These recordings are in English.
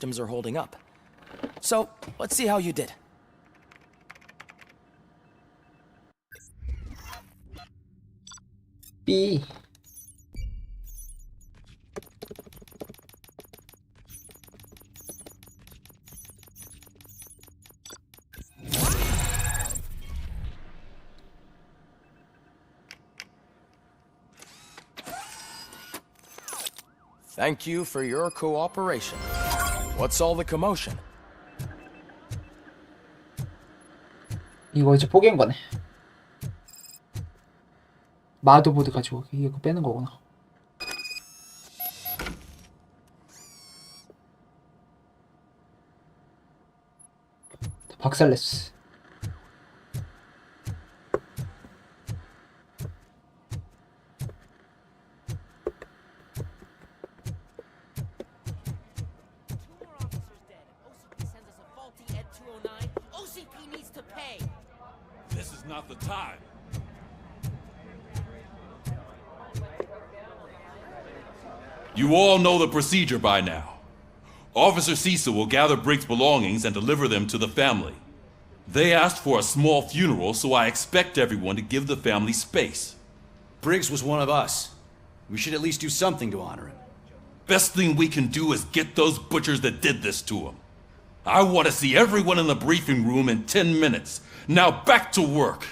systems are holding up. So, let's see how you did. B. Thank you for your cooperation. What's all the commotion? 이거 이제 포기한 거네. 마더보드 가지고 이거 빼는 거구나. 박살냈어. Not the time. You all know the procedure by now. Officer Cecil will gather Briggs' belongings and deliver them to the family. They asked for a small funeral, so I expect everyone to give the family space. Briggs was one of us. We should at least do something to honor him. Best thing we can do is get those butchers that did this to him. I want to see everyone in the briefing room in 10 minutes. Now back to work.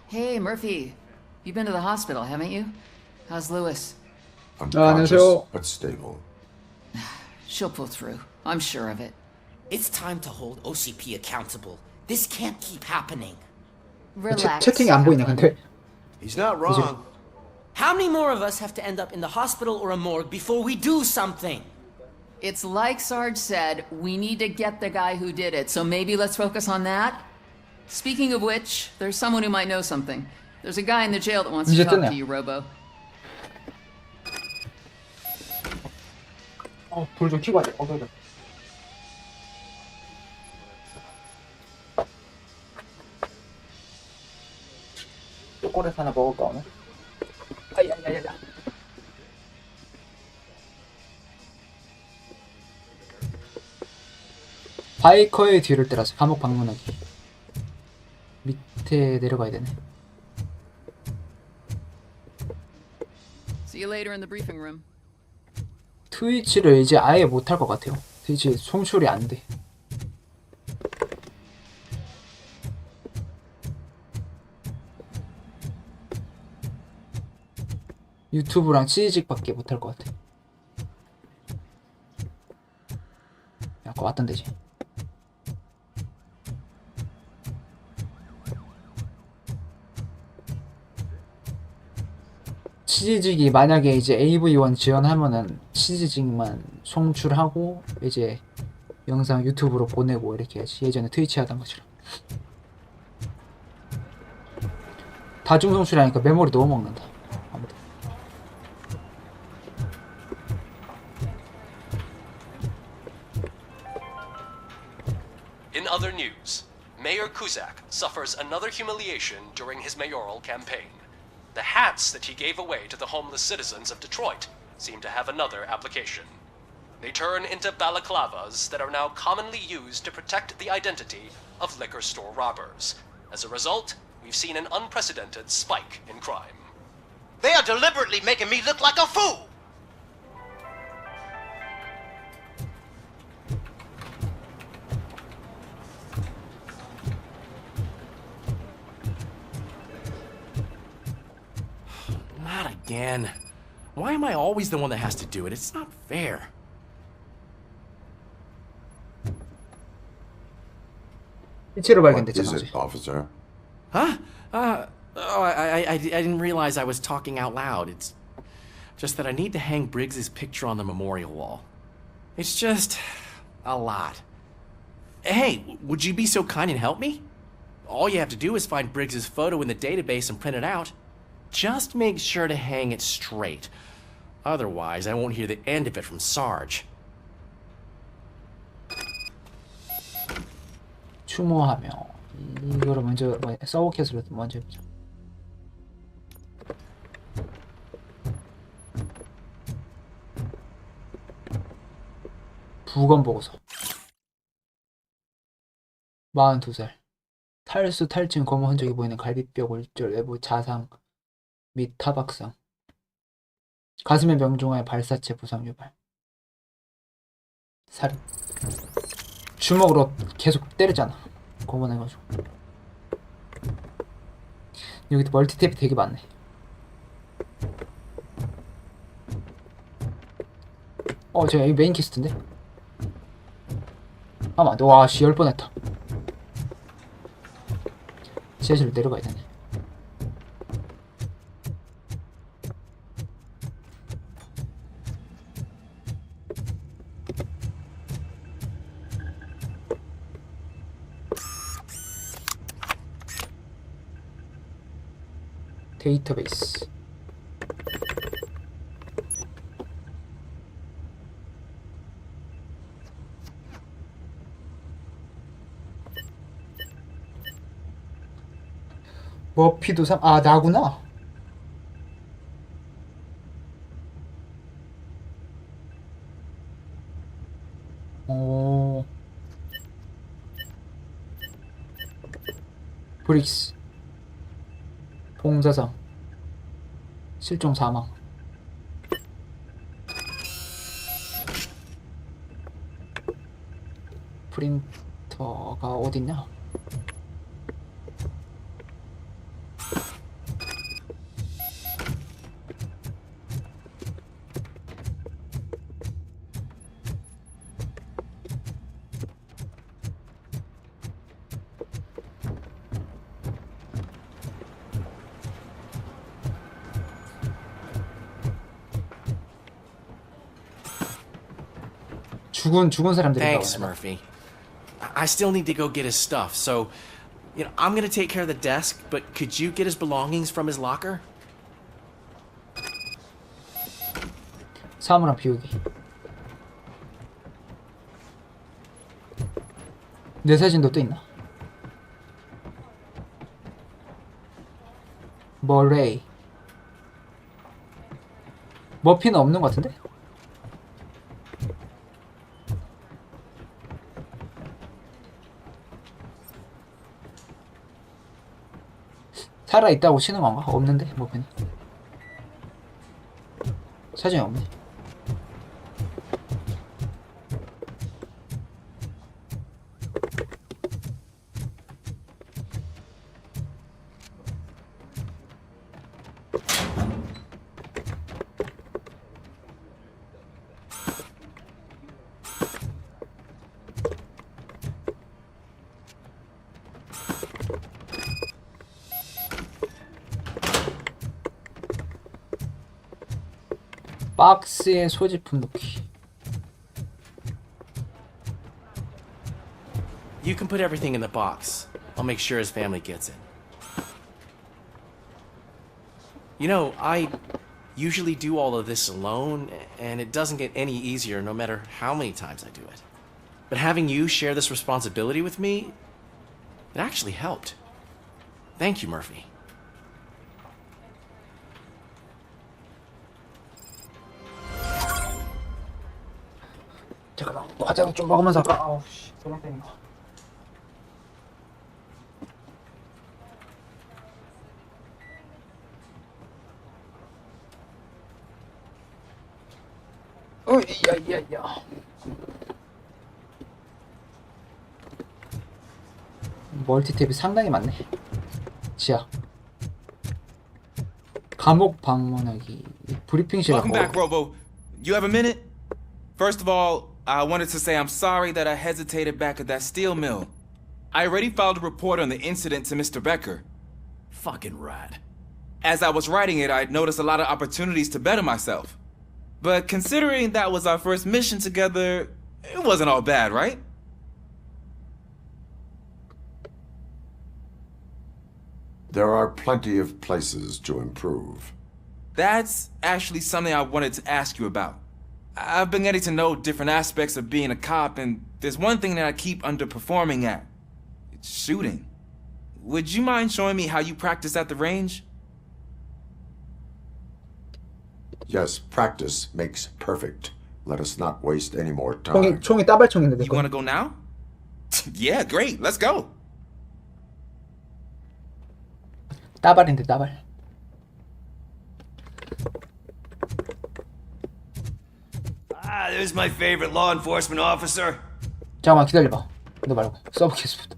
Hey, Murphy. You've been to the hospital, haven't you? How's Lewis? Unconscious, but stable. She'll pull through. I'm sure of it. It's time to hold OCP accountable. This can't keep happening. Relax. 채팅이 안 보이네 근데. He's not wrong. How many more of us have to end up in the hospital or a morgue before we do something? It's like Sarge said, we need to get the guy who did it, so maybe let's focus on that? Speaking of which, there's someone who might know something. There's a guy in the jail that wants to talk to you, Robo. 불 좀 켜고 하자. 그래. 초콜릿 하나 먹을까 오늘? 아야야야야. 바이커의 뒤를 따라서 감옥 방문하기. 밑에 내려가야 되네. See you later in the briefing room. 트위치를 이제 아예 못할 것 같아요. 트위치 송출이 안 돼. 유튜브랑 치즈직밖에 못할 것 같아. 아까 왔던 데지. 치즈직이 만약에 이제 AV1 지원하면은 치즈직만 송출하고 이제 영상 유튜브로 보내고 이렇게 해야지. 예전에 트위치 하던 것처럼. 다중 송출하니까 메모리 너무 먹는다. 아무튼. In other news, Mayor Kuzak suffers another humiliation during his mayoral campaign. The hats that he gave away to the homeless citizens of Detroit seem to have another application. They turn into balaclavas that are now commonly used to protect the identity of liquor store robbers. As a result, we've seen an unprecedented spike in crime. They are deliberately making me look like a fool! Not again. Why am I always the one that has to do it? It's not fair. 실제로 What 발견됐잖아. is it, officer? Huh? I didn't realize I was talking out loud. It's just that I need to hang Briggs's picture on the memorial wall. It's just a lot. Hey, would you be so kind and help me? All you have to do is find Briggs's photo in the database and print it out. Just make sure to hang it straight. Otherwise, I won't hear the end of it from Sarge. 추모하며 이거를 먼저 서브캐스로 먼저 해보자. 부검 보고서. 42살. 탈수, 탈진, 검은 흔적이 보이는 갈비뼈 골절, 외부 자상 및 타박상. 가슴에 명중하여 발사체 부상 유발. 살인. 주먹으로 계속 때렸잖아. 고문해가지고. 여기도 멀티탭이 되게 많네. 제가 이 메인 퀘스트인데? 와, 씨, 10번 했다. 지하실로 내려가야 되네. 데이터베이스. 머피도 나구나. 브릭스. 봉사상. 실종 사망. 프린터가 어딨냐? 죽은 사람들이. Thanks, Murphy. I still need to go get his stuff, so, I'm gonna take care of the desk, but could you get his belongings from his locker? 사물함 비우기. 내 사진도 또 있나? 머레이. 머피는 없는 것 같은데? 살아있다고 치는 건가? 없는데? 머피는. 사진이 없네. 박스에 소지품 넣기. You can put everything in the box. I'll make sure his family gets it. I usually do all of this alone, and it doesn't get any easier no matter how many times I do it. But having you share this responsibility with me, it actually helped. Thank you, Murphy. 잠깐만, 과자 좀 먹으면서 할까? 아우 씨, 소리 때린 거. 야야야. 멀티탭이 상당히 많네. 지하. 감옥 방문하기. 브리핑실. Welcome back, Robo. You have a minute? First of all, I wanted to say I'm sorry that I hesitated back at that steel mill. I already filed a report on the incident to Mr. Becker. Fucking rat. As I was writing it, I'd noticed a lot of opportunities to better myself. But considering that was our first mission together, it wasn't all bad, right? There are plenty of places to improve. That's actually something I wanted to ask you about. I've been getting to know different aspects of being a cop, and there's one thing that I keep underperforming at. It's shooting. Would you mind showing me how you practice at the range? Yes, practice makes perfect. Let us not waste any more time. 총이 따발총인데 내 You 거. wanna go now? Yeah, great. Let's go. 따발인데 따발. Ah, there's my favorite law enforcement officer. 잠깐만 기다려봐. 너 말고 서브캐스부터.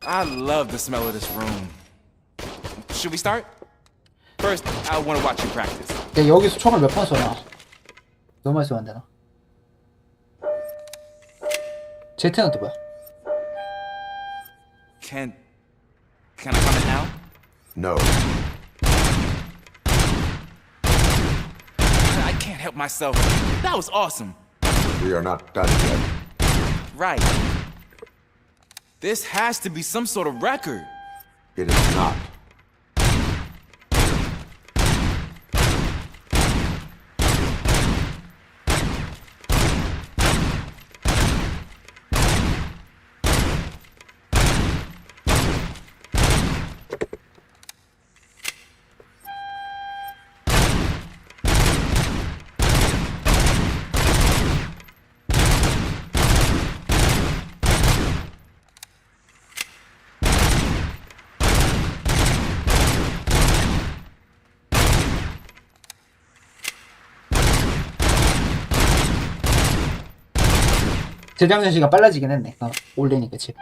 I love the smell of this room. Should we start? First, I want to watch you practice. 야 여기서 총을 몇 번 쏘나? 너무 많이 쏘면 안 되나? 제트는 또 뭐야? Can I come in now? No. I can't help myself. That was awesome. We are not done yet. Right. This has to be some sort of record. It is not. 재장전 시간 빨라지긴 했네. 올리니까 집.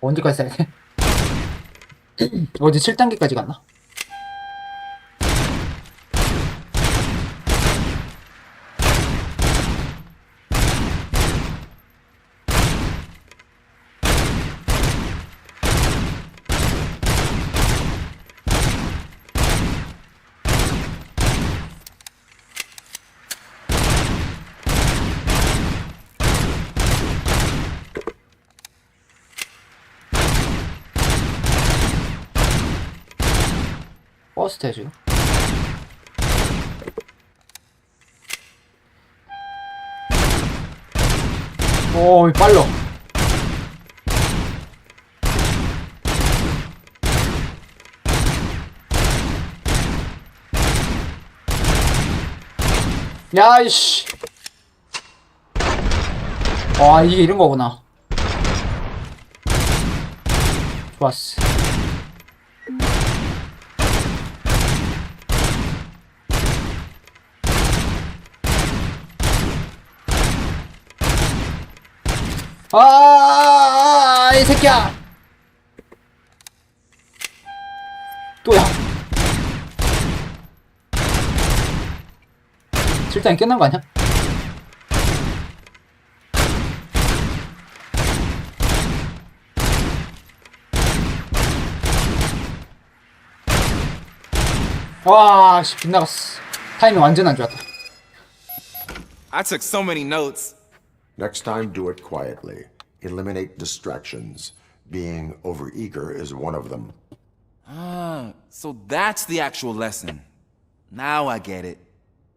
언제까지 써야 돼? 어제 7단계까지 갔나? 버스트 해줘. 오, 빨라. 야, 이씨. 와, 이게 이런 거구나. 좋았어. 이 새끼야! 또야! 7단이 끝난 거 아니야? 와, 씨, 빗나갔어. 타이밍 완전 안 좋았다. I took so many notes. Next time, do it quietly. Eliminate distractions. Being overeager is one of them. Ah, so that's the actual lesson. Now I get it.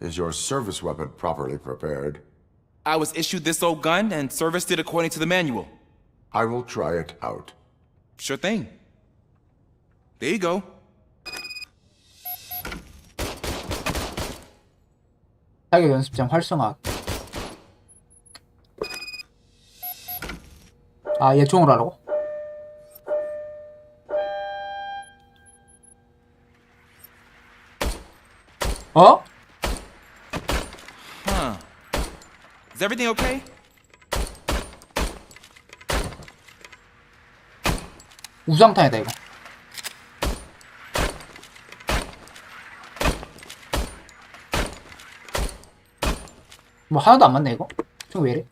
Is your service weapon properly prepared? I was issued this old gun and serviced it according to the manual. I will try it out. Sure thing. There you go. 타격 연습장 활성화. 아, 얘 총으로 하라고? 어? Huh. Is everything okay? 우상탄이다 이거. 뭐 하나도 안 맞네 이거? 총 왜 이래?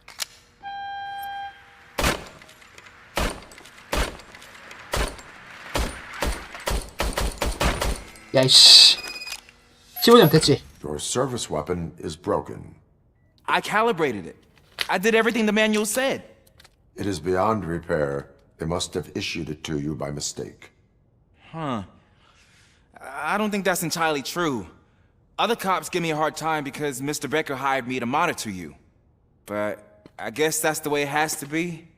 야이씨. 15점 됐지? Your service weapon is broken. I calibrated it. I did everything the manual said. It is beyond repair. They must have issued it to you by mistake. Huh. I don't think that's entirely true. Other cops give me a hard time because Mr. Becker hired me to monitor you. But I guess that's the way it has to be.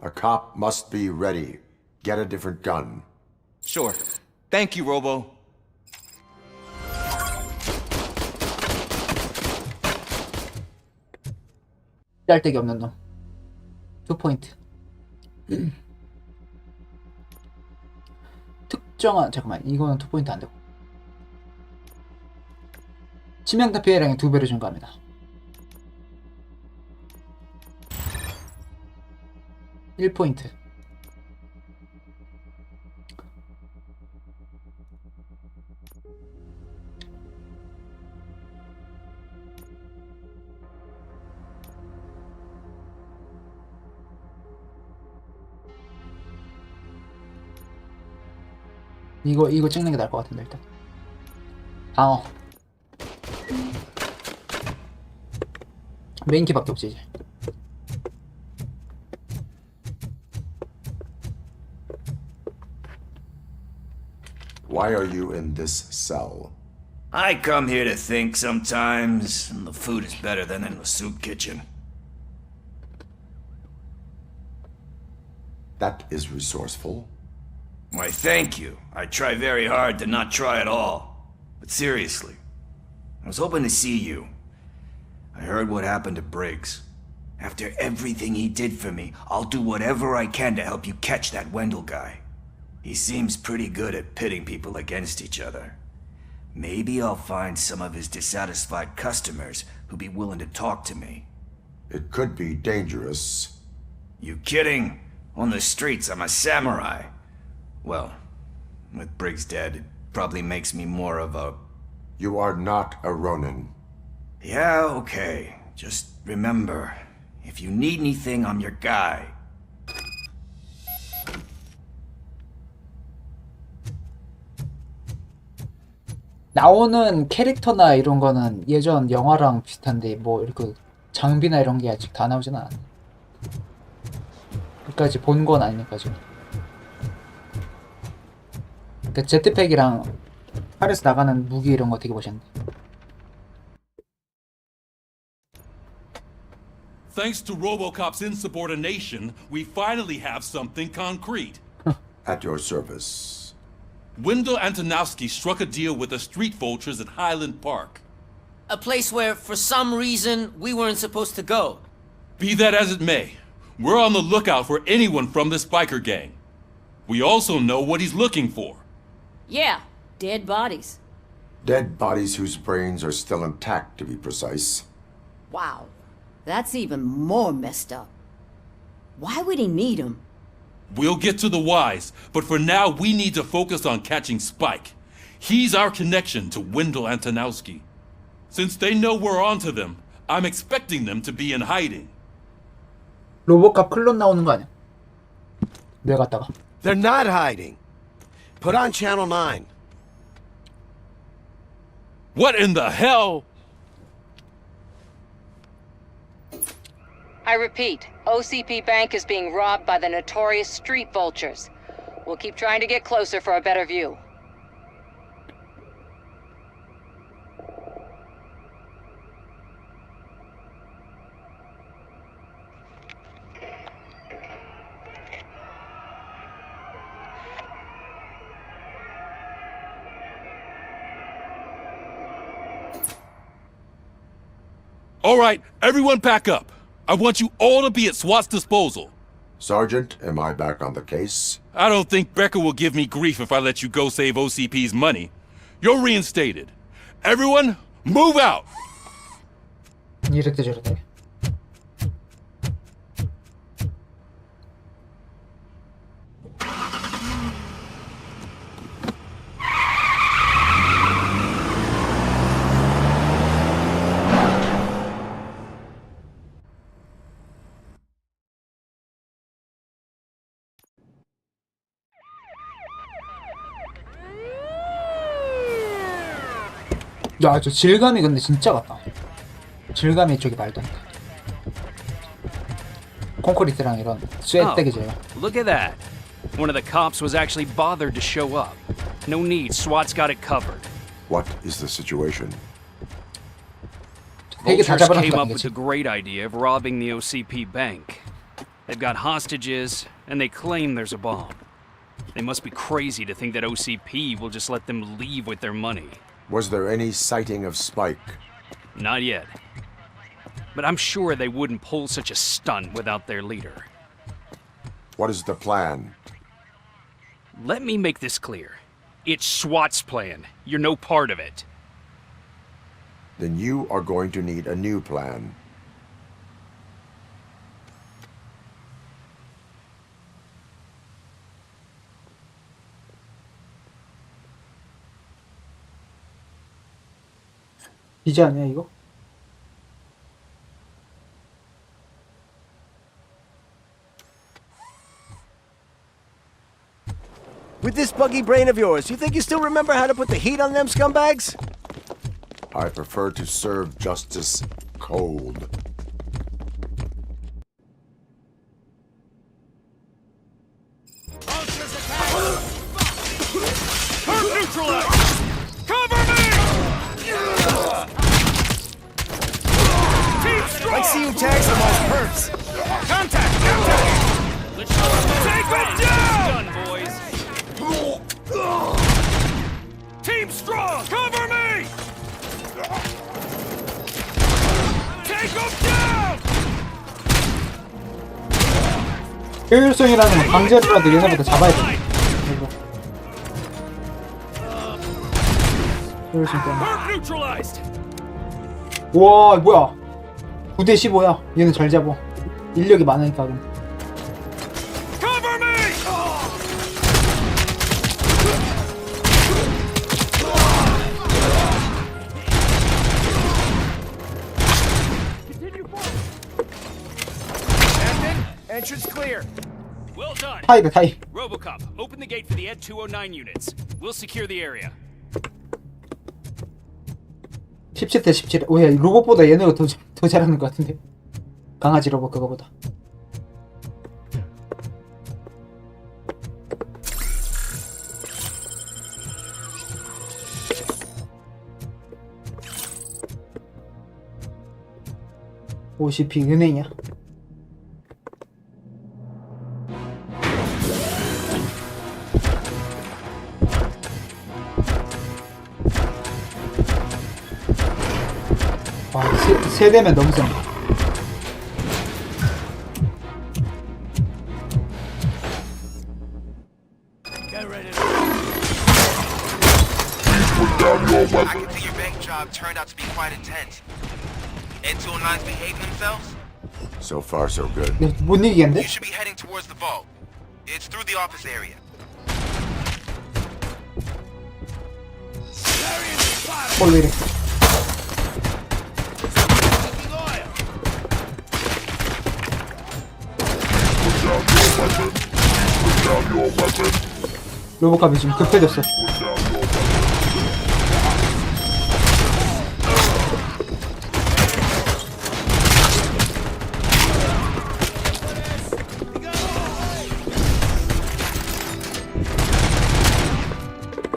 A cop must be ready. Get a different gun. Sure. Thank you, Robo. 짤데기 없는 놈. 2포인트. 특정한 잠깐만 이거는 2포인트 안 되고. 치명타 피해량이 2배로 증가합니다. (1포인트) 이거 찍는 게 나을 것 같은데 일단 방어 메인키밖에 없지 이제. Why are you in this cell? I come here to think sometimes, and the food is better than in the soup kitchen. That is resourceful. Why, thank you. I try very hard to not try at all. But seriously, I was hoping to see you. I heard what happened to Briggs. After everything he did for me, I'll do whatever I can to help you catch that Wendell guy. He seems pretty good at pitting people against each other. Maybe I'll find some of his dissatisfied customers who'll be willing to talk to me. It could be dangerous. You kidding? On the streets, I'm a samurai. Well, with Briggs dead, it probably makes me more of a... You are not a Ronin. Yeah, okay. Just remember, if you need anything, I'm your guy. 나오는 캐릭터나 이런 거는 예전 영화랑 비슷한데 뭐 이렇게 장비나 이런 게 아직 다 나오진 않아. 여기까지 본 건 아니니까 지금. 그 제트팩이랑 팔에서 나가는 무기 이런 거 되게 멋있는데. Thanks to RoboCop's insubordination, we finally have something concrete. At your service. Wendell Antonowski struck a deal with the street vultures at Highland Park. A place where, for some reason, we weren't supposed to go. Be that as it may, we're on the lookout for anyone from this biker gang. We also know what he's looking for. Yeah, dead bodies. Dead bodies whose brains are still intact, to be precise. Wow, that's even more messed up. Why would he need them? We'll get to the whys, but for now we need to focus on catching Spike. He's our connection to Wendell Antonowski. Since they know we're onto them, I'm expecting them to be in hiding. 로보캅 클론 나오는 거 아니야? 뇌 갔다가. They're not hiding. Put on Channel 9. What in the hell? I repeat, OCP Bank is being robbed by the notorious street vultures. We'll keep trying to get closer for a better view. All right, everyone pack up. I want you all to be at SWAT's disposal. Sergeant, am I back on the case? I don't think Becker will give me grief if I let you go save OCP's money. You're reinstated. Everyone, move out! 이랬대 저랬대. 야, 저 질감이 근데 진짜 같다. 질감이 저기 말도 안 돼. 콘크리트랑 이런 쇠떼기 제가. Look at that. One of the cops was actually bothered to show up. No need, SWAT's got it covered. What is the situation? Vultures came up with the great idea of robbing the OCP bank. They've got hostages, and they claim there's a bomb. They must be crazy to think that OCP will just let them leave with their money. Was there any sighting of Spike? Not yet. But I'm sure they wouldn't pull such a stunt without their leader. What is the plan? Let me make this clear. It's SWAT's plan. You're no part of it. Then you are going to need a new plan. 이제 아니야 이거? With this buggy brain of yours, you think you still remember how to put the heat on them scumbags? I prefer to serve justice cold. Perp neutralized! Cover me! Team strong! I see you tags them as perps. Contact! Take it down! Done, boys. Team strong! Cover me! Take them down! 효율성이라는 건 강제로라도 얘네부터 잡아야 돼. 이거. 효율성 때문에. 우와 뭐야 9대 15야. 얘는 잘 잡어. 인력이 많으니까 그럼. Entrance clear. Well done. 타입이야 타입. RoboCop, open the gate for the Ed 209 units. We'll secure the area. 17대 17. 오야 로봇보다 얘네가 더 잘하는 것 같은데. 강아지 로봇 그거보다. OCP 은행이야. 와, 세 대면 너무 센. I can see your bank job turned out to be quite intense. Ed 209's behaving themselves? So far, so good. 못 이기겠는데? You should be heading towards the vault. It's through the office area. 왜 이래? 로보캅이 지금 급해졌어.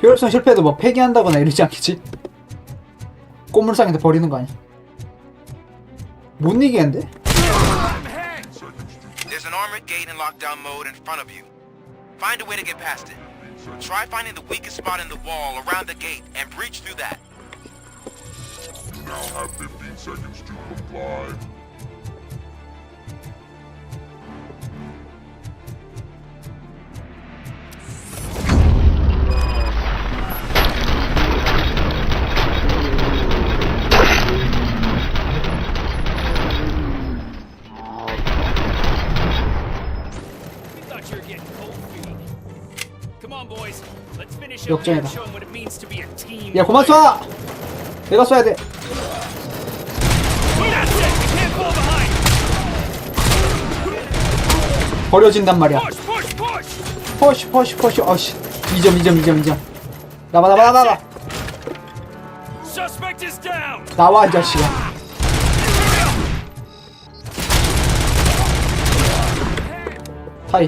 효율성 실패해도 뭐 폐기한다거나 이러지 않겠지? 꼬물상에서 버리는 거 아니야? 못 이기겠는데? There's an armored gate in lockdown mode in front of you. Find a way to get past it. Try finding the weakest spot in the wall around the gate and breach through that. You now have 15 seconds to comply. 역전이다. 야 그만 쏴! 내가 쏴야 돼. 버려진단 말이야. 퍼쉬. 어씨. 2점. 나봐. Suspect is down. 나와 이 자식아. 하이.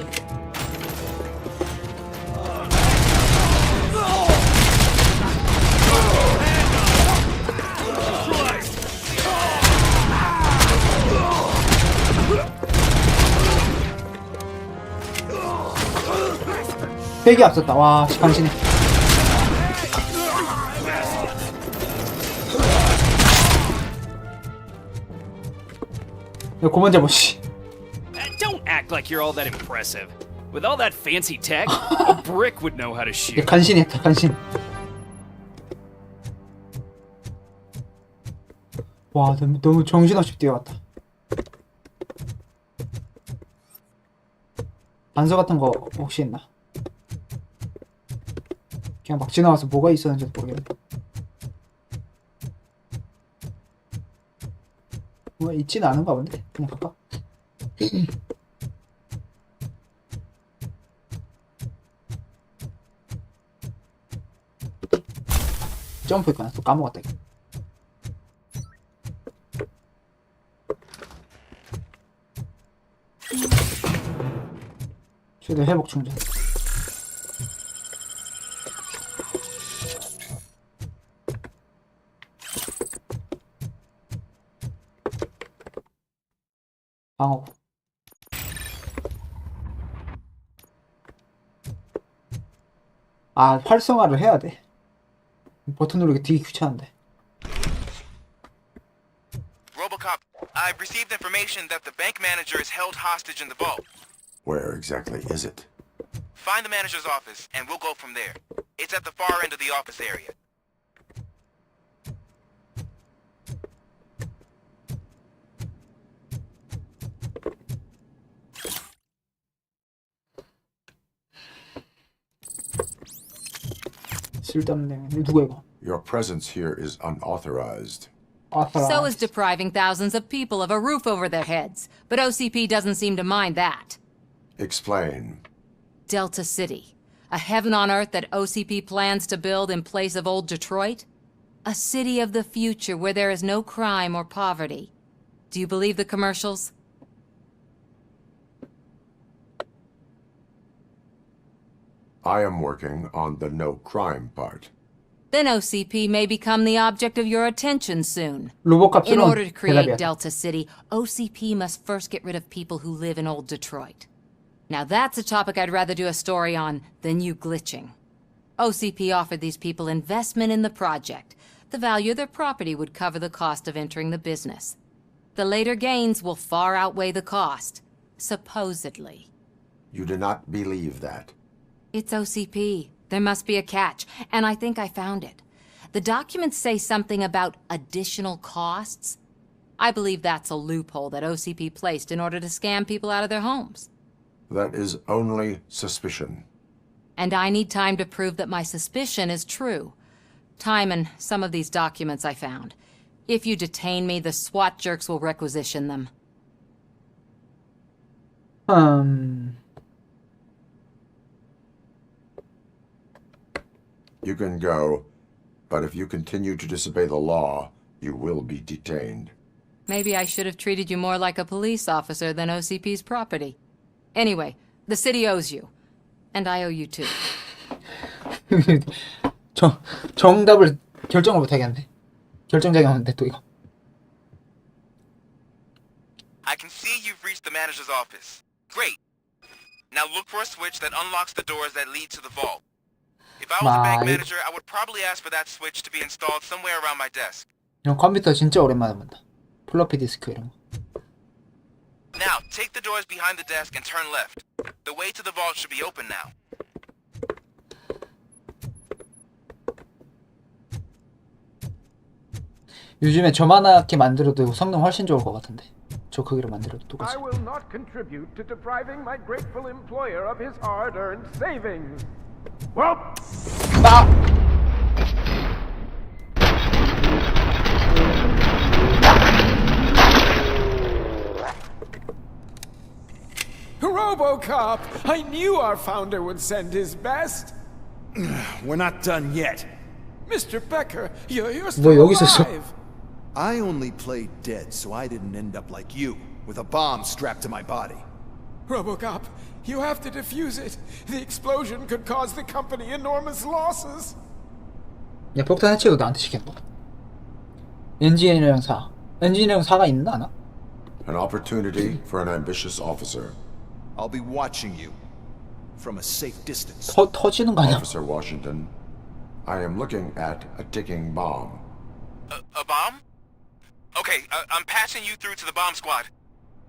백이 앞섰다. 와, 간신해. 야, 고만 잡아, 씨. Don't act like you're all that impressive. With all that fancy tech, a brick would know how to 야, shoot. 간신했다, 간신. 와, 너무 정신없이 뛰어왔다. 단서 같은 거 혹시 있나? 그냥 막 지나가서 뭐가 있었는지도 모르겠네. 뭐 있지는 않은가 본데? 그냥 갈까? 점프했구나. 또 까먹었다 이거. 최대 회복 충전. 방어. 아, 활성화를 해야 돼. 버튼 누르기 되게 귀찮은데. RoboCop, I've received information that the bank manager is held hostage in the vault. Where exactly is it? Find the manager's office, and we'll go from there. It's at the far end of the office area. 쓸데없네. 누가 이거? Your presence here is unauthorized. So is depriving thousands of people of a roof over their heads. But OCP doesn't seem to mind that. Explain. Delta City. A heaven on earth that OCP plans to build in place of old Detroit? A city of the future where there is no crime or poverty. Do you believe the commercials? I am working on the no crime part. Then OCP may become the object of your attention soon. 로보캅 In order to 새로운 create 대답이야. Delta City, OCP must first get rid of people who live in old Detroit. Now that's a topic I'd rather do a story on than you glitching. OCP offered these people investment in the project. The value of their property would cover the cost of entering the business. The later gains will far outweigh the cost, supposedly. You do not believe that. It's OCP. There must be a catch, and I think I found it. The documents say something about additional costs. I believe that's a loophole that OCP placed in order to scam people out of their homes. That is only suspicion. And I need time to prove that my suspicion is true. Time and some of these documents I found. If you detain me, the SWAT jerks will requisition them. You can go, but if you continue to disobey the law, you will be detained. Maybe I should have treated you more like a police officer than OCP's property. Anyway, the city owes you. And I owe you too. 정답을 결정을 못 하겠네. 결정장애 오는데 또 이거. I can see you've reached the manager's office. Great. Now look for a switch that unlocks the doors that lead to the vault. If I was a bank manager, I would probably ask for that switch to be installed somewhere around my desk. 이런 컴퓨터 진짜 오랜만에 본다. 플로피 디스크 이런 거. Now, take the doors behind the desk and turn left. The way to the vault should be open now. 요즘에 저만하게 만들어도 성능 훨씬 좋을 것 같은데. 저 크기로 만들어도 똑같이. I will not contribute to depriving my grateful employer of his hard-earned savings. Well, RoboCop! I knew our founder would send his best. We're not done yet. Mr. Becker, you're 뭐 still 여기 있었어? alive. I only played dead so I didn't end up like you, with a bomb strapped to my body. RoboCop, you have to defuse it. The explosion could cause the company enormous losses. 야, 폭탄 해체도 나한테 시키는 거. 엔지니어링 4. 엔지니어링 4가 있나 나? An opportunity for an ambitious officer. I'll be watching you from a safe distance. 터지는 거 아니야? Officer Washington, I am looking at a ticking bomb. A bomb? Okay, I'm passing you through to the bomb squad.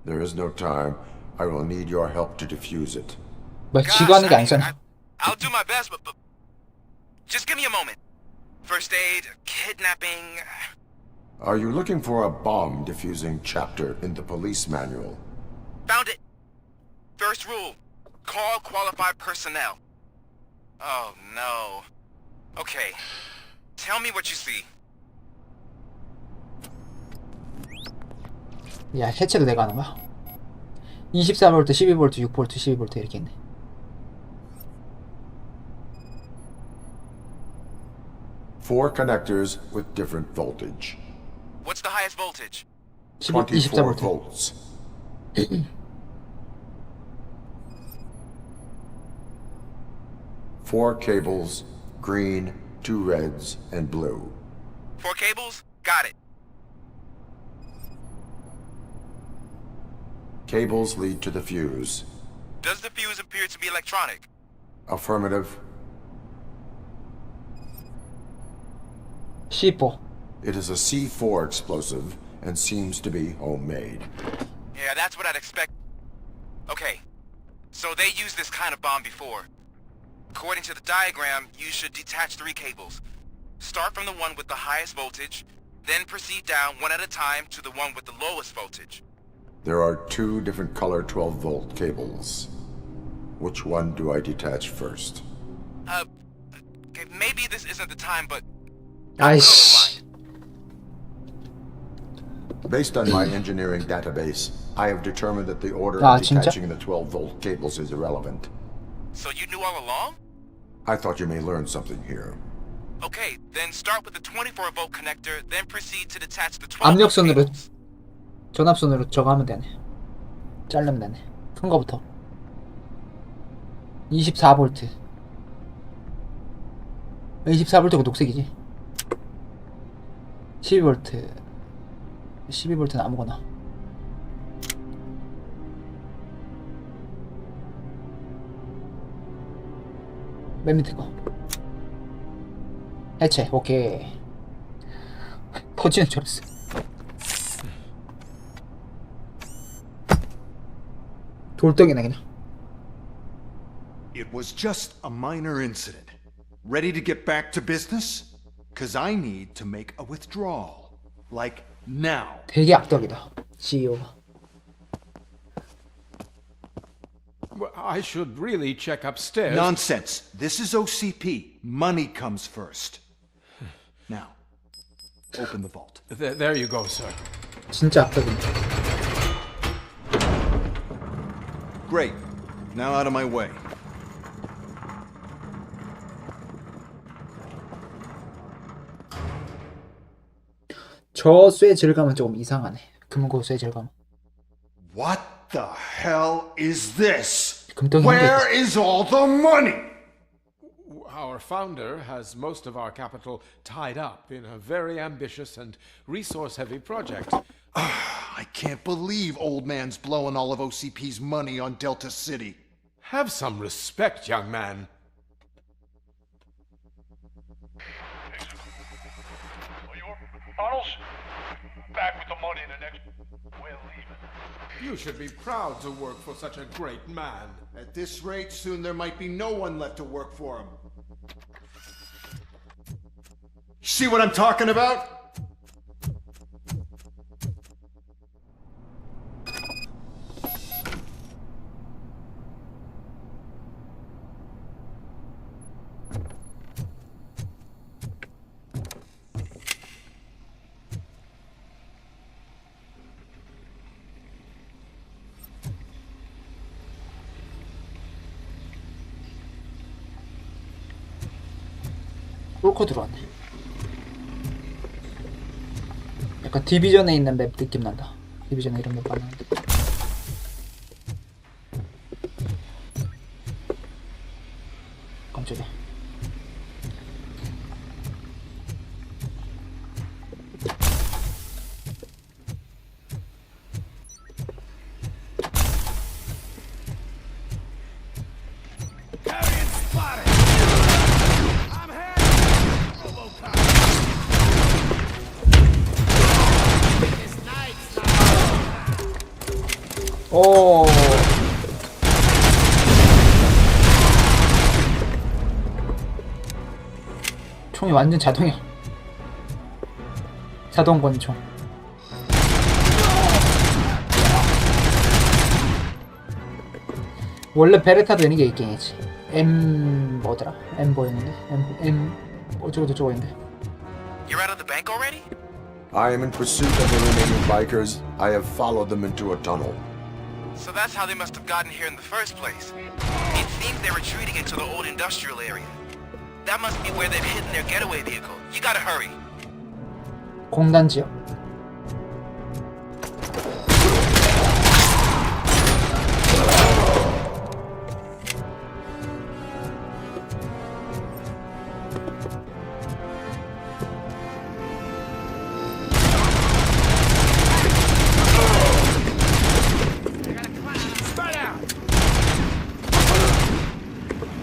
There is no time. I will need your help to defuse it. 뭐 지가 하는 게 아니잖아. I'll do my best, but just give me a moment. First aid, kidnapping. Are you looking for a bomb defusing chapter in the police manual? Found it. First rule, call qualified personnel. Oh no. Okay, tell me what you see. 야, 해체도 내가 하는 거야? 24V, 12V, 6V, 12V 이렇게 있네. Four connectors with different voltage. What's the highest voltage? 24 volts. Four cables, green, 2 reds, and blue. 4 cables? Got it. Cables lead to the fuse. Does the fuse appear to be electronic? Affirmative. C4. It is a C4 explosive and seems to be homemade. Yeah, that's what I'd expect. Okay, so they used this kind of bomb before. According to the diagram, you should detach 3 cables. Start from the one with the highest voltage, then proceed down one at a time to the one with the lowest voltage. There are 2 different color 12-volt cables. Which one do I detach first? Okay, maybe this isn't the time, but... 아이씨. Based on my engineering database, I have determined that the order 아, of 진짜? detaching the 12-volt cables is irrelevant. So you knew all along? I thought you may learn something here. Okay, then start with the 24-volt connector, then proceed to detach the 12-volt 압력선으로 cables. 전압선으로 저거 하면 되네. 자르면 되네. 큰 거부터. 24V. 24V가 녹색이지. 12V. 12V는 아무거나. 맨 밑에 거. 해체. 오케이. 터지는 줄 알았어. 돌덩이네 그냥. It was just a minor incident. Ready to get back to business? Cause I need to make a withdrawal. Like now. 되게 악덕이다. CEO가. Well, I should really check upstairs. Nonsense. This is OCP. Money comes first. Now, open the vault. There you go, sir. 진짜 악덕이네. Great. Now out of my way. 저 쇠 질감은 조금 이상하네. 금고 쇠 질감. What the hell is this? 금덩이 Where is all the money? Our founder has most of our capital tied up in a very ambitious and resource-heavy project. I can't believe old man's blowing all of OCP's money on Delta City. Have some respect, young man. Arnold, back with the money in the next... We're leaving. You should be proud to work for such a great man. At this rate, soon there might be no one left to work for him. See what I'm talking about? 뚫고 들어왔네. 약간 디비전에 있는 맵 느낌 난다. 디비전에 이런 맵 많았는데. 깜짝이야. 오. 총이 완전 자동이야. 자동 권총. 원래 베레타도 이런 게 있긴 했지. M 뭐더라? M 보였는데? M 어쩌고 저쩌고 했는데. You're out of the bank already? I am in pursuit of the remaining bikers. I have followed them into a tunnel. So that's how they must have gotten here in the first place. It seems they're retreating into the old industrial area. That must be where they've hidden their getaway vehicle. You gotta hurry. 공단 지역.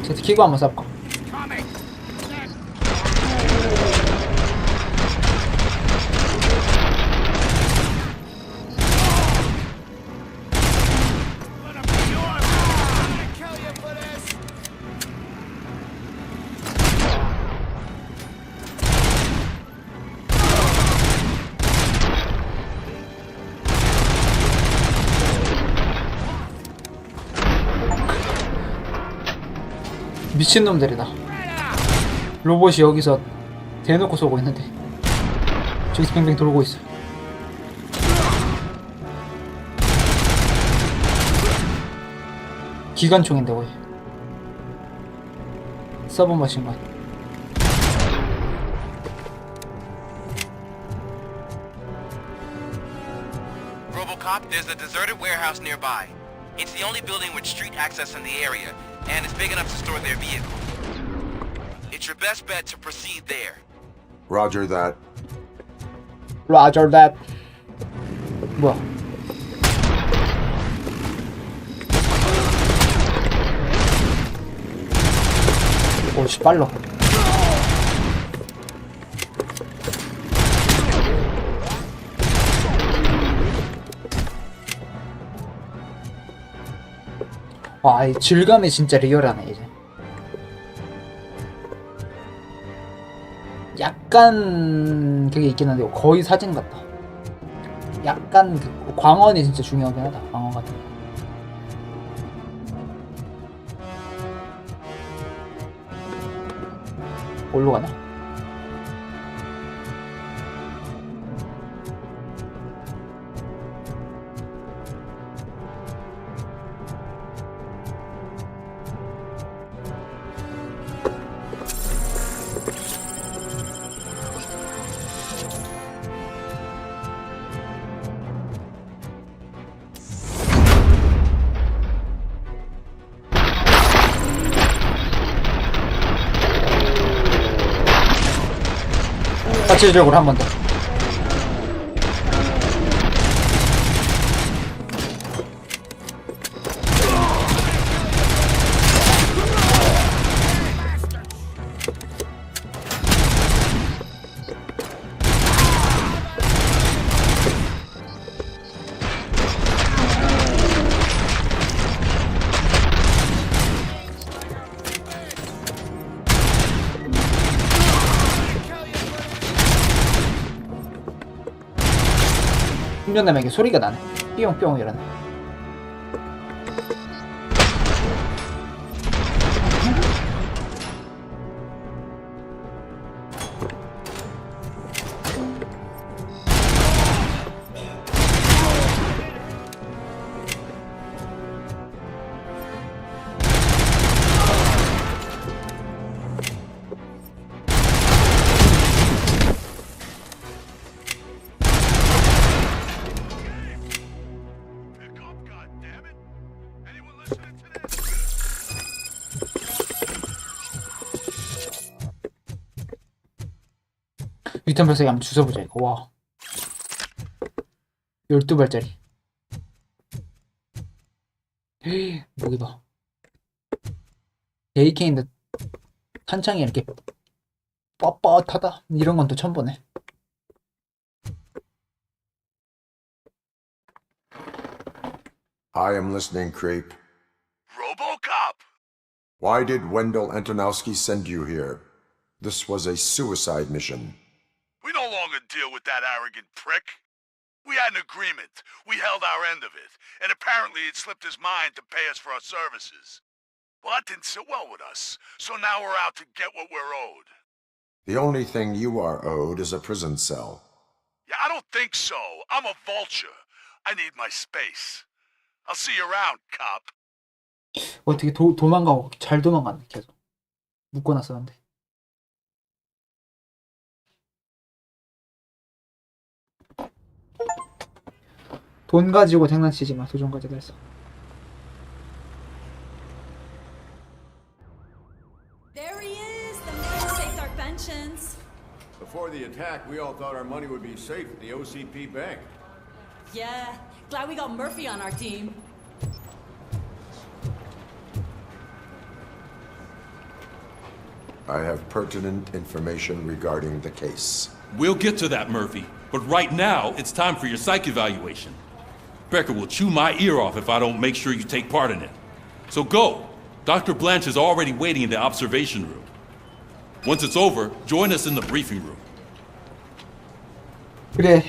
제트 키고 한번 쏴볼까? 미친놈들이다. 로봇이 여기서 대놓고 쏘고 있는데 저기서 뱅뱅 돌고 있어. 기관총인데 거의. 서브 머신건. RoboCop, there's a deserted warehouse nearby. It's the only building with street access in the area, and it's big enough to store their vehicle. It's your best bet to proceed there. Roger that. Roger that. 뭐야? 오씨 빨라. 와, 이 질감이 진짜 리얼하네 이제. 약간 그게 있긴 한데 거의 사진 같다. 약간 그 광원이 진짜 중요하긴 하다. 광원 같은 거. 뭘로 가냐? 자체적으로 한 번 더. 충전되면 이게 소리가 나네. 삐용삐용 이러네. 유탄 발사기 한번 주워보자 이거. 와 12발짜리. 무기 봐. AK인데 탄창이 이렇게 뻣뻣하다 이런 건 또 처음 보네. I am listening, creep. RoboCop! Why did Wendell Antonowski send you here? This was a suicide mission. We no longer deal with that arrogant prick. We had an agreement. We held our end of it. And apparently it slipped his mind to pay us for our services. Well, that didn't sit well with us. So now we're out to get what we're owed. The only thing you are owed is a prison cell. Yeah, I don't think so. I'm a vulture. I need my space. I'll see you around, cop. 어떻게 도망가고 잘 도망갔네. 계속 묶어놨었는데. 돈 가지고 장난치지 마. 도전까지 됐어. There he is, the man who saved our pensions. Before the attack, we all thought our money would be safe at the OCP bank. Yeah, glad we got Murphy on our team. I have pertinent information regarding the case. We'll get to that, Murphy. But right now, it's time for your psych evaluation. Becker will chew my ear off if I don't make sure you take part in it. So go. Dr. Blanche is already waiting in the observation room. Once it's over, join us in the briefing room. 그래.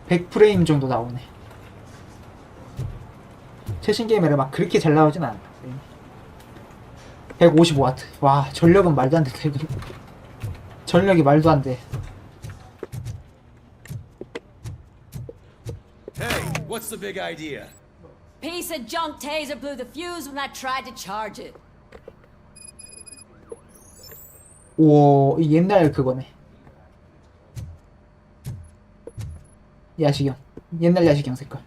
(100프레임) 정도 나오네. 최신 게임에는 막 그렇게 잘 나오진 않아. 155W. 와, 전력은 말도 안 돼. 전력이 말도 안 돼. Hey, what's the big idea? Piece of junk taser blew the fuse when I tried to charge it. 오, 이 옛날 그거네. 야시경. 옛날 야시경 색깔.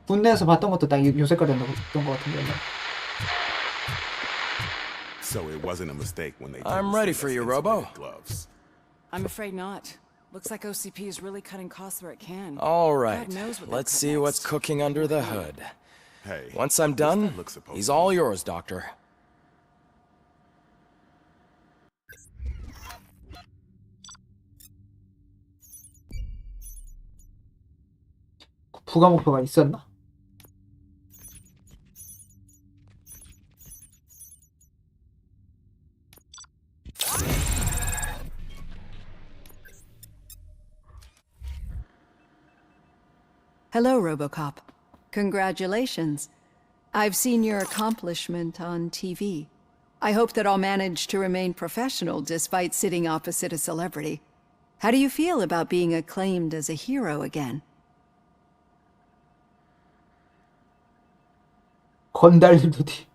군대에서 봤던 것도 딱 요 색깔이었던 것 같은데. So it wasn't a mistake when they I'm ready for you, Robo. gloves. I'm afraid not. Looks like OCP is really cutting costs where it can. All right, God knows what let's they'll cut see what's next. cooking under the hood. Hey, Once I'm done, he's all yours, Doctor. 부가 목표가 있었나? Hello, RoboCop. Congratulations. I've seen your accomplishment on TV. I hope that I'll manage to remain professional despite sitting opposite a celebrity. How do you feel about being acclaimed as a hero again? 건달들이.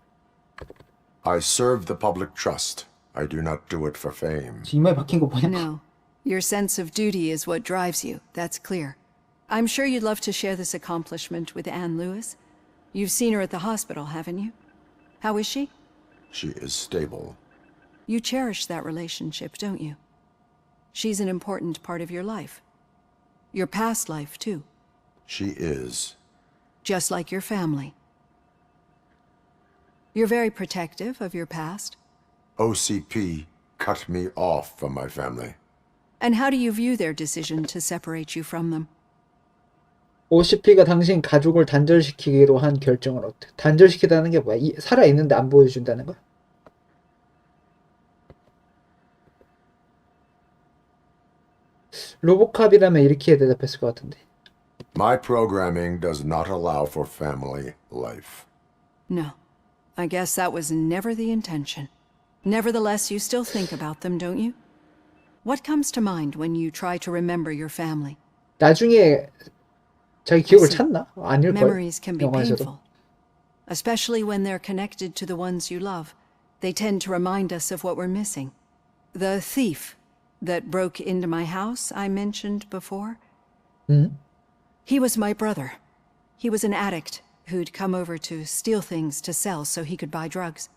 I serve the public trust. I do not do it for fame. 이마에 박힌 거 보냐? No. Your sense of duty is what drives you. That's clear. I'm sure you'd love to share this accomplishment with Anne Lewis. You've seen her at the hospital, haven't you? How is she? She is stable. You cherish that relationship, don't you? She's an important part of your life. Your past life, too. She is. Just like your family. You're very protective of your past. OCP cut me off from my family. And how do you view their decision to separate you from them? OCP가 당신 가족을 단절시키기로 한 결정을 어때? 단절시키다는 게 뭐야? 살아있는데 안 보여준다는 거야? 로보캅이라면 이렇게 대답했을 것 같은데. My programming does not allow for family life. No. I guess that was never the intention. Nevertheless, you still think about them, don't you? What comes to mind when you try to remember your family? 나중에 자기 기억을 찾나? 아닐걸? Memories can be 영화에서도. painful. Especially when they're connected to the ones you love. They tend to remind us of what we're missing. The thief that broke into my house I mentioned before? 응? He was my brother. He was an addict who'd come over to steal things to sell so he could buy drugs.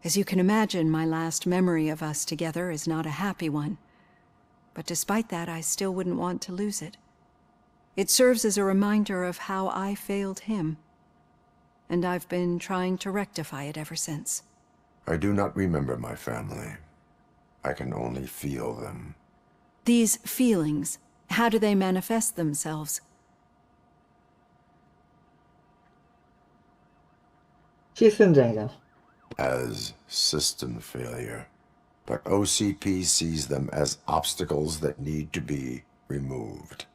As you can imagine, my last memory of us together is not a happy one. But despite that, I still wouldn't want to lose it. It serves as a reminder of how I failed him. And I've been trying to rectify it ever since. I do not remember my family. I can only feel them. These feelings, how do they manifest themselves? 시스템장이잖아. As system failure. But OCP sees them as obstacles that need to be removed.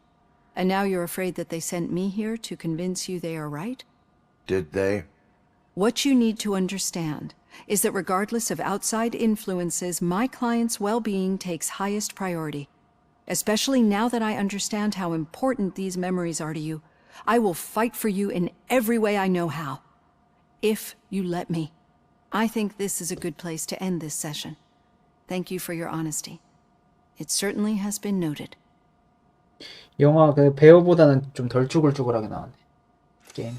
And now you're afraid that they sent me here to convince you they are right? Did they? What you need to understand is that regardless of outside influences, my client's well-being takes highest priority. Especially now that I understand how important these memories are to you, I will fight for you in every way I know how. If you let me. I think this is a good place to end this session. Thank you for your honesty. It certainly has been noted. 영화 그 배우보다는 좀 덜 쭈글쭈글하게 나왔네. 게임.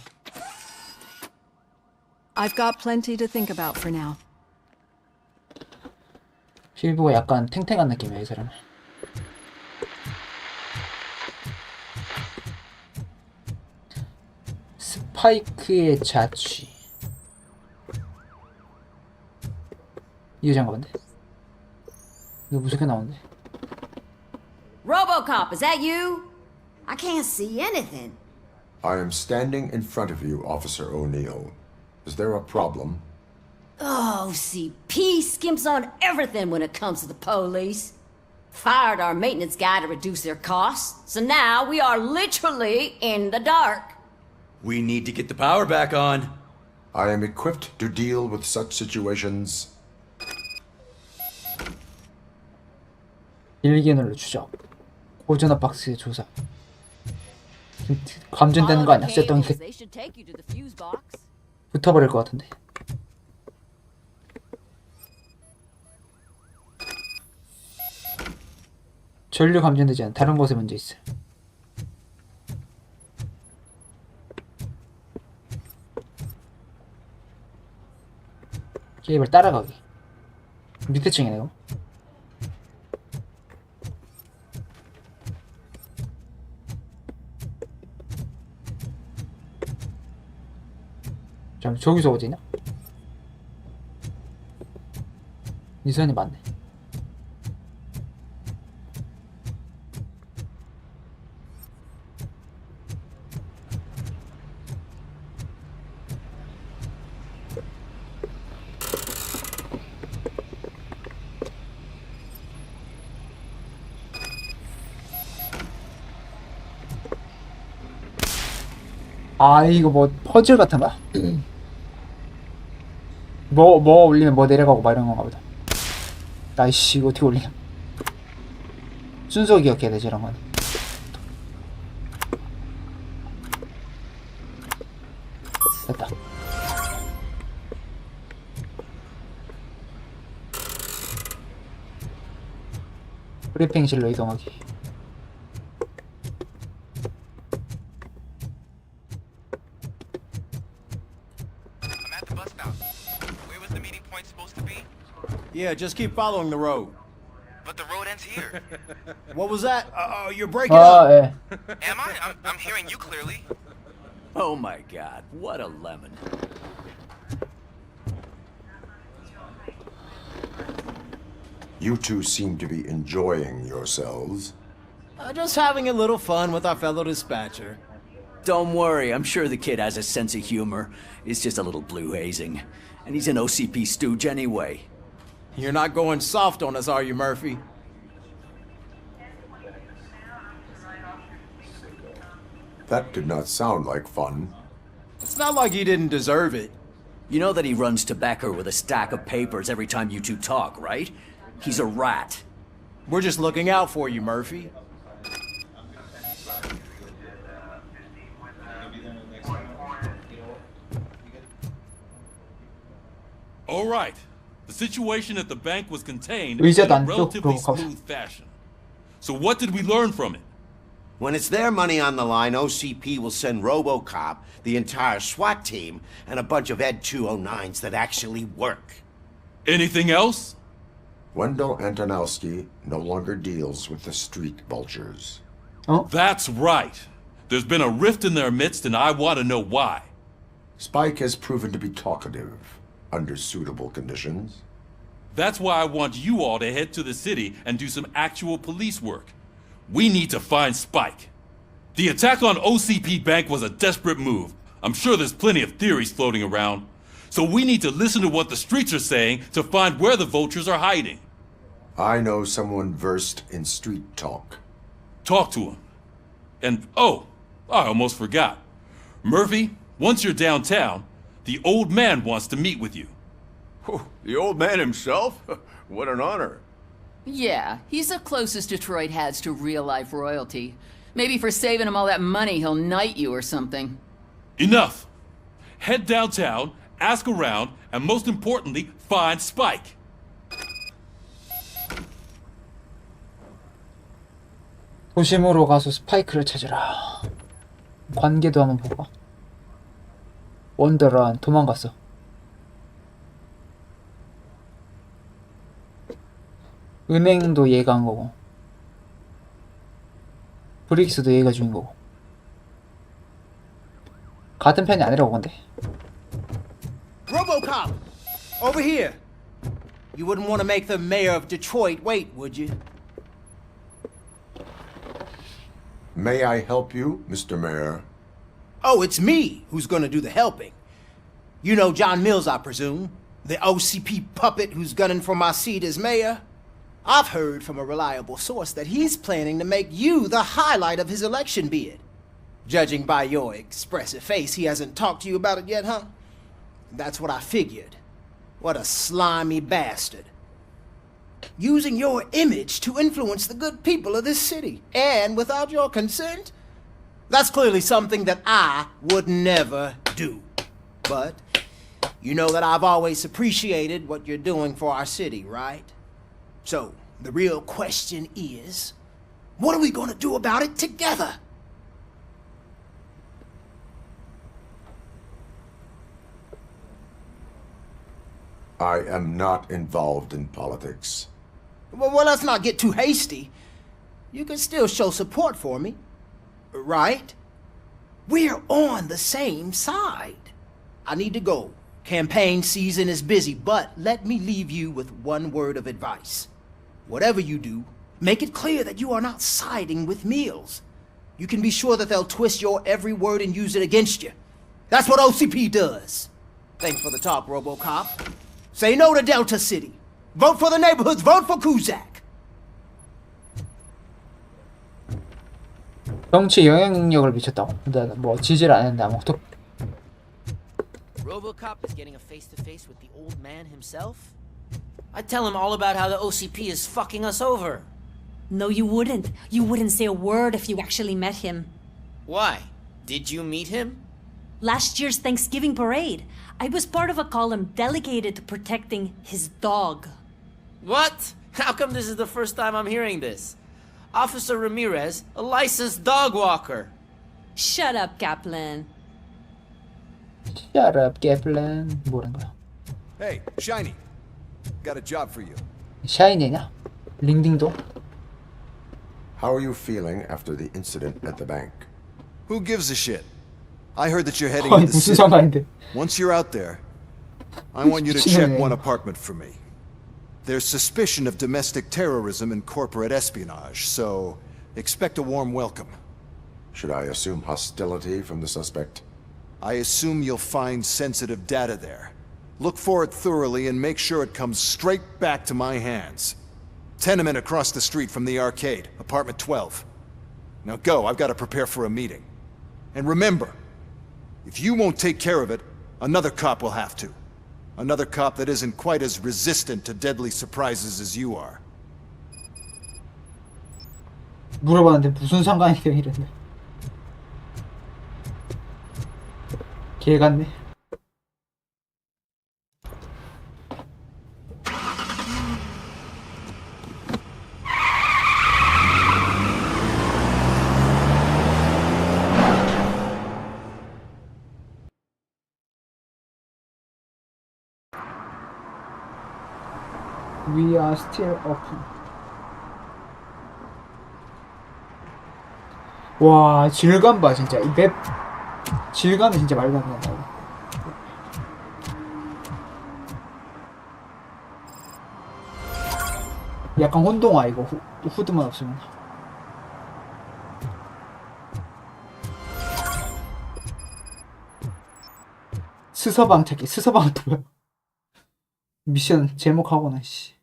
I've got plenty to think about for now. 피부가 약간 탱탱한 느낌이야, 이 사람은. 스파이크의 자취. 이거 잠깐만데. 이거 무섭게 나오는데. RoboCop, is that you? I can't see anything. I am standing in front of you, Officer O'Neill. Is there a problem? Oh, CP skimps on everything when it comes to the police. Fired our maintenance guy to reduce their costs, so now we are literally in the dark. We need to get the power back on. I am equipped to deal with such situations. 일기능로 추적. 고전압 박스의 조사. 감전되는 거 아니야? 쐈던 게. 붙어버릴 것 같은데. 전류 감전되지 않아. 다른 곳에 문제 있어. 케이블 따라가기. 밑에 층이네 이거. 잠깐 저기서 어디냐? 이선이 맞네. 아 이거 뭐 퍼즐 같은가? 뭐 올리면 뭐 내려가고 막 이런 건가 보다. 나이씨 이거 어떻게 올리냐. 순서 기억해야 되지 이런 건. 됐다. 브리핑실로 이동하기. Yeah, just keep following the road. But the road ends here. What was that? You're breaking up. 예. Am I? I'm hearing you clearly. Oh my god, what a lemon. You two seem to be enjoying yourselves. Just having a little fun with our fellow dispatcher. Don't worry, I'm sure the kid has a sense of humor. It's just a little blue hazing. And he's an OCP stooge anyway. You're not going soft on us, are you, Murphy? That did not sound like fun. It's not like he didn't deserve it. You know that he runs tobacco with a stack of papers every time you two talk, right? He's a rat. We're just looking out for you, Murphy. All right. The situation at the bank was contained in 의자도 a 안 줘, relatively 로보캅. smooth fashion. So what did we learn from it? When it's their money on the line, OCP will send RoboCop, the entire SWAT team, and a bunch of Ed 209s that actually work. Anything else? Wendell Antonowski no longer deals with the street vultures. That's right. There's been a rift in their midst, and I want to know why. Spike has proven to be talkative under suitable conditions. That's why I want you all to head to the city and do some actual police work. We need to find Spike. The attack on OCP Bank was a desperate move. I'm sure there's plenty of theories floating around. So we need to listen to what the streets are saying to find where the vultures are hiding. I know someone versed in street talk. Talk to him. And, oh, I almost forgot. Murphy, once you're downtown, the old man wants to meet with you. The old man himself? What an honor. Yeah, he's the closest Detroit has to real-life royalty. Maybe for saving him all that money, he'll knight you or something. Enough! Head downtown, ask around, and most importantly, find Spike. 도심으로 가서 스파이크를 찾으라. 관계도 한번 볼까? 원더런 도망갔어. 은행도 얘가 한 거고, 브릭스도 얘가 주인 거고. 같은 편이 아니라고 근데. RoboCop! Over here! You wouldn't want to make the mayor of Detroit wait, would you? May I help you, Mr. Mayor? Oh, it's me who's gonna do the helping. You know John Mills, I presume? The OCP puppet who's gunning for my seat as mayor? I've heard from a reliable source that he's planning to make you the highlight of his election bid. Judging by your expressive face, he hasn't talked to you about it yet, huh? That's what I figured. What a slimy bastard. Using your image to influence the good people of this city, and without your consent? That's clearly something that I would never do. But you know that I've always appreciated what you're doing for our city, right? So, the real question is, what are we gonna do about it together? I am not involved in politics. Well, let's not get too hasty. You can still show support for me, right? We're on the same side. I need to go. Campaign season is busy, but let me leave you with one word of advice. Whatever you do, make it clear that you are not siding with Mills. You can be sure that they'll twist your every word and use it against you. That's what OCP does. Thanks for the talk, RoboCop. Say no to Delta City. Vote for the neighborhoods. Vote for Kuzak. 정치 영향력을 미쳤다고. 근데 뭐 지지를 안 했는데 아무것도. RoboCop is getting a face-to-face with the old man himself? I'd tell him all about how the OCP is fucking us over. No, you wouldn't. You wouldn't say a word if you actually met him. Why? Did you meet him? Last year's Thanksgiving parade, I was part of a column delegated to protecting his dog. What? How come this is the first time I'm hearing this? Officer Ramirez, a licensed dog walker. Shut up, Kaplan. Shut up, Kaplan. 뭐라는 거야? Hey, Shiny. Got a job for you. 샤이니냐? 링딩도? How are you feeling after the incident at the bank? Who gives a shit? I heard that you're heading 아니 to the 무슨 city. 상관인데? Once you're out there, I want you to check one apartment for me. There's suspicion of domestic terrorism and corporate espionage, so expect a warm welcome. Should I assume hostility from the suspect? I assume you'll find sensitive data there. Look for it thoroughly and make sure it comes straight back to my hands. Tenement across the street from the arcade, apartment 12. Now go, I've got to prepare for a meeting. And remember, if you won't take care of it, another cop will have to. Another cop that isn't quite as resistant to deadly surprises as you are. 물어봤는데 무슨 상관이에요 이랬네. 개 같네. We are still open. 와, 질감 봐, 진짜. 이 맵, 질감이 진짜 말도 안 된다, 이거. 약간 혼동화, 이거. 후드만 없으면. 스서방 찾기. 스서방은 또 뭐야? 미션 제목하고는, 씨.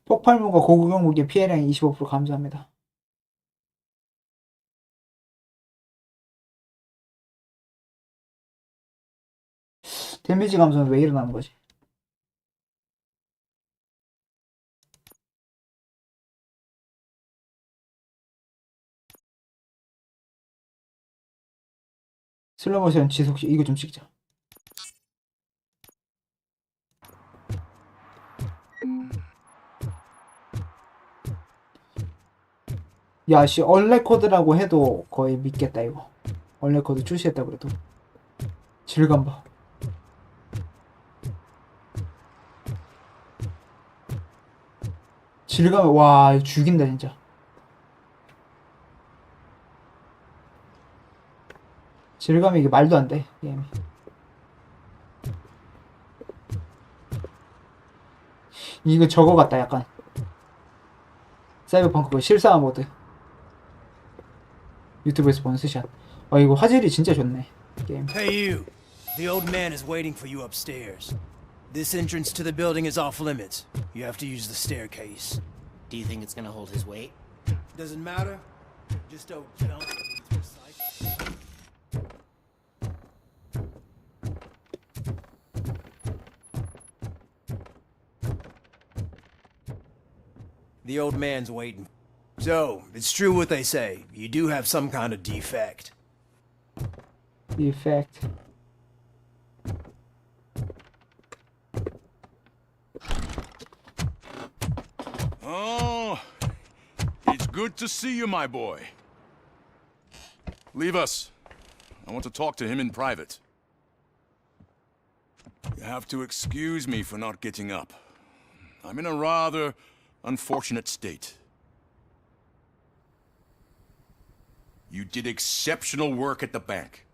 폭발물과 고구경 무기의 피해량이 25% 감소합니다. 데미지 감소는 왜 일어나는 거지? 슬로모션 지속시 이거 좀 찍자. 야씨 얼레코드라고 해도 거의 믿겠다 이거. 얼레코드 출시했다 그래도. 질감 봐. 질감 와 죽인다 진짜. 질감이 이게 말도 안 돼 게임이. 이거 저거 같다 약간. 사이버펑크 그 실사화 모드. 유튜브에서 본 스샷. 아 이거 화질이 진짜 좋네 게임. Hey you. The old man is waiting for you upstairs. This entrance to the building is off limits. You have to use the staircase. Do you think it's gonna hold his weight? Doesn't matter. Just don't jump. The old man's waiting. So, it's true what they say. You do have some kind of defect. Defect. Oh, it's good to see you, my boy. Leave us. I want to talk to him in private. You have to excuse me for not getting up. I'm in a rather unfortunate state. You did exceptional work at the bank.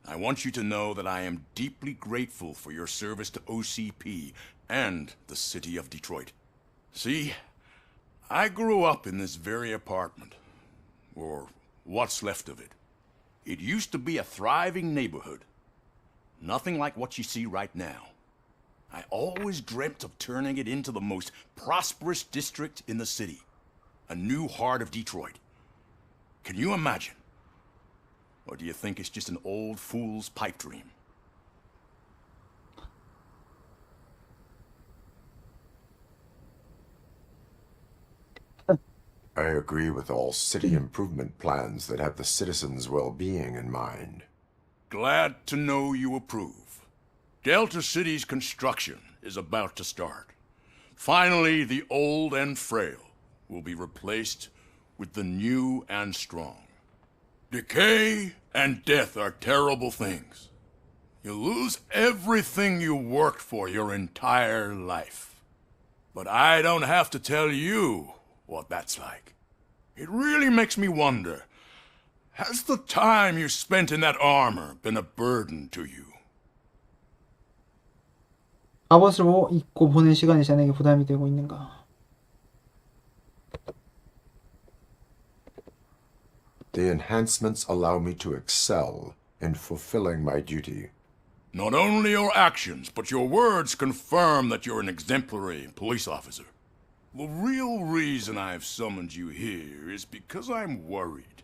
I want you to know that I am deeply grateful for your service to OCP and the city of Detroit. See, I grew up in this very apartment, or what's left of it. It used to be a thriving neighborhood. Nothing like what you see right now. I always dreamt of turning it into the most prosperous district in the city. A new heart of Detroit. Can you imagine? Or do you think it's just an old fool's pipe dream? I agree with all city improvement plans that have the citizens' well-being in mind. Glad to know you approve. Delta City's construction is about to start. Finally, the old and frail will be replaced with the new and strong. Decay and death are terrible things. You lose everything you worked for your entire life. But I don't have to tell you what that's like. It really makes me wonder, has the time you spent in that armor been a burden to you? 갑옷을 입고 보낸 시간이 자네에게 부담이 되고 있는가? The enhancements allow me to excel in fulfilling my duty. Not only your actions, but your words confirm that you're an exemplary police officer. The real reason I've summoned you here is because I'm worried.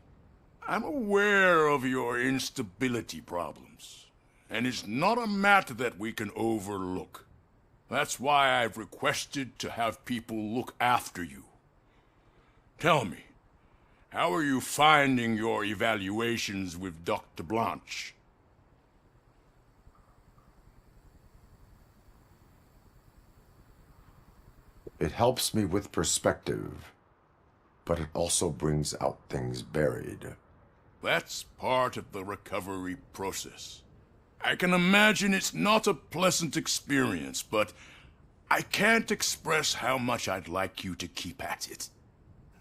I'm aware of your instability problems, and it's not a matter that we can overlook. That's why I've requested to have people look after you. Tell me, how are you finding your evaluations with Dr. Blanche? It helps me with perspective, but it also brings out things buried. That's part of the recovery process. I can imagine it's not a pleasant experience, but I can't express how much I'd like you to keep at it.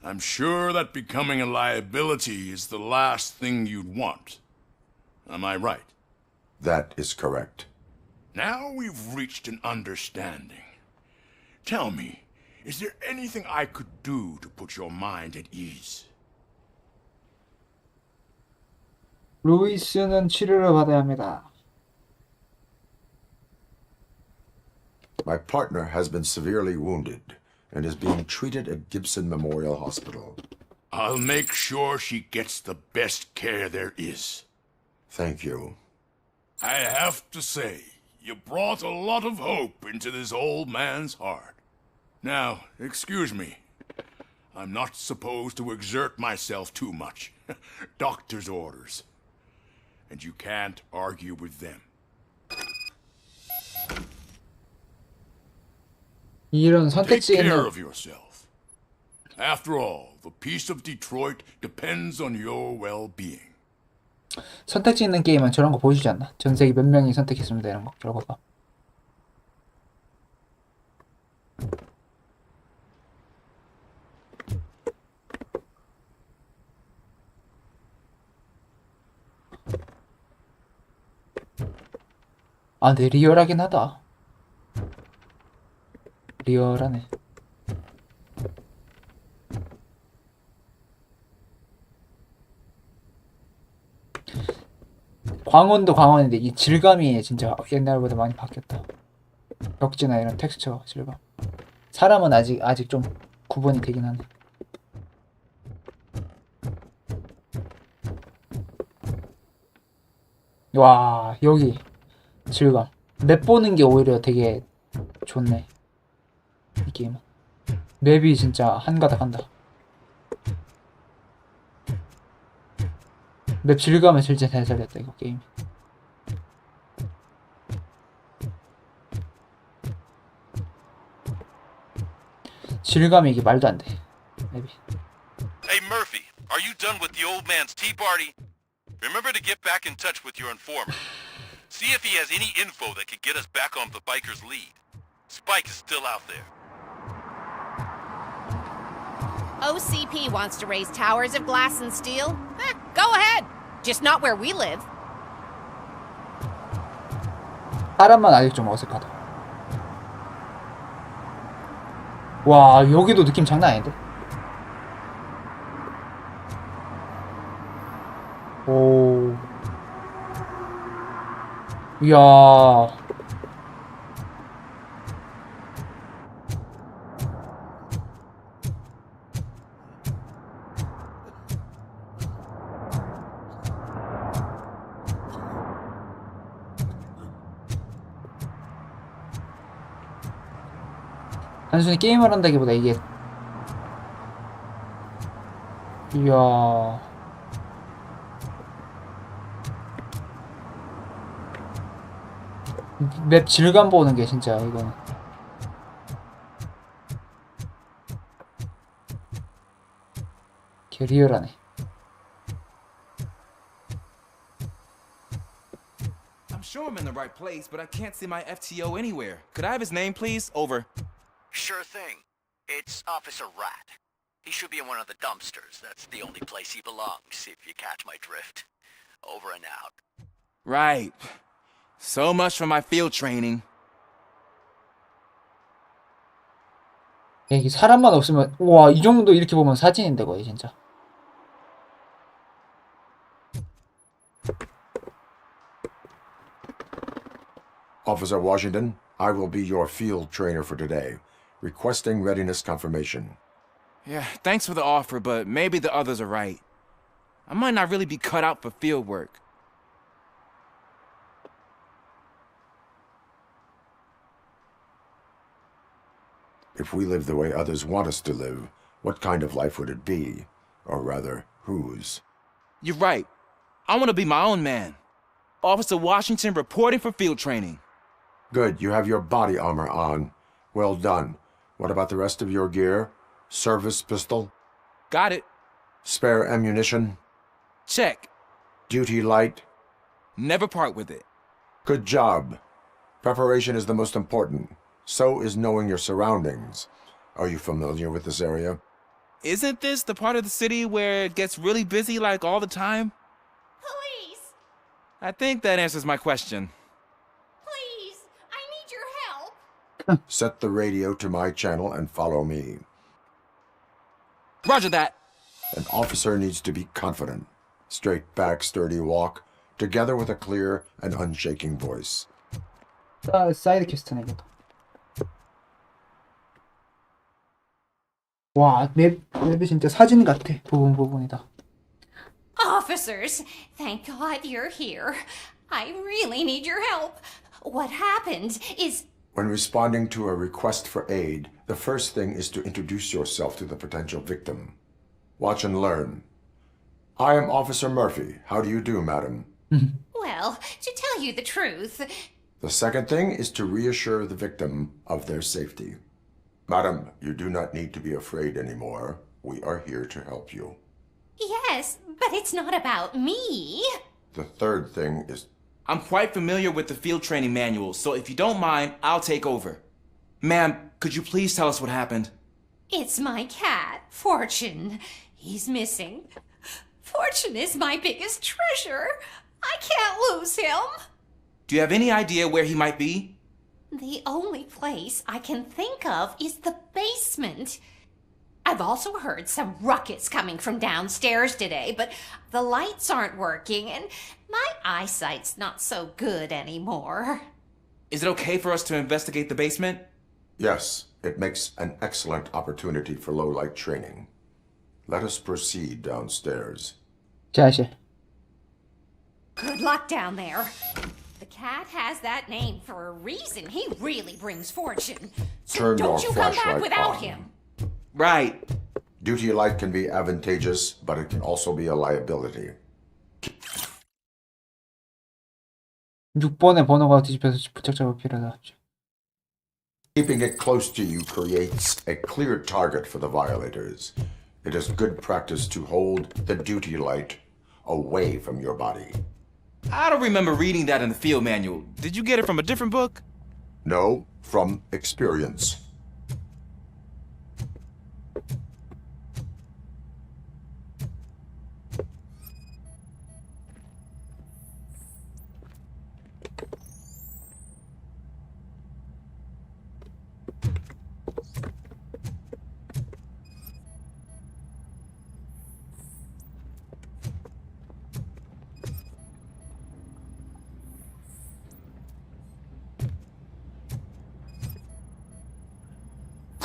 I'm sure that becoming a liability is the last thing you'd want. Am I right? That is correct. Now we've reached an understanding. Tell me, is there anything I could do to put your mind at ease? 루이스는 치료를 받아야 합니다. My partner has been severely wounded and is being treated at Gibson Memorial Hospital. I'll make sure she gets the best care there is. Thank you. I have to say, you brought a lot of hope into this old man's heart. Now, excuse me. I'm not supposed to exert myself too much. Doctor's orders. And you can't argue with them. 이런 Take 선택지 care 있는 of yourself. After all, the peace of Detroit depends on your well-being. 선택지 있는 게임은 저런 거 보여주지 않나? 전 세계 몇 명이 선택했습니다 이런 거 결과가. 아, 근데 리얼하긴 하다. 리얼하네. 광원도 광원인데 이 질감이 진짜 옛날보다 많이 바뀌었다. 벽지나 이런 텍스처 질감. 사람은 아직 좀 구분이 되긴 하네. 와, 여기 질감. 맵 보는 게 오히려 되게 좋네. 이 게임은. 맵이 진짜 한가닥 한다. 맵 질감을 진짜 잘 살렸다 이거 게임. 질감이 이게 말도 안 돼. 맵이. Hey Murphy, are you done with the old man's tea party? Remember to get back in touch with your informant. See if he has any info that could get us back on the biker's lead. Spike is still out there. OCP wants to raise towers of glass and steel? Go ahead. Just not where we live. 사람만 아직 좀 어색하다. 와, 여기도 느낌 장난 아닌데? 오. 이야. 단순히 게임을 한다기보다 이게 이야 맵 질감 보는 게 진짜 이거는 개 리얼하네. I'm sure I'm in the right place, but I can't see my FTO anywhere. Could I have his name, please? Over. Sure thing. It's Officer Rat. He should be in one of the dumpsters. That's the only place he belongs, if you catch my drift. Over and out. Right. So much for my field training. 야, 이게 사람만 없으면 우와 이 정도 이렇게 보면 사진인데 거의 진짜. Officer Washington, I will be your field trainer for today. Requesting readiness confirmation. Yeah, thanks for the offer, but maybe the others are right. I might not really be cut out for field work. If we live the way others want us to live, what kind of life would it be? Or rather, whose? You're right. I want to be my own man. Officer Washington reporting for field training. Good, you have your body armor on. Well done. What about the rest of your gear? Service pistol? Got it. Spare ammunition? Check. Duty light? Never part with it. Good job. Preparation is the most important. So is knowing your surroundings. Are you familiar with this area? Isn't this the part of the city where it gets really busy like all the time? Police! I think that answers my question. Please! I need your help! Set the radio to my channel and follow me. Roger that. An officer needs to be confident. Straight back, sturdy walk, together with a clear and unshaking voice. 사이드 퀘스트네 이것도. 와, 맵이 진짜 사진 같아. 부분이다. Officers, thank God you're here. I really need your help. What happened is... When responding to a request for aid, the first thing is to introduce yourself to the potential victim. Watch and learn. I am Officer Murphy. How do you do, madam? Well, to tell you the truth... The second thing is to reassure the victim of their safety. Madam, you do not need to be afraid anymore. We are here to help you. Yes, but it's not about me. The third thing is... I'm quite familiar with the field training manual, so if you don't mind, I'll take over. Ma'am, could you please tell us what happened? It's my cat, Fortune. He's missing. Fortune is my biggest treasure. I can't lose him. Do you have any idea where he might be? The only place I can think of is the basement. I've also heard some ruckus coming from downstairs today, but the lights aren't working and my eyesight's not so good anymore. Is it okay for us to investigate the basement? Yes, it makes an excellent opportunity for low-light training. Let us proceed downstairs. 자실. Good luck down there. The cat has that name for a reason. He really brings fortune. So Turn don't your you come back flashlight without on. him. Right. Duty light can be advantageous, but it can also be a liability. 6번의 번호가 뒤집혀서 부착 작업 필요하다. Keeping it close to you creates a clear target for the violators. It is good practice to hold the duty light away from your body. I don't remember reading that in the field manual. Did you get it from a different book? No, from experience.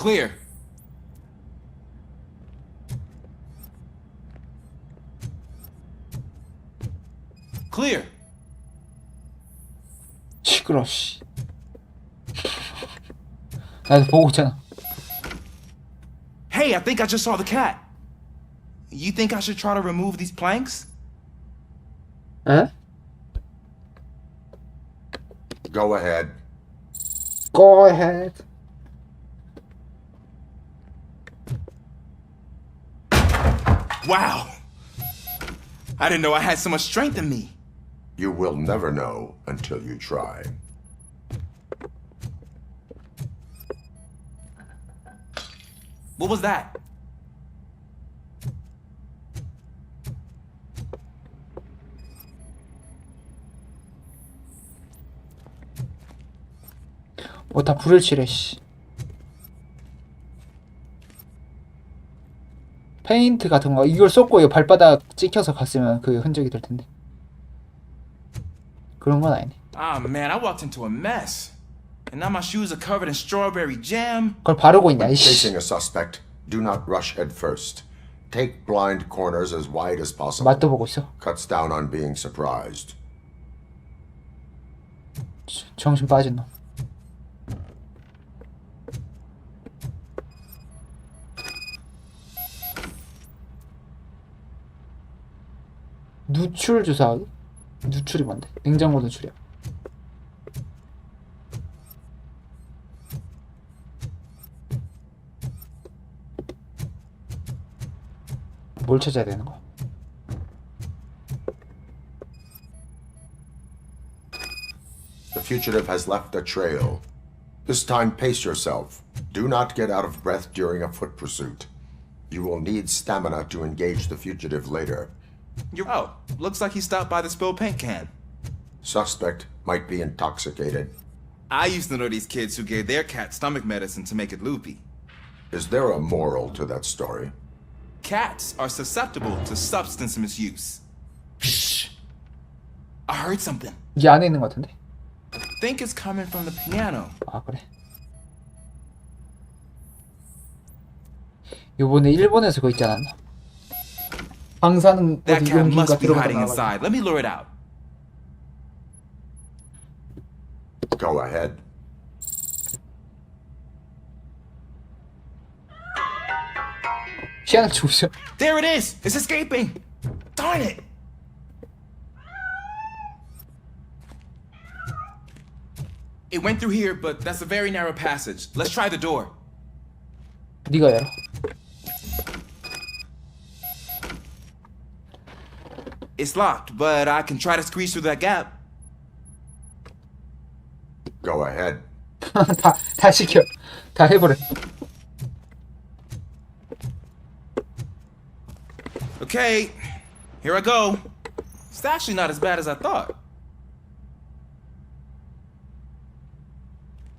Clear. Clear. 시끄러 씨. 나도 보고 있잖아. Hey, I think I just saw the cat. You think I should try to remove these planks? 에? Go ahead. Go ahead. Wow. I didn't know I had so much strength in me. You will never know until you try. What was that? 다 불을 칠해 씨. 페인트 같은 거 이걸 쏟고 이 발바닥 찍혀서 갔으면 그 흔적이 될 텐데. 그런 건 아니네. Ah man, I walked into a mess. And now my shoes are covered in strawberry jam. 그걸 바르고 있냐 이씨. Facing a suspect, do not rush head first. Take blind corners as wide as possible. 맛도 보고 있어. Cuts down on being surprised. 정신 빠진 놈. 누출 주사하기? 누출이 뭔데? 냉장고 누출이야. 뭘 찾아야 되는 거야? fugitive has left a trail. This time, pace yourself. Do not get out of breath during a foot pursuit. You will need stamina to engage the fugitive later. Oh, looks like he stopped by the spilled paint can. Suspect might be intoxicated. I used to know these kids who gave their cat stomach medicine to make it loopy. Is there a moral to that story? Cats are susceptible to substance misuse. Shh. I heard something. 이 안에 있는 것 같은데? I think it's coming from the piano. 아 그래. 요번에 일본에서 그거 있지 않았나? 방사능 That 어디 cat 용기가 must be 들어가다 hiding inside. Let me lure it out. Go ahead. 희한한 죽으셔. There it is! It's escaping! Darn it! It went through here, but that's a very narrow passage. Let's try the door. 네가 열어. It's locked, but I can try to squeeze through that gap. Go ahead. 다 시켜. 다 해버려. Okay, here I go. It's actually not as bad as I thought.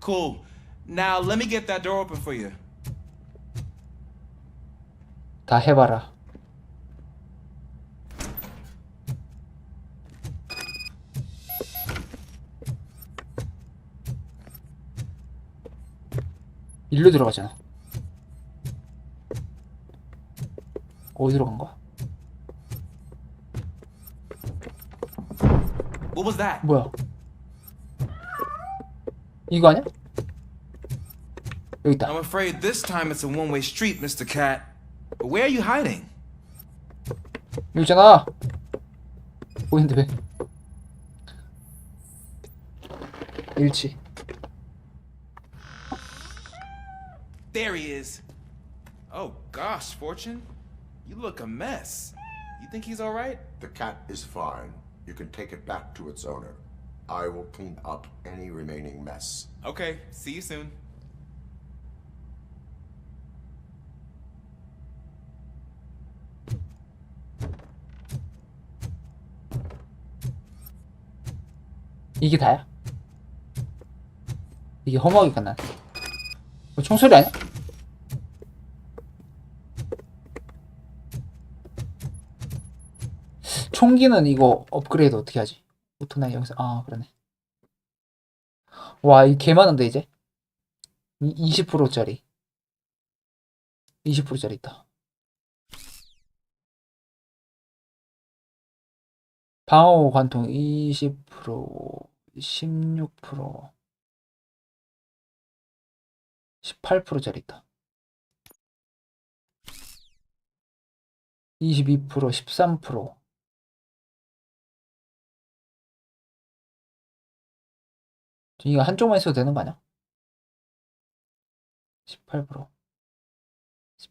Cool. Now let me get that door open for you. 다 해봐라. 일로 들어가잖아. 어디로 간 거야? What was that? 뭐야? 이거 아니야? 여기 있다. I'm afraid this time it's a one-way street, Mr. Cat. But where are you hiding? 여기 있잖아. 보이는데 왜? 일치. There he is. Oh gosh, Fortune. You look a mess. You think he's all right? The cat is fine. You can take it back to its owner. I will clean up any remaining mess. Okay, see you soon. 이게 다야? 이게 허무하게 끝나네. 뭐 총소리 아니야? 총기는 이거 업그레이드 어떻게 하지? 오토나이 영상. 아 그러네. 와, 이 개 많은데 이제 20%짜리 20%짜리 있다. 방어 관통 20%, 16%, 18%짜리 있다. 22%, 13%. 이거 한쪽만 있어도 되는 거 아니야? 18%,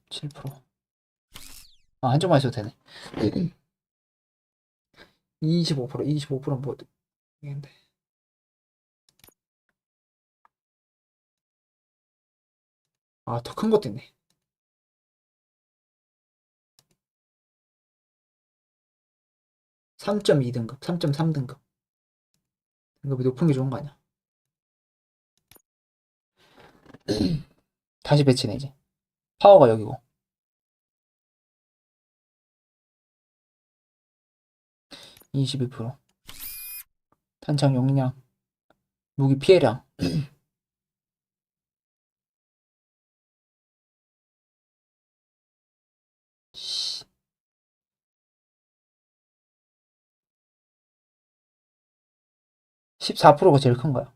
17%. 아, 한쪽만 있어도 되네. 25%, 25%는 뭐 되는데. 아, 더 큰 것도 있네. 3.2등급, 3.3등급. 등급이 높은 게 좋은 거 아니야? 다시 배치네 이제. 파워가 여기고. (22%) 탄창 용량, 무기 피해량. 14%가 제일 큰 거야.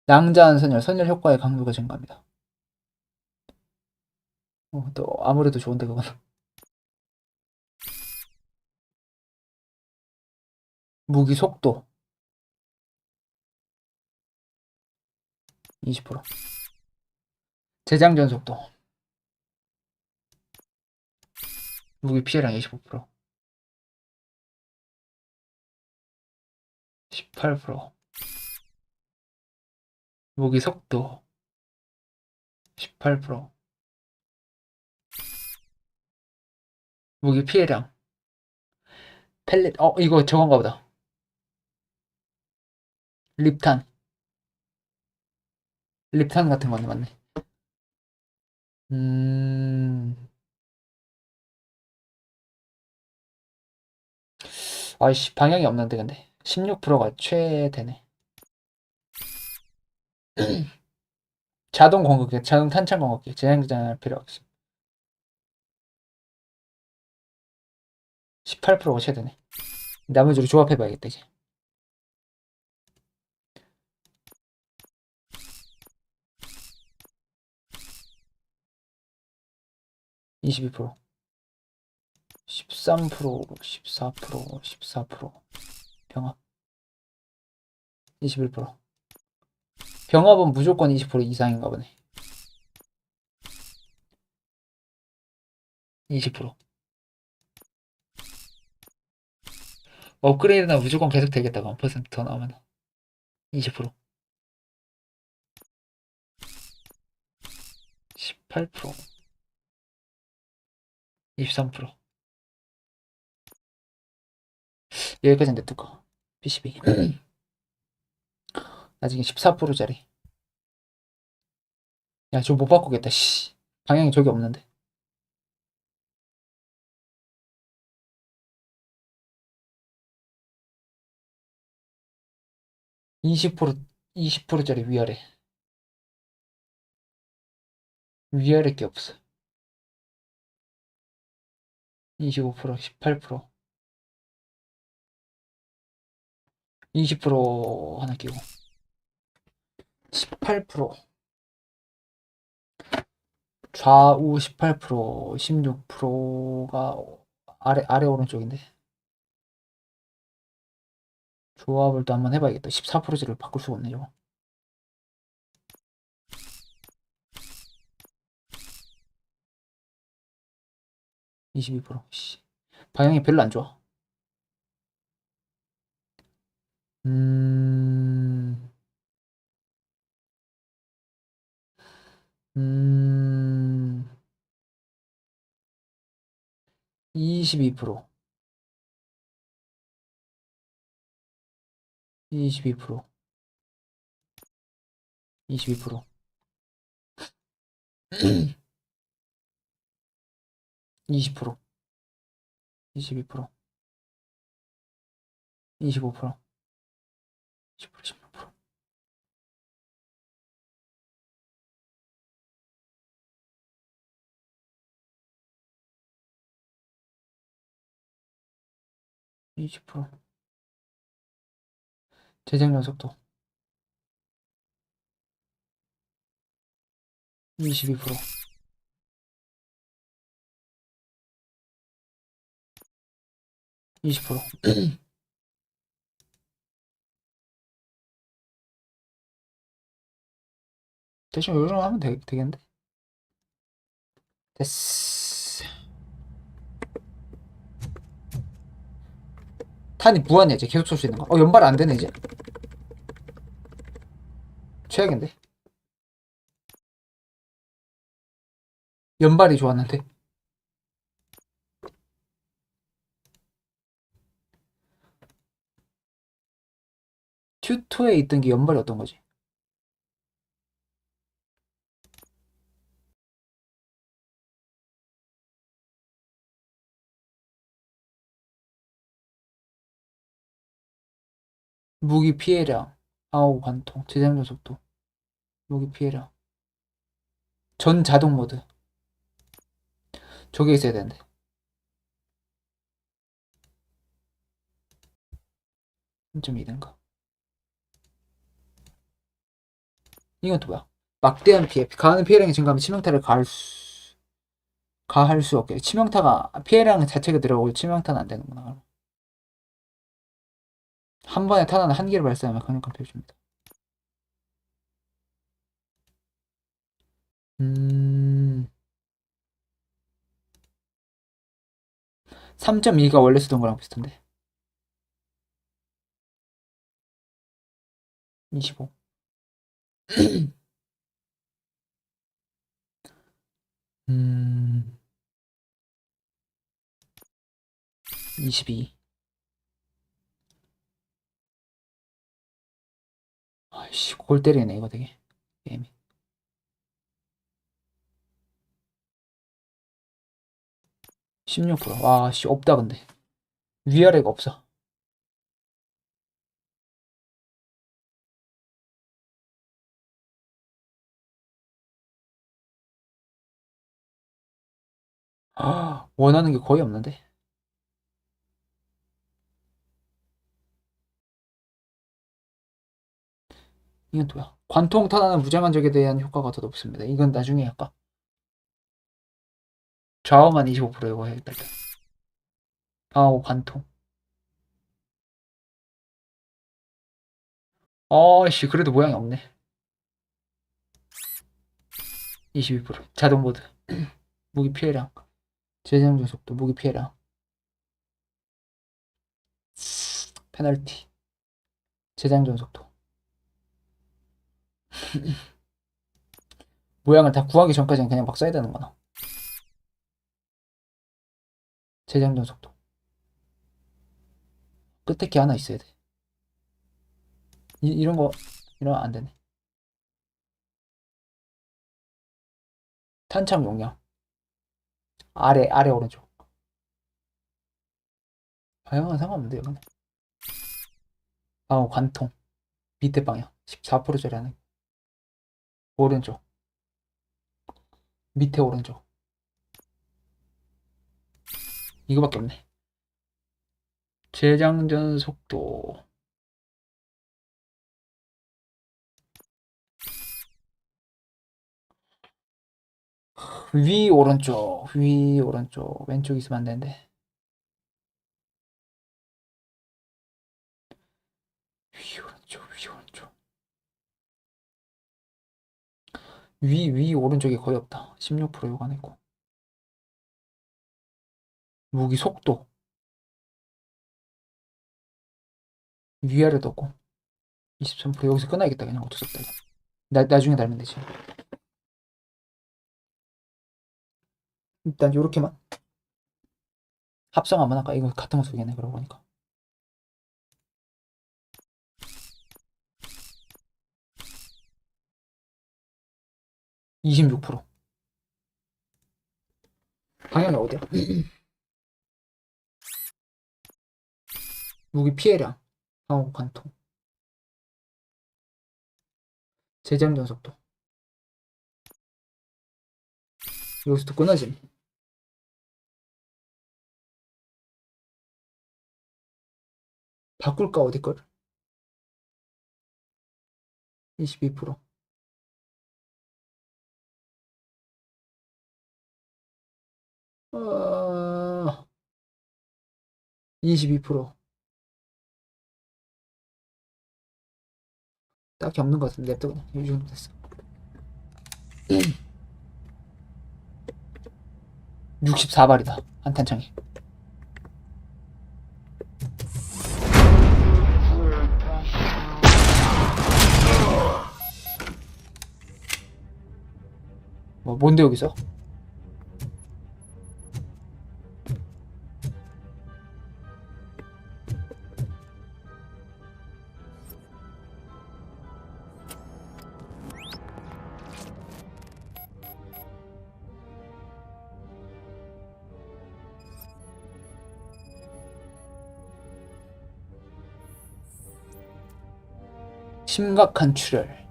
낭자한 선열 효과의 강도가 증가합니다. 또 아무래도 좋은데 그건. 무기 속도 20%. 재장전 속도. 무기 피해량 25%. 18%. 무기 속도 18%. 무기 피해량. 펠렛, 이거 저건가 보다. 립탄. 립탄 같은 거네, 맞네. 아이씨, 방향이 없는데, 근데. 16%가 최대네. 자동 공급기, 자동 탄창 공급기, 재생장할 필요 없어. 18%가 최대네. 나머지로 조합해봐야겠다, 이제. (22%) 13%, 14%, 14%. 병합. 21%. 병합은 무조건 20% 이상인가 보네. 20%. 업그레이드는 무조건 계속 되겠다. 퍼센트 더 나오면. 20%. 18%. 23%. 여기까지 냅둘까? PCB. 나중에 14%짜리. 야, 저거 못 바꾸겠다, 씨. 방향이 저기 없는데. (20%) 20%짜리 위아래. 위아래 게 없어. 25%, 18%. 20% 하나 끼고. 18%. 좌우 18%, 16%가 아래 오른쪽인데. 조합을 또 한번 해봐야겠다. 14%를 바꿀 수가 없네, 저거. 22%. 씨. 방향이 별로 안 좋아. 음... 22%. 22%. 22%. 20%. 22%. 25%. 16%. 20%. 재생산 속도 22%. 20%. 대충 요정 하면 되겠는데? 됐어. 탄이 무한이야, 이제 계속 쏠 수 있는 거. 연발 안 되네, 이제. 최악인데? 연발이 좋았는데. 튜토에 있던 게 연발이 어떤 거지? 무기 피해량, 아우 관통, 재장전 속도, 무기 피해량, 전 자동 모드. 저게 있어야 되는데. 좀 이든가. 이건 또 뭐야? 막대한 피해. 가하는 피해량이 증가하면 치명타를 가할 수 없게. 치명타가 피해량 자체가 들어가고 치명타는 안 되는구나. 한 번에 탄환 한 개를 발사하면 강력한 피해를 줍니다. 3.2가 원래 쓰던 거랑 비슷한데. 25. 22. 아이씨, 골 때리네, 이거 되게. 게임이. 16%. 와, 씨, 없다, 근데. 위아래가 없어. 아, 원하는 게 거의 없는데. 이건 또야. 관통 탄환은 무장한 적에 대한 효과가 더 높습니다. 이건 나중에 할까? 좌우만 25% 이거 해야겠다. 일단. 방어구 관통. 어씨, 그래도 모양이 없네. 22%. 자동 모드. 무기 피해량. 재장전 속도, 무기 피해량. 페널티. 재장전 속도. 모양을 다 구하기 전까지는 그냥 막 써야 되는 거나. 재장전 속도. 끝에 게 하나 있어야 돼. 이런 거, 이러면 안 되네. 탄창 용량. 아래 오른쪽. 방향은 상관없는데, 여기는. 관통. 밑에 방향. 14%짜리 하네. 오른쪽. 밑에 오른쪽. 이거밖에 없네. 재장전 속도. 위 오른쪽. 왼쪽 있으면 안 되는데. 위 오른쪽. 위 오른쪽이 거의 없다. 16% 요관했고. 무기 속도. 위아래도 없고. 23% 여기서 끊어야겠다. 그냥 어쩔 수 없다. 나중에 달면 되지. 일단 요렇게만. 합성 한번 할까? 이거 같은 거 쓰겠네. 그러고 보니까. (26%) 방향이 어디야? 무기 피해량, 방어구 관통, 재장전 속도. 여기서도 끊어짐. 바꿀까 어디 걸? 22%. 22%. 딱히 없는 것 같은데 냅둬 그냥. 이 정도 됐어. 64발이다 한 탄창이. 뭔데 여기서? 심각한 출혈.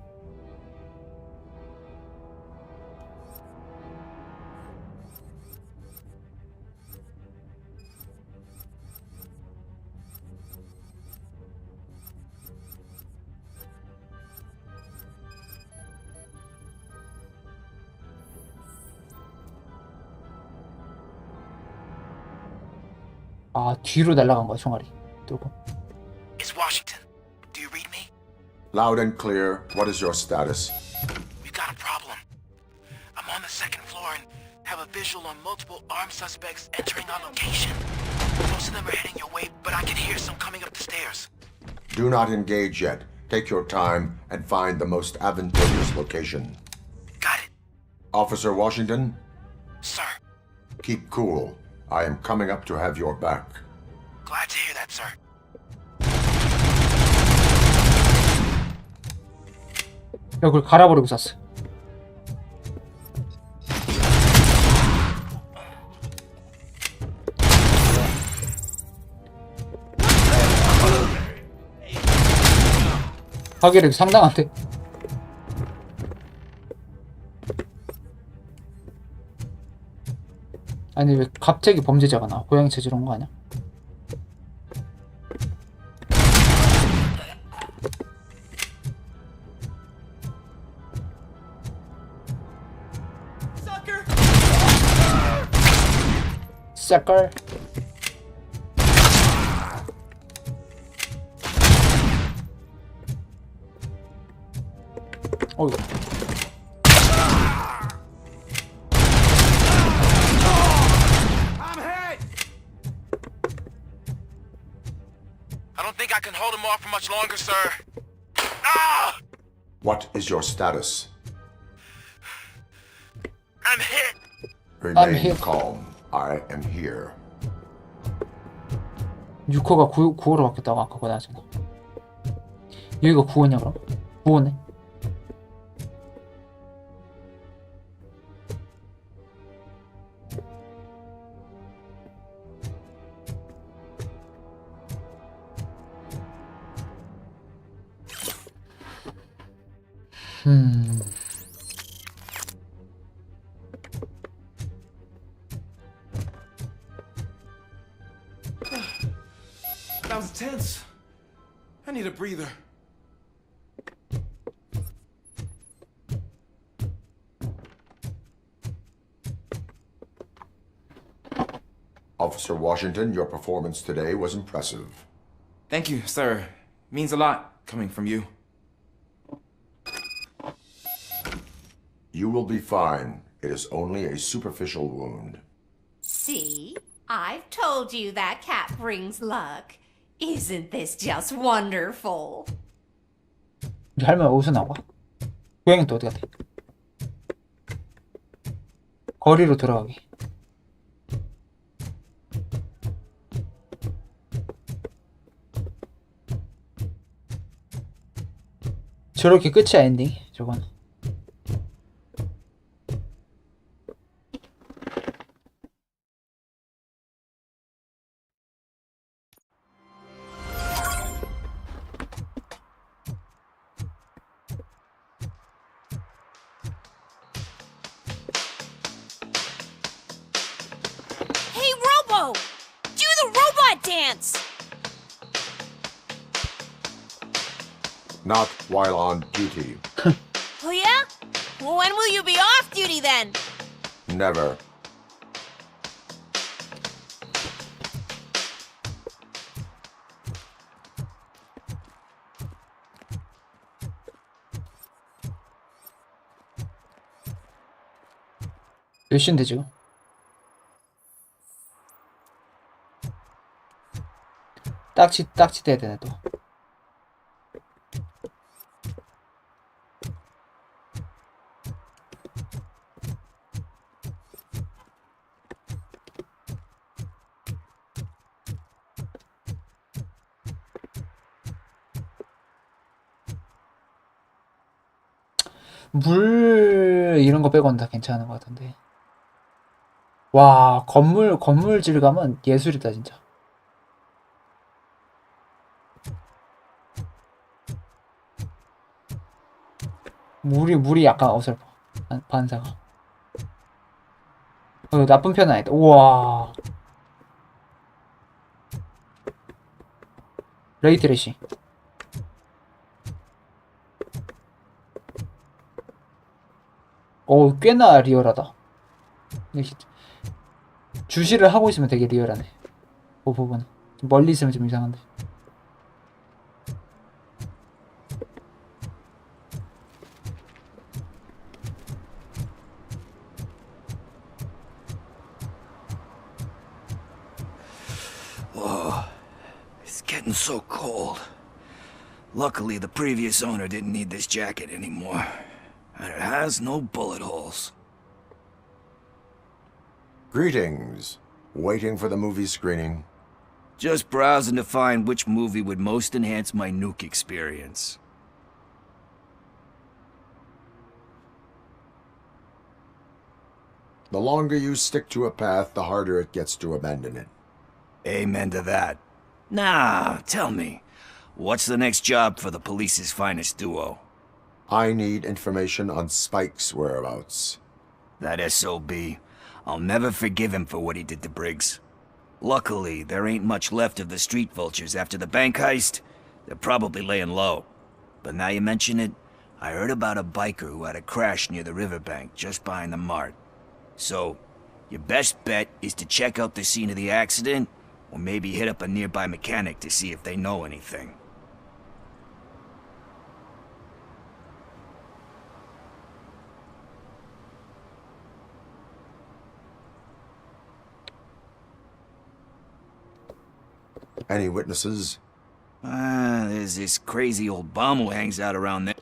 아, 뒤로 날아간 거야, 총알이. 뚫고. It's Washington. Do you read me? Loud and clear. What is your status? We've got a problem. I'm on the second floor and have a visual on multiple armed suspects entering our location. Most of them are heading your way, but I can hear some coming up the stairs. Do not engage yet. Take your time and find the most advantageous location. Got it. Officer Washington? Sir. Keep cool. I am coming up to have your back. Glad to hear that, sir. 야, 그걸 갈아버리고 쐈어. 파괴력이 상당한데? 아니 왜 갑자기 범죄자가 나와? 고양이 찾으러 온 거 아니야? Sucker. 어이구. I don't think I can hold him off for much longer, sir. Ah! What is your status? I'm hit. Remain calm. I am here. 6호가 9호로 바뀌었다고 아까 그거 나왔잖아. 여기가 9호냐 그럼? 9호네. That was tense. I need a breather. Officer Washington, your performance today was impressive. Thank you, sir. Means a lot coming from you. You will be fine. It is only a superficial wound. See? I've told you that cat brings luck. Isn't this just wonderful? 우리 할머니 어디서 나와? 고양이 또 어디 갔대? 거리로 돌아가기. 저렇게 끝이야 엔딩. 저건. Hey, Robo! Do the robot dance! Not while on duty. Oh, yeah? Well, when will you be off duty then? Never. 몇 시인데 지금? 딱지 떼야 되네 또. 물 이런 거 빼고는 다 괜찮은 것 같은데. 와, 건물 질감은 예술이다 진짜. 물이 약간 어설퍼. 반사가. 나쁜 편은 아니다. 우와. 레이트레이싱. 꽤나 리얼하다. 주시를 하고 있으면 되게 리얼하네. 그 부분은. 멀리 있으면 좀 이상한데. Whoa, it's getting so cold. Luckily, the previous owner didn't need this jacket anymore. And it has no bullet holes. Greetings. Waiting for the movie screening? Just browsing to find which movie would most enhance my nuke experience. The longer you stick to a path, the harder it gets to abandon it. Amen to that. Nah, tell me, what's the next job for the police's finest duo? I need information on Spike's whereabouts. That SOB. I'll never forgive him for what he did to Briggs. Luckily, there ain't much left of the street vultures after the bank heist. They're probably laying low. But now you mention it, I heard about a biker who had a crash near the riverbank just behind the mart. So, your best bet is to check out the scene of the accident, or maybe hit up a nearby mechanic to see if they know anything. Any witnesses? There's this crazy old bum who hangs out around there.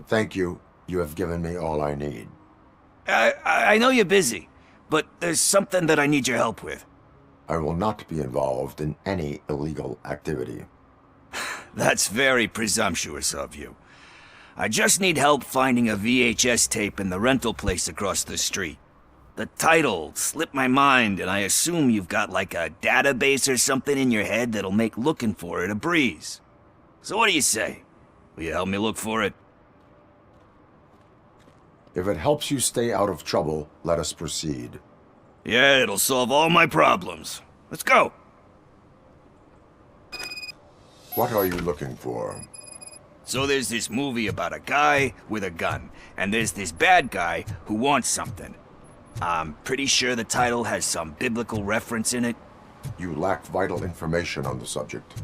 Thank you. You have given me all I need. I know you're busy, but there's something that I need your help with. I will not be involved in any illegal activity. That's very presumptuous of you. I just need help finding a VHS tape in the rental place across the street. The title slipped my mind, and I assume you've got like a database or something in your head that'll make looking for it a breeze. So what do you say? Will you help me look for it? If it helps you stay out of trouble, let us proceed. Yeah, it'll solve all my problems. Let's go! What are you looking for? So there's this movie about a guy with a gun, and there's this bad guy who wants something. I'm pretty sure the title has some biblical reference in it. You lack vital information on the subject.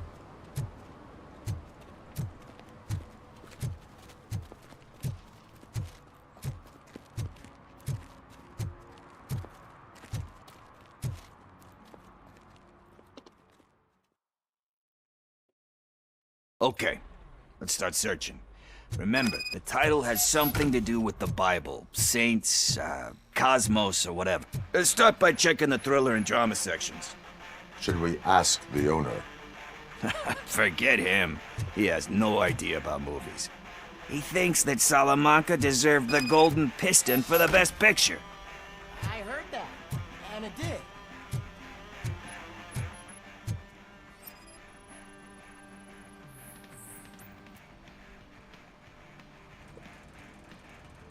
Okay, let's start searching. Remember, the title has something to do with the Bible, saints, cosmos, or whatever. Let's start by checking the thriller and drama sections. Should we ask the owner? Forget him. He has no idea about movies. He thinks that Salamanca deserved the Golden Piston for the Best Picture. I heard that, and it did.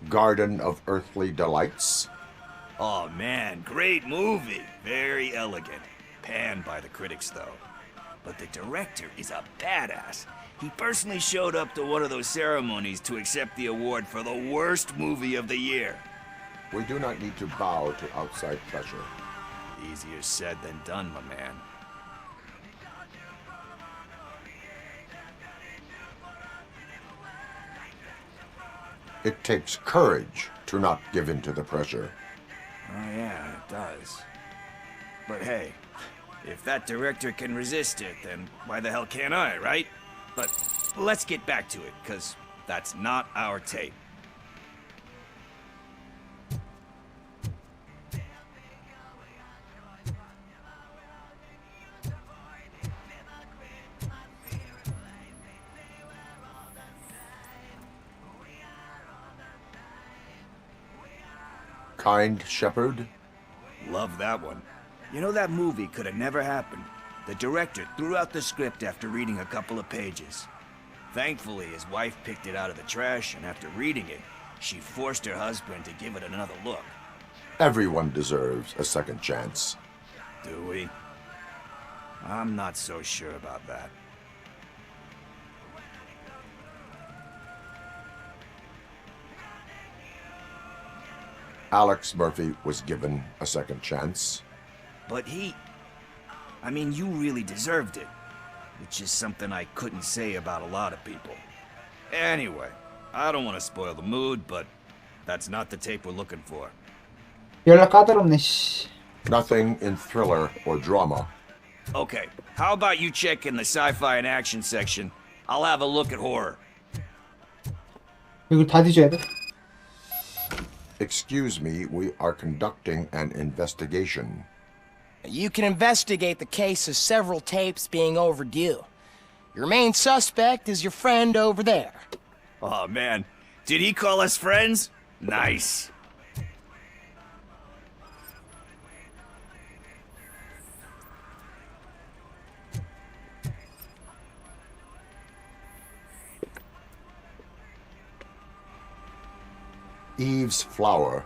Garden of Earthly Delights? Oh man, great movie. Very elegant. Panned by the critics though. But the director is a badass. He personally showed up to one of those ceremonies to accept the award for the worst movie of the year. We do not need to bow to outside pressure. Easier said than done, my man. It takes courage to not give in to the pressure. Oh yeah, it does. But hey, if that director can resist it, then why the hell can't I, right? But let's get back to it, because that's not our tape. Kind Shepherd? Love that one. You know, that movie could have never happened. The director threw out the script after reading a couple of pages. Thankfully, his wife picked it out of the trash, and after reading it, she forced her husband to give it another look. Everyone deserves a second chance. Do we? I'm not so sure about that. Alex Murphy was given a second chance. But I mean, you really deserved it. Which is something I couldn't say about a lot of people. Anyway, I don't want to spoil the mood, but that's not the tape we're looking for. 연락 까다롭네, 씨. Nothing in thriller or drama. Okay, how about you check in the sci-fi and action section? I'll have a look at horror. 이걸 다 뒤져야 돼? Excuse me, we are conducting an investigation. You can investigate the case of several tapes being overdue. Your main suspect is your friend over there. Oh man, did he call us friends? Nice. Eve's Flower.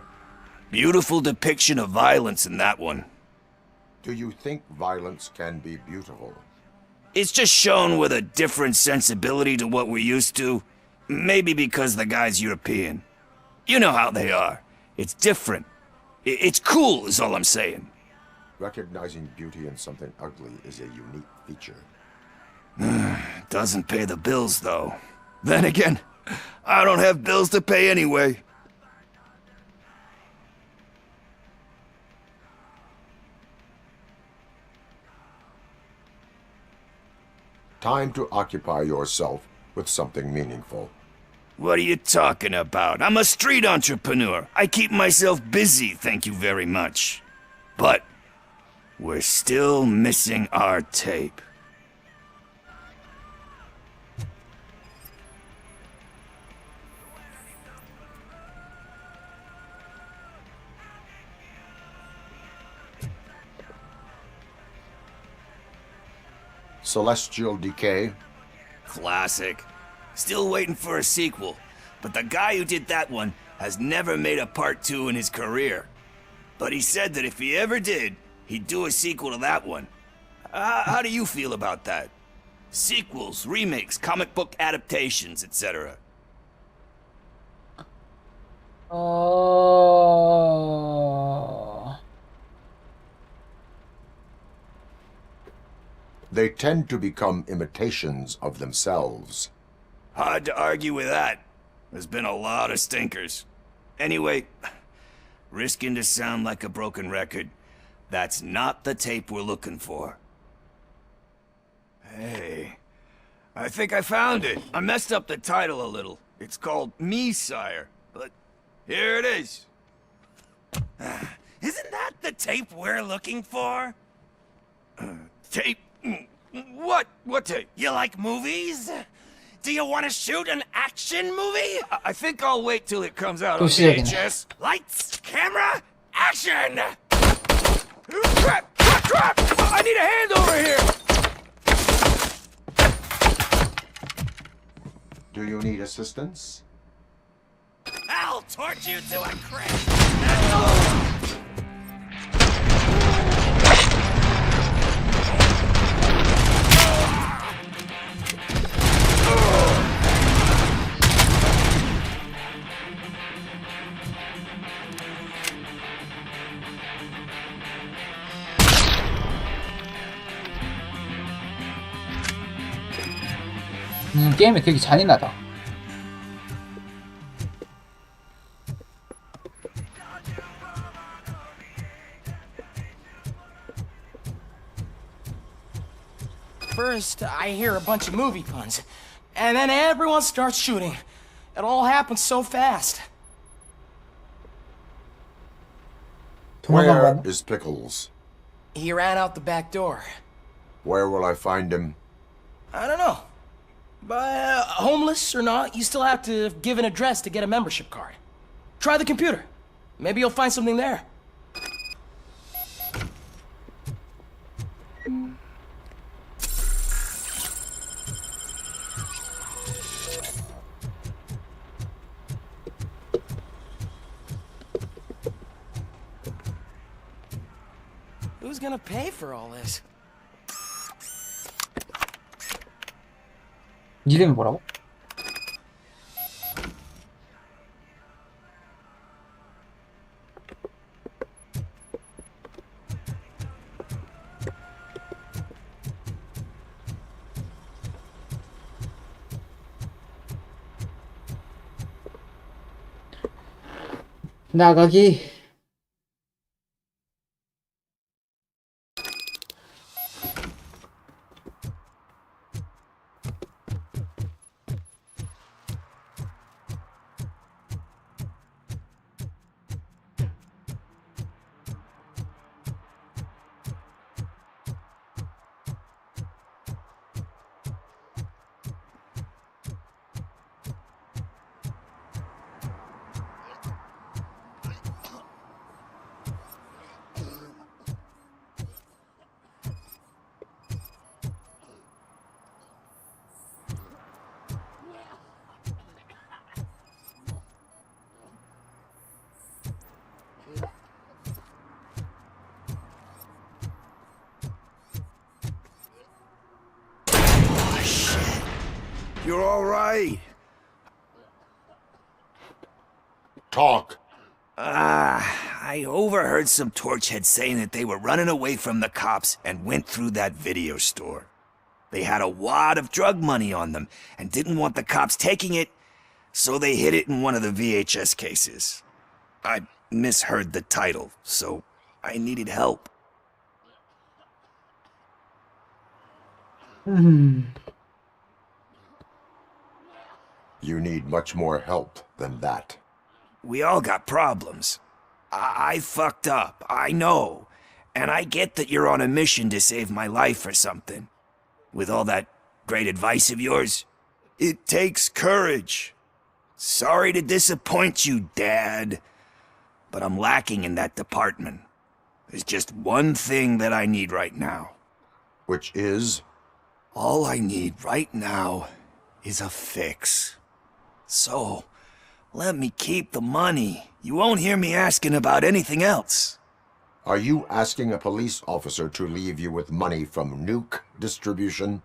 Beautiful depiction of violence in that one. Do you think violence can be beautiful? It's just shown with a different sensibility to what we're used to. Maybe because the guy's European. You know how they are. It's different. It's cool, is all I'm saying. Recognizing beauty in something ugly is a unique feature. Doesn't pay the bills, though. Then again, I don't have bills to pay anyway. Time to occupy yourself with something meaningful. What are you talking about? I'm a street entrepreneur. I keep myself busy, thank you very much. But we're still missing our tape. Celestial Decay. Classic. Still waiting for a sequel. But the guy who did that one has never made a part 2 in his career. But he said that if he ever did, he'd do a sequel to that one. How do you feel about that? Sequels, remakes, comic book adaptations, etc. They tend to become imitations of themselves. Hard to argue with that. There's been a lot of stinkers. Anyway, risking to sound like a broken record, that's not the tape we're looking for. Hey, I think I found it. I messed up the title a little. It's called Me, Sire, but here it is. Isn't that the tape we're looking for? Tape? What? What tape? You like movies? Do you want to shoot an action movie? I think I'll wait till it comes out on VHS. Lights, camera, action! Crap! Crap! Crap! I need a hand over here! Do you need assistance? I'll torch you to a crisp! 게임이 되게 잔인하다. First, I hear a bunch of movie puns, and then everyone starts shooting. It all happens so fast. Where is Pickles? He ran out the back door. Where will I find him? I don't know. But homeless or not, you still have to give an address to get a membership card. Try the computer. Maybe you'll find something there. Who's gonna pay for all this? 이름이 뭐라고? 나가기. You're all right. Talk. I overheard some torchheads saying that they were running away from the cops and went through that video store. They had a wad of drug money on them and didn't want the cops taking it, so they hid it in one of the VHS cases. I misheard the title, so I needed help. You need much more help than that. We all got problems. I fucked up, I know. And I get that you're on a mission to save my life or something. With all that great advice of yours, it takes courage. Sorry to disappoint you, Dad. But I'm lacking in that department. There's just one thing that I need right now. Which is? All I need right now is a fix. So, let me keep the money. You won't hear me asking about anything else. Are you asking a police officer to leave you with money from nuke distribution?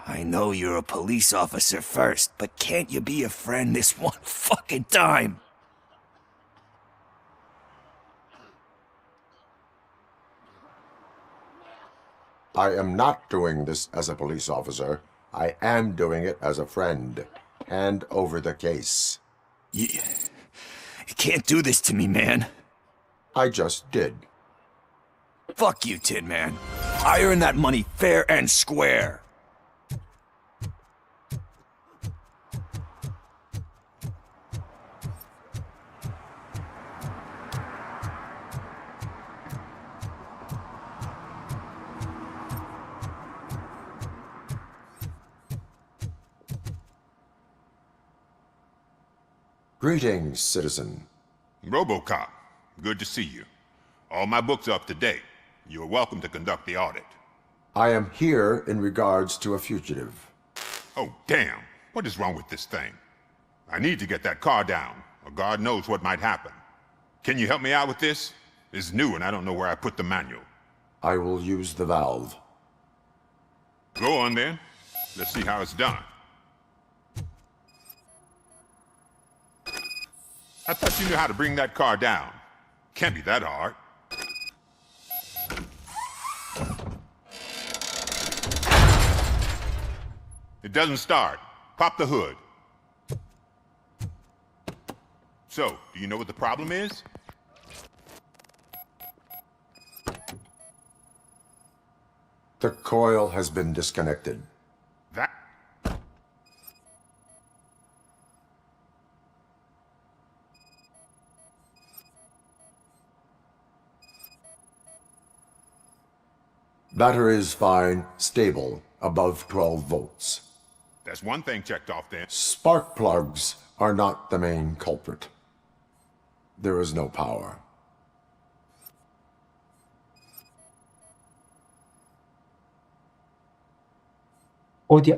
I know you're a police officer first, but can't you be a friend this one fucking time? I am not doing this as a police officer. I am doing it as a friend. Hand over the case. You can't do this to me, man. I just did. Fuck you, Tin Man. I earned that money fair and square. Greetings, citizen. RoboCop, good to see you. All my books are up to date. You are welcome to conduct the audit. I am here in regards to a fugitive. Oh, damn. What is wrong with this thing? I need to get that car down, or God knows what might happen. Can you help me out with this? It's new and I don't know where I put the manual. I will use the valve. Go on then. Let's see how it's done. I thought you knew how to bring that car down. Can't be that hard. It doesn't start. Pop the hood. So, do you know what the problem is? The coil has been disconnected. That... Battery is fine, stable, above 12 volts. That's one thing checked off then. Spark plugs are not the main culprit. There is no power. 어디야?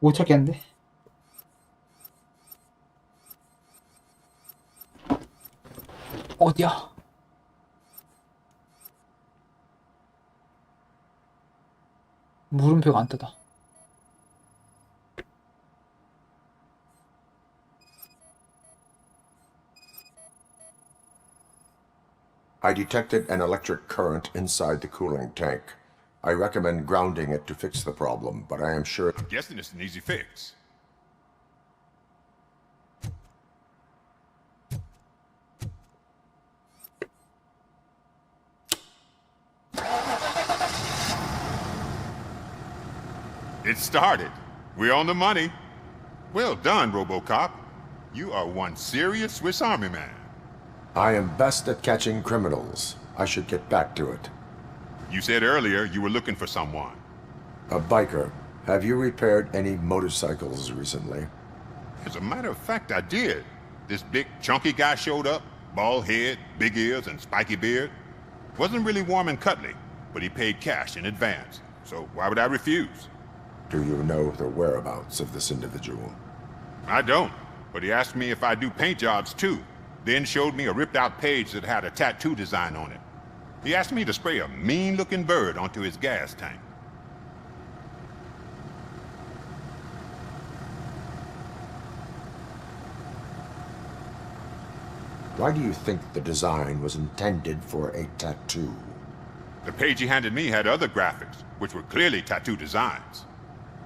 못 찾겠는데? 어디야? 물음표가 안 뜨다. I detected an electric current inside the cooling tank. I recommend grounding it to fix the problem, but I am sure... I'm guessing it's an easy fix. It started. We're on the money. Well done, RoboCop. You are one serious Swiss Army man. I am best at catching criminals. I should get back to it. You said earlier you were looking for someone. A biker. Have you repaired any motorcycles recently? As a matter of fact, I did. This big, chunky guy showed up. Bald head, big ears, and spiky beard. Wasn't really warm and cuddly, but he paid cash in advance. So why would I refuse? Do you know the whereabouts of this individual? I don't. but he asked me if I do paint jobs too, then showed me a ripped-out page that had a tattoo design on it. He asked me to spray a mean-looking bird onto his gas tank. Why do you think the design was intended for a tattoo? The page he handed me had other graphics, which were clearly tattoo designs.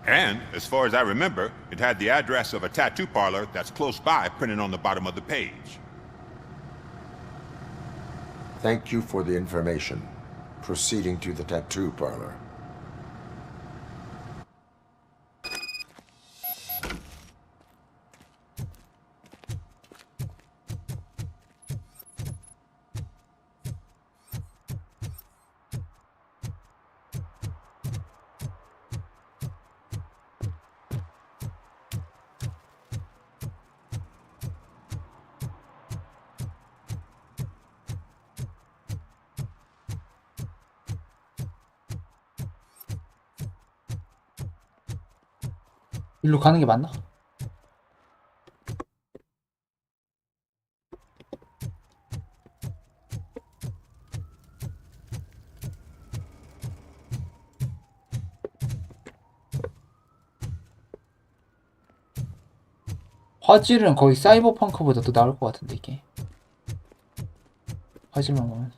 And, as far as I remember, it had the address of a tattoo parlor that's close by printed on the bottom of the page. Thank you for the information. Proceeding to the tattoo parlor. 일로 가는 게 맞나? 화질은 거의 사이버펑크보다 더 나을 것 같은데 이게 화질만 보면.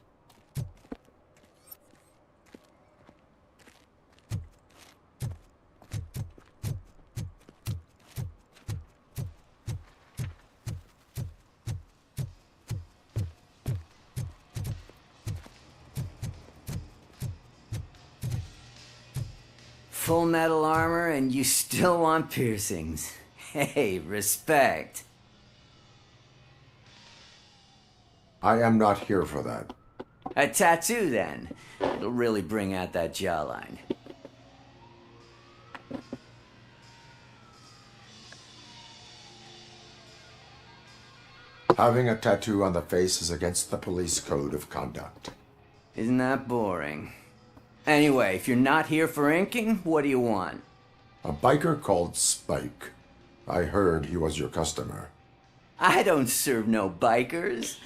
Full metal armor and you still want piercings. Hey, respect. I am not here for that. A tattoo, then. It'll really bring out that jawline. Having a tattoo on the face is against the police code of conduct. Isn't that boring? Anyway, if you're not here for inking, what do you want? A biker called Spike. I heard he was your customer. I don't serve no bikers.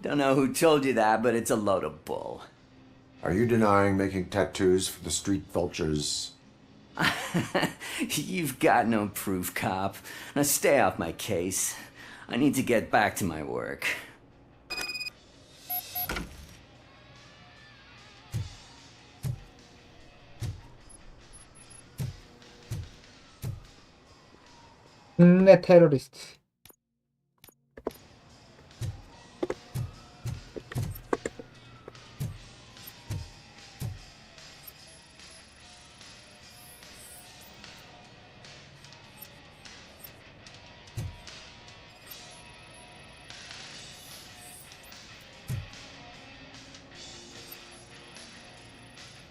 Don't know who told you that, but it's a load of bull. Are you denying making tattoos for the street vultures? You've got no proof, cop. Now stay off my case. I need to get back to my work. 국내 테러리스트.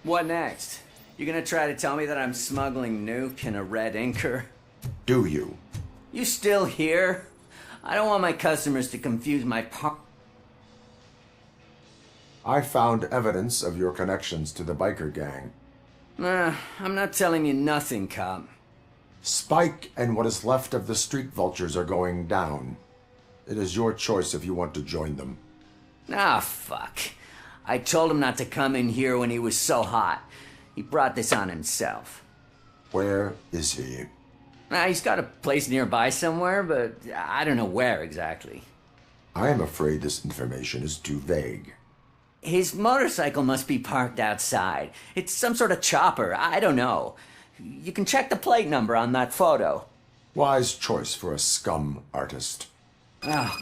What next? You gonna try to tell me that I'm smuggling nuke in a red inker? Do you? You still here? I don't want my customers to confuse my I found evidence of your connections to the biker gang. I'm not telling you nothing, cop. Spike and what is left of the street vultures are going down. It is your choice if you want to join them. Ah, fuck. I told him not to come in here when he was so hot. He brought this on himself. Where is he? He's got a place nearby somewhere, but I don't know where exactly. I am afraid this information is too vague. His motorcycle must be parked outside. It's some sort of chopper. I don't know. You can check the plate number on that photo. Wise choice for a scum artist. Oh,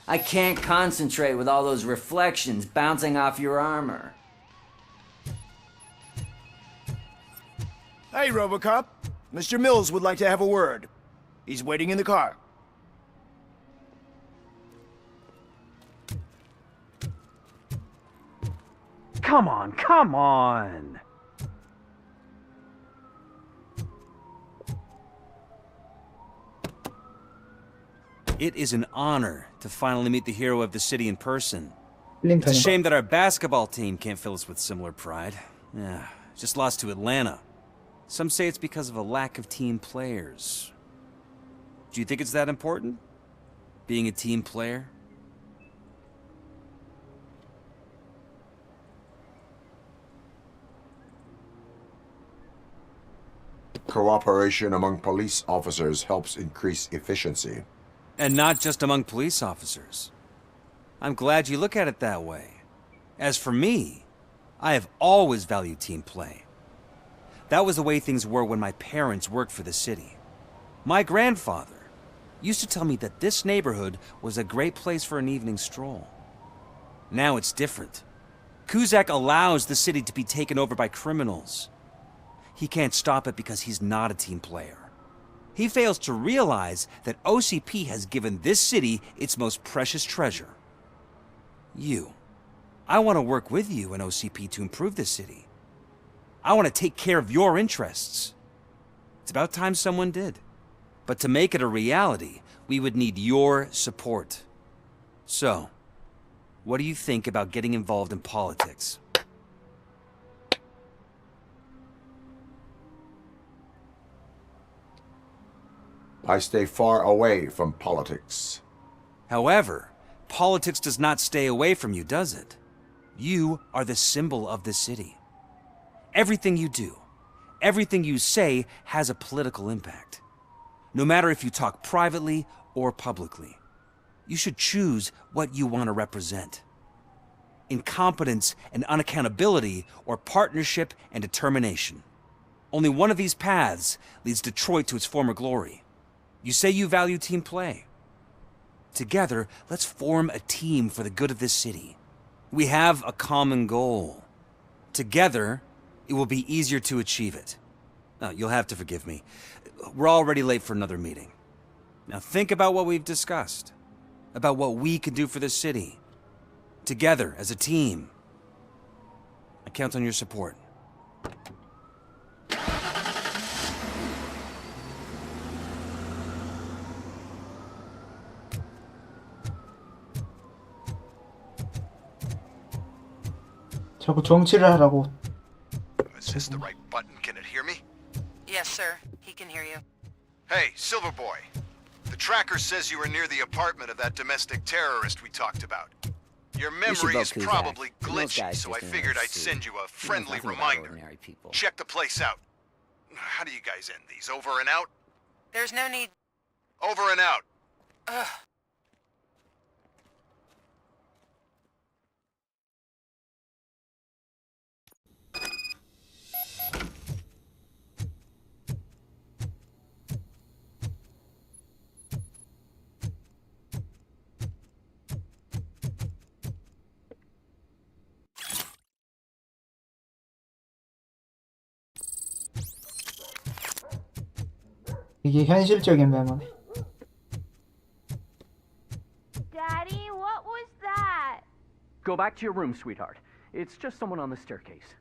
I can't concentrate with all those reflections bouncing off your armor. Hey, RoboCop. Mr. Mills would like to have a word. He's waiting in the car. Come on, come on! It is an honor to finally meet the hero of the city in person. It's a shame that our basketball team can't fill us with similar pride. Yeah, just lost to Atlanta. Some say it's because of a lack of team players. Do you think it's that important? being a team player? Cooperation among police officers helps increase efficiency. And not just among police officers. I'm glad you look at it that way. As for me, I have always valued team play. That was the way things were when my parents worked for the city. My grandfather used to tell me that this neighborhood was a great place for an evening stroll. Now it's different. Kuzak allows the city to be taken over by criminals. He can't stop it because he's not a team player. He fails to realize that OCP has given this city its most precious treasure. You. I want to work with you and OCP to improve this city. I want to take care of your interests. It's about time someone did. But to make it a reality, we would need your support. So, what do you think about getting involved in politics? I stay far away from politics. However, politics does not stay away from you, does it? You are the symbol of the city. Everything you do, everything you say has a political impact. No matter if you talk privately or publicly, you should choose what you want to represent. Incompetence and unaccountability, or partnership and determination. Only one of these paths leads Detroit to its former glory. You say you value team play. Together, let's form a team for the good of this city. We have a common goal. Together, it will be easier to achieve it. Now, you'll have to forgive me. We're already late for another meeting. Now think about what we've discussed. About what we can do for this city. Together, as a team. I count on your support. 자꾸 정치를 하라고. Is this the right button? Can it hear me? Yes, sir. He can hear you. Hey, Silverboy. The tracker says you were near the apartment of that domestic terrorist we talked about. Your memory is probably glitchy, so I figured I'd send you a friendly reminder. Check the place out. How do you guys end these? Over and out? There's no need. Over and out. Ugh. 이게 현실적인 메모네. Daddy, what was that? Go back to your room, sweetheart. It's just someone on the staircase.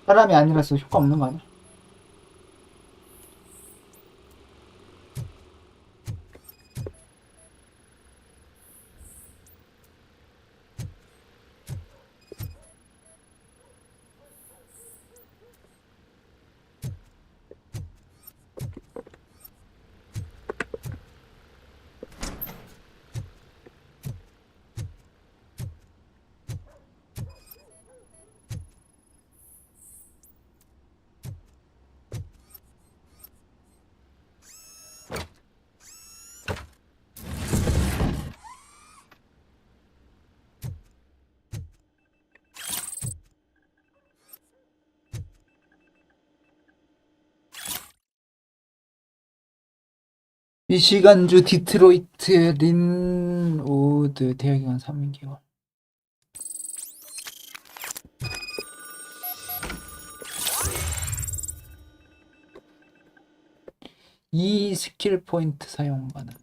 사람이 아니라서 효과 없는 거 아니야? 미시간주 디트로이트 린우드 대여기간 3개월. 이 스킬 포인트 사용 가능.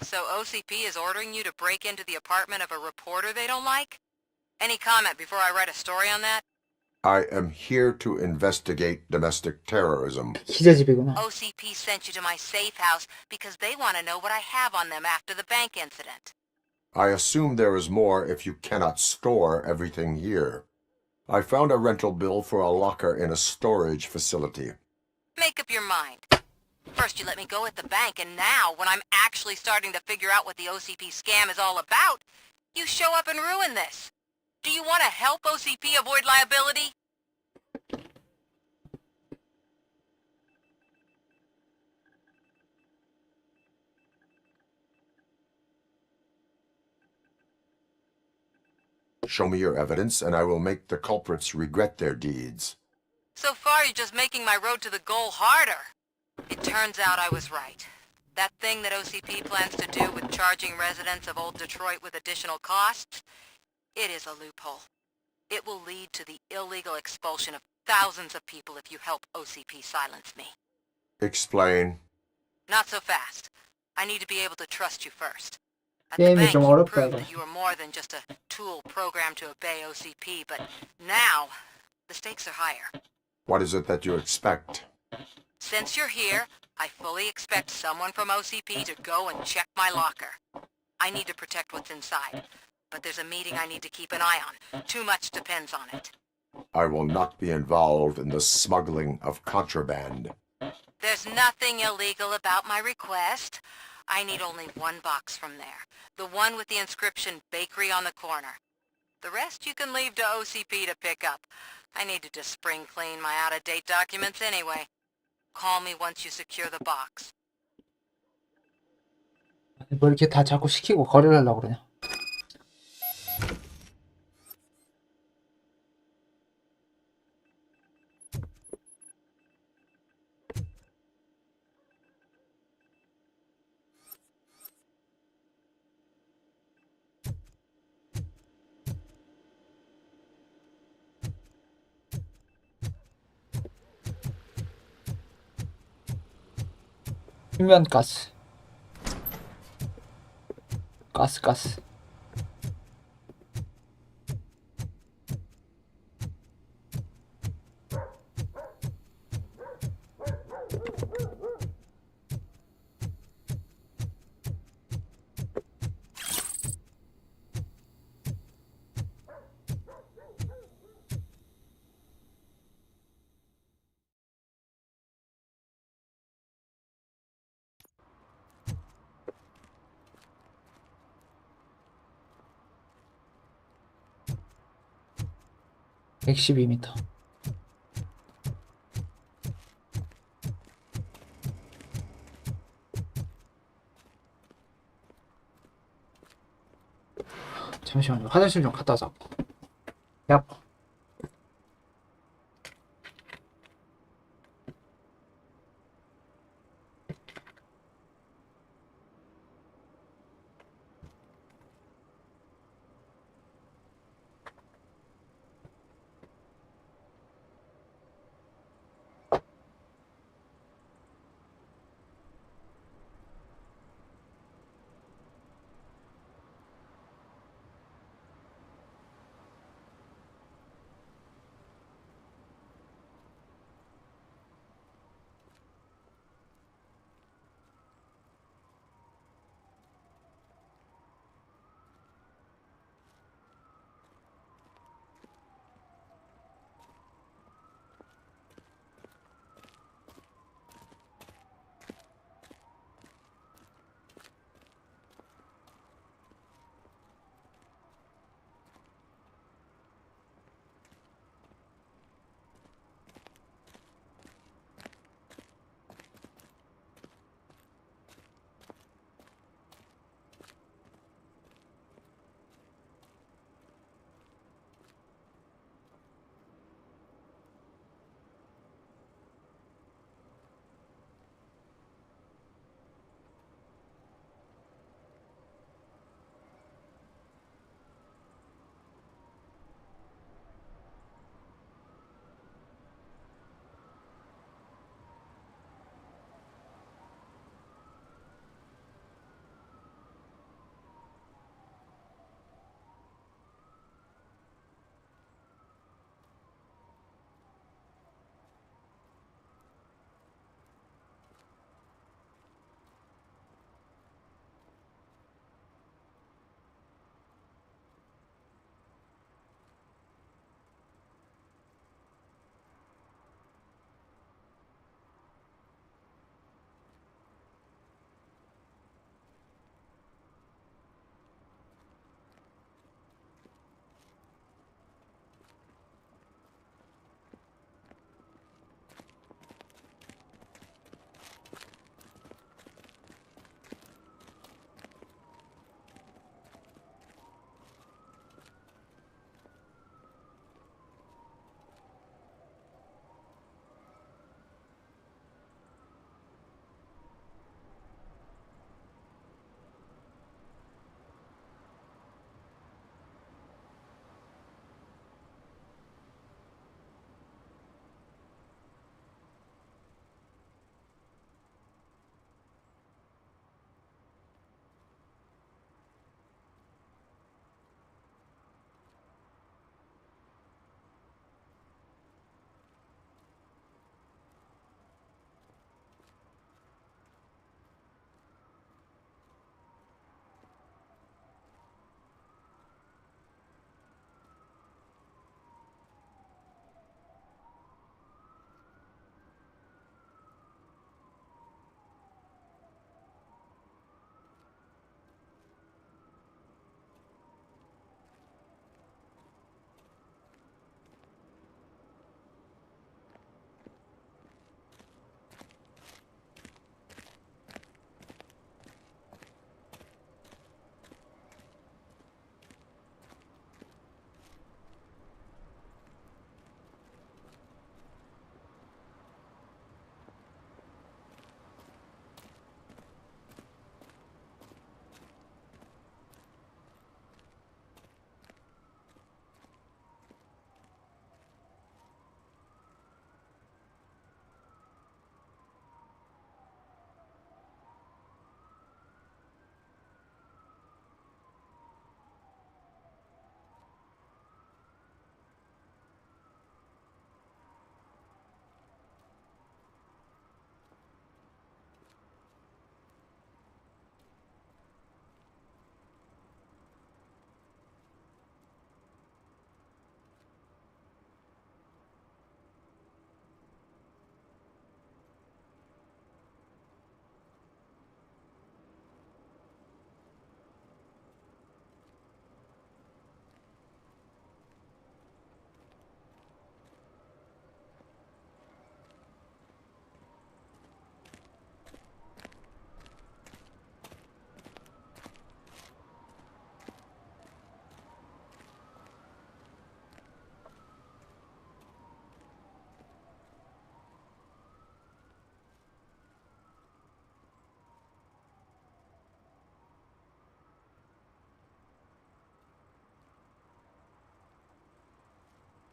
So OCP is ordering you to break into the apartment of a reporter they don't like? Any comment before I write a story on that? I am here to investigate domestic terrorism. 기자집이구나. OCP sent you to my safe house because they want to know what I have on them after the bank incident. I assume there is more if you cannot store everything here. I found a rental bill for a locker in a storage facility. Make up your mind. First you let me go at the bank, and now, when I'm actually starting to figure out what the OCP scam is all about, you show up and ruin this. Do you want to help OCP avoid liability? Show me your evidence, and I will make the culprits regret their deeds. So far, you're just making my road to the goal harder. It turns out I was right. That thing that OCP plans to do with charging residents of Old Detroit with additional costs, it is a loophole. It will lead to the illegal expulsion of thousands of people if you help OCP silence me. Explain. Not so fast. I need to be able to trust you first. At the 게임이 bank, 좀 you 어렵다 proved 이거. that you are more than just a tool programmed to obey OCP, but now, the stakes are higher. What is it that you expect? Since you're here, I fully expect someone from OCP to go and check my locker. I need to protect what's inside, but there's a meeting I need to keep an eye on. Too much depends on it. I will not be involved in the smuggling of contraband. There's nothing illegal about my request. I need only one box from there. The one with the inscription Bakery on the corner. The rest you can leave to OCP to pick up. I need to just spring clean my out-of-date documents anyway. Call me once you secure the box. 뭐 이렇게 다 자꾸 시키고 거래를 하려고 그러냐. 수면가스. 가스. (112m) 잠시만요. 화장실 좀 갔다 오자. 야.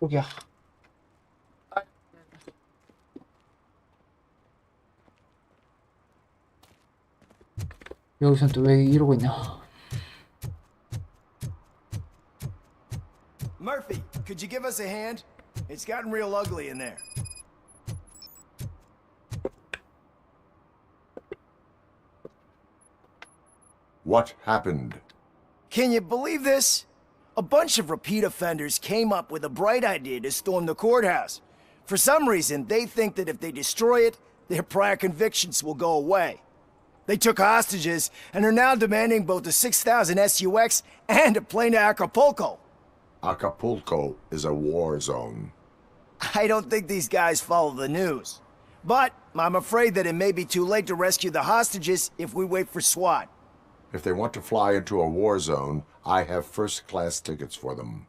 여기야. 여기선 또 왜 이러고 있냐? Murphy, could you give us a hand? It's gotten real ugly in there. What happened? Can you believe this? A bunch of repeat offenders came up with a bright idea to storm the courthouse. For some reason, they think that if they destroy it, their prior convictions will go away. They took hostages and are now demanding both a 6,000 SUX and a plane to Acapulco. Acapulco is a war zone. I don't think these guys follow the news. But I'm afraid that it may be too late to rescue the hostages if we wait for SWAT. If they want to fly into a war zone, I have first-class tickets for them.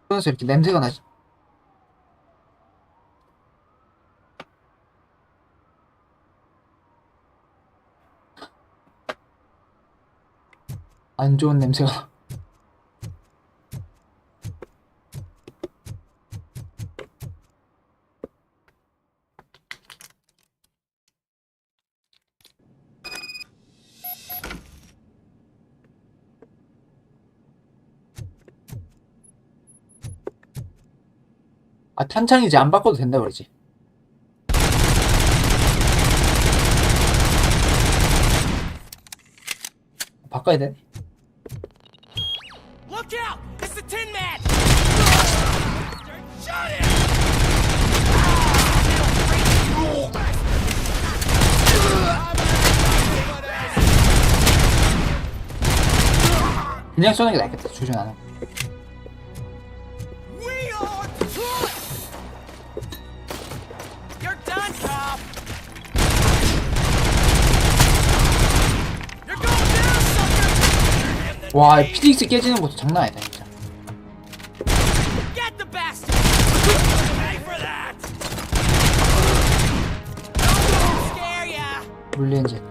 그래서 이렇게 냄새가 나지? 안 좋은 냄새가. 아, 탄창이지 안 바꿔도 된다 그러지. 바꿔야 돼? Look out! It's the Tin Man! Shot him! 그냥 쏘는 게 낫겠다. 조준 안 하고. You're done, cop! You're going down, sucker! 와, 이 피닉스 깨지는 것도 장난 아니다 진짜. Get the bastard! Pay for that! Don't scare ya! 물리엔진.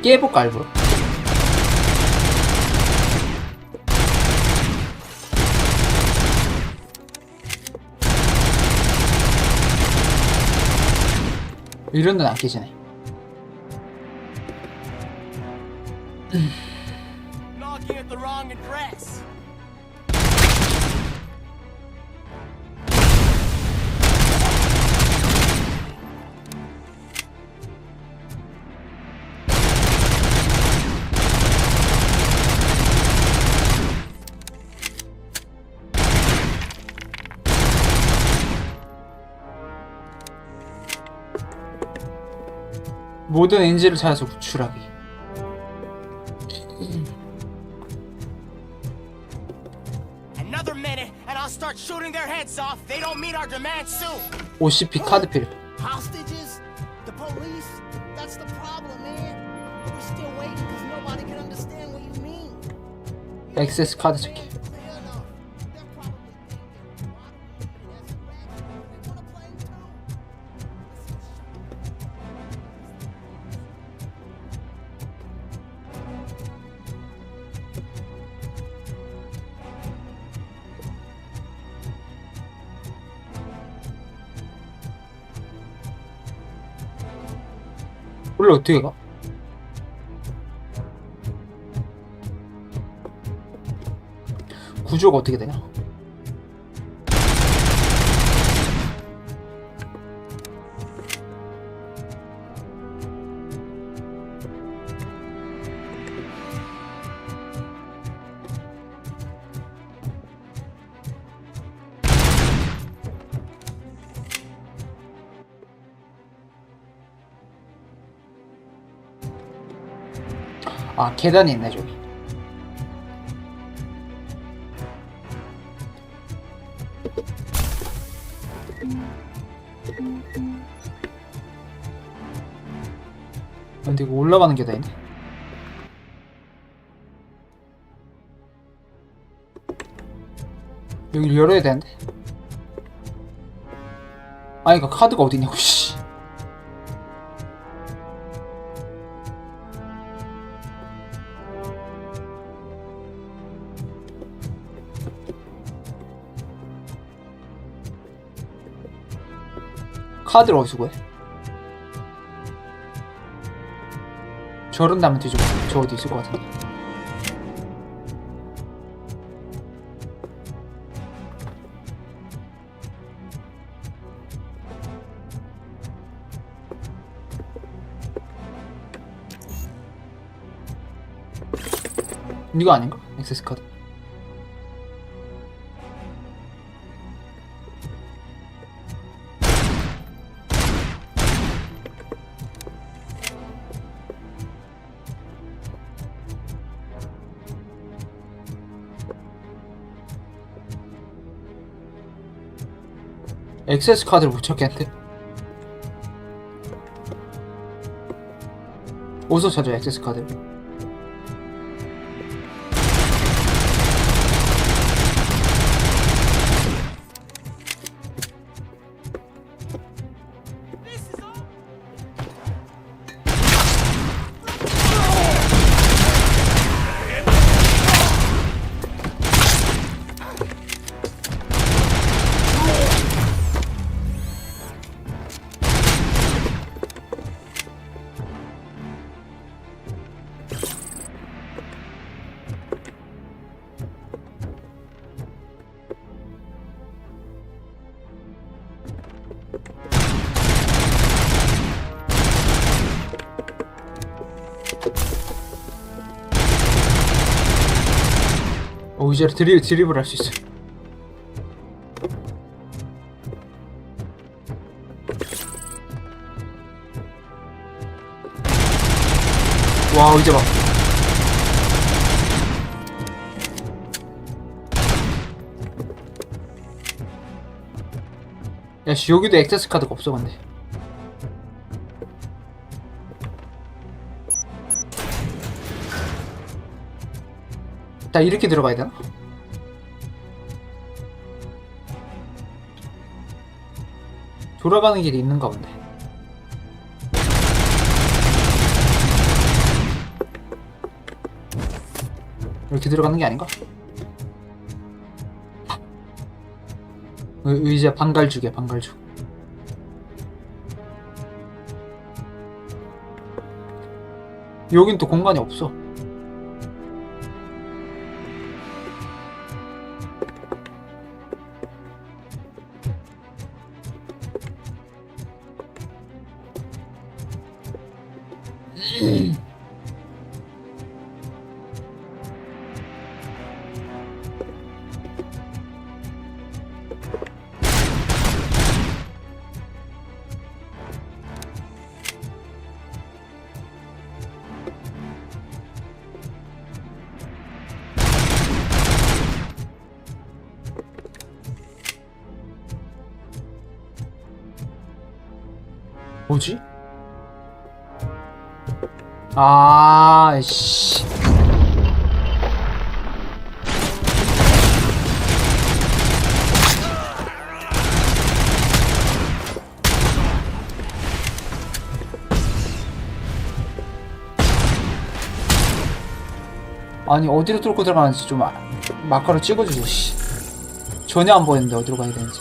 깨볼까 일부러? 이런 데는 안 깨지네. Knocking at the wrong address. 모든 엔진을 찾아서 구출하기. Another minute and I'll start shooting their heads off. They don't meet our demands soon. OCP 카드 필요. Hostages? The police? That's the problem, man. We're still waiting because nobody can understand what you mean. 액세스 카드 찾기. 원래 어떻게 가? 구조가 어떻게 되냐? 아, 계단이 있네, 저기. 근데 이거 올라가는 계단이네. 여기 열어야 되는데. 아, 이거 카드가 어디 있냐고, 씨. 카드를 어디서 구해? 저런다면 되죠. 저 어디 있을 것 같은데. 이거 아닌가? 액세스 카드. 액세스 카드를 못 찾겠는데? 어디서 찾아, 액세스 카드를? 이제 드립을 할 수 있어. 와, 이제 봐. 야, 씨, 여기도 액세스 카드가 없어, 근데. 나 이렇게 들어가야 되나? 돌아가는 길이 있는가 본데. 이렇게 들어가는 게 아닌가? 의자 방갈죽이야, 방갈죽. 여긴 또 공간이 없어. 뭐지? 아, 씨. 아니 어디로 뚫고 들어가는지 좀 마카로 찍어주세요. 씨. 전혀 안 보이는데 어디로 가야 되는지.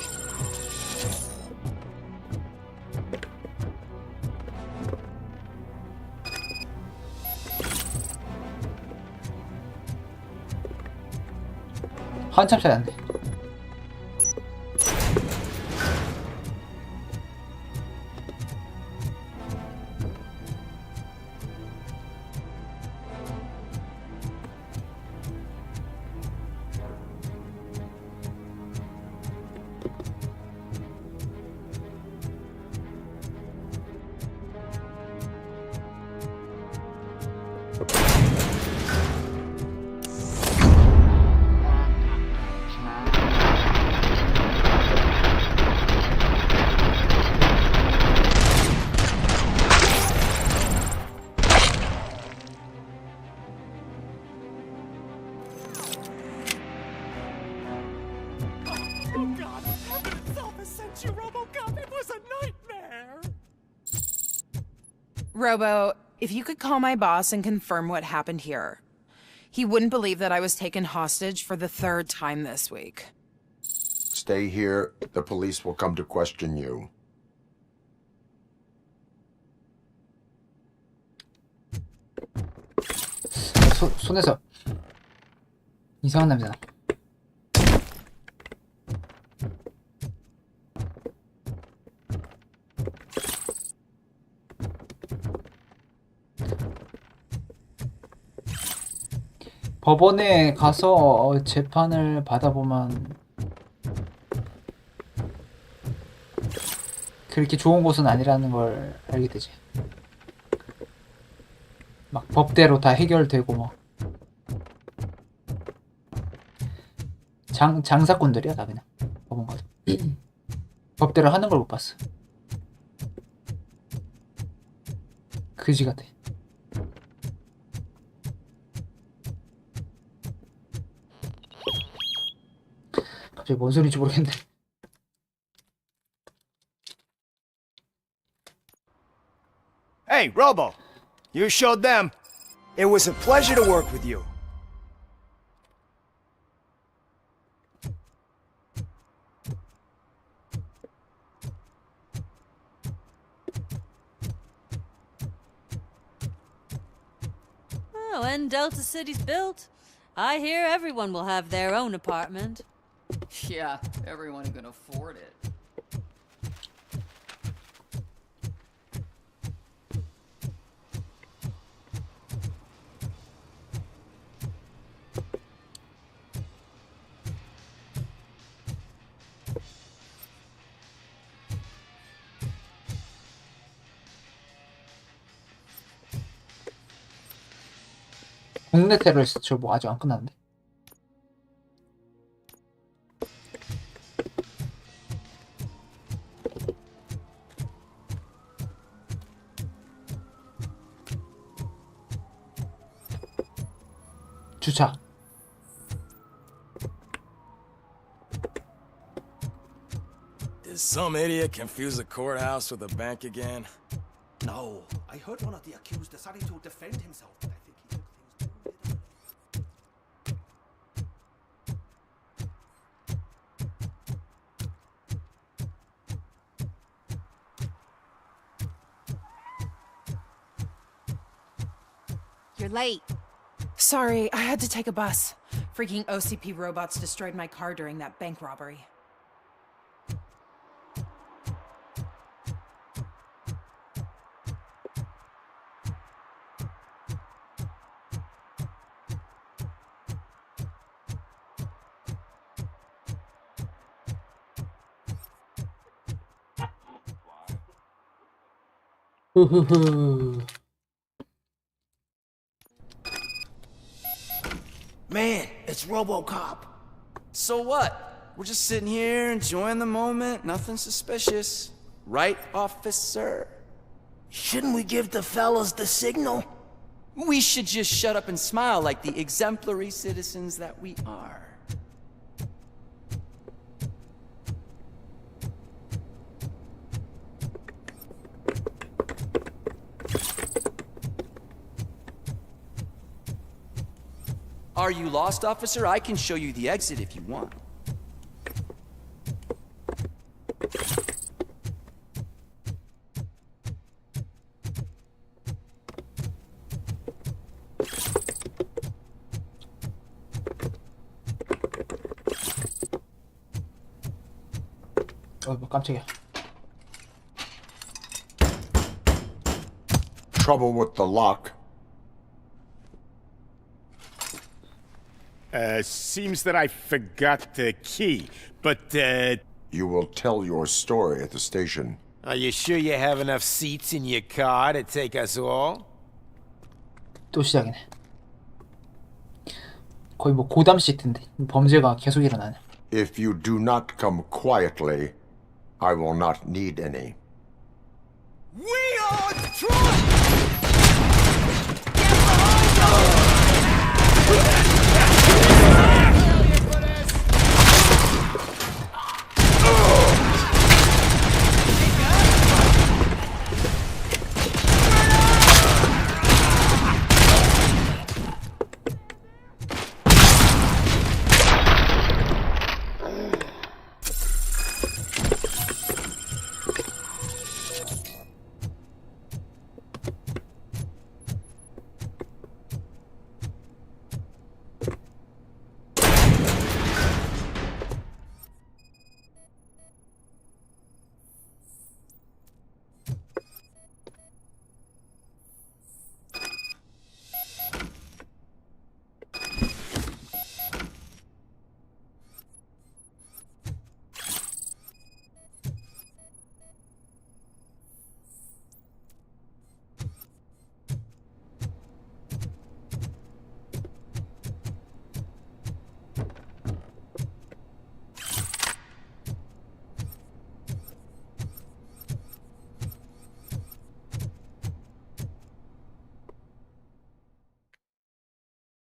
한참 차이 안 돼. Oh God, heaven itself has sent you, RoboCop. It was a nightmare. Robo, if you could call my boss and confirm what happened here. He wouldn't believe that I was taken hostage for the 3rd time this week. Stay here. The police will come to question you. 손에서 이상한 냄새 나. 법원에 가서 재판을 받아보면 그렇게 좋은 곳은 아니라는 걸 알게 되지. 막 법대로 다 해결되고 뭐 장사꾼들이야 다 그냥 법원 가서 법대로 하는 걸 못 봤어. 그지 같아. 갑자기 뭔 소리인지 모르겠네. Hey, Robo. You showed them. It was a pleasure to work with you. Oh, when Delta City's built, I hear everyone will have their own apartment. Yeah, everyone who can afford it. 국내 테러리스트 저 뭐 아직 안 끝났는데. 주차. Did some idiot confuse a courthouse with a bank again? No, I heard one of the accused decided to defend himself, but I think he took things too You're late. Sorry, I had to take a bus. Freaking OCP robots destroyed my car during that bank robbery. Man, it's RoboCop. So what? We're just sitting here enjoying the moment, nothing suspicious. Right, officer? Shouldn't we give the fellas the signal? We should just shut up and smile like the exemplary citizens that we are. Are you lost, officer? I can show you the exit if you want. 깜짝이야. Trouble with the lock? Seems that I forgot the key, but, You will tell your story at the station. Are you sure you have enough seats in your car to take us all? 또 시작이네. 거의 뭐 고담 시트인데 범죄가 계속 일어나네. If you do not come quietly, I will not need any. We are Detroit!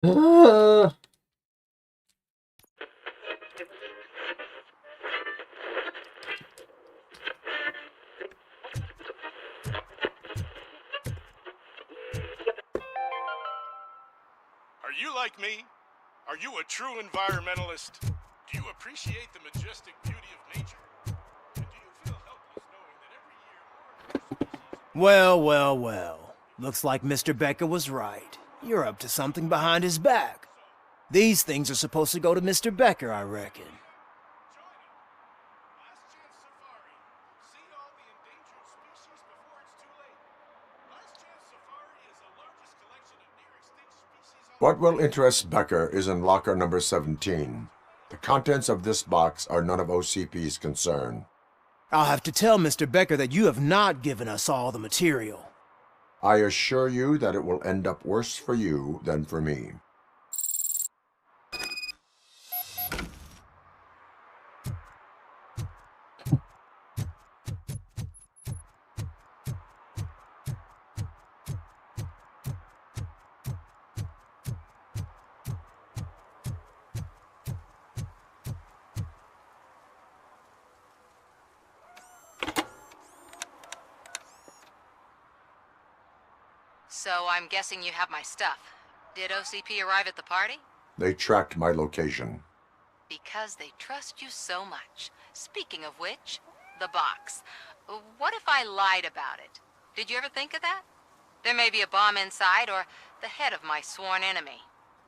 Are you like me? Are you a true environmentalist? Do you appreciate the majestic beauty of nature? And do you feel helpless knowing that every year more Well. Looks like Mr. Becker was right. You're up to something behind his back. These things are supposed to go to Mr. Becker, I reckon. What will interest Becker is in locker number 17. The contents of this box are none of OCP's concern. I'll have to tell Mr. Becker that you have not given us all the material. I assure you that it will end up worse for you than for me. So I'm guessing you have my stuff. Did OCP arrive at the party? They tracked my location. Because they trust you so much. Speaking of which, the box. What if I lied about it? Did you ever think of that? There may be a bomb inside or the head of my sworn enemy.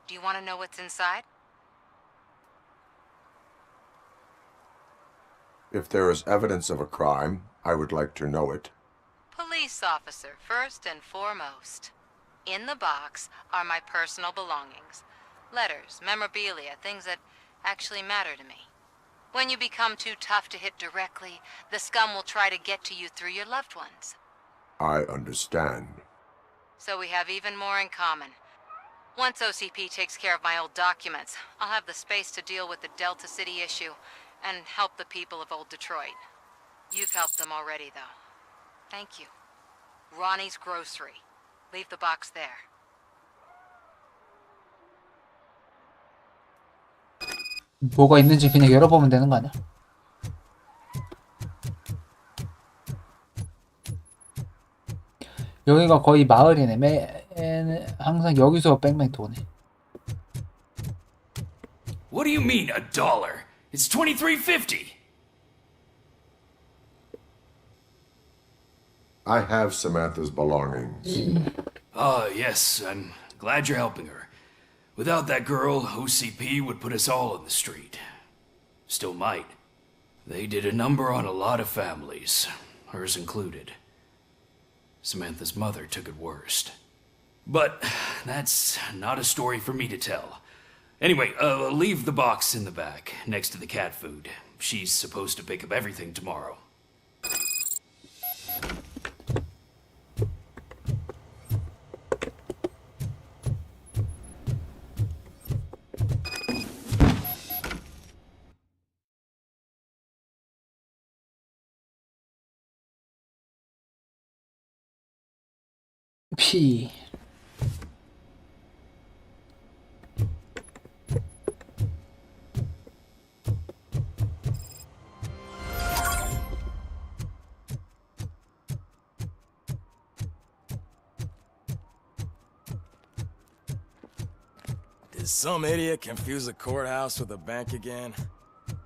Do you want to know what's inside? If there is evidence of a crime, I would like to know it. Police officer, first and foremost. In the box are my personal belongings. Letters, memorabilia, things that actually matter to me. When you become too tough to hit directly, the scum will try to get to you through your loved ones. I understand. So we have even more in common. Once OCP takes care of my old documents, I'll have the space to deal with the Delta City issue and help the people of Old Detroit. You've helped them already, though. Thank you. Ronnie's Grocery. Leave the box there. 뭐가 있는지 그냥 열어보면 되는 거 아니야? 여기가 거의 마을이네. 항상 여기서 뺑뺑 도네. What do you mean, $1? It's $23.50. I have Samantha's belongings. Yes, I'm glad you're helping her. Without that girl, OCP would put us all in the street. Still might. They did a number on a lot of families, hers included. Samantha's mother took it worst. But that's not a story for me to tell. Anyway, leave the box in the back, next to the cat food. She's supposed to pick up everything tomorrow. 피. Did some idiot confuse the courthouse with a bank again?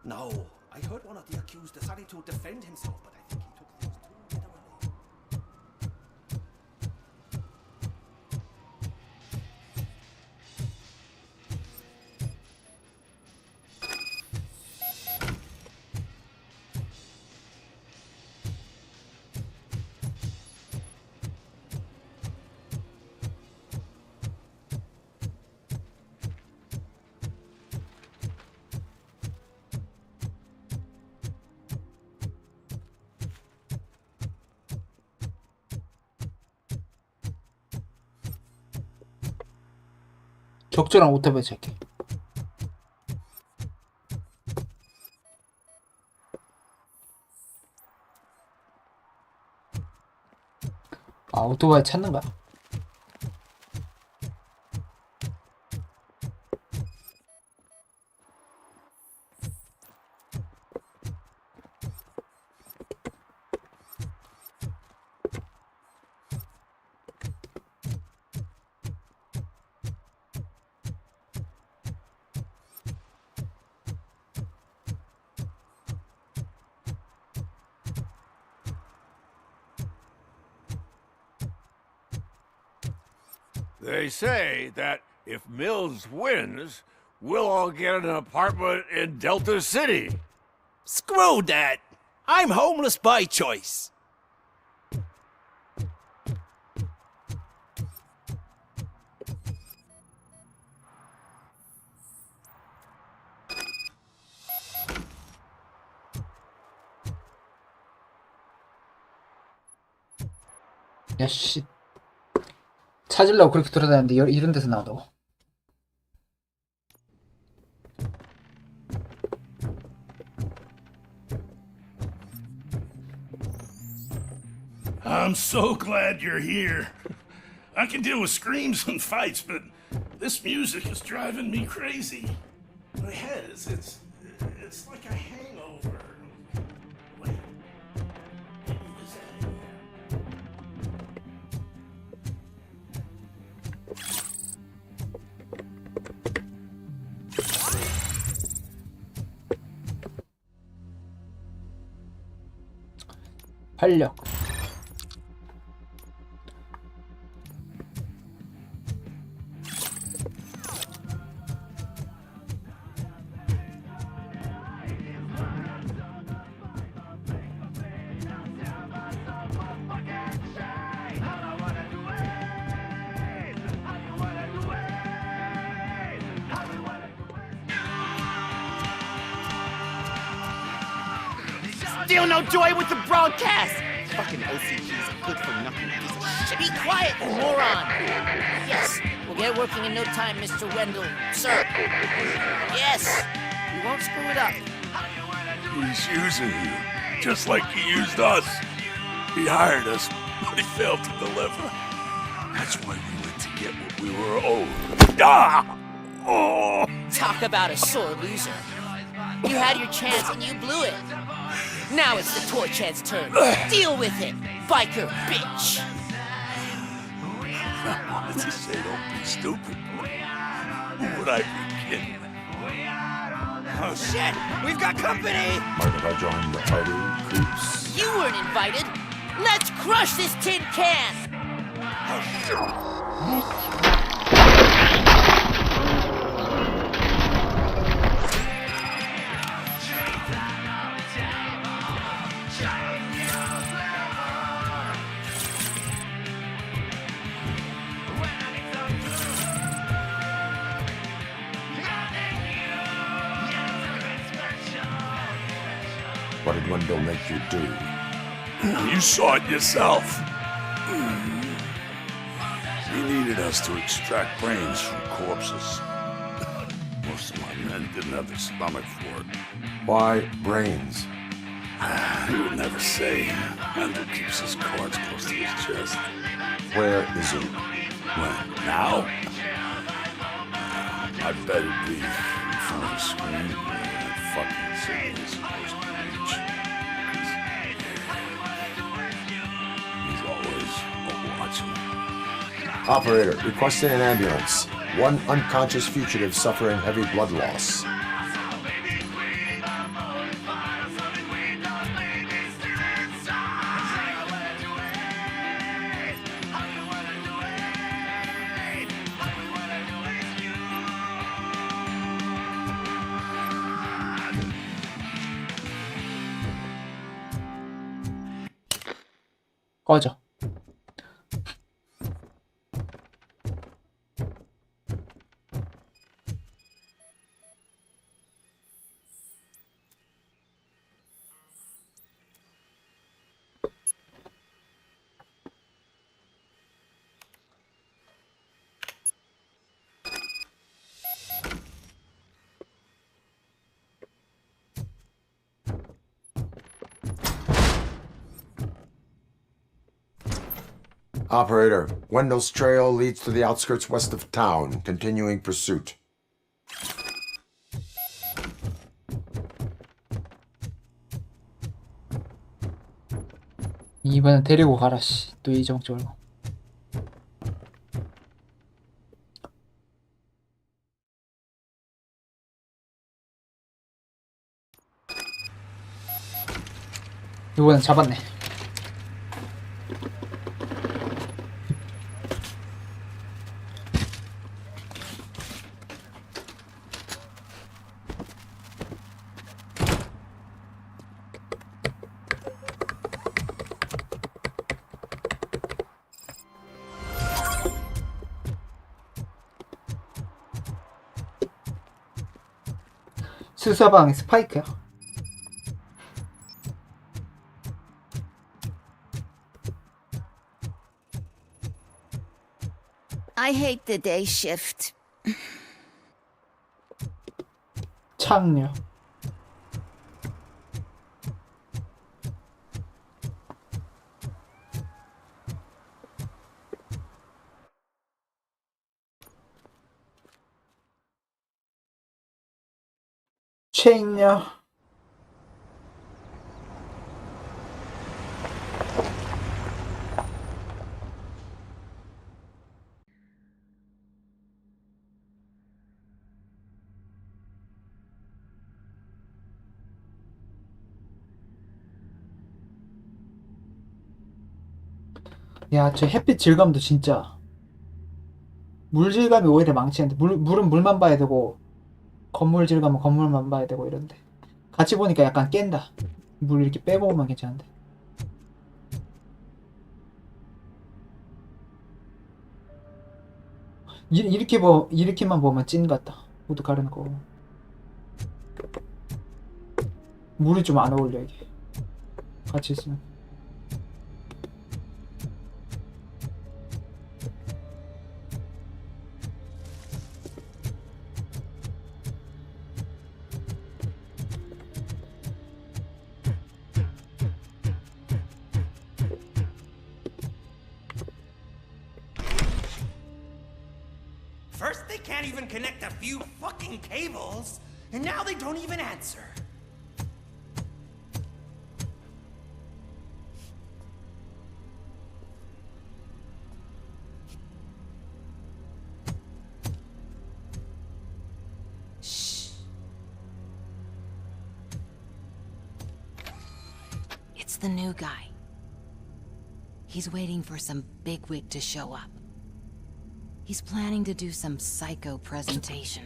No, I heard one of the accused decided to defend himself, but I think he took things too literally. 적절한 오토바이 찾기. 아, 오토바이 찾는 거야? They say that if Mills wins, we'll all get an apartment in Delta City. Screw that! I'm homeless by choice. 야, 씨. 찾으려고 그렇게 돌아다녔는데 이런 데서 나온다고? I'm so glad you're here. I can deal with screams and fights, but this music is driving me crazy. My head is, it's like a hangover. Wait. Is that in there? 활력. Still no joy with the broadcast! Fucking OCP's a good-for-nothing piece of shit. Be quiet, moron! Yes, we'll get working in no time, Mr. Wendell. Sir. Yes, we won't screw it up. He's using you, just like he used us. He hired us, but he failed to deliver. That's why we went to get what we were owed. Ah! Oh! Talk about a sore loser. You had your chance and you blew it. Now it's the toy chance turn. Deal with it, biker bitch. I wanted to say don't be stupid. Who would I be kidding? Oh shit! We've got company! Mind if I join the party, creeps? You weren't invited. Let's crush this tin can! What did Wendell make you do? You saw it yourself. He needed us to extract brains from corpses. Most of my men didn't have the stomach for it. Why brains? He would never say. Wendell keeps his cards close to his chest. Where is he? When? Now? I bet it'd be in front of the screen where that fucking signal is supposed to reach. He's always watching. Operator, requesting an ambulance. One unconscious fugitive suffering heavy blood loss. 꺼져. Operator, Wendell's trail leads to the outskirts west of town. Continuing pursuit. 이번엔 데리고 가라 씨. 또 이정적 말고. 이번엔 잡았네. 수사방 스파이크야. I hate the day shift. 창녀. 최익녀. 야, 저 햇빛 질감도 진짜 물 질감이 오히려 망치는데 물은 물만 봐야 되고 건물 질감은 건물만 봐야 되고 이런데 같이 보니까 약간 깬다. 물 이렇게 빼먹으면 괜찮은데. 이렇게만 보면 찐 같다. 모두 가려놓고 물이 좀 안 어울려 이게 같이 있으면. First, they can't even connect a few fucking cables, and now they don't even answer. the new guy. He's waiting for some bigwig to show up. He's planning to do some psycho presentation.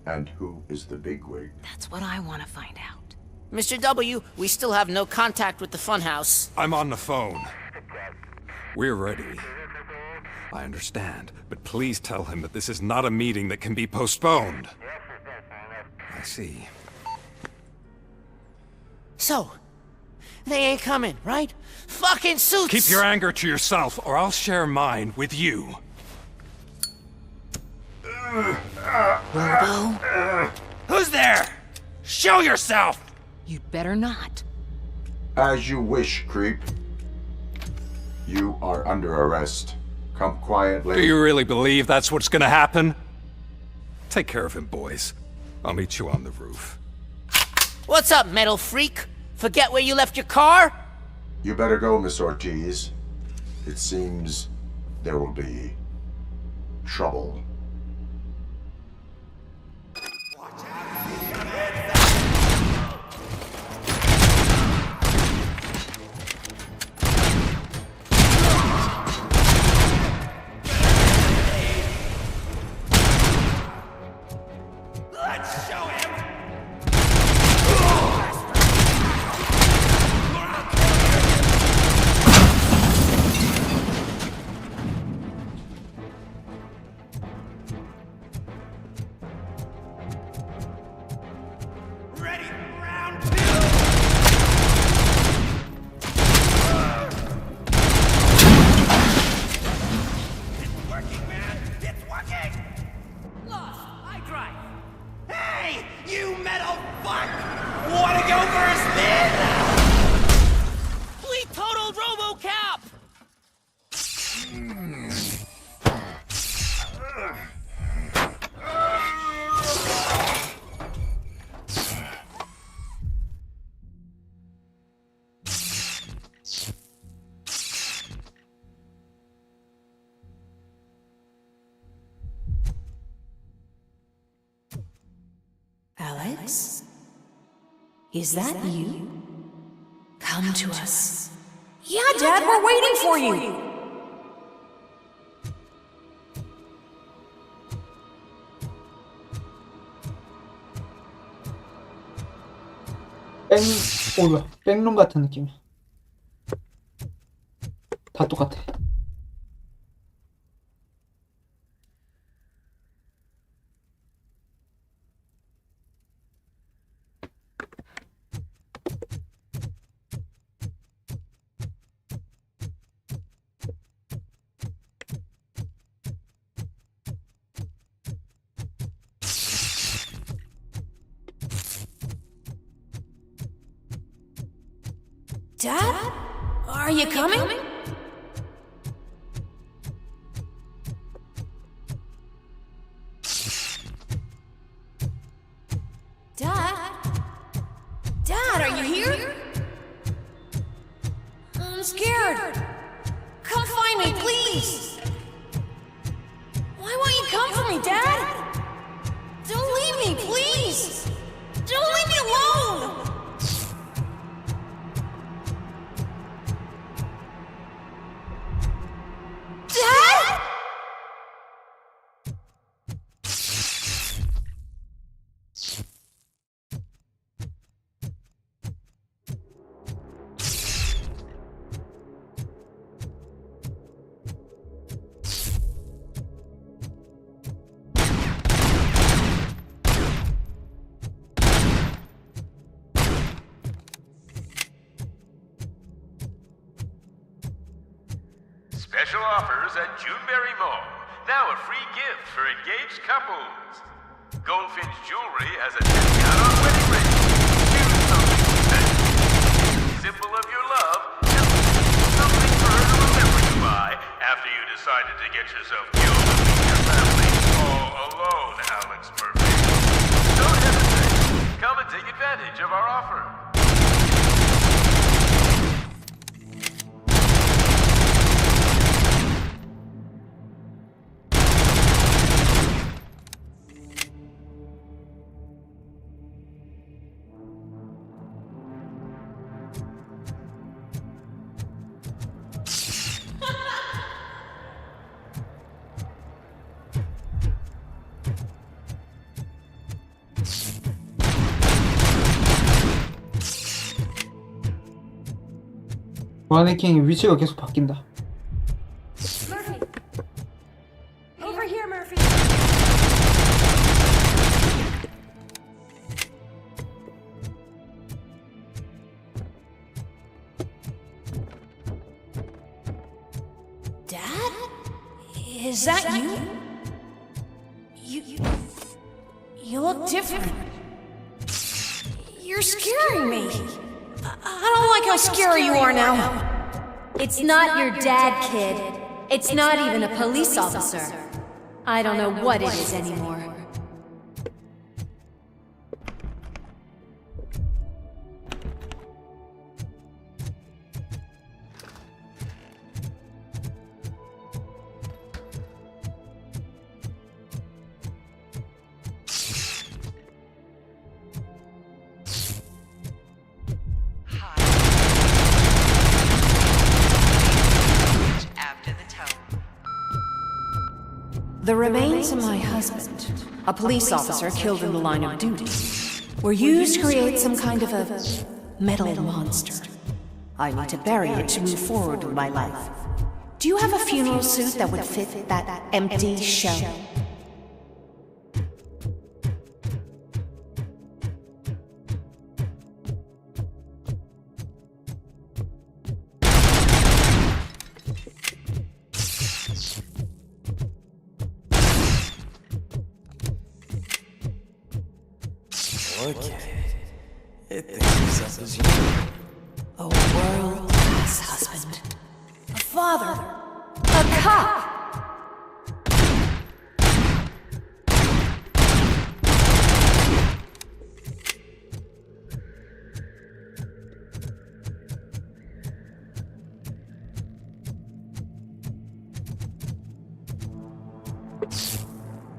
And who is the bigwig? That's what I want to find out. Mr. W, we still have no contact with the funhouse. I'm on the phone. We're ready. I understand, but please tell him that this is not a meeting that can be postponed. I see. So, they ain't coming, right? Fucking suits! Keep your anger to yourself, or I'll share mine with you. Robo? Who's there? Show yourself! You'd better not. As you wish, creep. You are under arrest. Come quietly. Do you really believe that's what's gonna happen? Take care of him, boys. I'll meet you on the roof. What's up, metal freak? Forget where you left your car? You better go, Miss Ortiz. It seems there will be trouble. Alex? Is that you? Come to us. Yeah, Dad, we're waiting for you. 뭐야, 백룸 같은 느낌이야. 다 똑같아. Dad? Are you coming? Dad? Dad, are you here? I'm scared. Come find me, please. Why won't you come for me, Dad? Don't leave me, please. Don't leave me alone. Dad? Special offers at Juneberry Mall. Now a free gift for engaged couples. Goldfinch Jewelry has a discount on wedding rings. Choose something special. Symbol of your love. Something for her to remember you by after you decided to get yourself killed and leave your family all alone, Alex Murphy. Don't hesitate. Come and take advantage of our offer. 마네킹의 위치가 계속 바뀐다. Murphy. Over here, Murphy. Dad? Is that you? You look different. You're scaring me. I don't like how scary you are now. It's not your dad, kid. It's not even a police officer. I don't know what it is anymore. The remains of my husband, a police officer killed in the line of duty, were used to create some kind of a metal monster. I need to bury it to move forward with my life. Do you have a funeral suit that would fit that empty shell? Okay. It thinks it's up as you. A world-class husband. A father. A cop.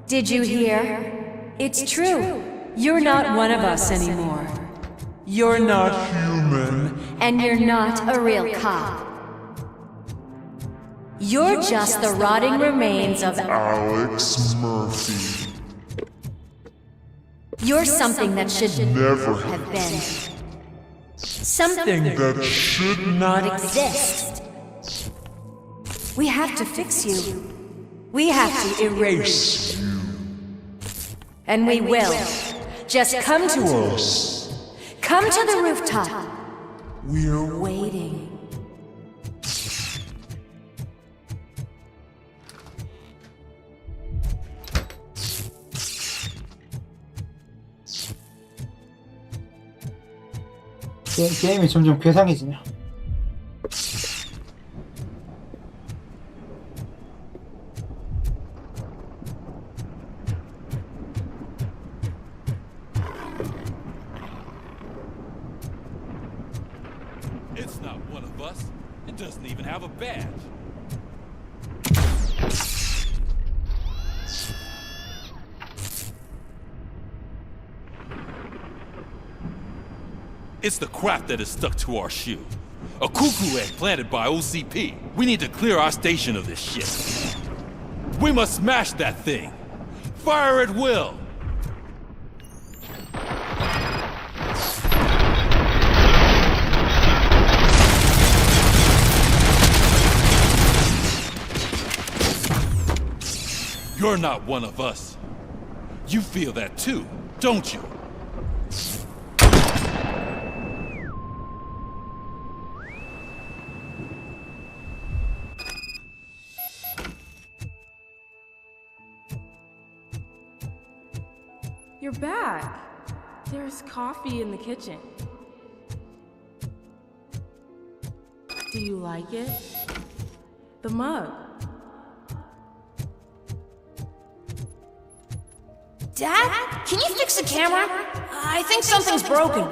Did you hear? It's true. You're not one of us anymore. You're not human. And you're not a real cop. You're just the rotting remains of Alex Murphy. You're something that should Never have been. Something that should not exist. We have to fix you. We have to erase you. And we will. Just come to us. Come to the rooftop. We're waiting. 게임이 점점 괴상해지냐. It's not one of us. It doesn't even have a badge. It's the crap that is stuck to our shoe. A cuckoo egg planted by OCP. We need to clear our station of this shit. We must smash that thing. Fire at will. You're not one of us. You feel that too, don't you? You're back. There's coffee in the kitchen. Do you like it? The mug. Dad, can you fix the camera? I think something's broken.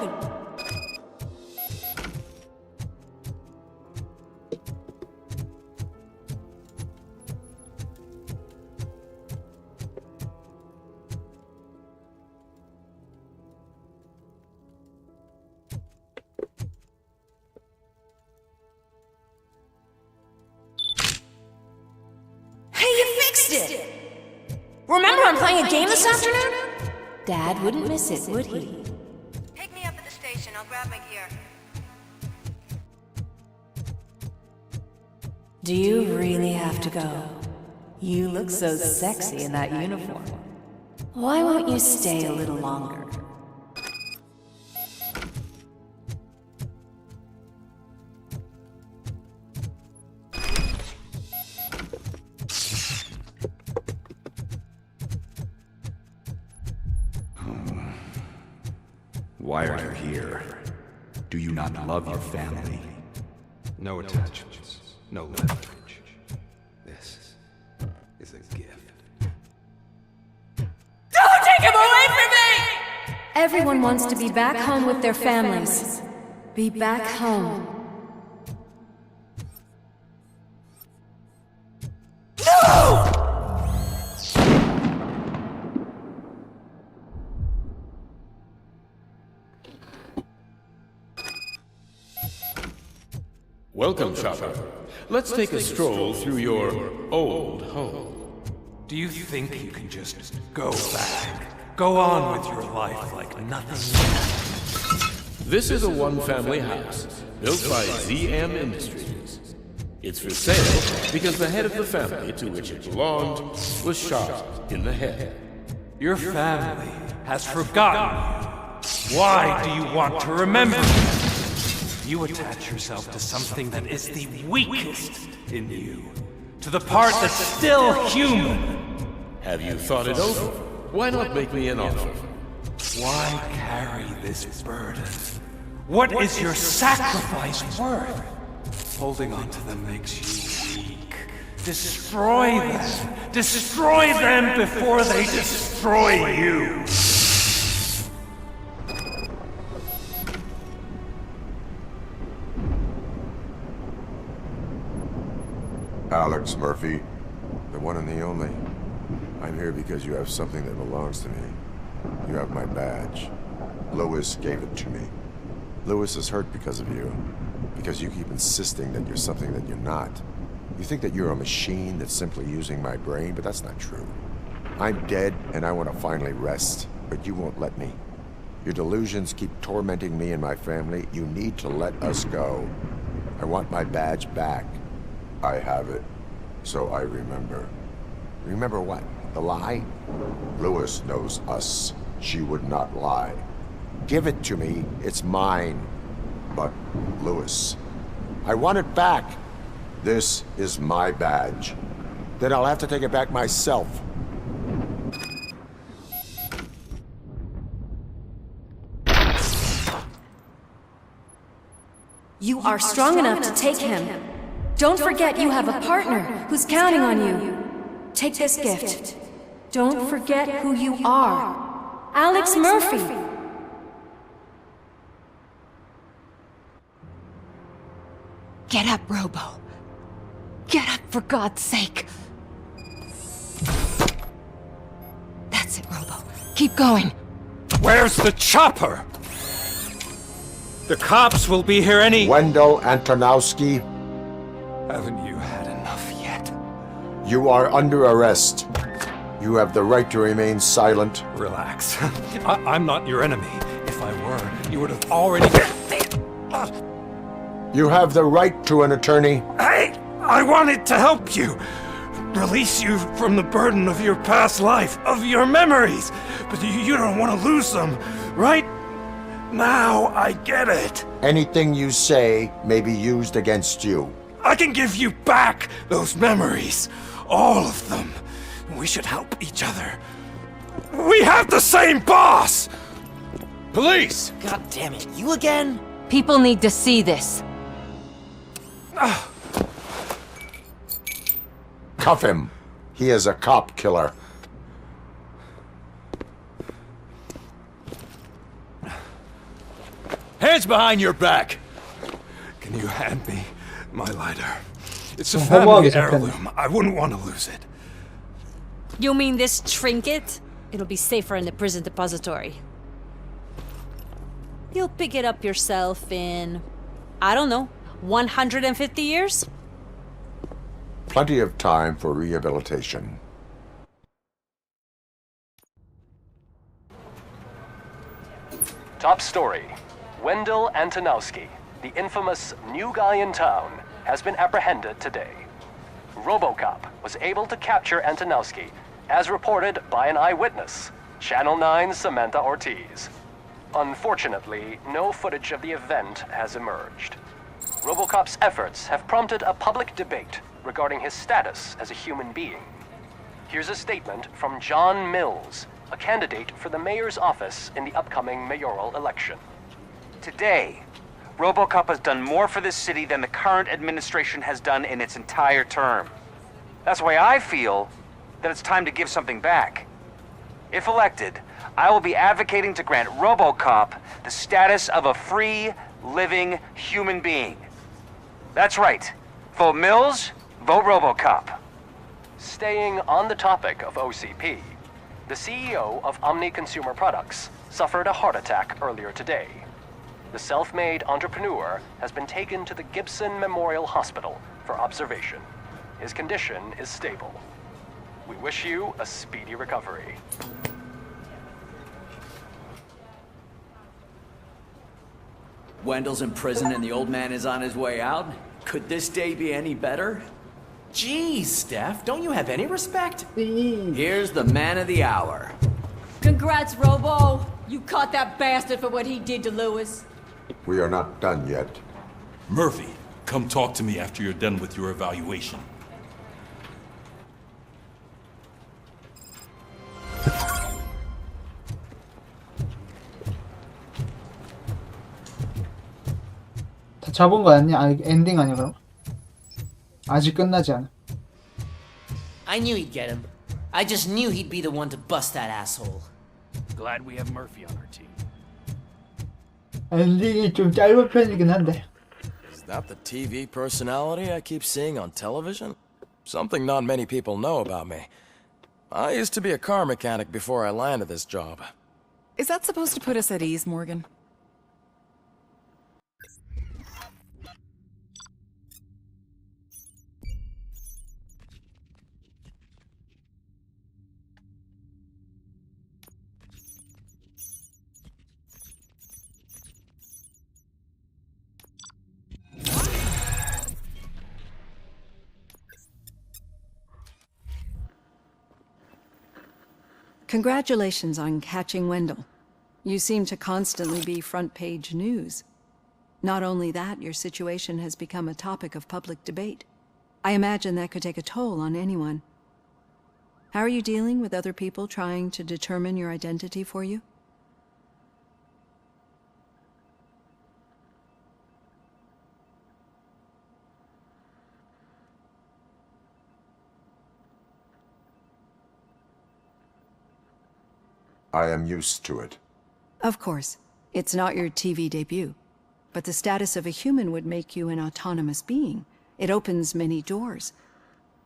Hey, you fixed it! Remember I'm playing a game this afternoon? Dad wouldn't miss it, would he? Pick me up at the station. I'll grab my gear. Do you really have to go? You look so sexy in that uniform. Why won't you stay a little longer? Why are you here? Do you not love your family? No attachments, no leverage. This is a gift. Don't take him away from me! Everyone wants to be back home with their families. Be back home. No! Welcome, Chopper. Let's take a stroll through your old home. Do you think you can just go back? Go on with your life like nothing? This is a one-family house built by ZM Industries. It's for sale because the head of the family to which it belonged was shot in the head. Your family has forgotten you. Why do you want to remember? You attach yourself to something that is the weakest in you. To the part that's still human. Have you thought it over? Why not make me an offer? Why carry this burden? What is your sacrifice worth? Holding on to them makes you weak. Destroy them. Destroy them before they destroy you. Alex Murphy, the one and the only. I'm here because you have something that belongs to me. You have my badge. Lewis gave it to me. Lewis is hurt because of you. Because you keep insisting that you're something that you're not. You think that you're a machine that's simply using my brain, but that's not true. I'm dead, and I want to finally rest, but you won't let me. Your delusions keep tormenting me and my family. You need to let us go. I want my badge back. I have it, so I remember. Remember what? The lie? Lewis knows us. She would not lie. Give it to me. It's mine. But, Lewis, I want it back. This is my badge. Then I'll have to take it back myself. You are strong enough to take him. Don't forget you have a partner who's counting on you. Take this gift. Don't forget who you are. Alex Murphy. Get up, Robo. Get up, for God's sake. That's it, Robo. Keep going. Where's the chopper? The cops will be here any— Wendell Antonowski. Haven't you had enough yet? You are under arrest. You have the right to remain silent. Relax. I'm not your enemy. If I were, you would have already— You have the right to an attorney. Hey! I wanted to help you! Release you from the burden of your past life, of your memories! But you don't want to lose them, right? Now I get it. Anything you say may be used against you. I can give you back those memories. All of them. We should help each other. We have the same boss! Police! God damn it, you again? People need to see this. Cuff him. He is a cop killer. Hands behind your back! Can you hand me my lighter? It's a family heirloom. I wouldn't want to lose it. You mean this trinket? It'll be safer in the prison depository. You'll pick it up yourself in, I don't know, 150 years? Plenty of time for rehabilitation. Top story. Wendell Antonowski, the infamous new guy in town, has been apprehended today. RoboCop was able to capture Antonowski, as reported by an eyewitness, Channel 9's Samantha Ortiz. Unfortunately, no footage of the event has emerged. RoboCop's efforts have prompted a public debate regarding his status as a human being. Here's a statement from John Mills, a candidate for the mayor's office in the upcoming mayoral election. Today, RoboCop has done more for this city than the current administration has done in its entire term. That's why I feel that it's time to give something back. If elected, I will be advocating to grant RoboCop the status of a free, living human being. That's right. Vote Mills, vote RoboCop. Staying on the topic of OCP, the CEO of Omni Consumer Products suffered a heart attack earlier today. The self-made entrepreneur has been taken to the Gibson Memorial Hospital for observation. His condition is stable. We wish you a speedy recovery. Wendell's in prison and the old man is on his way out? Could this day be any better? Geez, Steph, don't you have any respect? Here's the man of the hour. Congrats, Robo. You caught that bastard for what he did to Lewis. We are not done yet. Murphy, come talk to me after you're done with your evaluation. 다 잡은 거 아니야? 아니, 엔딩 아니야 그럼? 아직 끝나지 않아. I knew he'd get him. I just knew he'd be the one to bust that asshole. Glad we have Murphy on our team. 엔딩이 좀 짧은 편이긴 한데. Is that the TV personality I keep seeing on television? Something not many people know about me. I used to be a car mechanic before I landed this job. Is that supposed to put us at ease, Morgan? Congratulations on catching Wendell. You seem to constantly be front-page news. Not only that, your situation has become a topic of public debate. I imagine that could take a toll on anyone. How are you dealing with other people trying to determine your identity for you? I am used to it. Of course. It's not your TV debut. But the status of a human would make you an autonomous being. It opens many doors.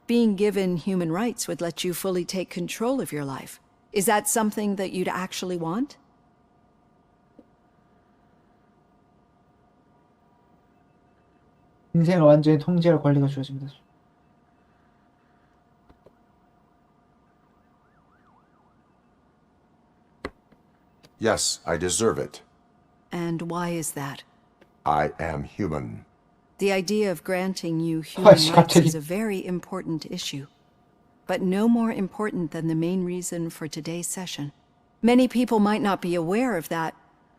Being given human rights would let you fully take control of your life. Is that something that you'd actually want? 인생을 완전히 통제할 권리가 주어집니다. Yes, I deserve it. And why is that? I am human. The idea of granting you human rights 갑자기. is a very important issue, but no more important than the main reason for today's session. Many people might not be aware of that,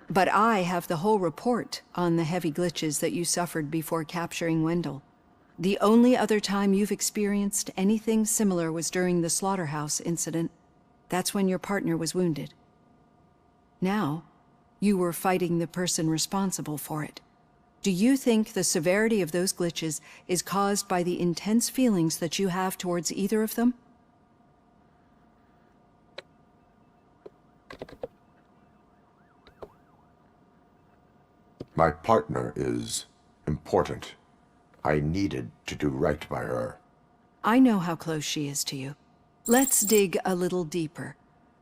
but I have the whole report on the heavy glitches that you suffered before capturing Wendell. The only other time you've experienced anything similar was during the slaughterhouse incident. That's when your partner was wounded. Now, you were fighting the person responsible for it. Do you think the severity of those glitches is caused by the intense feelings that you have towards either of them? My partner is important. I needed to do right by her. I know how close she is to you. Let's dig a little deeper.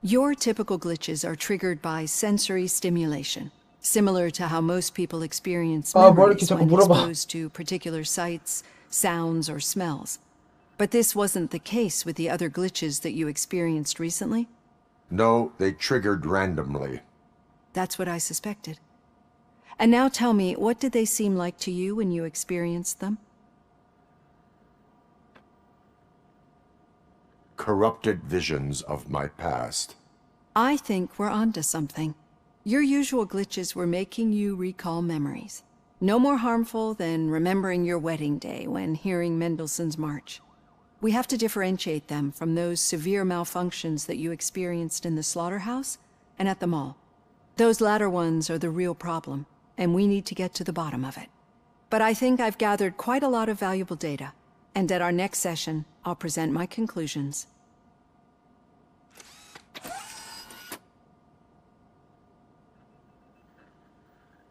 Your typical glitches are triggered by sensory stimulation, similar to how most people experience memories when exposed to particular sights, sounds, or smells. But this wasn't the case with the other glitches that you experienced recently? No, they triggered randomly. That's what I suspected. And now tell me, what did they seem like to you when you experienced them? Corrupted visions of my past. I think we're onto something. Your usual glitches were making you recall memories. No more harmful than remembering your wedding day when hearing Mendelssohn's March. We have to differentiate them from those severe malfunctions that you experienced in the slaughterhouse and at the mall. Those latter ones are the real problem, and we need to get to the bottom of it. But I think I've gathered quite a lot of valuable data, and at our next session, I'll present my conclusions.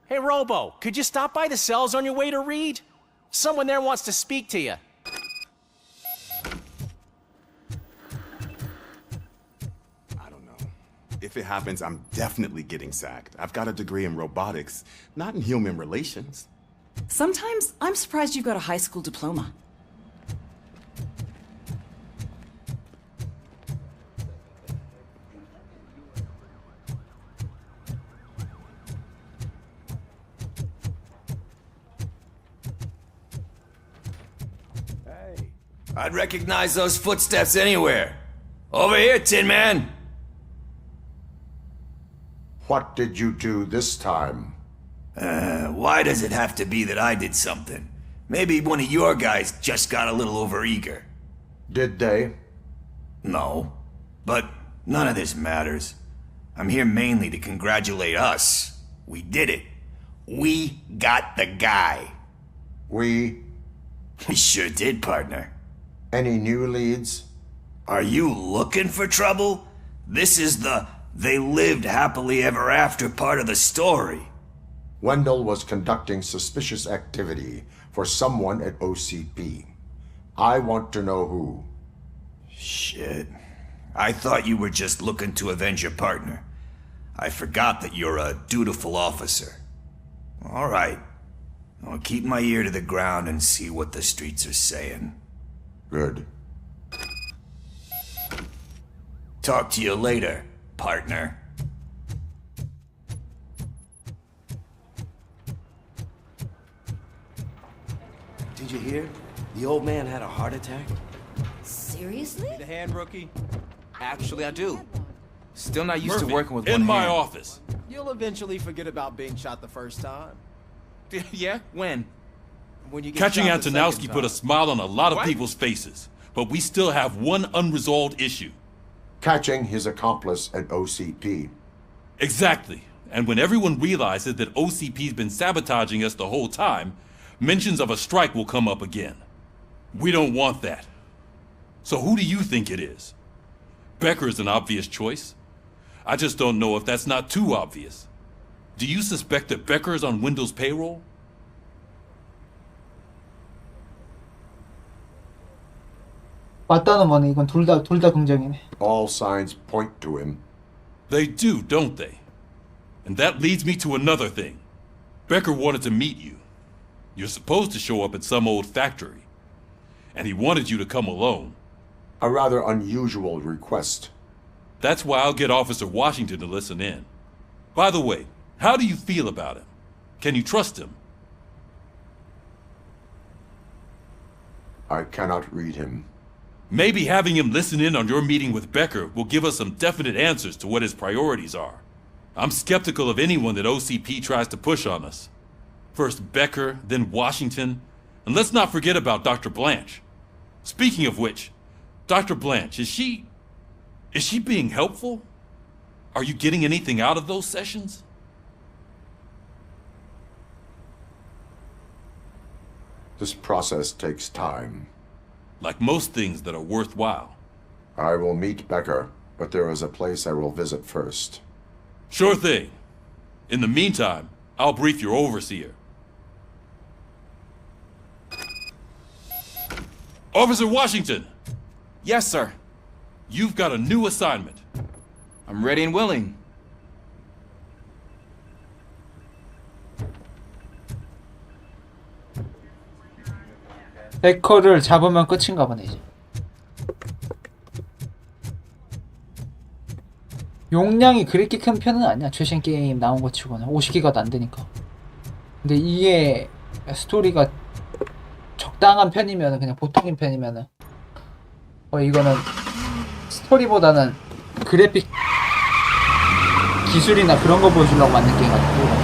Hey, Robo, could you stop by the cells on your way to read? Someone there wants to speak to you. If it happens, I'm definitely getting sacked. I've got a degree in robotics, not in human relations. Sometimes I'm surprised you've got a high school diploma. I'd recognize those footsteps anywhere. Over here, Tin Man. What did you do this time? Why does it have to be that I did something? Maybe one of your guys just got a little overeager. Did they? No. But none of this matters. I'm here mainly to congratulate us. We did it. We got the guy. We sure did, partner. Any new leads? Are you looking for trouble? This is the "they lived happily ever after" part of the story. Wendell was conducting suspicious activity for someone at OCP. I want to know who. Shit. I thought you were just looking to avenge your partner. I forgot that you're a dutiful officer. All right. I'll keep my ear to the ground and see what the streets are saying. Good. Talk to you later, partner. Did you hear? The old man had a heart attack. Seriously? Need a hand, rookie? Actually, I do. Still not used Murphy, to working with in one my hand. office. You'll eventually forget about being shot the first time. Yeah? When? When you get Catching shot the second Antonowski put a time. smile on a lot of What? people's faces, but we still have one unresolved issue. Catching his accomplice at OCP. Exactly. And when everyone realizes that OCP's been sabotaging us the whole time, mentions of a strike will come up again. We don't want that. So who do you think it is? Becker is an obvious choice. I just don't know if that's not too obvious. Do you suspect that Becker is on Wendell's payroll? 맞다는 거네. 이건 둘 다 긍정이네. All signs point to him. They do, don't they? And that leads me to another thing. Becker wanted to meet you. You're supposed to show up at some old factory. And he wanted you to come alone. A rather unusual request. That's why I'll get Officer Washington to listen in. By the way, how do you feel about him? Can you trust him? I cannot read him. Maybe having him listen in on your meeting with Becker will give us some definite answers to what his priorities are. I'm skeptical of anyone that OCP tries to push on us. First Becker, then Washington, and let's not forget about Dr. Blanche. Speaking of which, Dr. Blanche, is she being helpful? Are you getting anything out of those sessions? This process takes time. Like most things that are worthwhile. I will meet Becker, but there is a place I will visit first. Sure thing. In the meantime, I'll brief your overseer. Officer Washington! Yes, sir. You've got a new assignment. I'm ready and willing. 베커를 잡으면 끝인가 보네 이제. 용량이 그렇게 큰 편은 아니야. 최신 게임 나온 거 치고는 50기가도 안 되니까. 근데 이게 스토리가 적당한 편이면 그냥 보통인 편이면은 이거는 스토리보다는 그래픽 기술이나 그런 거 보여주려고 만든 게임 같고.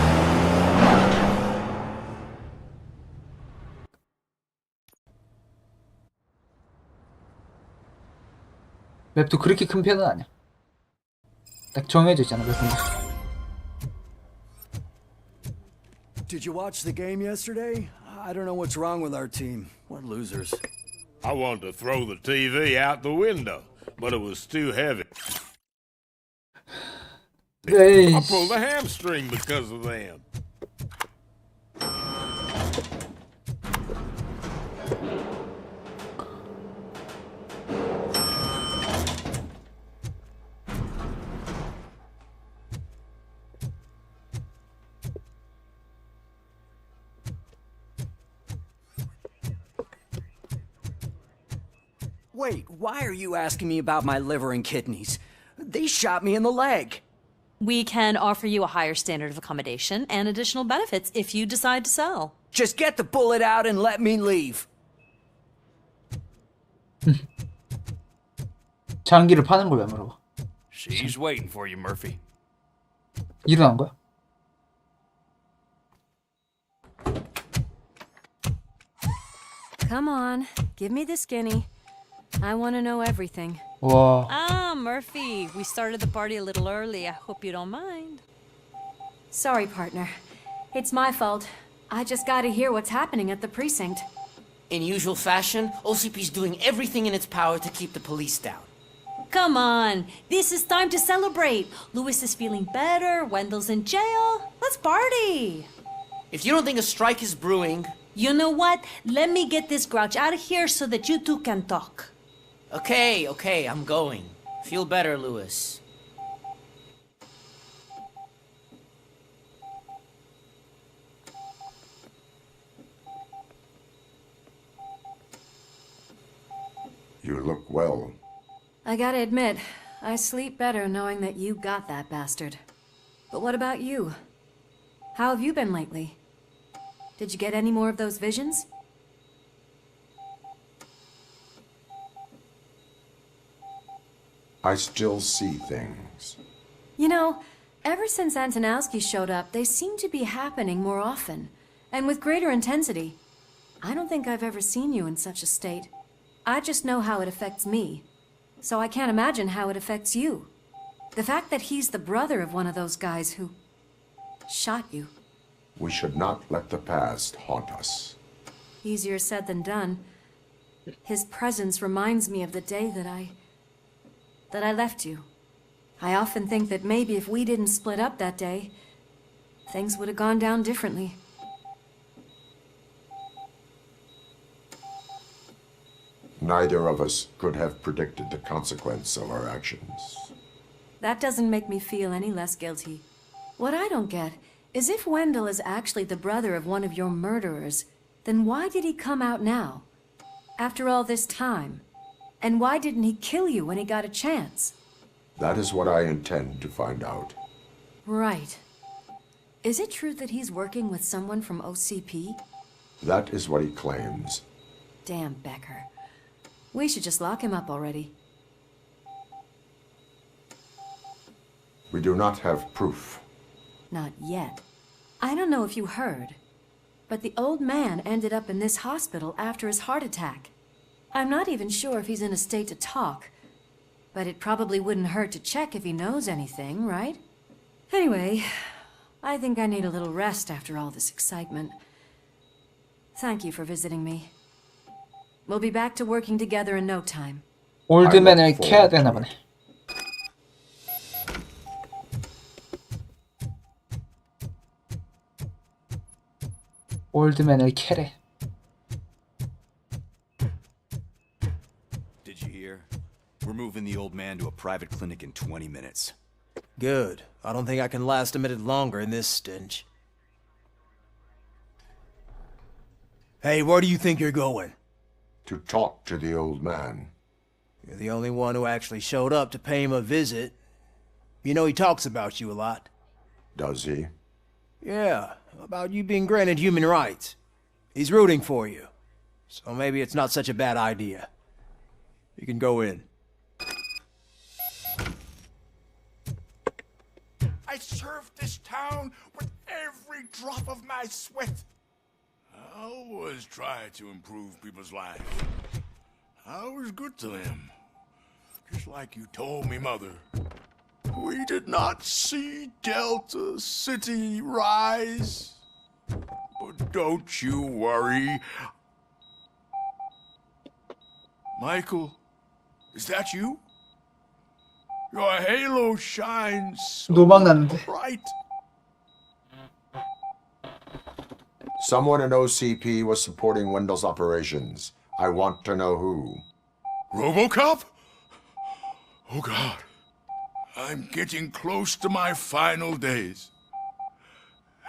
맵도 그렇게 큰 편은 아니야. 딱 정해져 있잖아, 몇 분. Did you watch the game yesterday? I don't know what's wrong with our team. What losers. I wanted to throw the TV out the window, but it was too heavy. I pulled a hamstring because of them. Wait, why are you asking me about my liver and kidneys? They shot me in the leg. We can offer you a higher standard of accommodation and additional benefits if you decide to sell. Just get the bullet out and let me leave. 장기를 파는 걸 왜 물어봐? She's waiting for you, Murphy. 일어난 거야? Come on, give me the skinny. I want to know everything. 와. Ah, Murphy, we started the party a little early. I hope you don't mind. Sorry, partner. It's my fault. I just gotta hear what's happening at the precinct. In usual fashion, OCP's doing everything in its power to keep the police down. Come on, this is time to celebrate. Louis is feeling better, Wendell's in jail. Let's party. If you don't think a strike is brewing... You know what? Let me get this grouch out of here so that you two can talk. Okay, I'm going. Feel better, Louis. You look well. I gotta admit, I sleep better knowing that you got that bastard. But what about you? How have you been lately? Did you get any more of those visions? I still see things. You know, ever since Antonowski showed up, they seem to be happening more often, and with greater intensity. I don't think I've ever seen you in such a state. I just know how it affects me, so I can't imagine how it affects you. The fact that he's the brother of one of those guys who shot you. We should not let the past haunt us. Easier said than done. His presence reminds me of the day that I left you. I often think that maybe if we didn't split up that day, things would have gone down differently. Neither of us could have predicted the consequence of our actions. That doesn't make me feel any less guilty. What I don't get is if Wendell is actually the brother of one of your murderers, then why did he come out now? After all this time? And why didn't he kill you when he got a chance? That is what I intend to find out. Right. Is it true that he's working with someone from OCP? That is what he claims. Damn Becker. We should just lock him up already. We do not have proof. Not yet. I don't know if you heard, but the old man ended up in this hospital after his heart attack. I'm not even sure if he's in a state to talk, but it probably wouldn't hurt to check if he knows anything, right? Anyway, I think I need a little rest after all this excitement. Thank you for visiting me. We'll be back to working together in no time. 올드맨을 캐야 되나 보네. 올드맨을 캐래. Did you hear? We're moving the old man to a private clinic in 20 minutes. Good. I don't think I can last a minute longer in this stench. Hey, where do you think you're going? To talk to the old man. You're the only one who actually showed up to pay him a visit. You know he talks about you a lot. Does he? Yeah, about you being granted human rights. He's rooting for you. So maybe it's not such a bad idea. You can go in. I served this town with every drop of my sweat. I always try to improve people's lives. I was good to them. Just like you told me, Mother. We did not see Delta City rise. But don't you worry. Michael, is that you? Your halo shines so 노박 났는데. bright. Someone in OCP was supporting Wendell's operations. I want to know who. RoboCop? Oh God. I'm getting close to my final days.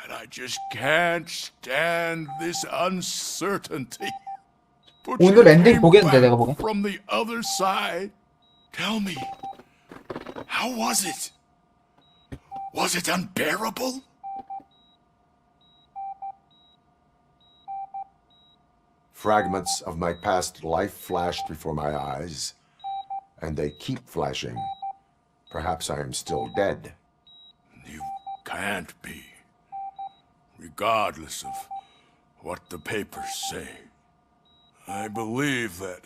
And I just can't stand this uncertainty. Put 오늘 your 엔딩 name 보겠는데, back 내가 보기엔. from the other side. Tell me, how was it? Was it unbearable? Fragments of my past life flashed before my eyes, and they keep flashing. Perhaps I am still dead. You can't be, regardless of what the papers say. I believe that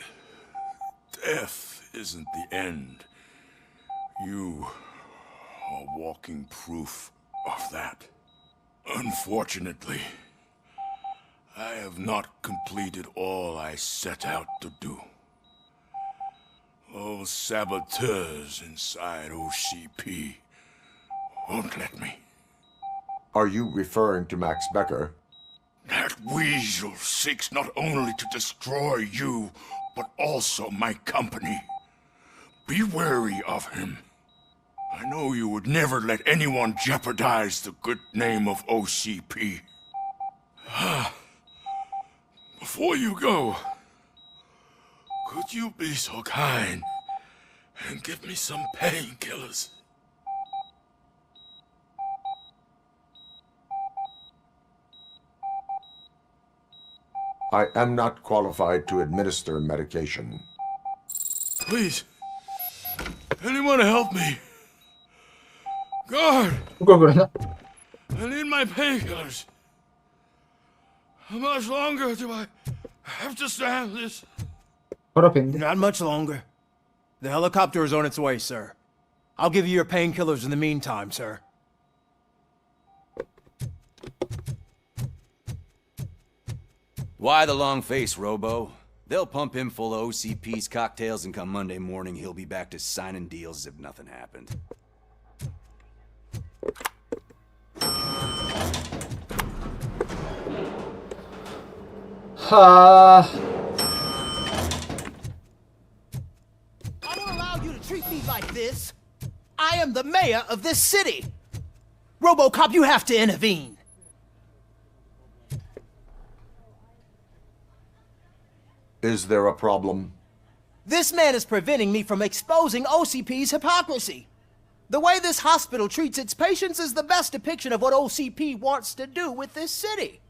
death isn't the end. You are walking proof of that. Unfortunately, I have not completed all I set out to do. Those saboteurs inside OCP won't let me. Are you referring to Max Becker? That weasel seeks not only to destroy you, but also my company. Be wary of him. I know you would never let anyone jeopardize the good name of OCP. Before you go, could you be so kind and give me some painkillers? I am not qualified to administer medication. Please, anyone help me? Guard, 누가 그러나? I need my painkillers. How much longer do I have to stand this? Not much longer. The helicopter is on its way, sir. I'll give you your painkillers in the meantime, sir. Why the long face, Robo? They'll pump him full of OCP's cocktails, and come Monday morning, he'll be back to signing deals as if nothing happened. I won't allow you to treat me like this. I am the mayor of this city. RoboCop, you have to intervene. Is there a problem? This man is preventing me from exposing OCP's hypocrisy. The way this hospital treats its patients is the best depiction of what OCP wants to do with this city.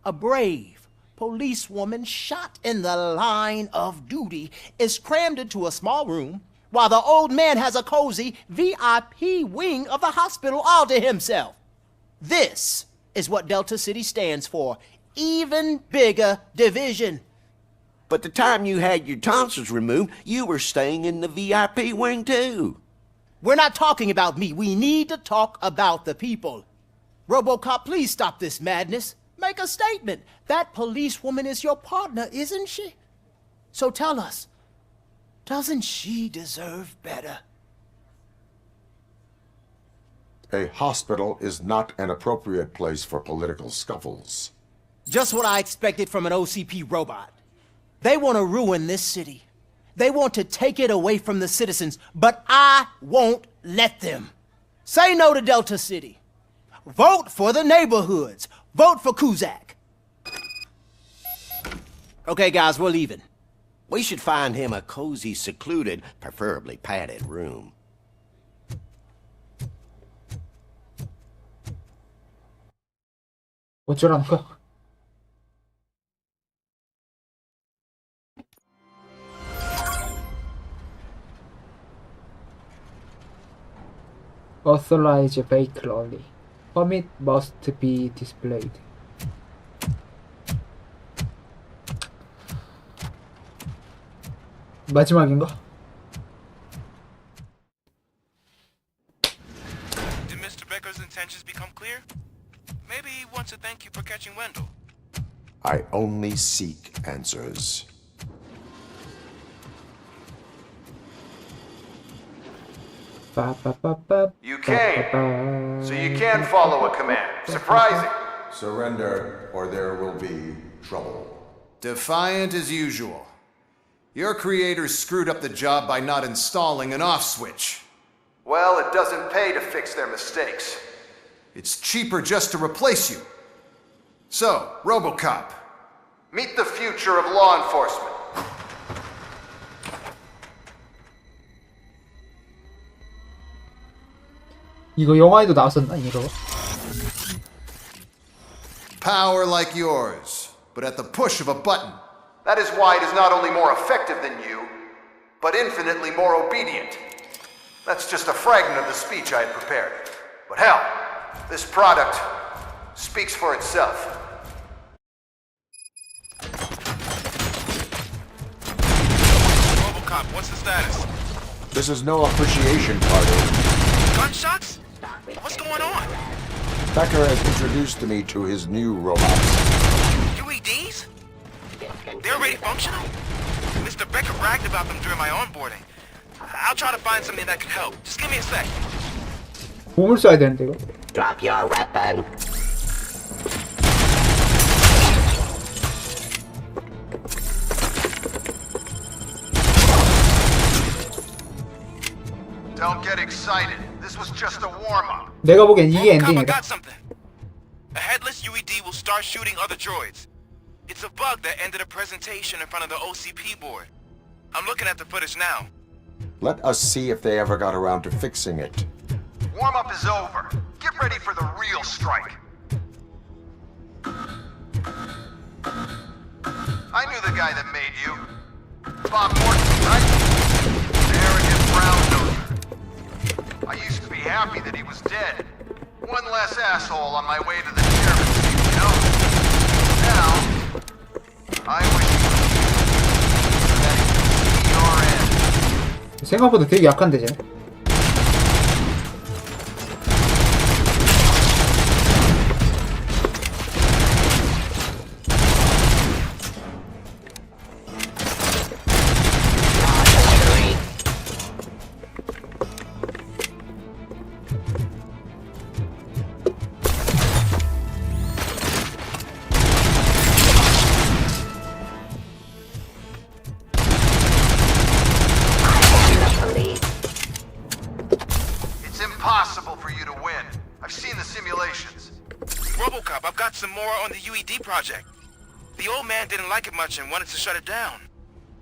A brave policewoman shot in the line of duty is crammed into a small room while the old man has a cozy VIP wing of the hospital all to himself. This is what Delta City stands for. Even bigger division. But the time you had your tonsils removed, you were staying in the VIP wing too. We're not talking about me. We need to talk about the people. RoboCop, please stop this madness. Make a statement. That policewoman is your partner, isn't she? So tell us, doesn't she deserve better? A hospital is not an appropriate place for political scuffles. Just what I expected from an OCP robot. They want to ruin this city. They want to take it away from the citizens, but I won't let them. Say no to Delta City. Vote for the neighborhoods. Vote for Kuzak. Okay, guys, we're leaving. We should find him a cozy, secluded, preferably padded room. 어쩌라는 거야? Authorize vehicle only. Permit must be displayed. 마지막인가? Did Mr. Becker's intentions become clear? Maybe he wants to thank you for catching Wendell. I only seek answers. You came, so you can follow a command. Surprising. Surrender, or there will be trouble. Defiant as usual. Your creators screwed up the job by not installing an off switch. Well, it doesn't pay to fix their mistakes. It's cheaper just to replace you. So, RoboCop, meet the future of law enforcement. 이거 영화에도 나왔었나 이거? Power like yours, but at the push of a button. That is why it is not only more effective than you, but infinitely more obedient. That's just a fragment of the speech I had prepared. But hell, this product speaks for itself. RoboCop, what's the status? This is no appreciation party. Gunshots? What's going on? Becker has introduced me to his new robots. UEDs? They're already functional? Mr. Becker bragged about them during my onboarding. I'll try to find something that could help. Just give me a sec. bom을 쏴야 되는데 이거. Drop your weapon. Don't get excited. This was just a warm-up. 내가 보기엔 이게 RoboCop, I 엔딩이다. got something. A headless UED will start shooting other droids. It's a bug that ended a presentation in front of the OCP board. I'm looking at the footage now. Let us see if they ever got around to fixing it. Warm-up is over. Get ready for the real strike. I knew the guy that made you. Bob Morton, right? Arrogant brown noser. I used to be happy that he was dead. One less asshole on my way to the chairman's seat, you know? Now, I wish that he could see your end. 생각보다 되게 약한데 쟤. It's impossible for you to win. I've seen the simulations. RoboCop, I've got some more on the UED project. The old man didn't like it much and wanted to shut it down.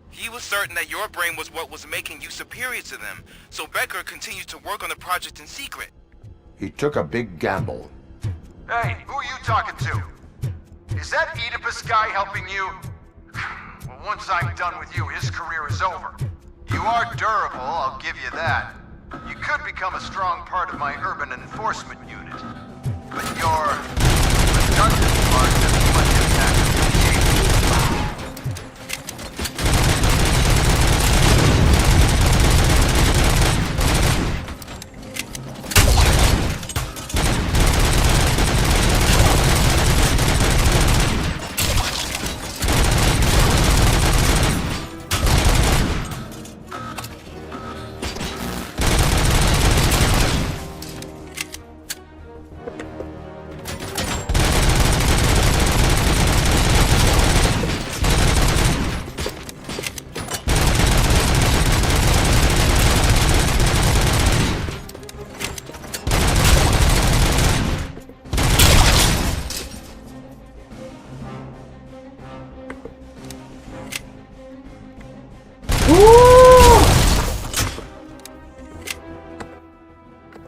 He was certain that your brain was what was making you superior to them, so Becker continued to work on the project in secret. He took a big gamble. Hey, who are you talking to? Is that Oedipus guy helping you? Well, once I'm done with you, his career is over. You are durable, I'll give you that. You could become a strong part of my urban enforcement unit. But your redundant part doesn't much impact on your behavior.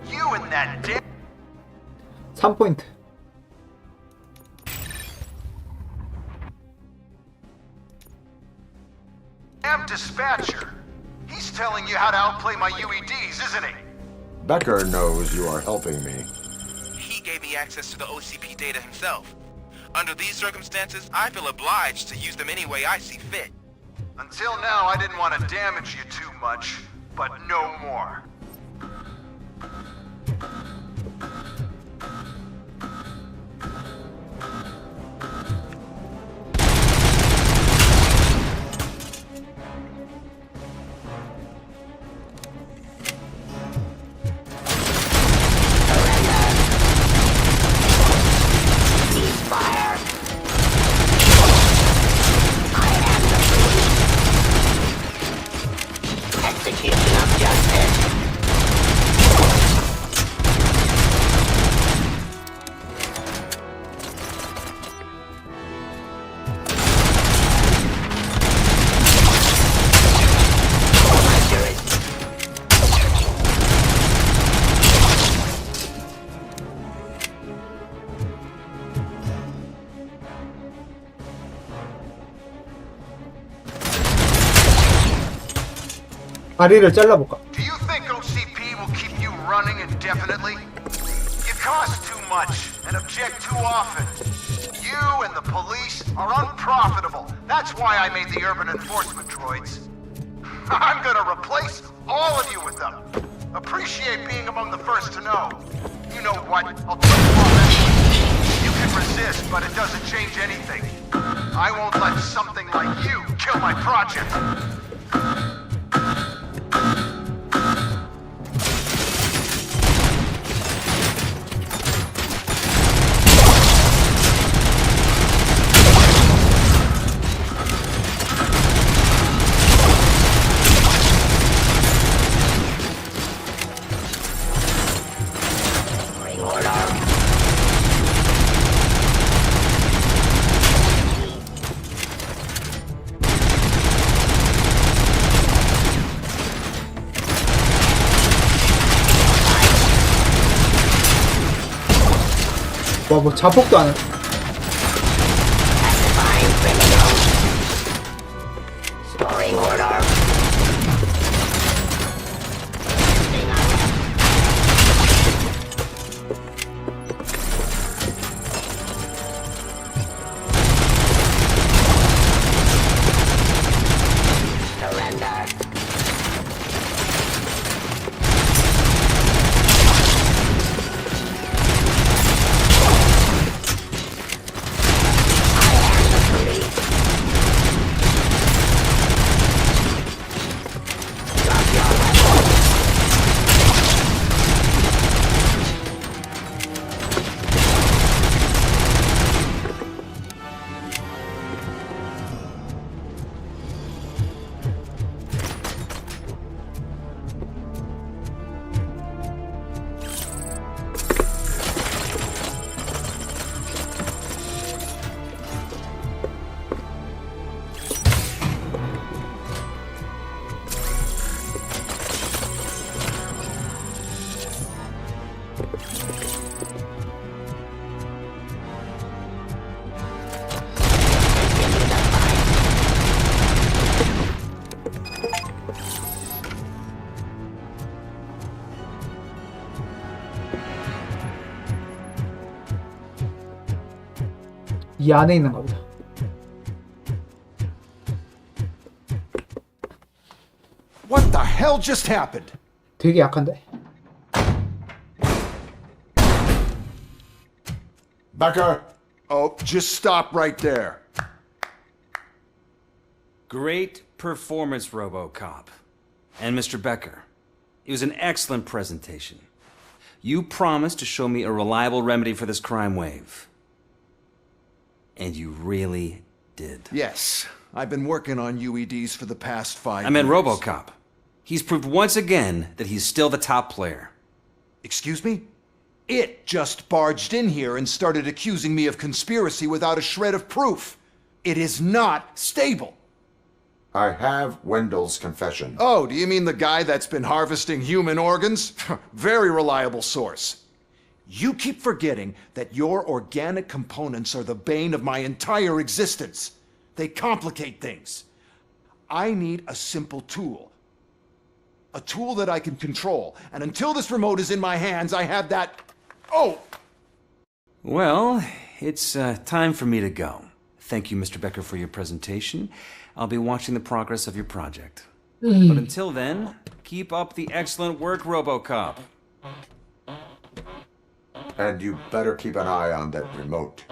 You and that dick. 3포인트. dispatcher. He's telling you how to outplay my UEDs, isn't he? Becker knows you are helping me. He gave me access to the OCP data himself. Under these circumstances, I feel obliged to use them any way I see fit. Until now, I didn't want to damage you too much, but no more. 다리를 잘라볼까? Do you think OCP will keep you running indefinitely? You cost too much and object too often. You and the police are unprofitable. That's why I made the urban enforcement droids. I'm gonna replace all of you with them. Appreciate being among the first to know. You know what? I'll turn you off anyway. You can resist, but it doesn't change anything. I won't let something like you kill my project. 와, 뭐 자폭도 안 해. 이 안에 있는가 보다. What the hell just happened? 되게 약한데? Becker! Oh, just stop right there. Great performance, RoboCop. And Mr. Becker, it was an excellent presentation. You promised to show me a reliable remedy for this crime wave. And you really did. Yes, I've been working on UEDs for the past 5 years. I meant RoboCop. He's proved once again that he's still the top player. Excuse me? It just barged in here and started accusing me of conspiracy without a shred of proof. It is not stable. I have Wendell's confession. Oh, do you mean the guy that's been harvesting human organs? Very reliable source. You keep forgetting that your organic components are the bane of my entire existence. They complicate things. I need a simple tool. A tool that I can control. And until this remote is in my hands, I have that... Oh! Well, it's time for me to go. Thank you, Mr. Becker, for your presentation. I'll be watching the progress of your project. But until then, keep up the excellent work, RoboCop. And you better keep an eye on that remote.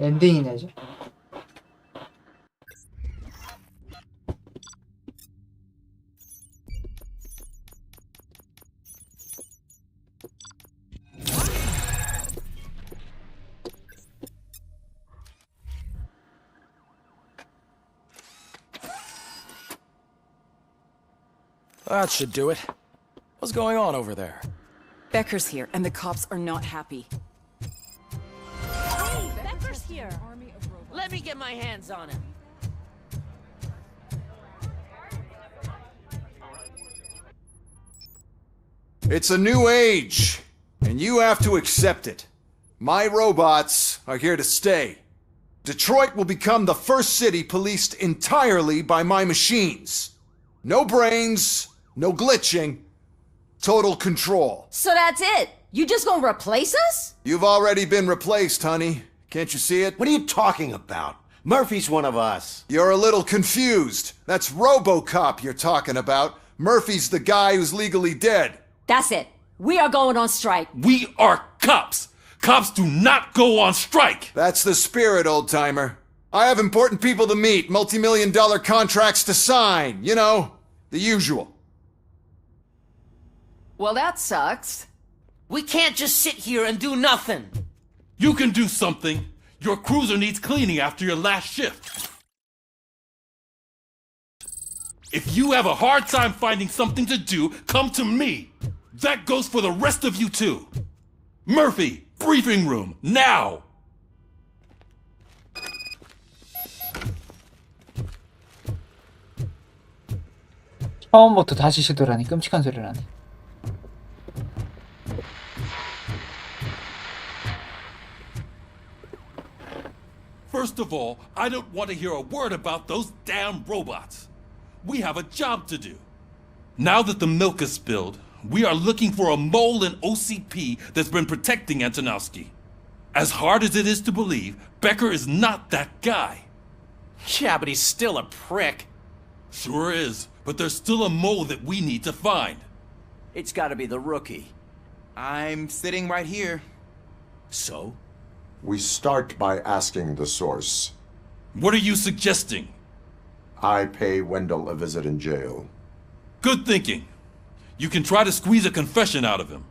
엔딩이네 이제. That should do it. What's going on over there? Becker's here, and the cops are not happy. Hey, Becker's here. Let me get my hands on him. It's a new age, and you have to accept it. My robots are here to stay. Detroit will become the first city policed entirely by my machines. No brains, no glitching, total control. So that's it? You just gonna replace us? You've already been replaced, honey. Can't you see it? What are you talking about? Murphy's one of us. You're a little confused. That's RoboCop you're talking about. Murphy's the guy who's legally dead. That's it. We are going on strike. We are cops. Cops do not go on strike. That's the spirit, old-timer. I have important people to meet, multi-million-dollar contracts to sign. You know, the usual. Well, that sucks. We can't just sit here and do nothing. You can do something. Your cruiser needs cleaning after your last shift. If you have a hard time finding something to do, come to me. That goes for the rest of you too. Murphy, briefing room, now! 처음부터 다시 시도라니 끔찍한 소리를 하네. First of all, I don't want to hear a word about those damn robots. We have a job to do. Now that the milk is spilled, we are looking for a mole in OCP that's been protecting Antonowski. As hard as it is to believe, Becker is not that guy. Yeah, but he's still a prick. Sure is, but there's still a mole that we need to find. It's gotta be the rookie. I'm sitting right here. So? We start by asking the source. What are you suggesting? I pay Wendell a visit in jail. Good thinking. You can try to squeeze a confession out of him.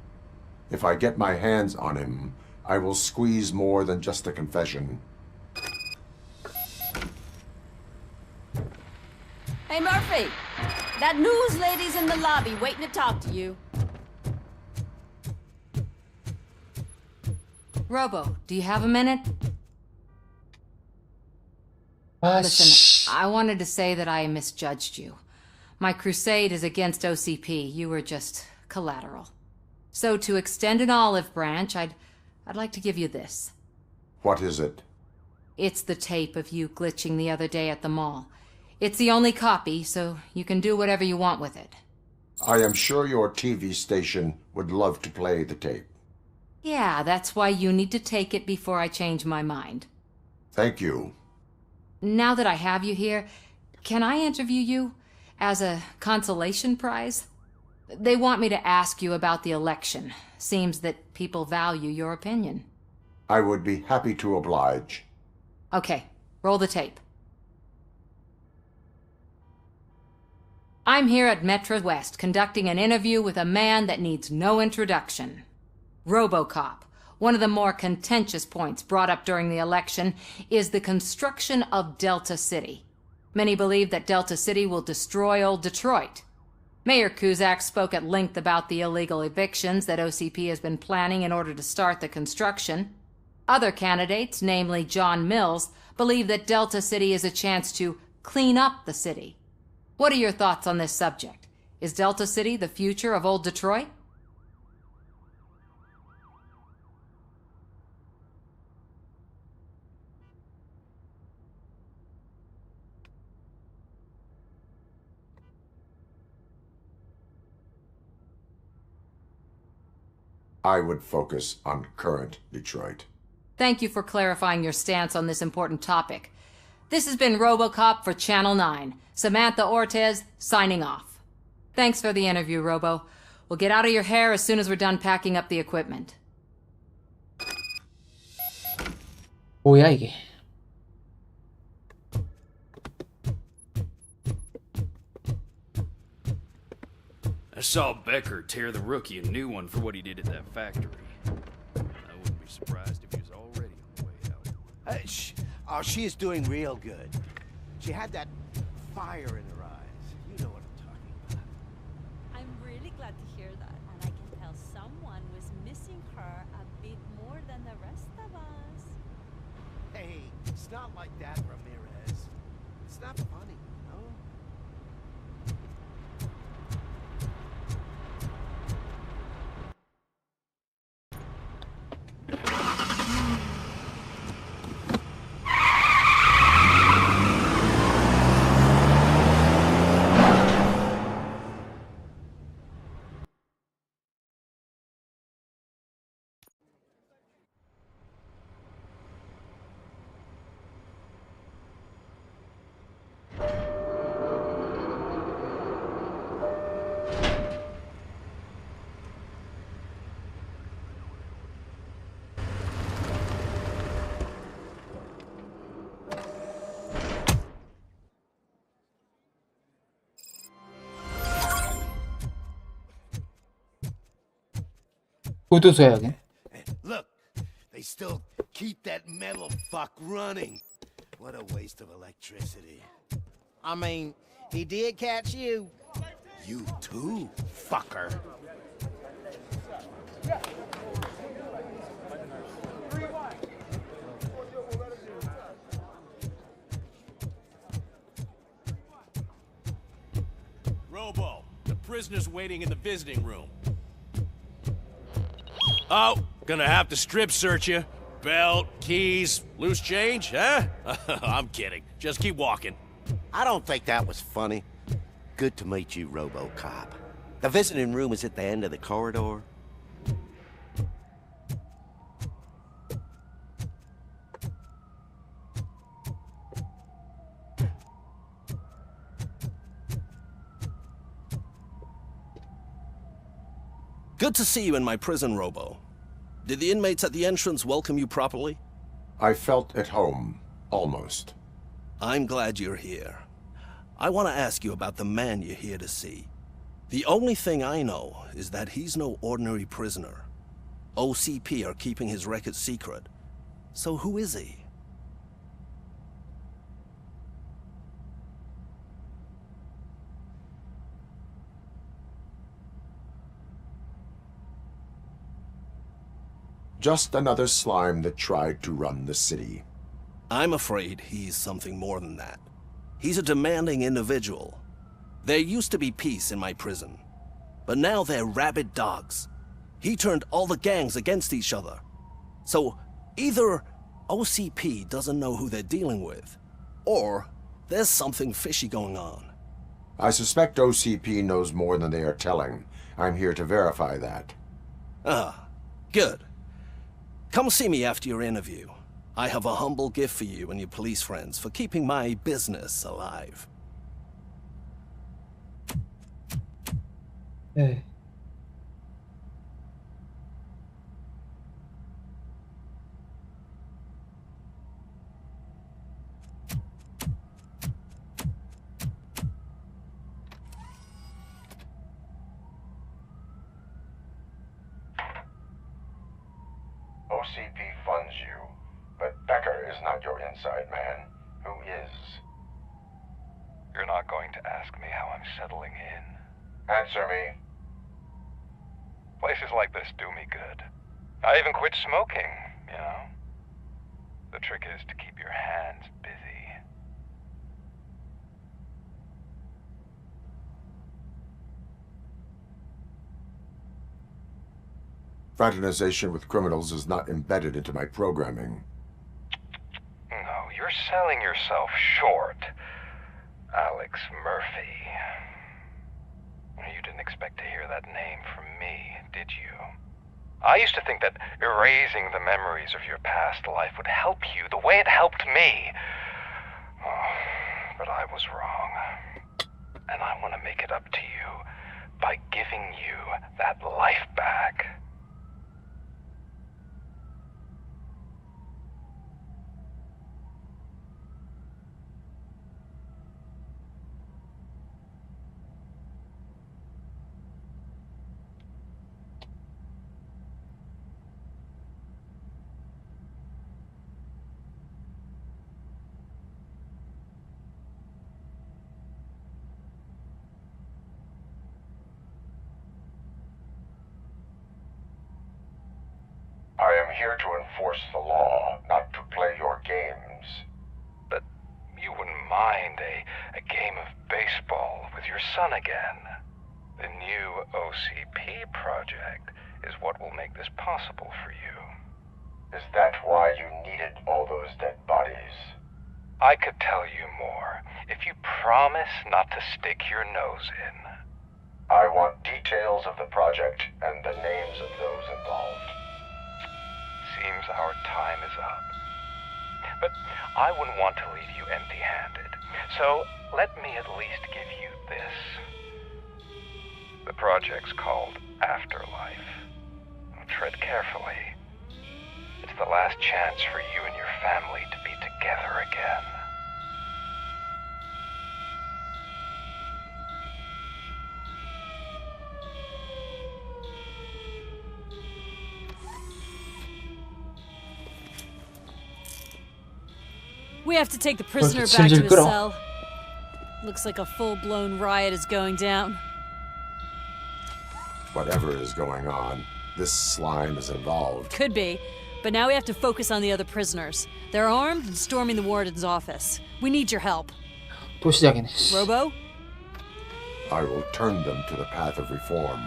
If I get my hands on him, I will squeeze more than just a confession. Hey, Murphy! That news lady's in the lobby waiting to talk to you. Robo, do you have a minute? Listen, I wanted to say that I misjudged you. My crusade is against OCP. You were just collateral. So to extend an olive branch, I'd like to give you this. What is it? It's the tape of you glitching the other day at the mall. It's the only copy, so you can do whatever you want with it. I am sure your TV station would love to play the tape. Yeah, that's why you need to take it before I change my mind. Thank you. Now that I have you here, can I interview you as a consolation prize? They want me to ask you about the election. Seems that people value your opinion. I would be happy to oblige. Okay, roll the tape. I'm here at Metro West conducting an interview with a man that needs no introduction. RoboCop. One of the more contentious points brought up during the election is the construction of Delta City. Many believe that Delta City will destroy old Detroit. Mayor Cusack spoke at length about the illegal evictions that OCP has been planning in order to start the construction. Other candidates, namely John Mills, believe that Delta City is a chance to clean up the city. What are your thoughts on this subject? Is Delta City the future of old Detroit? I would focus on current Detroit. Thank you for clarifying your stance on this important topic. This has been RoboCop for Channel 9. Samantha Ortez, signing off. Thanks for the interview, Robo. We'll get out of your hair as soon as we're done packing up the equipment. 뭐야 이게? I saw Becker tear the rookie a new one for what he did at that factory. I wouldn't be surprised if he was already on the way out. She is doing real good. She had that fire in her eyes. You know what I'm talking about. I'm really glad to hear that, and I can tell someone was missing her a bit more than the rest of us. Hey, it's not like that, Ramirez. It's not funny, you know? 교도소야 여기. Look, they still keep that metal fuck running. What a waste of electricity. I mean, he did catch you. You too, fucker. Robo, the prisoner's waiting in the visiting room. Oh, gonna have to strip search you. Belt, keys, loose change, huh? I'm kidding. Just keep walking. I don't think that was funny. Good to meet you, RoboCop. The visiting room is at the end of the corridor. Good to see you in my prison, Robo. Did the inmates at the entrance welcome you properly? I felt at home, almost. I'm glad you're here. I want to ask you about the man you're here to see. The only thing I know is that he's no ordinary prisoner. OCP are keeping his record secret. So who is he? Just another slime that tried to run the city. I'm afraid he's something more than that. He's a demanding individual. There used to be peace in my prison, but now they're rabid dogs. He turned all the gangs against each other. So either OCP doesn't know who they're dealing with, or there's something fishy going on. I suspect OCP knows more than they are telling. I'm here to verify that. Ah, good. Come see me after your interview. I have a humble gift for you and your police friends for keeping my business alive. 네. OCP funds you, but Becker is not your inside man. Who is? You're not going to ask me how I'm settling in. Answer me. Places like this do me good. I even quit smoking, you know? The trick is to keep your hands busy. Fraternization with criminals is not embedded into my programming. No, you're selling yourself short, Alex Murphy. You didn't expect to hear that name from me, did you? I used to think that erasing the memories of your past life would help you the way it helped me. Oh, but I was wrong. And I want to make it up to you by giving you that life back. I am here to enforce the law, not to play your games. But you wouldn't mind a game of baseball with your son again. The new OCP project is what will make this possible for you. Is that why you needed all those dead bodies? I could tell you more if you promise not to stick your nose in. I want details of the project and the names of those involved. Seems our time is up. But I wouldn't want to leave you empty-handed. So let me at least give you this. The project's called Afterlife. Tread carefully. It's the last chance for you and your family to be together again. We have to take the prisoner back to his cell. Looks like a full-blown riot is going down. Whatever is going on, this slime is involved. Could be, but now we have to focus on the other prisoners. They're armed and storming the warden's office. We need your help. 또 시작이네. Robo? I will turn them to the path of reform.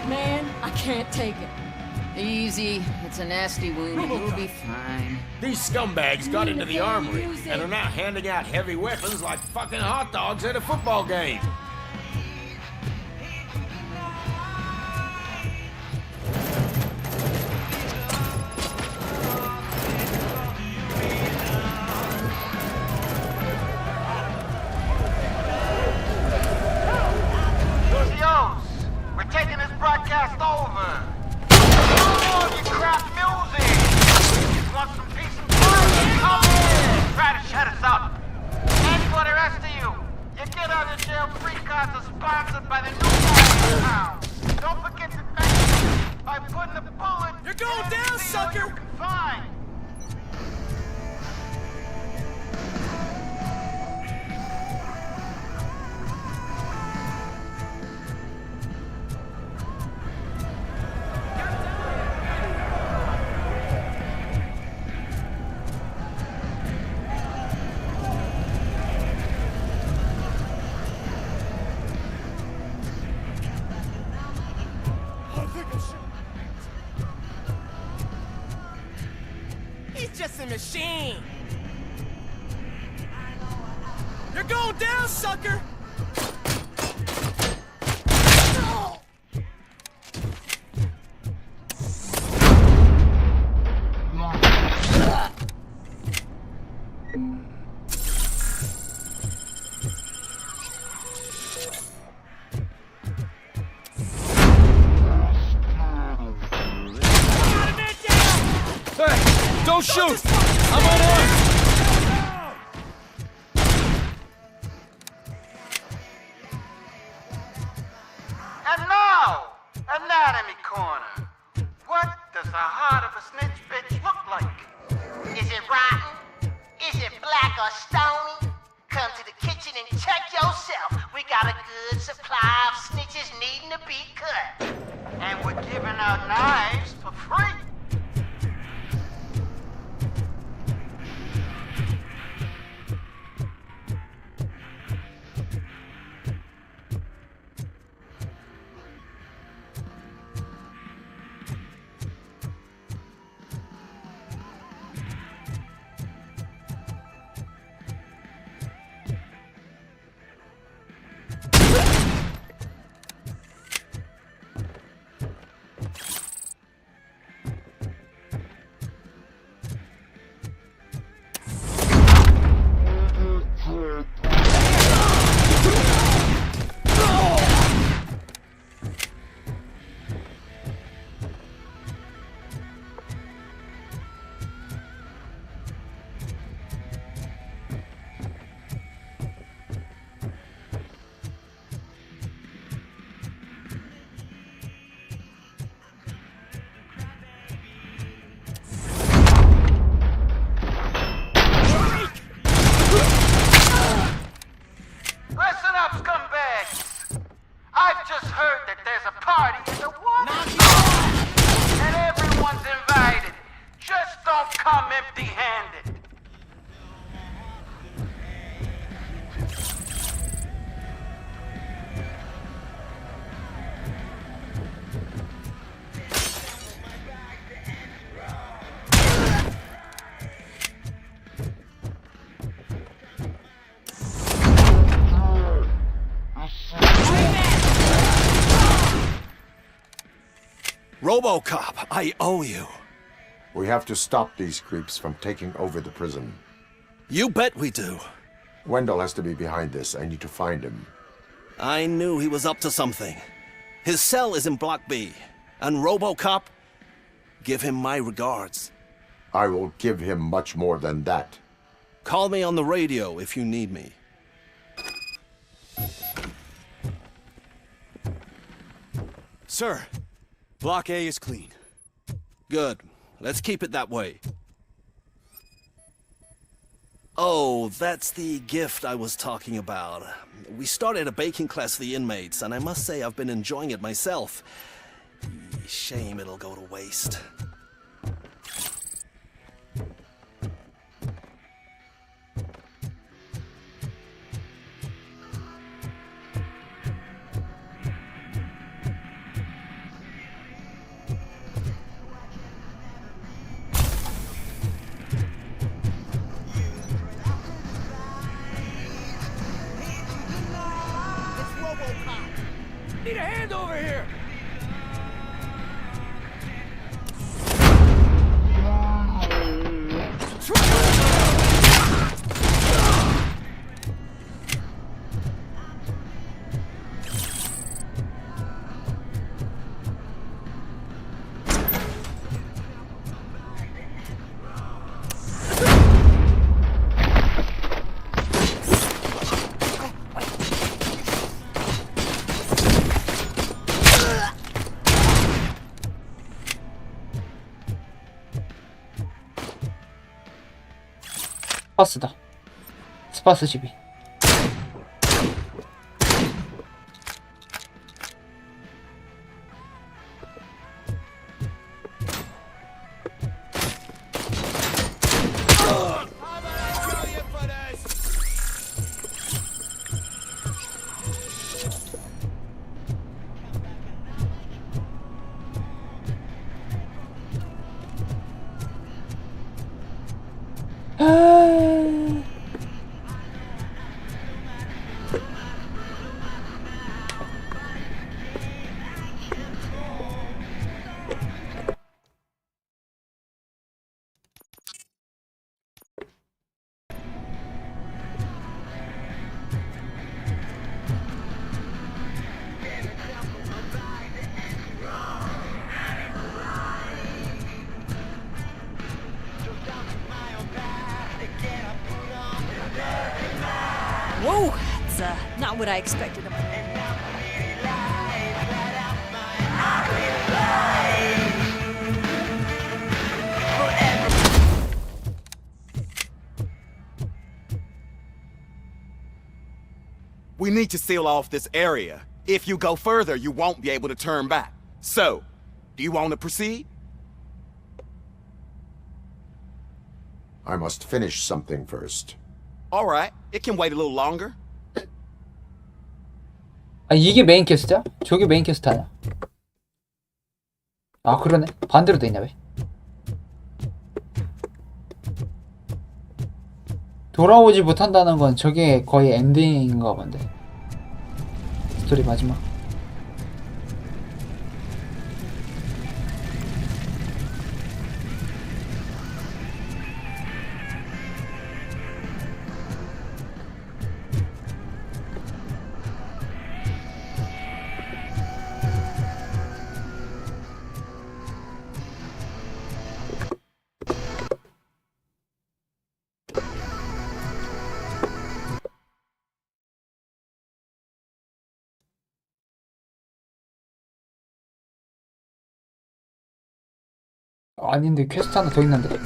Man, I can't take it. Easy. It's a nasty wound. You'll be fine. These scumbags got into the armory and are now handing out heavy weapons like fucking hot dogs at a football game. We're taking this broadcast over. Come on, you crap music. You want some peace and quiet? Come in. Try to shut us up. And for the rest of you, your get out of jail free cards are sponsored by the new guy in town. Don't forget to thank by putting the bullet. You're going down, sucker. You can find. He's just a machine. You're going down, sucker. Hey! Don't shoot! I'm unarmed! And now, Anatomy Corner. What does the heart of a snitch bitch look like? Is it rotten? Is it black or stony? Come to the kitchen and check yourself. We got a good supply of snitches needing to be cut. And we're giving out knives for free. RoboCop, I owe you. We have to stop these creeps from taking over the prison. You bet we do. Wendell has to be behind this. I need to find him. I knew he was up to something. His cell is in Block B. And RoboCop, give him my regards. I will give him much more than that. Call me on the radio if you need me. Sir, Block A is clean. Good. Let's keep it that way. Oh, that's the gift I was talking about. We started a baking class for the inmates, and I must say I've been enjoying it myself. Shame it'll go to waste. Need a hand over here! 스파스다. 스파스 12. not what I expected of him. We need to seal off this area. If you go further, you won't be able to turn back. So, do you want to proceed? I must finish something first. All right, it can wait a little longer. 아, 이게 메인 퀘스트야? 저게 메인 퀘스트 아니야? 아, 그러네. 반대로 돼 있냐, 왜? 돌아오지 못한다는 건 저게 거의 엔딩인가 본데. 스토리 마지막. 아닌데 퀘스트 하나 더 있는데.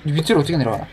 밑으로 어떻게 내려가나?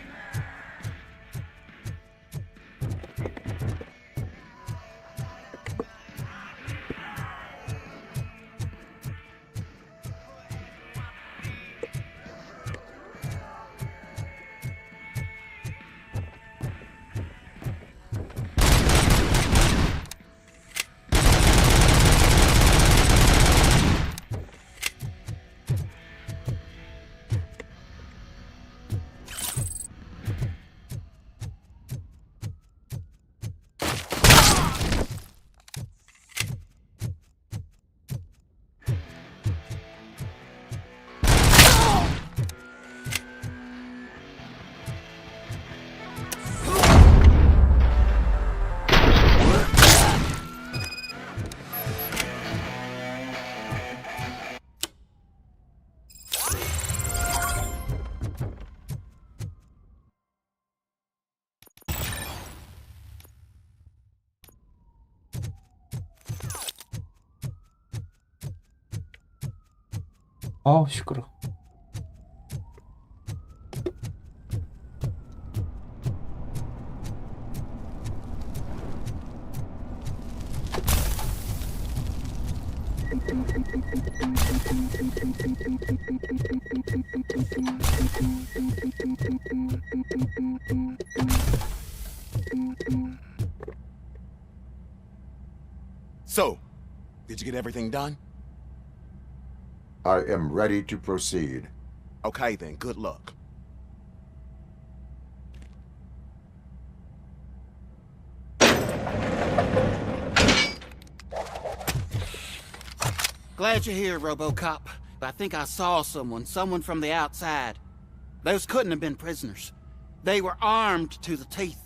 아우 시끄러. So, did you get everything done? I am ready to proceed. Okay then, good luck. Glad you're here, RoboCop. I think I saw someone from the outside. Those couldn't have been prisoners. They were armed to the teeth.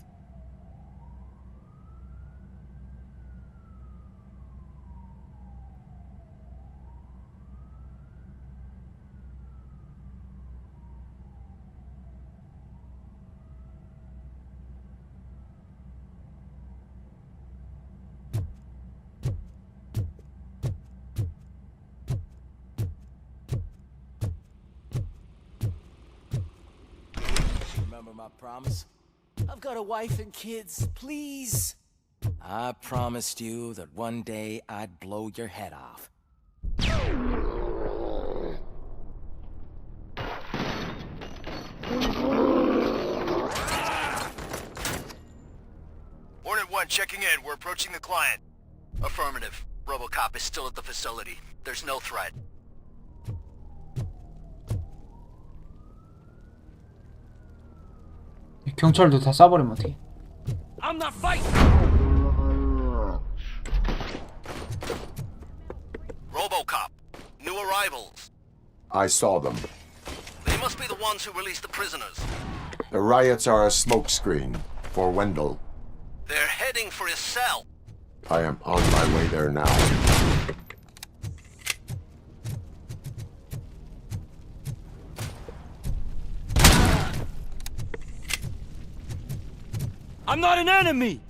Remember my promise? I've got a wife and kids, please. I promised you that one day I'd blow your head off. 1, checking in. We're approaching the client. Affirmative. RoboCop is still at the facility. There's no threat. 경찰도 다 쏴버리면 어떡해. I'm not fighting! RoboCop. New arrivals. I saw them. They must be the ones who released the prisoners. The riots are a smokescreen for Wendell. They're heading for his cell. I am on my way there now. I'm not an enemy!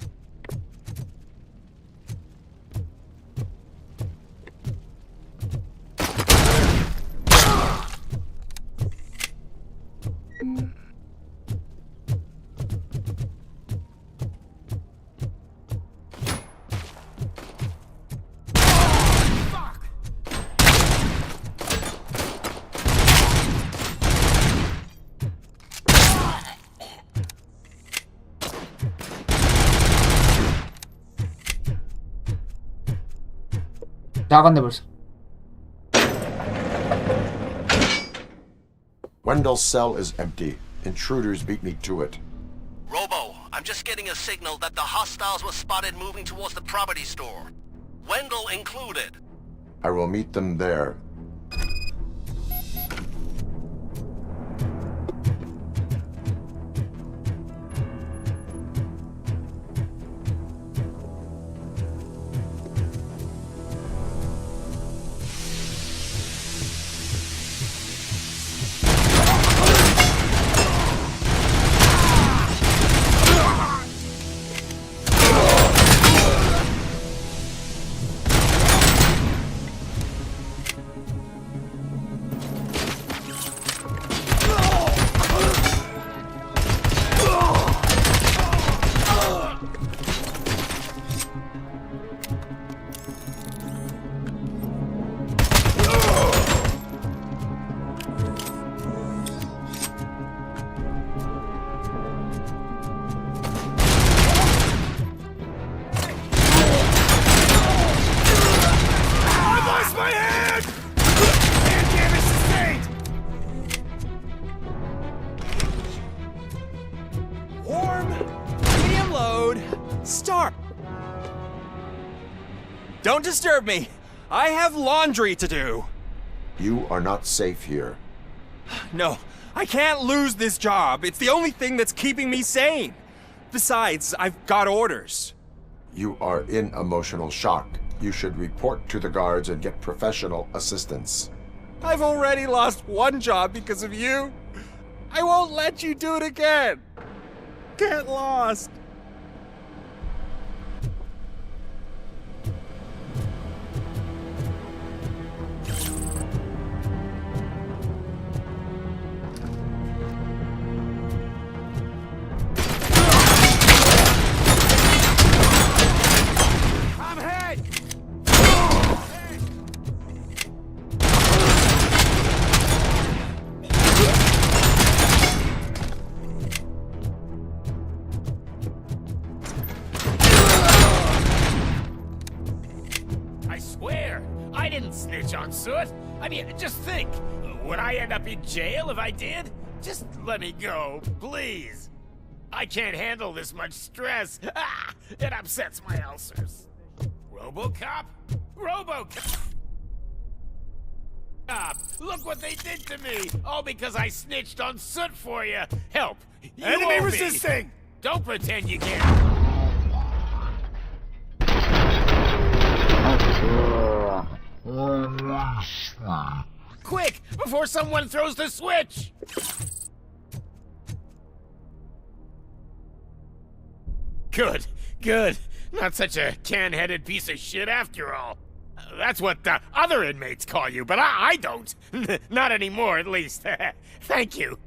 나갔네 벌써. Wendell's cell is empty. Intruders beat me to it. Robo, I'm just getting a signal that the hostiles were spotted moving towards the property store. Wendell included. I will meet them there. Don't disturb me. I have laundry to do. You are not safe here. No, I can't lose this job. It's the only thing that's keeping me sane. Besides, I've got orders. You are in emotional shock. You should report to the guards and get professional assistance. I've already lost one job because of you. I won't let you do it again. Get lost. On Soot. I mean, just think. Would I end up in jail if I did? Just let me go, please. I can't handle this much stress. Ah, it upsets my ulcers. RoboCop? RoboCop! Look what they did to me! All because I snitched on Soot for you! Help! You Enemy owe me. resisting! Don't pretend you can't. Quick! Before someone throws the switch! Good, good. Not such a can-headed piece of shit after all. That's what the other inmates call you, but I don't. Not anymore, at least. Thank you.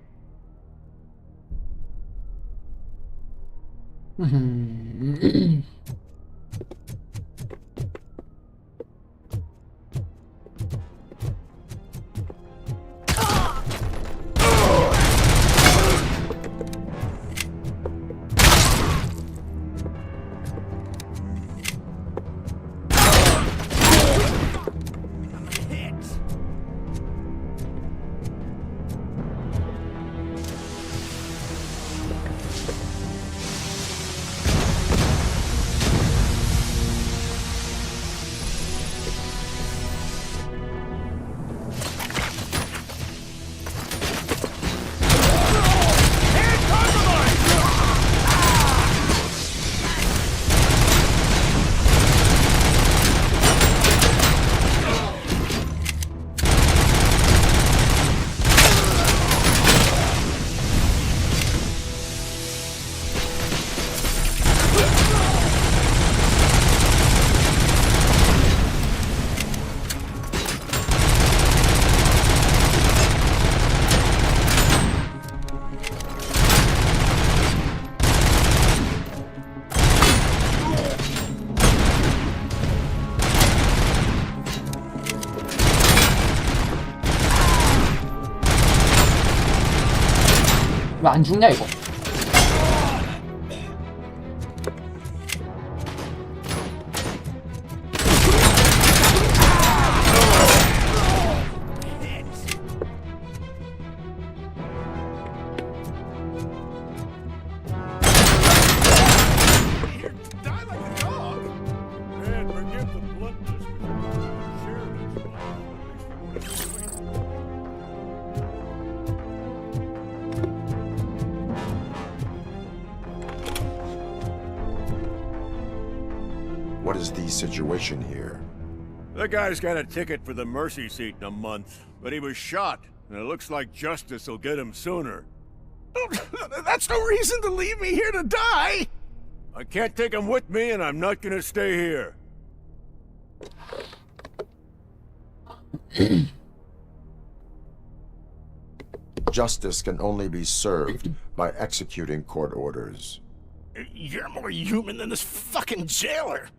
왜 안 죽냐 이거? What is the situation here? The guy's got a ticket for the mercy seat in a month, but he was shot, and it looks like justice will get him sooner. That's no reason to leave me here to die! I can't take him with me, and I'm not gonna stay here. Justice can only be served by executing court orders. You're more human than this fucking jailer!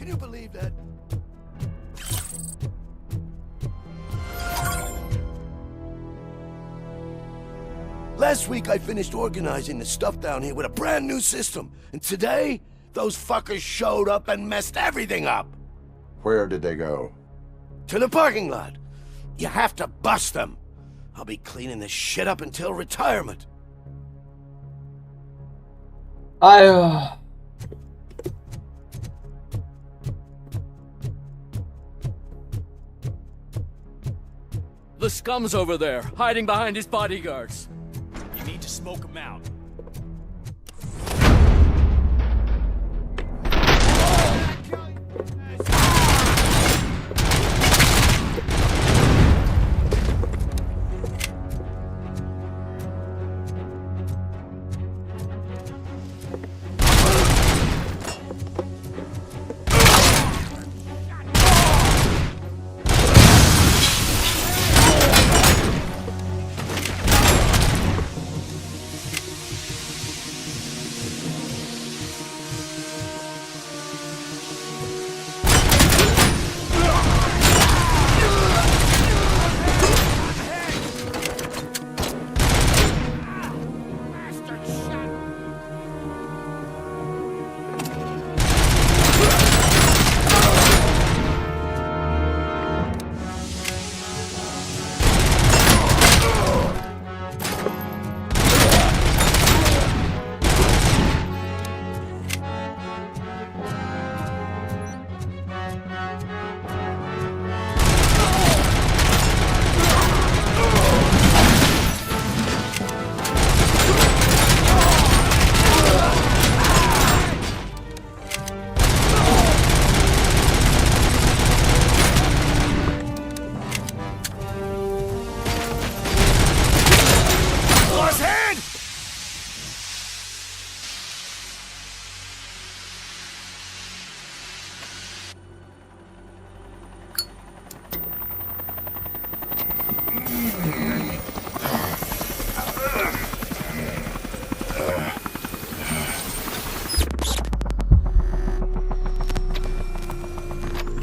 Can you believe that? Last week I finished organizing the stuff down here with a brand new system. And today, those fuckers showed up and messed everything up. Where did they go? To the parking lot. You have to bust them. I'll be cleaning this shit up until retirement. 아유. The scum's over there, hiding behind his bodyguards. You need to smoke them out.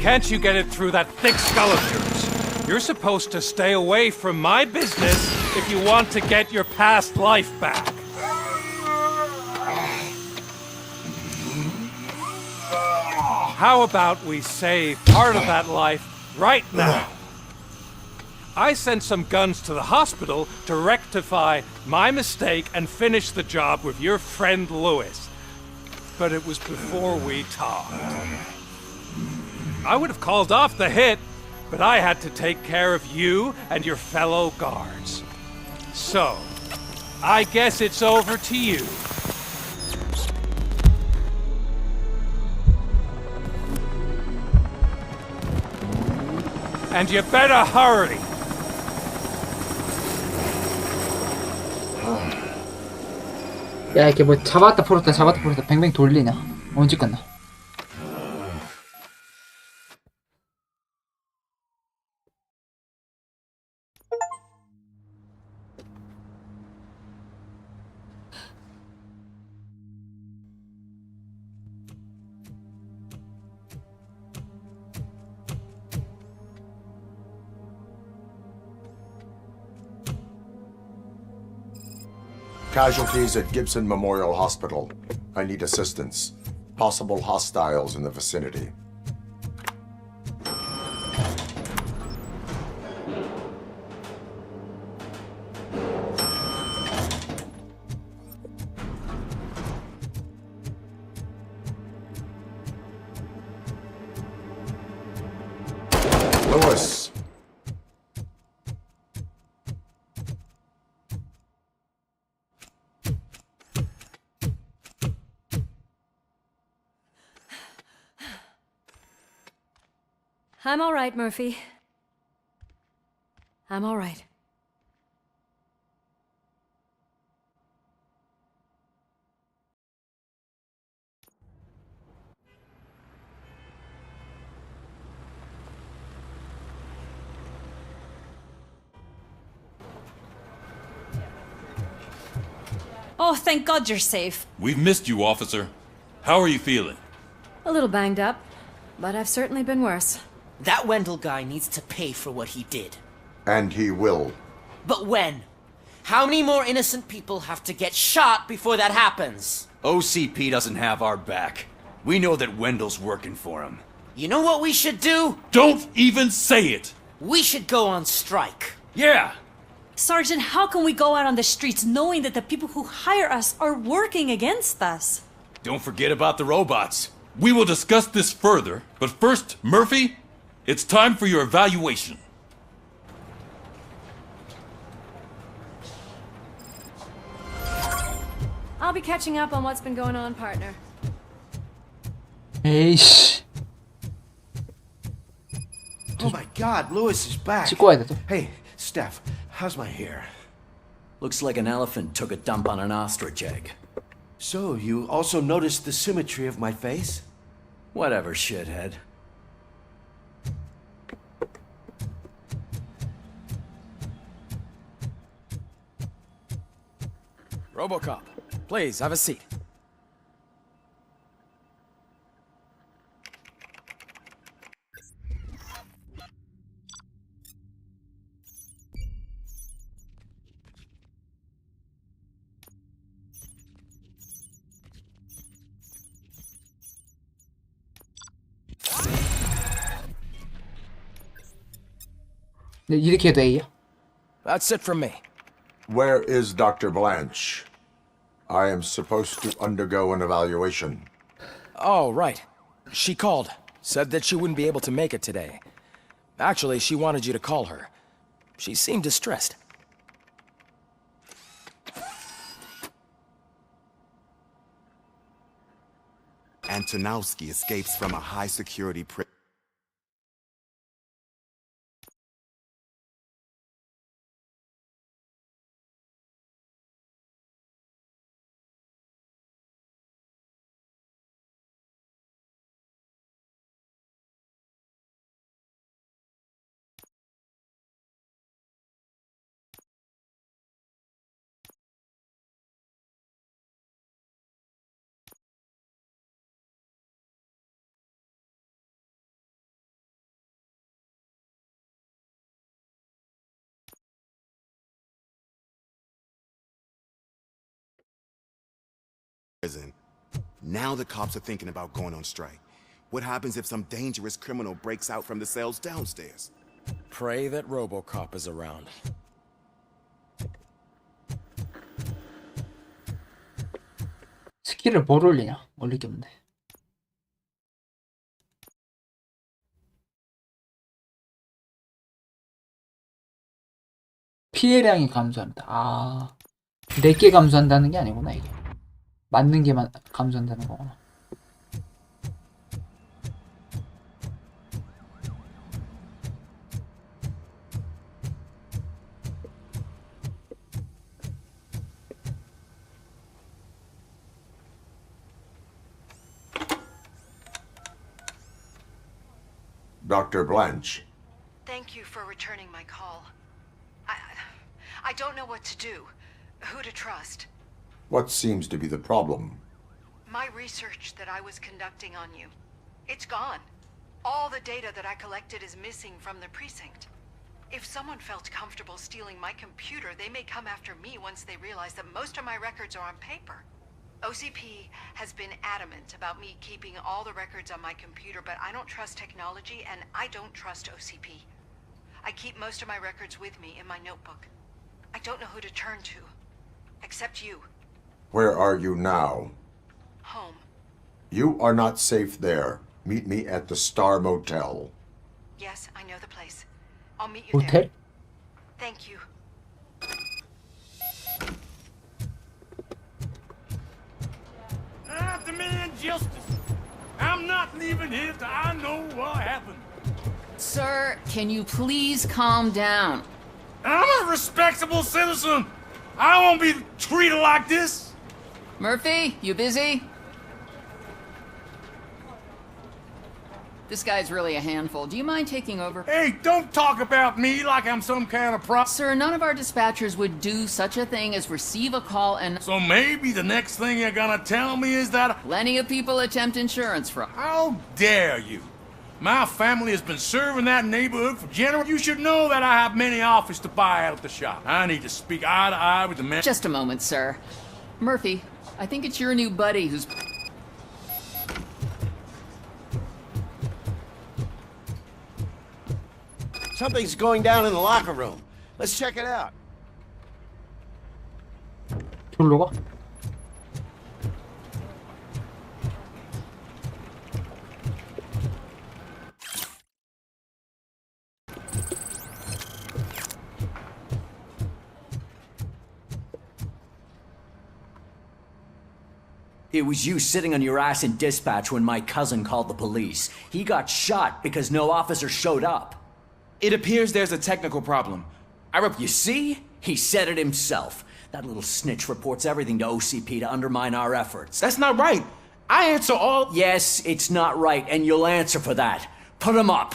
Can't you get it through that thick skull of yours? You're supposed to stay away from my business if you want to get your past life back. How about we save part of that life right now? I sent some guns to the hospital to rectify my mistake and finish the job with your friend Lewis. But it was before we talked. I would have called off the hit, but I had to take care of you and your fellow guards. So, I guess it's over to you. And you better hurry. 야, 이렇게 뭐 잡았다 풀었다 뱅뱅 돌리냐? 언제 끝나? Casualties at Gibson Memorial Hospital. I need assistance. Possible hostiles in the vicinity. Lewis. I'm all right, Murphy. I'm all right. Oh, thank God you're safe. We've missed you, officer. How are you feeling? A little banged up, but I've certainly been worse. That Wendell guy needs to pay for what he did. And he will. But when? How many more innocent people have to get shot before that happens? OCP doesn't have our back. We know that Wendell's working for him. You know what we should do? Don't even say it! We should go on strike. Yeah! Sergeant, how can we go out on the streets knowing that the people who hire us are working against us? Don't forget about the robots. We will discuss this further, but first, Murphy, it's time for your evaluation. I'll be catching up on what's been going on, partner. 에이씨. Oh my God, Lewis is back. 찍고 와야 돼 또. Hey, Steph, how's my hair? Looks like an elephant took a dump on an ostrich egg. So, you also noticed the symmetry of my face? Whatever, shithead. RoboCop, please, have a seat. 네, 이렇게 해도 A야? That's it from me. Where is Dr. Blanche? I am supposed to undergo an evaluation. Oh, right. She called. Said that she wouldn't be able to make it today. Actually, she wanted you to call her. She seemed distressed. Antonowski escapes from a high-security prison. prison. Now the cops are thinking about going on strike. What happens if some dangerous criminal breaks out from the cells downstairs? Pray that RoboCop is around. 스킬을 뭘 올리냐? 올릴 게 없네. 피해량이 감소합니다. 아, 4개 감소한다는 게 아니구나, 이게. 맞는 게만 감소한다는 거구나. Dr. Blanche. Thank you for returning my call. I don't know what to do, who to trust. What seems to be the problem? My research that I was conducting on you, it's gone. All the data that I collected is missing from the precinct. If someone felt comfortable stealing my computer, they may come after me once they realize that most of my records are on paper. OCP has been adamant about me keeping all the records on my computer, but I don't trust technology and I don't trust OCP. I keep most of my records with me in my notebook. I don't know who to turn to, except you. Where are you now? Home. You are not safe there. Meet me at the Star Motel. Yes, I know the place. I'll meet you Motel? there. Thank you. I demand justice. I'm not leaving here till I know what happened. Sir, can you please calm down? I'm a respectable citizen. I won't be treated like this. Murphy, you busy? This guy's really a handful. Do you mind taking over? Hey, don't talk about me like I'm some kind of prop. Sir, none of our dispatchers would do such a thing as receive a call and... So maybe the next thing you're gonna tell me is that... Plenty of people attempt insurance fraud. How dare you? My family has been serving that neighborhood for generations. You should know that I have many offers to buy out the shop. I need to speak eye to eye with the man... Just a moment, sir. Murphy, I think it's your new buddy who's... Something's going down in the locker room. Let's check it out. 저기로 가? It was you sitting on your ass in dispatch when my cousin called the police. He got shot because no officer showed up. It appears there's a technical problem. You see? He said it himself. That little snitch reports everything to OCP to undermine our efforts. That's not right. I answer all... Yes, it's not right, and you'll answer for that. Put him up.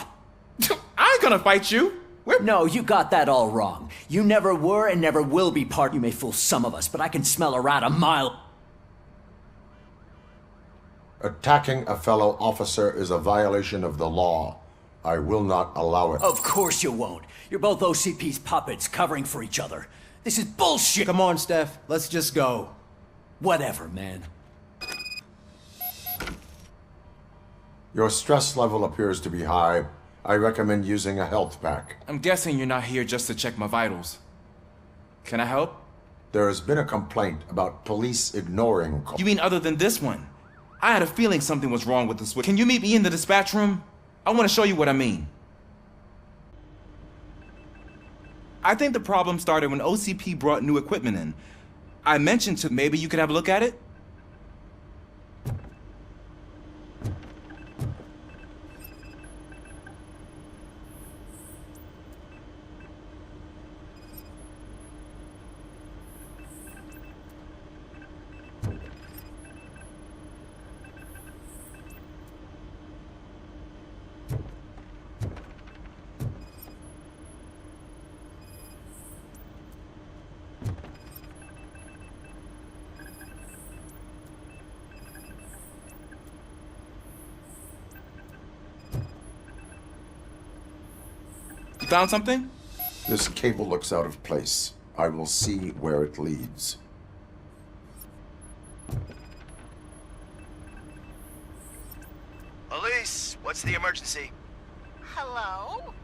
I ain't gonna fight you. No, you got that all wrong. You never were and never will be part... You may fool some of us, but I can smell a rat a mile... Attacking a fellow officer is a violation of the law. I will not allow it. Of course you won't. You're both OCP's puppets covering for each other. This is bullshit! Come on, Steph. Let's just go. Whatever, man. Your stress level appears to be high. I recommend using a health pack. I'm guessing you're not here just to check my vitals. Can I help? There has been a complaint about police ignoring calls. You mean other than this one? I had a feeling something was wrong with the switch. Can you meet me in the dispatch room? I want to show you what I mean. I think the problem started when OCP brought new equipment in. I mentioned to maybe you could have a look at it? You found something? This cable looks out of place. I will see where it leads. police. What's the emergency? Hello?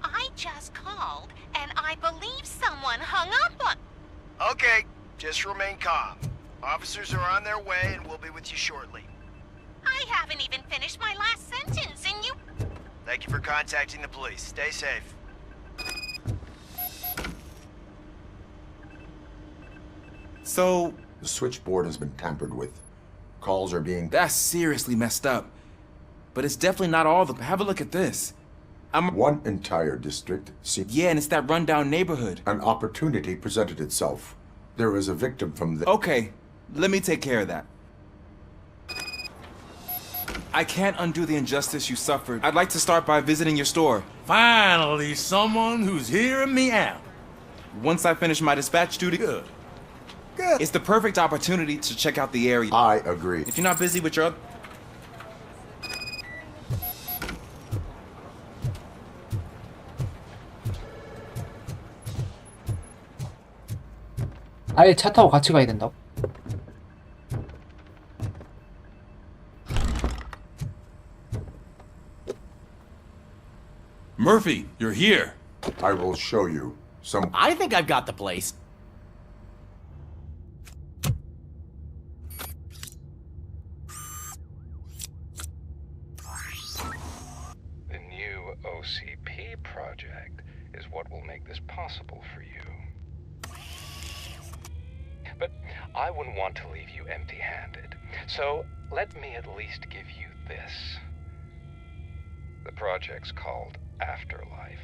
I just called, and I believe someone hung up on... Okay, just remain calm. Officers are on their way, and we'll be with you shortly. I haven't even finished my last sentence, and you... Thank you for contacting the police. Stay safe. So... The switchboard has been tampered with. Calls are being... That's seriously messed up. But it's definitely not all the... Have a look at this. One entire district seems... Yeah, and it's that rundown neighborhood. An opportunity presented itself. There is a victim from the... Okay, let me take care of that. I can't undo the injustice you suffered. I'd like to start by visiting your store. Finally, someone who's hearing me out. Once I finish my dispatch duty... Good. It's the perfect opportunity to check out the area. I agree. If you're not busy with your... 아예 차 타고 같이 가야 된다고? Murphy, you're here. I will show you some... I think I've got the place. The new OCP project is what will make this possible for you. But I wouldn't want to leave you empty-handed, so let me at least give you this. The project's called Afterlife.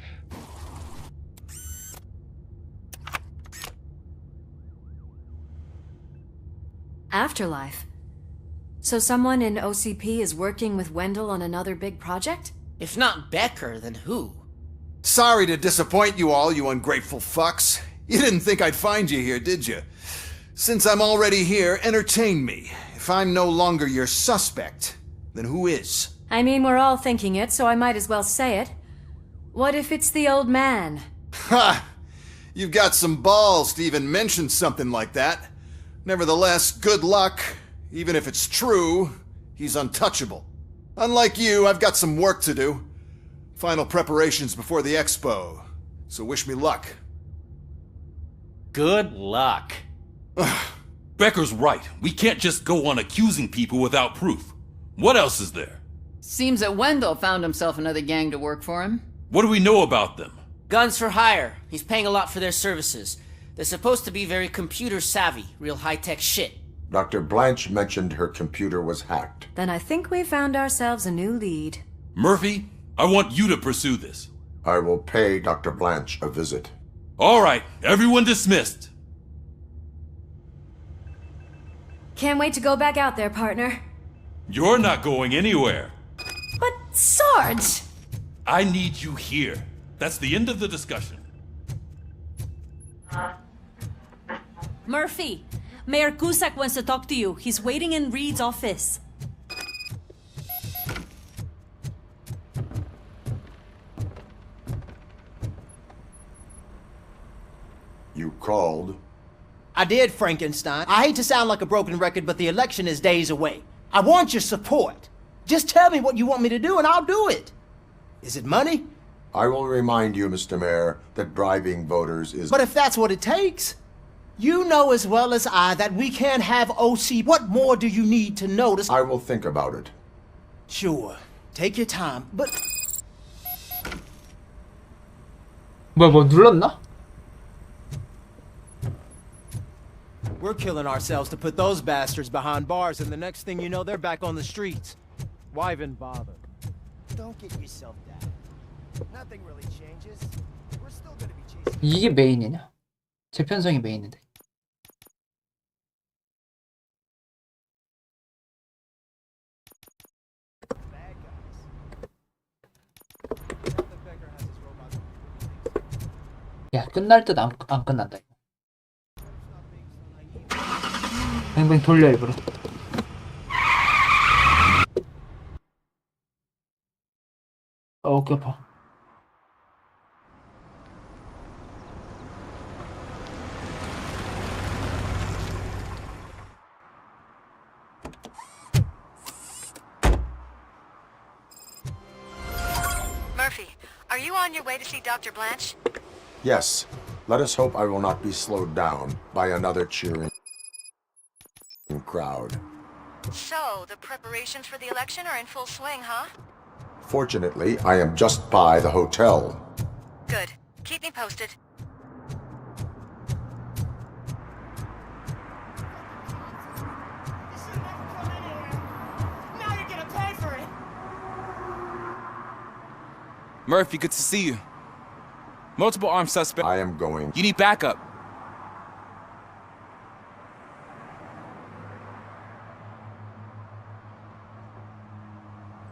Afterlife. So someone in OCP is working with Wendell on another big project? If not Becker, then who? Sorry to disappoint you all, you ungrateful fucks. You didn't think I'd find you here, did you? Since I'm already here, entertain me. If I'm no longer your suspect, then who is? I mean, we're all thinking it, so I might as well say it. What if it's the old man? Ha! You've got some balls to even mention something like that. Nevertheless, good luck. Even if it's true, he's untouchable. Unlike you, I've got some work to do. Final preparations before the expo. So wish me luck. Good luck. Becker's right. We can't just go on accusing people without proof. What else is there? Seems that Wendell found himself another gang to work for him. What do we know about them? Guns for hire. He's paying a lot for their services. They're supposed to be very computer savvy, real high-tech shit. Dr. Blanche mentioned her computer was hacked. Then I think we found ourselves a new lead. Murphy, I want you to pursue this. I will pay Dr. Blanche a visit. All right, everyone dismissed. Can't wait to go back out there, partner. You're not going anywhere. But Sarge! I need you here. That's the end of the discussion. Murphy, Mayor Cusack wants to talk to you. He's waiting in Reed's office. You called? I did, Frankenstein. I hate to sound like a broken record, but the election is days away. I want your support. Just tell me what you want me to do and I'll do it. Is it money? I will remind you, Mr. Mayor, that bribing voters is... But if that's what it takes, you know as well as I that we can't have OC. What more do you need to notice? I will think about it. Sure. Take your time, but... 뭐 눌렀나? We're killing ourselves to put those bastards behind bars, and the next thing you know, they're back on the streets. Why even bother? Don't get yourself down. Nothing really changes. We're still gonna be chasing... 이게 메인이냐? 재편성이 메인인데. 야, 끝날 듯 안 끝난다. 뱅뱅 돌려 일부러. 어깨 아파. Are you on your way to see Dr. Blanche? Yes. Let us hope I will not be slowed down by another cheering crowd. So, the preparations for the election are in full swing, huh? Fortunately, I am just by the hotel. Good. Keep me posted. Now you're gonna pay for it. Murphy, good to see you. Multiple armed suspects. I am going. You need backup.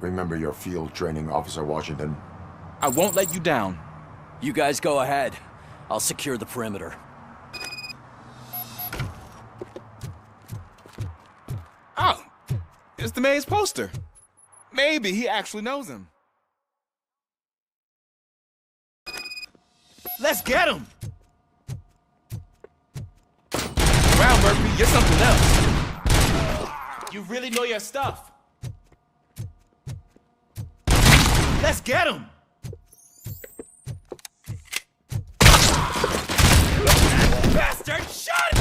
Remember your field training, Officer Washington. I won't let you down. You guys go ahead. I'll secure the perimeter. Oh, it's the mayor's poster. Maybe he actually knows him. Let's get him! Wow, Murphy, you're something else. You really know your stuff. Let's get him! Bastard, shut!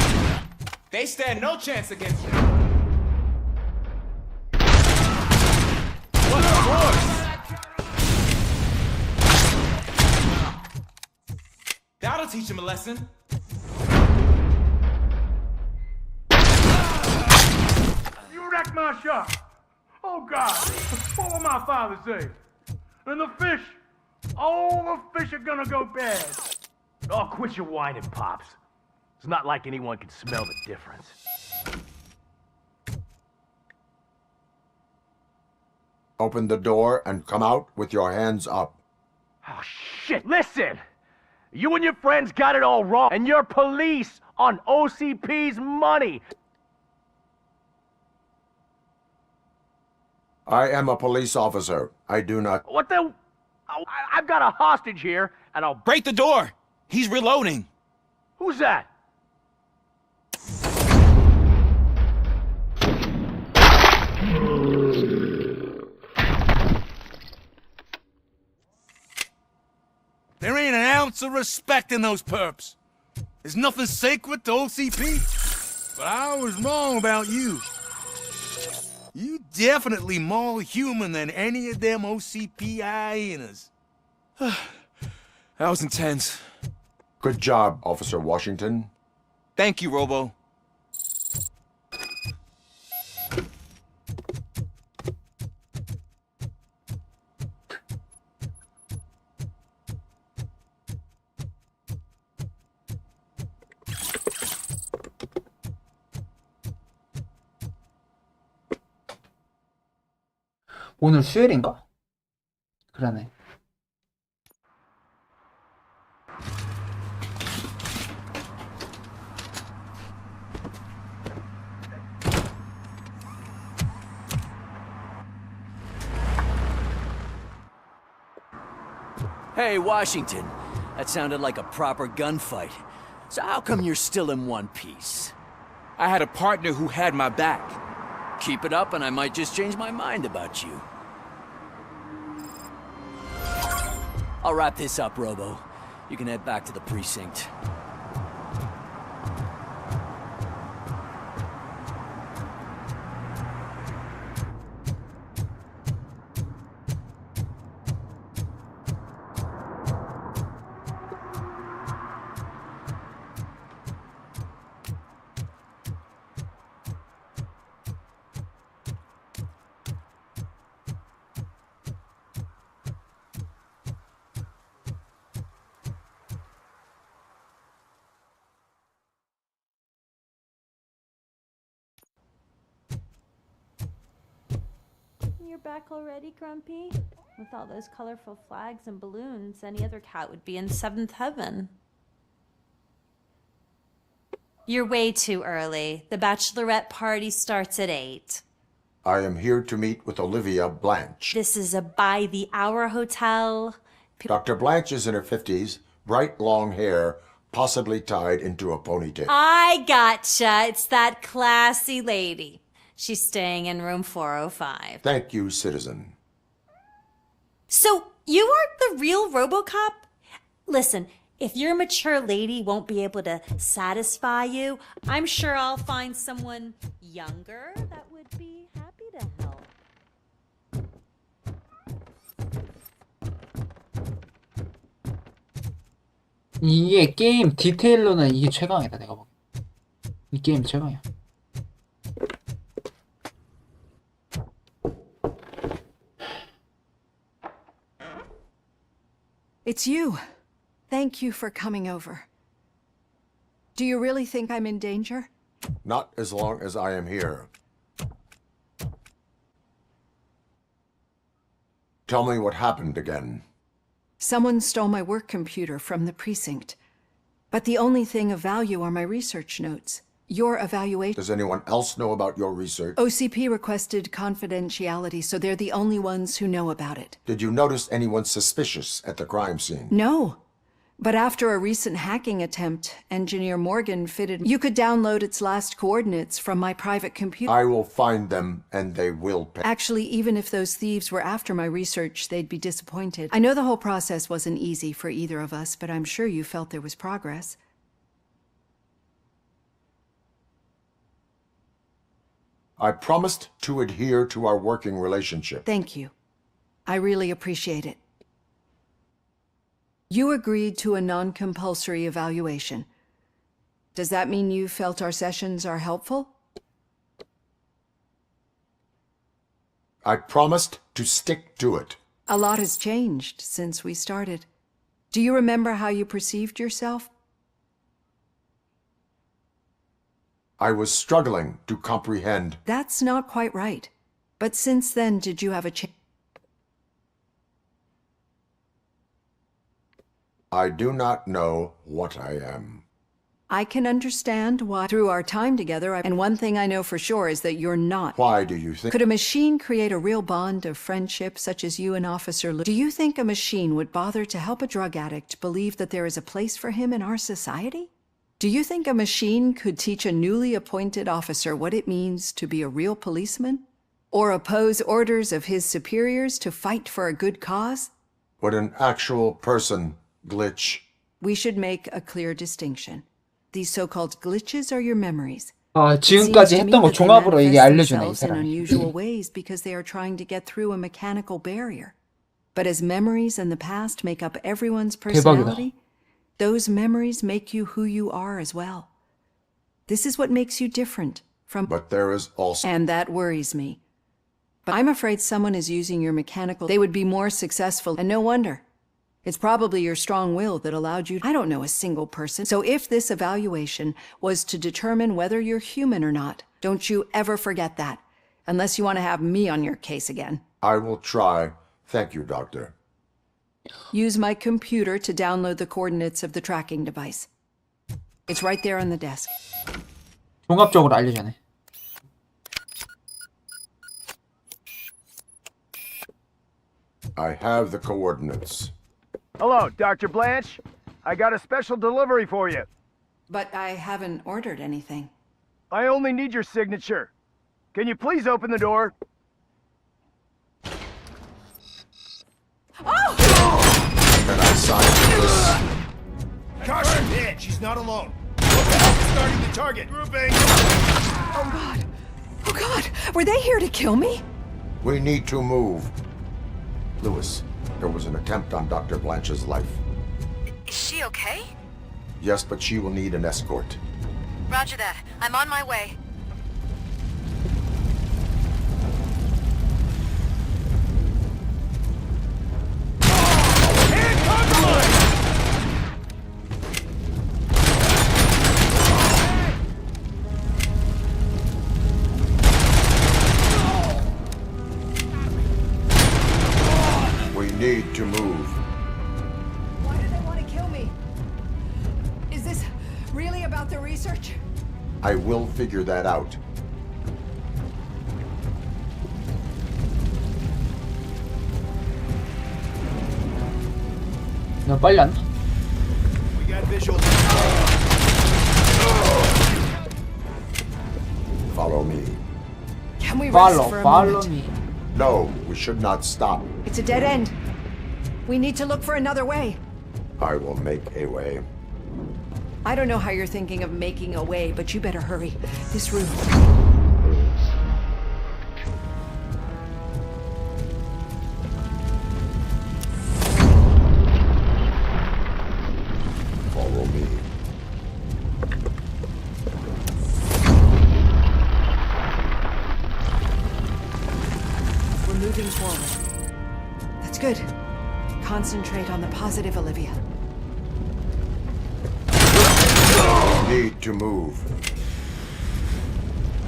They stand no chance against you. What a force! That'll teach him a lesson. You wrecked my shop. Oh, God. What will my father say? And the fish. All the fish are gonna go bad. Oh, quit your whining, Pops. It's not like anyone can smell the difference. Open the door and come out with your hands up. Oh, shit. Listen! You and your friends got it all wrong, and you're police on OCP's money. I am a police officer. I do not... What the... I've got a hostage here, and I'll... Break the door! He's reloading. Who's that? There ain't an ounce of respect in those perps. There's nothing sacred to OCP. But I was wrong about you. You definitely more human than any of them OCP hyenas. That was intense. Good job, Officer Washington. Thank you, Robo. 오늘 수요일인가? 그러네. Hey, Washington. That sounded like a proper gunfight. So how come you're still in one piece? I had a partner who had my back. Keep it up and I might just change my mind about you. I'll wrap this up, Robo. You can head back to the precinct. You're back already, Grumpy? With all those colorful flags and balloons, any other cat would be in seventh heaven. You're way too early. The bachelorette party starts at 8. I am here to meet with Olivia Blanche. This is a by-the-hour hotel. Dr. Blanche is in her 50s, bright long hair, possibly tied into a ponytail. I gotcha. It's that classy lady. She's staying in room 405. Thank you, citizen. So, you are the real RoboCop? Listen, if your mature lady won't be able to satisfy you, I'm sure I'll find someone younger that would be happy to help. 이게 게임 디테일로는 이게 최강이다 내가 보기. 이 게임 최강이야. It's you. Thank you for coming over. Do you really think I'm in danger? Not as long as I am here. Tell me what happened again. Someone stole my work computer from the precinct. But the only thing of value are my research notes. Your evaluation... Does anyone else know about your research? OCP requested confidentiality, so they're the only ones who know about it. Did you notice anyone suspicious at the crime scene? No. But after a recent hacking attempt, Engineer Morgan fitted... You could download its last coordinates from my private computer. I will find them, and they will pay. Actually, even if those thieves were after my research, they'd be disappointed. I know the whole process wasn't easy for either of us, but I'm sure you felt there was progress. I promised to adhere to our working relationship. Thank you. I really appreciate it. You agreed to a non-compulsory evaluation. Does that mean you felt our sessions are helpful? I promised to stick to it. A lot has changed since we started. Do you remember how you perceived yourself? I was struggling to comprehend. That's not quite right. But since then, did you have a change? I do not know what I am. I can understand why through our time together, and one thing I know for sure is that you're not. Why do you think? Could a machine create a real bond of friendship such as you and Officer Lu? Do you think a machine would bother to help a drug addict believe that there is a place for him in our society? Do you think a machine could teach a newly appointed officer what it means to be a real policeman? Or oppose orders of his superiors to fight for a good cause? Would an actual person glitch? We should make a clear distinction. These so-called glitches are your memories. 아, 지금까지 했던 거 종합으로 이게 알려주네, 이 in 사람이. unusual ways because they are trying to get through a mechanical barrier. But as memories in the past make up everyone's personality, those memories make you who you are as well. This is what makes you different from... But there is also... And that worries me. But I'm afraid someone is using your mechanical... They would be more successful, and no wonder. It's probably your strong will that allowed you... I don't know a single person. So if this evaluation was to determine whether you're human or not, don't you ever forget that. Unless you want to have me on your case again. I will try. Thank you, Doctor. Use my computer to download the coordinates of the tracking device. It's right there on the desk. 종합적으로 알려주네. I have the coordinates. Hello, Dr. Blanche. I got a special delivery for you. But I haven't ordered anything. I only need your signature. Can you please open the door? Oh! Can I sign this? Caution hit! She's not alone. Starting the target. Grouping. Oh God! Oh God! Were they here to kill me? We need to move. Lewis, there was an attempt on Dr. Blanche's life. Is she okay? Yes, but she will need an escort. Roger that. I'm on my way. We need to move. Why do they want to kill me? Is this really about the research? I will figure that out. 너 빨리 안. We got visuals. Follow me. Can we rest for a moment? me. No, we should not stop. It's a dead end. We need to look for another way. I will make a way. I don't know how you're thinking of making a way, but you better hurry. This room. Follow me. We're moving forward. That's good. Concentrate on the positive, Olivia. Need to move.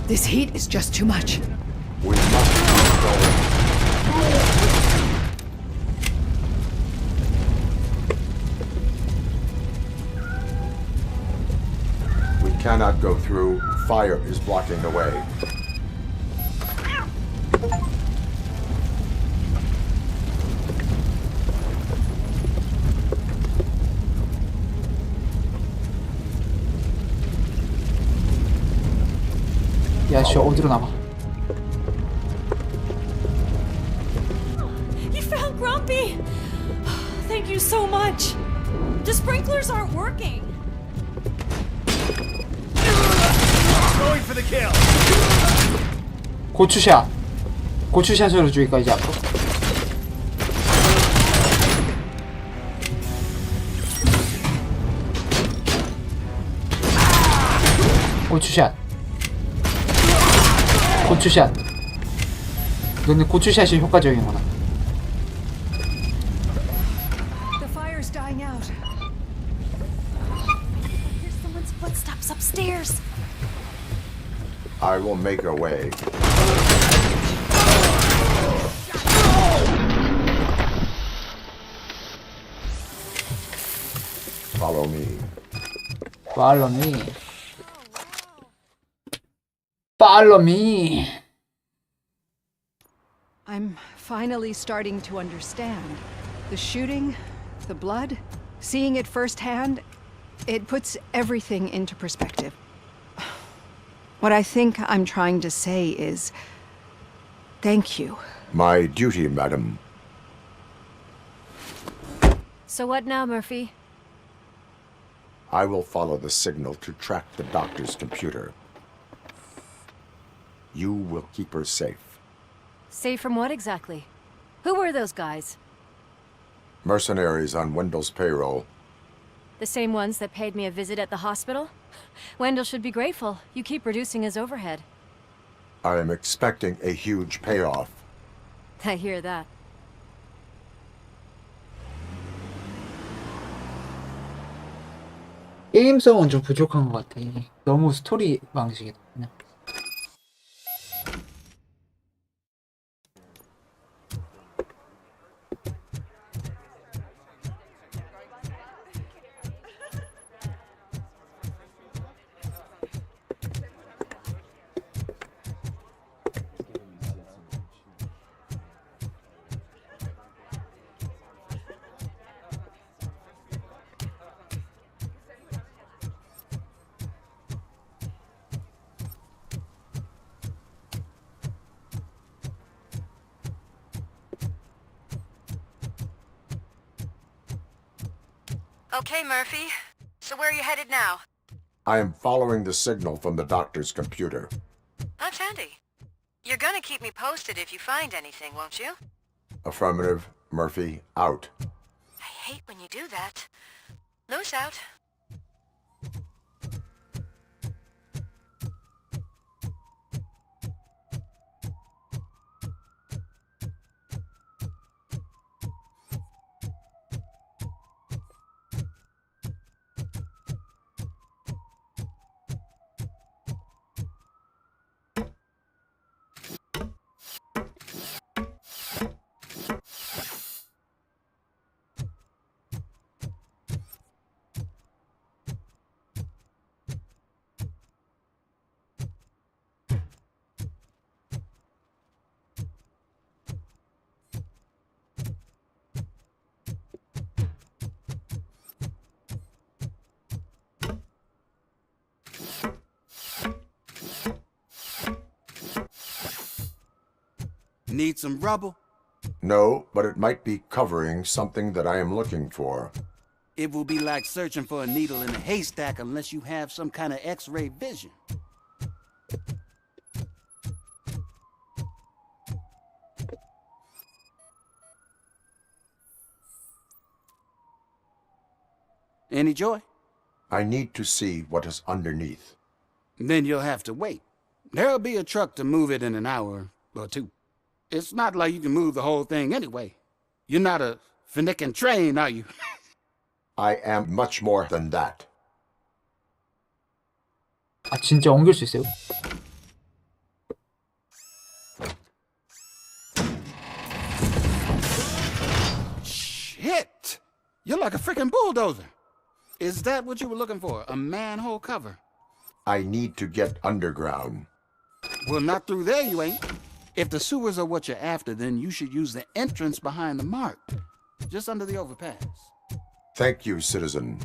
This heat is just too much. We must keep going. We cannot go through. Fire is blocking the way. 야, 씨, 어디로 나가? You found Grumpy! Thank you so much. The sprinklers aren't working. Going for the kill. 고추샷. 고추샷으로 죽일까 이제 앞으로? 고추샷. 고추샷. 너는 고추샷이 효과적이구나. The fire's dying out. Here's someone's footsteps upstairs. I will make a way. Follow me. Follow me. Follow me. I'm finally starting to understand. The shooting, the blood, seeing it firsthand, it puts everything into perspective. What I think I'm trying to say is, thank you. My duty, madam. So what now, Murphy? I will follow the signal to track the doctor's computer. You will keep her safe. Safe from what exactly? Who were those guys? Mercenaries on Wendell's payroll. The same ones that paid me a visit at the hospital? Wendell should be grateful. You keep reducing his overhead. I am expecting a huge payoff. I hear that. 게임성은 좀 부족한 것 같아. 너무 스토리 방식이다. 그냥. Okay, Murphy. So where are you headed now? I am following the signal from the doctor's computer. That's handy. You're gonna keep me posted if you find anything, won't you? Affirmative. Murphy, out. I hate when you do that. Loose out. Need some rubble? No, but it might be covering something that I am looking for. It will be like searching for a needle in a haystack unless you have some kind of X-ray vision. Any joy? I need to see what is underneath. Then you'll have to wait. There'll be a truck to move it in an hour or two. It's not like you can move the whole thing anyway. You're not a finicking train, are you? I am much more than that. 아 진짜 옮길 수 있어요? Shit! You're like a freaking bulldozer. Is that what you were looking for? A manhole cover? I need to get underground. Well, not through there, you ain't. If the sewers are what you're after, then you should use the entrance behind the mark. Just under the overpass. Thank you, citizen.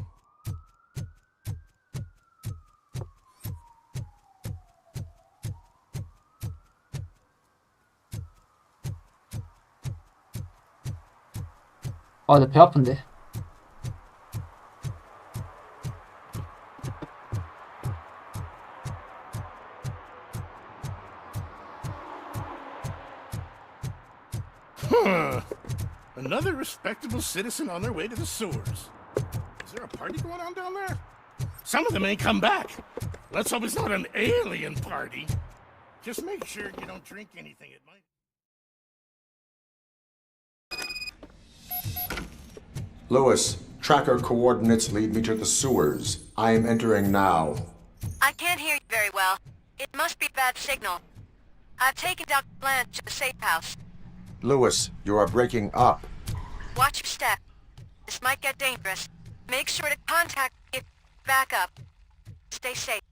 아, 나 배 아픈데. Another respectable citizen on their way to the sewers. Is there a party going on down there? Some of them ain't come back. Let's hope it's not an alien party. Just make sure you don't drink anything at night. Lewis, tracker coordinates lead me to the sewers. I am entering now. I can't hear you very well. It must be bad signal. I've taken Dr. Blanche to the safe house. Lewis, you are breaking up. Watch your step. This might get dangerous. Make sure to contact me if back up. Stay safe.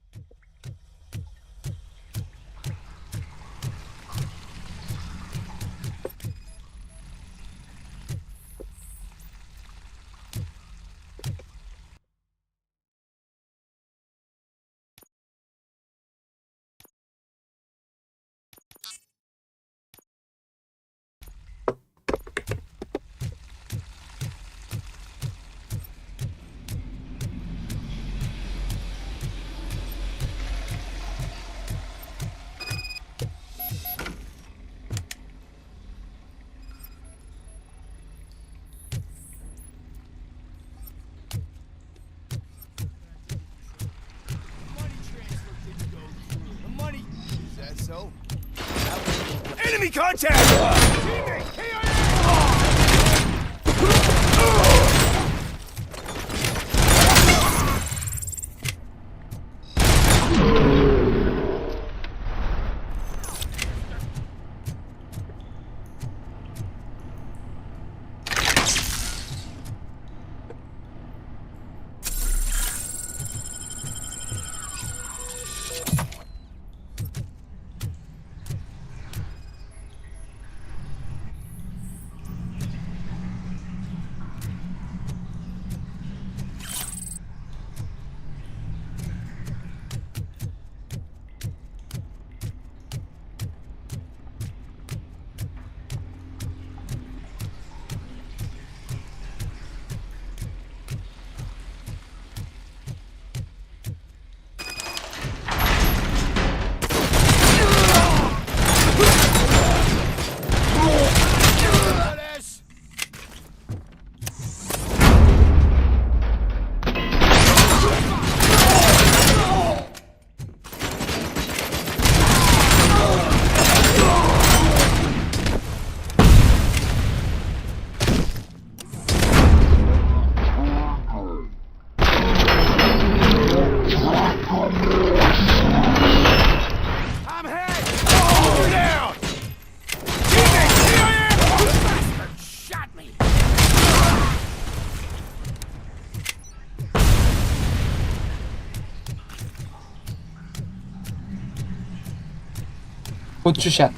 Enemy contact! 고추샷.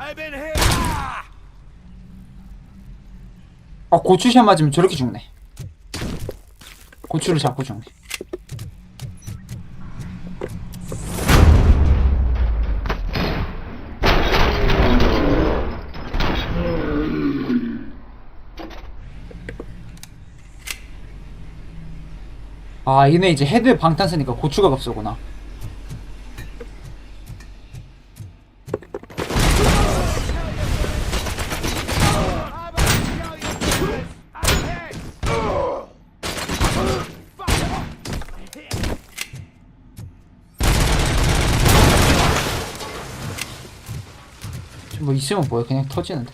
I've been hit. 아, 고추샷 맞으면 저렇게 죽네. 고추를 잡고 죽네. 아, 얘네 이제 헤드 방탄 쓰니까 고추가 없어구나. 뭐 있으면 뭐야, 그냥 터지는데.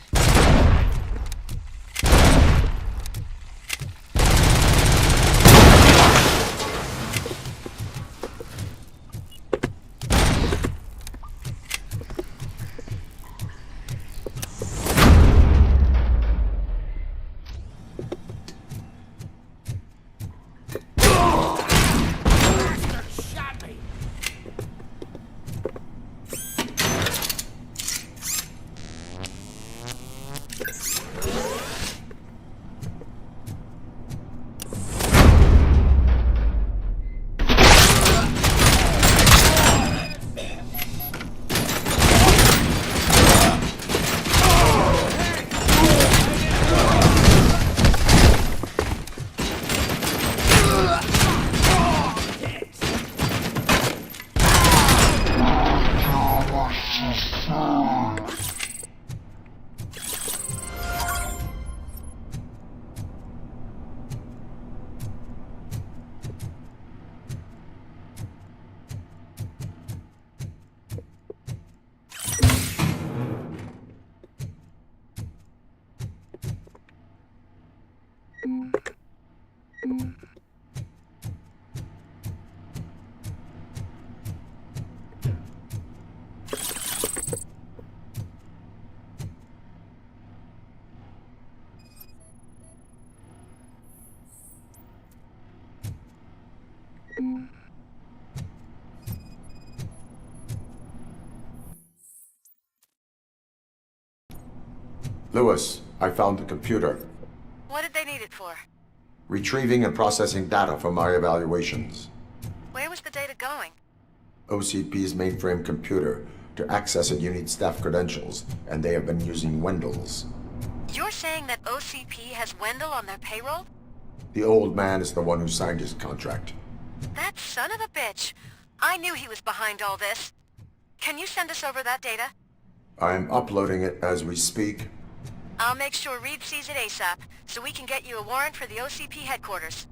Lewis, I found the computer. What did they need it for? Retrieving and processing data from my evaluations. Where was the data going? OCP's mainframe computer. To access it, you need staff credentials, and they have been using Wendell's. You're saying that OCP has Wendell on their payroll? The old man is the one who signed his contract. That son of a bitch. I knew he was behind all this. Can you send us over that data? I'm uploading it as we speak. I'll make sure Reed sees it ASAP, so we can get you a warrant for the OCP headquarters.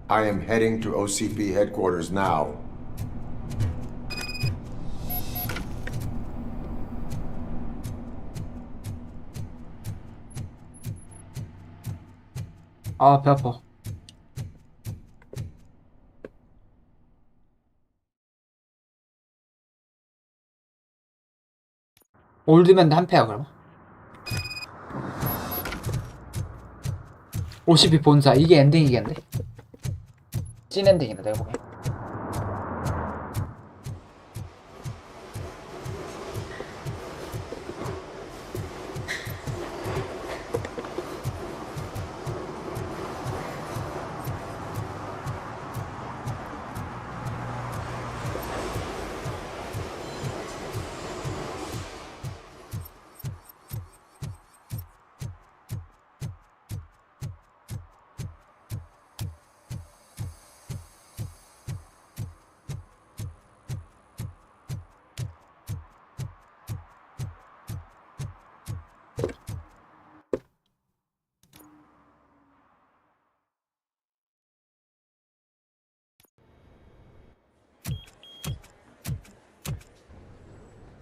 I am heading to OCP headquarters now. 아, 배 아파. 올드맨 한 패야, 그럼? OCP 본사, 이게 엔딩이겠네. 찐 엔딩이네, 내가 보기엔.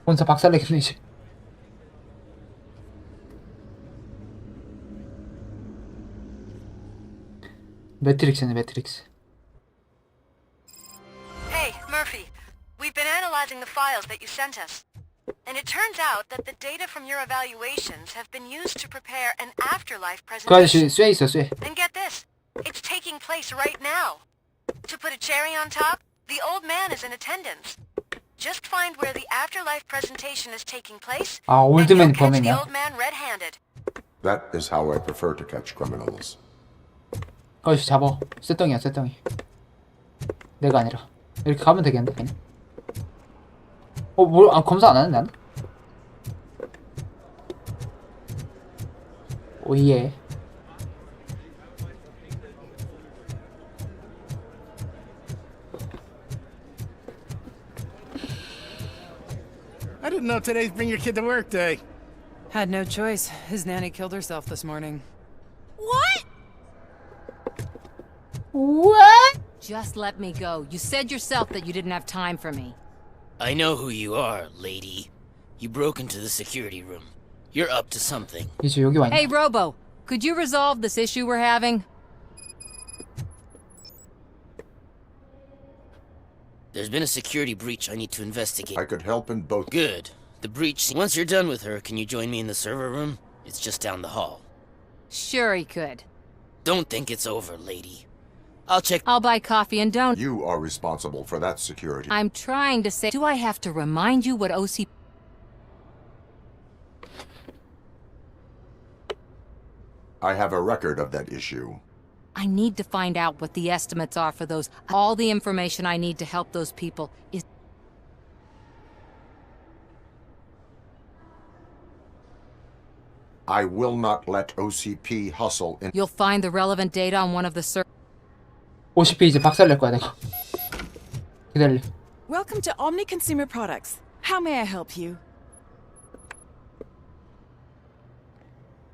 본사 박살내겠네 이제. 매트릭스네, 매트릭스. Hey, Murphy. We've been analyzing the files that you sent us. And it turns out that the data from your evaluations have been used to prepare an afterlife 그 아저씨 presentation. 쇠 있어, 쇠. And get this. It's taking place right now. To put a cherry on top, the old man is in attendance. Just find where the afterlife presentation is taking place. 아, and 올드맨 you'll catch the 범인이야? old man red-handed. That is how I prefer to catch criminals. 어이씨, 잡어. 쇳덩이야, 쇳덩이. 내가 아니라. 이렇게 가면 되겠는데, 그냥. 검사 안 하는 나는? 오예. I didn't know today's bring your kid to work day. Had no choice. His nanny killed herself this morning. What? What? Just let me go. You said yourself that you didn't have time for me. I know who you are, lady. You broke into the security room. You're up to something. 이제 여기 와 있네. Hey, Robo, could you resolve this issue we're having? There's been a security breach I need to investigate. I could help in both. Good. The breach. Once you're done with her, can you join me in the server room? It's just down the hall. Sure he could. Don't think it's over, lady. I'll check. I'll buy coffee and donuts. You are responsible for that security. I'm trying to say, do I have to remind you what OC... I have a record of that issue. I need to find out what the estimates are for those. All the information I need to help those people is... I will not let OCP hustle in. You'll find the relevant data on one of the 50페이지 이제 박살낼 거야, 내가. 기다려. Welcome to Omni Consumer Products. How may I help you?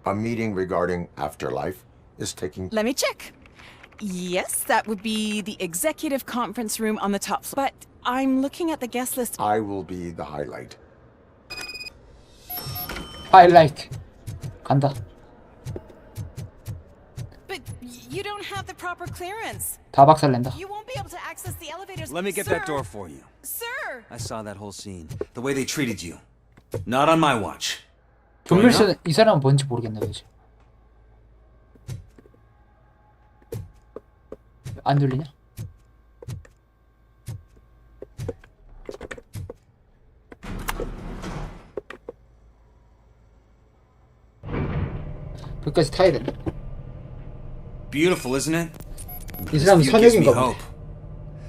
A meeting regarding afterlife is taking. Let me check. Yes, that would be the executive conference room on the top floor. But I'm looking at the guest list. I will be the highlight. 하이라이트. 간다. But you don't have the proper clearance. 다 박살낸다. You won't be able to access the elevators. Let me get Sir. that door for you. Sir! I saw that whole scene. The way they treated you. Not on my watch. 조밀슨 이 사람은 뭔지 모르겠네, 그지? 안 들리냐? 끝까지 타야 된다. Beautiful, isn't it? 이 사람은 This view gives me 선역인가 보네. hope.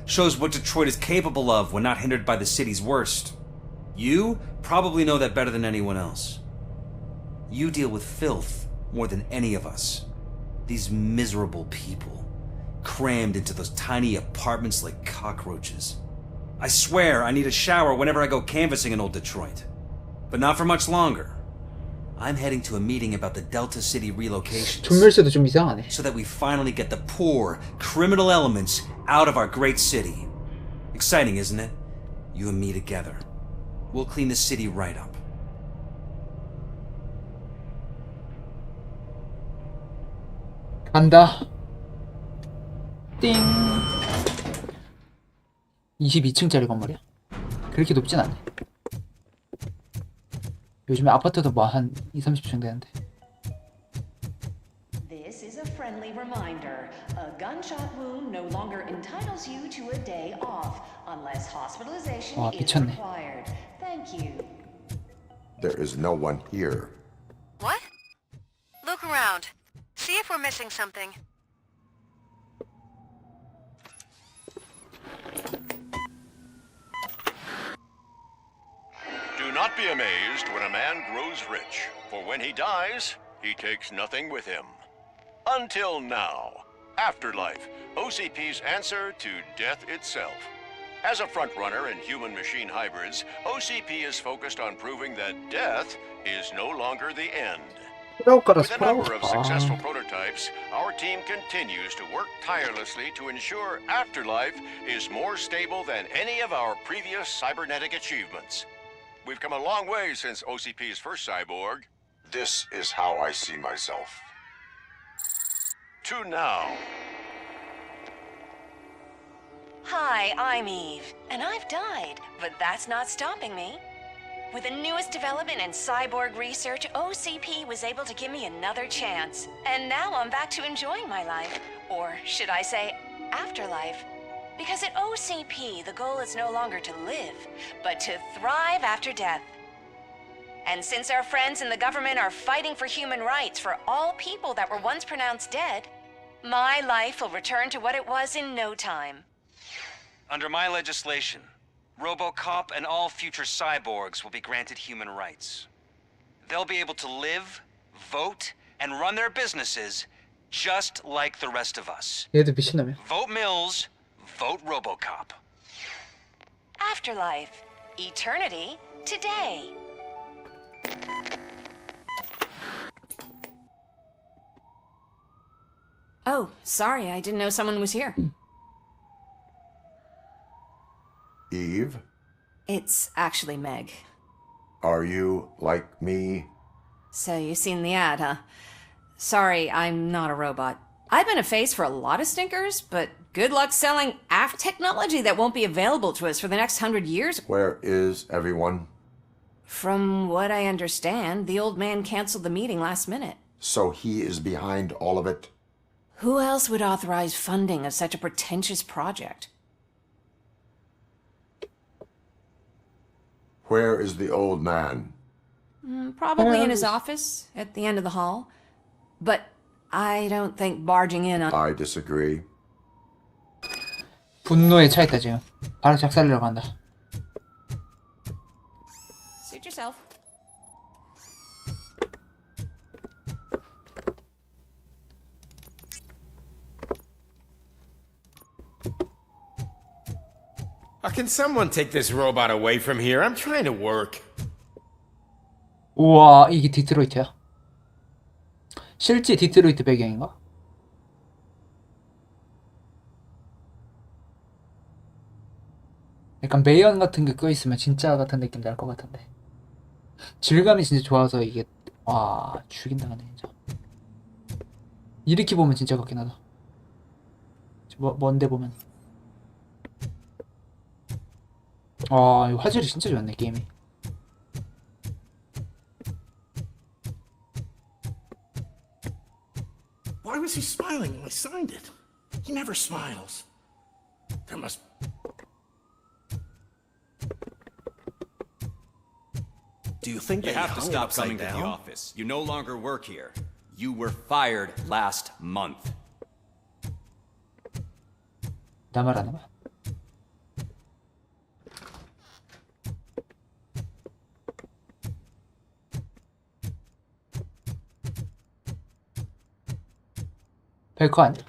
Shows what Detroit is capable of when not hindered by the city's worst. You probably know that better than anyone else. You deal with filth more than any of us. These miserable people, crammed into those tiny apartments like cockroaches. I swear I need a shower whenever I go canvassing in old Detroit. But not for much longer. I'm heading to a meeting about the Delta City relocations. 조밀스도 좀 이상하네. So that we finally get the poor, criminal elements out of our great city. Exciting, isn't it? You and me together. We'll clean the city right up. 간다. 띵. 22층짜리 건물이야. 그렇게 높진 않네. 요즘에 아파트도 뭐 한 20-30층 되는데. This is a friendly reminder. A gunshot wound no longer entitles you to a day off unless hospitalization 와, is 미쳤네. required. Thank you. There is no one here. What? Look around. See if we're missing something. Do not be amazed when a man grows rich, for when he dies, he takes nothing with him. Until now. Afterlife, OCP's answer to death itself. As a frontrunner in human-machine hybrids, OCP is focused on proving that death is no longer the end. With a number of successful prototypes, our team continues to work tirelessly to ensure Afterlife is more stable than any of our previous cybernetic achievements. We've come a long way since OCP's first cyborg. This is how I see myself. To now. Hi, I'm Eve, and I've died, but that's not stopping me. With the newest development in cyborg research, OCP was able to give me another chance. And now I'm back to enjoying my life. Or should I say, afterlife. Because at OCP, the goal is no longer to live, but to thrive after death. And since our friends in the government are fighting for human rights for all people that were once pronounced dead, my life will return to what it was in no time. Under my legislation, RoboCop and all future cyborgs will be granted human rights. They'll be able to live, vote, and run their businesses just like the rest of us. 얘도 미친놈이야. Vote Mills, vote RoboCop. Afterlife. Eternity. Today. Oh, sorry, I didn't know someone was here. Eve, It's actually Meg. are you like me? So you've seen the ad, huh? Sorry, I'm not a robot. I've been a face for a lot of stinkers, but good luck selling technology that won't be available to us for the next 100 years. Where is everyone? From what I understand, the old man canceled the meeting last minute. So he is behind all of it? Who else would authorize funding of such a pretentious project? Where is the old man? Probably in his office, at the end of the hall. But I don't think barging in on... I disagree. 분노에 차있다 지금. 바로 작살내려고 한다. Suit yourself. Can someone take this robot away from here? I'm trying to work. 우와, 이게 디트로이트야? 실제 디트로이트 배경인가? 약간 매연 같은 게 껴있으면 진짜 같은 느낌 날 것 같은데. 질감이 진짜 좋아서 이게 와 죽인다 가네 진짜. 이렇게 보면 진짜 같긴 하다. 먼데 보면. 아, 이거 화질이 진짜 좋네 게임이. Why was he smiling when I signed it? He never smiles. There must... Do you think You they have to hung stop upside coming to the down? office. You no longer work here. You were fired last month. 나 말하는 거야. 벨커 아니야?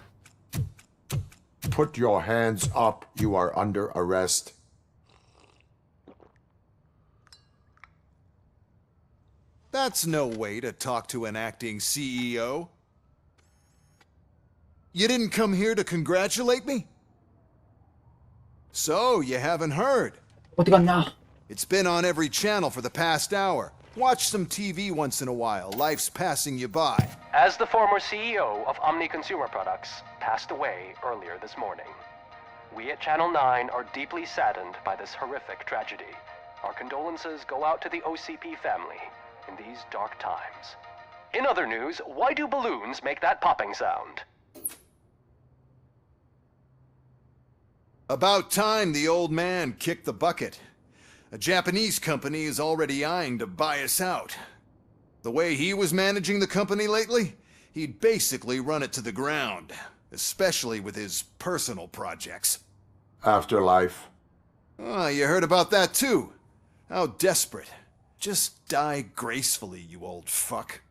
Put your hands up. You are under arrest. That's no way to talk to an acting CEO. You didn't come here to congratulate me? So, you haven't heard. 어디 갔냐? It's been on every channel for the past hour. Watch some TV once in a while. Life's passing you by. As the former CEO of Omni Consumer Products passed away earlier this morning, we at Channel 9 are deeply saddened by this horrific tragedy. Our condolences go out to the OCP family in these dark times. In other news, why do balloons make that popping sound? About time the old man kicked the bucket. A Japanese company is already eyeing to buy us out. The way he was managing the company lately, he'd basically run it to the ground, especially with his personal projects. Afterlife. Oh, you heard about that too. How desperate. Just die gracefully, you old fuck.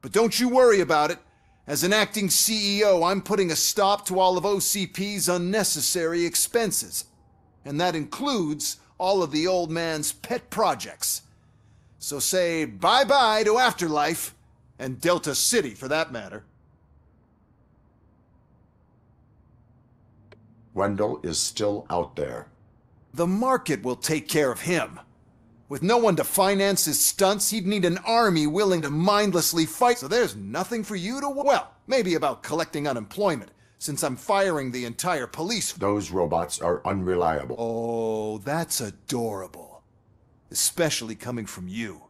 But don't you worry about it. As an acting CEO, I'm putting a stop to all of OCP's unnecessary expenses. And that includes all of the old man's pet projects. So say bye-bye to Afterlife, and Delta City for that matter. Wendell is still out there. The market will take care of him. With no one to finance his stunts, he'd need an army willing to mindlessly fight, so there's nothing for you to... Well, maybe about collecting unemployment, since I'm firing the entire police... Those robots are unreliable. Oh, that's adorable. Especially coming from you.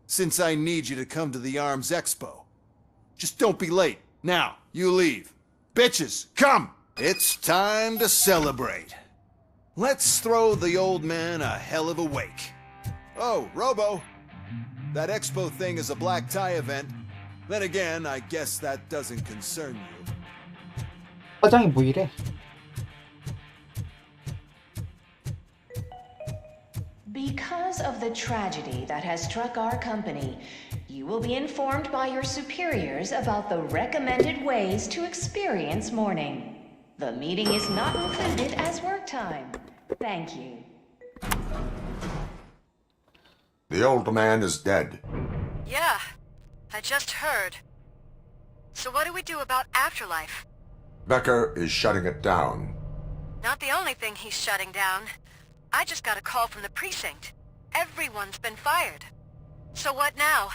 Since I need you to come to the Arms Expo. Just don't be late. Now, you leave. Bitches, come! It's time to celebrate. Let's throw the old man a hell of a wake. Oh, Robo. That expo thing is a black tie event. Then again, I guess that doesn't concern you. 화장이 뭐 이래? Because of the tragedy that has struck our company, you will be informed by your superiors about the recommended ways to experience mourning. The meeting is not included as work time. Thank you. The old man is dead. Yeah, I just heard. So what do we do about afterlife? Becker is shutting it down. Not the only thing he's shutting down. I just got a call from the precinct. Everyone's been fired. So what now?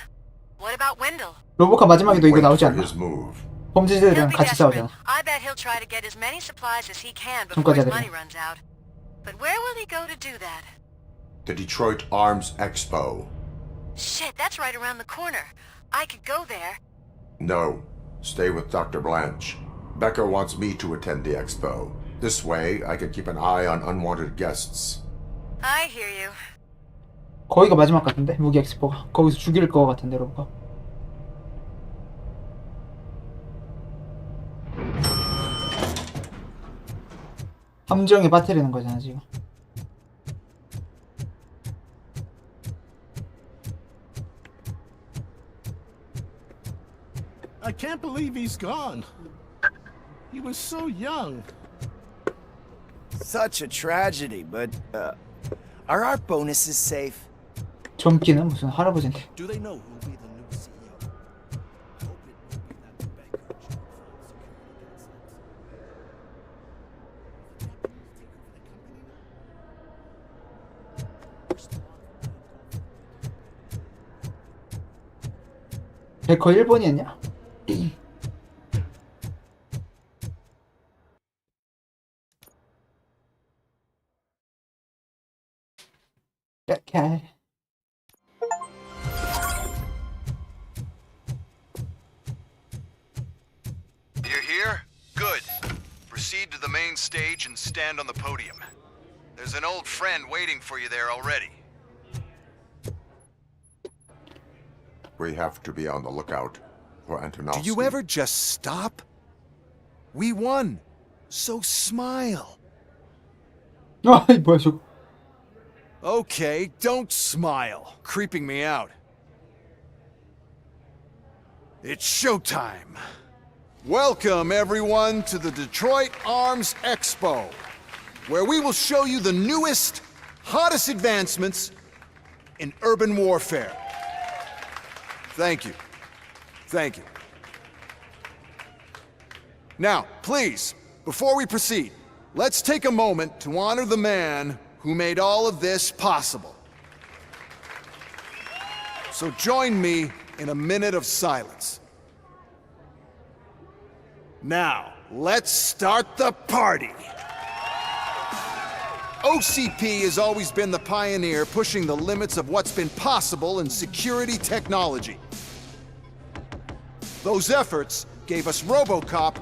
What about Wendell? 로보카 마지막에도 이거 Wait 나오지 for 않나? his move. 범죄자들이랑 He'll be 같이 desperate. 싸우잖아. I bet he'll try to get as many supplies as he can before his 전과자들이랑. money runs out. But where will he go to do that? The Detroit Arms Expo. Shit, that's right around the corner. I could go there. No, stay with Dr. Blanche. Becker wants me to attend the expo. This way, I can keep an eye on unwanted guests. I hear you. 거기가 마지막 같은데? 무기 엑스포가. 거기서 죽일 거 같은데, 로보카. 함정에 빠뜨리는 거잖아, 지금. I can't believe he's gone. He was so young. Such a tragedy, but, are our bonuses safe? 젊기는 무슨 할아버지인데. Do they know who'll be the new CEO? 베커 일본이었냐? Okay. You're here? Good. Proceed to the main stage and stand on the podium. There's an old friend waiting for you there already. We have to be on the lookout for Antonovsky. Do you ever just stop? We won. So smile. 아이 뭐야 저거. Okay, don't smile. Creeping me out. It's showtime. Welcome, everyone, to the Detroit Arms Expo, where we will show you the newest, hottest advancements in urban warfare. Thank you. Thank you. Now, please, before we proceed, let's take a moment to honor the man who made all of this possible. So join me in a minute of silence. Now, let's start the party. OCP has always been the pioneer pushing the limits of what's been possible in security technology. Those efforts gave us RoboCop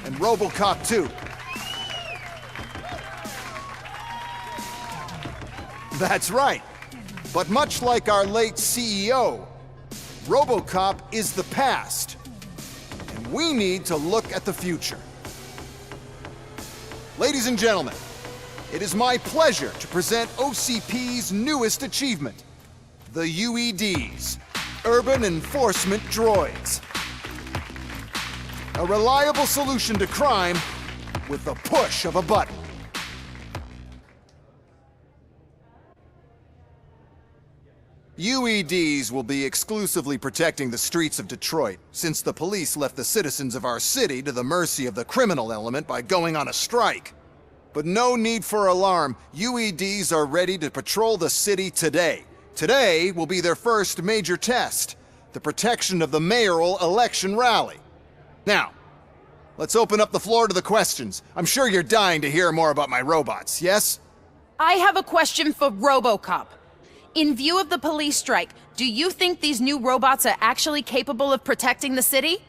and RoboCop 2. That's right. But much like our late CEO, RoboCop is the past. And we need to look at the future. Ladies and gentlemen, it is my pleasure to present OCP's newest achievement, the UEDs, Urban Enforcement Droids. A reliable solution to crime with the push of a button. UEDs will be exclusively protecting the streets of Detroit, since the police left the citizens of our city to the mercy of the criminal element by going on a strike. But no need for alarm. UEDs are ready to patrol the city today. Today will be their first major test, the protection of the mayoral election rally. Now, let's open up the floor to the questions. I'm sure you're dying to hear more about my robots, yes? I have a question for RoboCop. In view of the police strike, do you think these new robots are actually capable of protecting the city?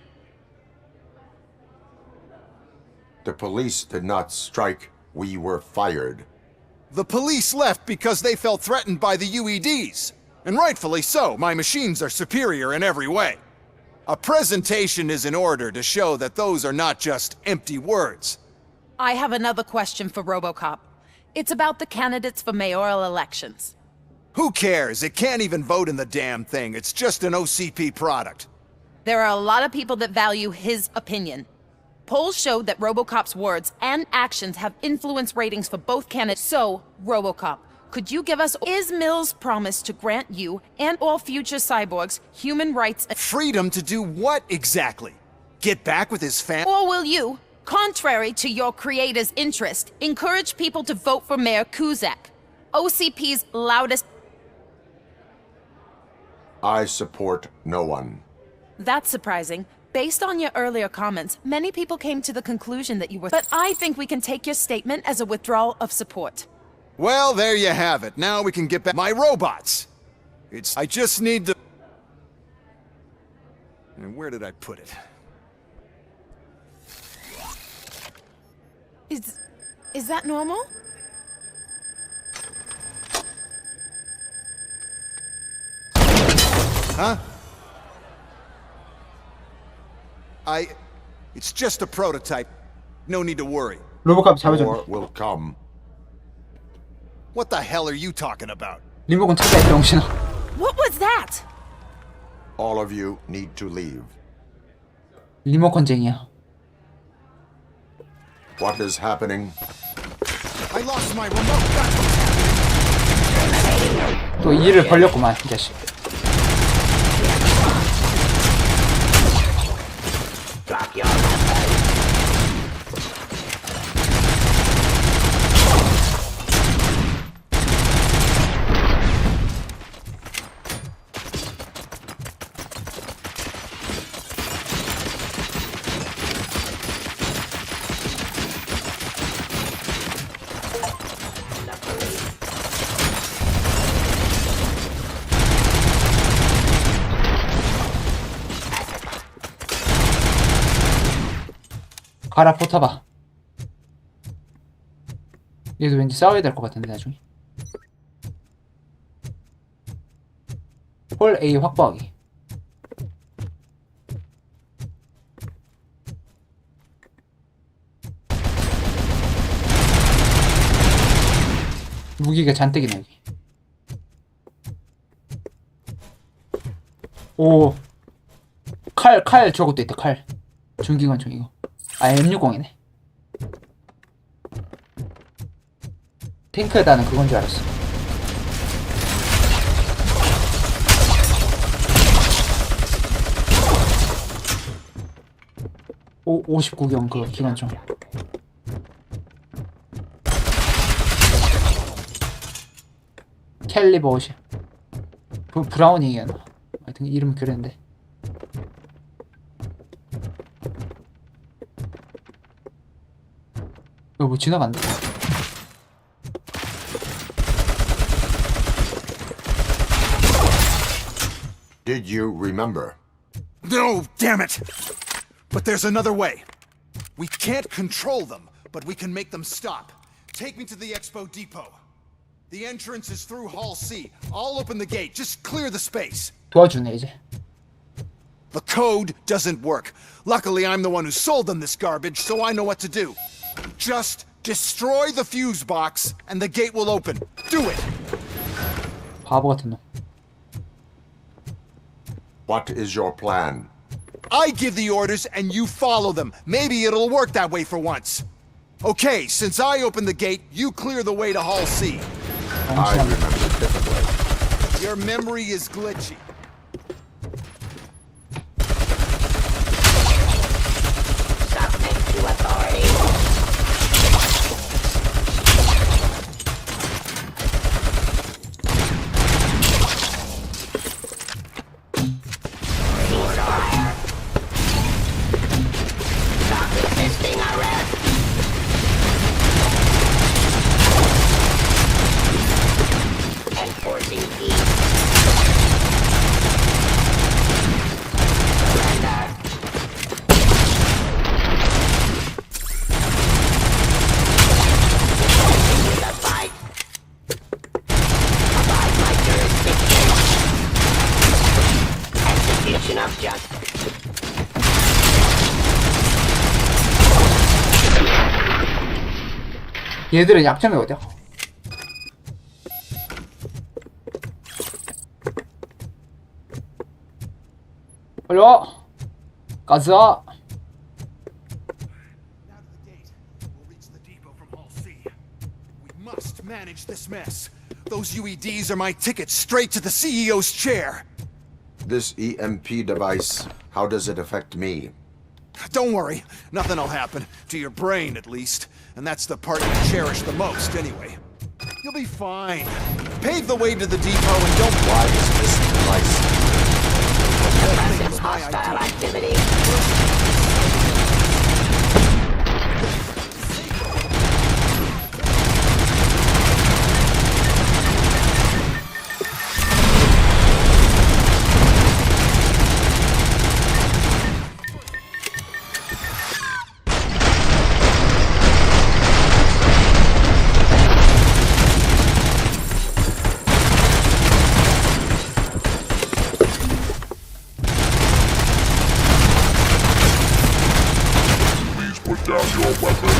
The police did not strike. We were fired. The police left because they felt threatened by the UEDs. And rightfully so, my machines are superior in every way. A presentation is in order to show that those are not just empty words. I have another question for RoboCop. It's about the candidates for mayoral elections. Who cares? It can't even vote in the damn thing. It's just an OCP product. There are a lot of people that value his opinion. Polls showed that RoboCop's words and actions have influenced ratings for both candidates. So, RoboCop, could you give us is Mills' promise to grant you and all future cyborgs human rights and freedom to do what exactly? Get back with his family? Or will you, contrary to your creator's interest, encourage people to vote for Mayor Kuzak, OCP's loudest? I support no one. That's surprising. Based on your earlier comments, many people came to the conclusion that you were. But I think we can take your statement as a withdrawal of support. Well, there you have it. Now we can get back my robots. I just need to. And where did I put it? Is that normal? Huh? It's just a prototype. No need to worry. 로보캅 잡아줘. More will come. What the hell are you talking about? 리모컨 찾아, 병신아. What was that? All of you need to leave. 리모컨쟁이야. What is happening? I lost my remote. 또 일을 벌렸구만, 이 자식. 가라, 포타봐. 얘도 왠지 싸워야 될 것 같은데, 나중에. 홀 A 확보하기. 무기가 잔뜩이네, 여기. 오. 칼 저것도 있다, 칼. 중기관총 이거. 아, M60이네. 탱크에다는 그건 줄 알았어. 오, 59경 그 기관총. 캘리버 50. 브라우닝이었나? 하여튼 이름 그랬는데. 뭐 지나간다. Did you remember? No, damn it! But there's another way. We can't control them, but we can make them stop. Take me to the Expo Depot. The entrance is through Hall C. I'll open the gate. Just clear the space. 도와주네 이제. The code doesn't work. Luckily, I'm the one who sold them this garbage, so I know what to do. Just destroy the fuse box, and the gate will open. Do it! 바보 같은 놈. What is your plan? I give the orders, and you follow them. Maybe it'll work that way for once. Okay, since I opened the gate, you clear the way to Hall C. I remember differently. Your memory is glitchy. Submit to authority. suspension of justice. 얘들은 약점이 어디야? 빨리 와! 가자! Must manage this mess. Those UEDs are my ticket straight to the CEO's chair. This EMP device, how does it affect me? Don't worry, nothing'll happen. To your brain, at least. And that's the part you cherish the most, anyway. You'll be fine. Pave the way to the depot and don't... Why is this device? That was my Hostile idea. activity. Put down your weapon.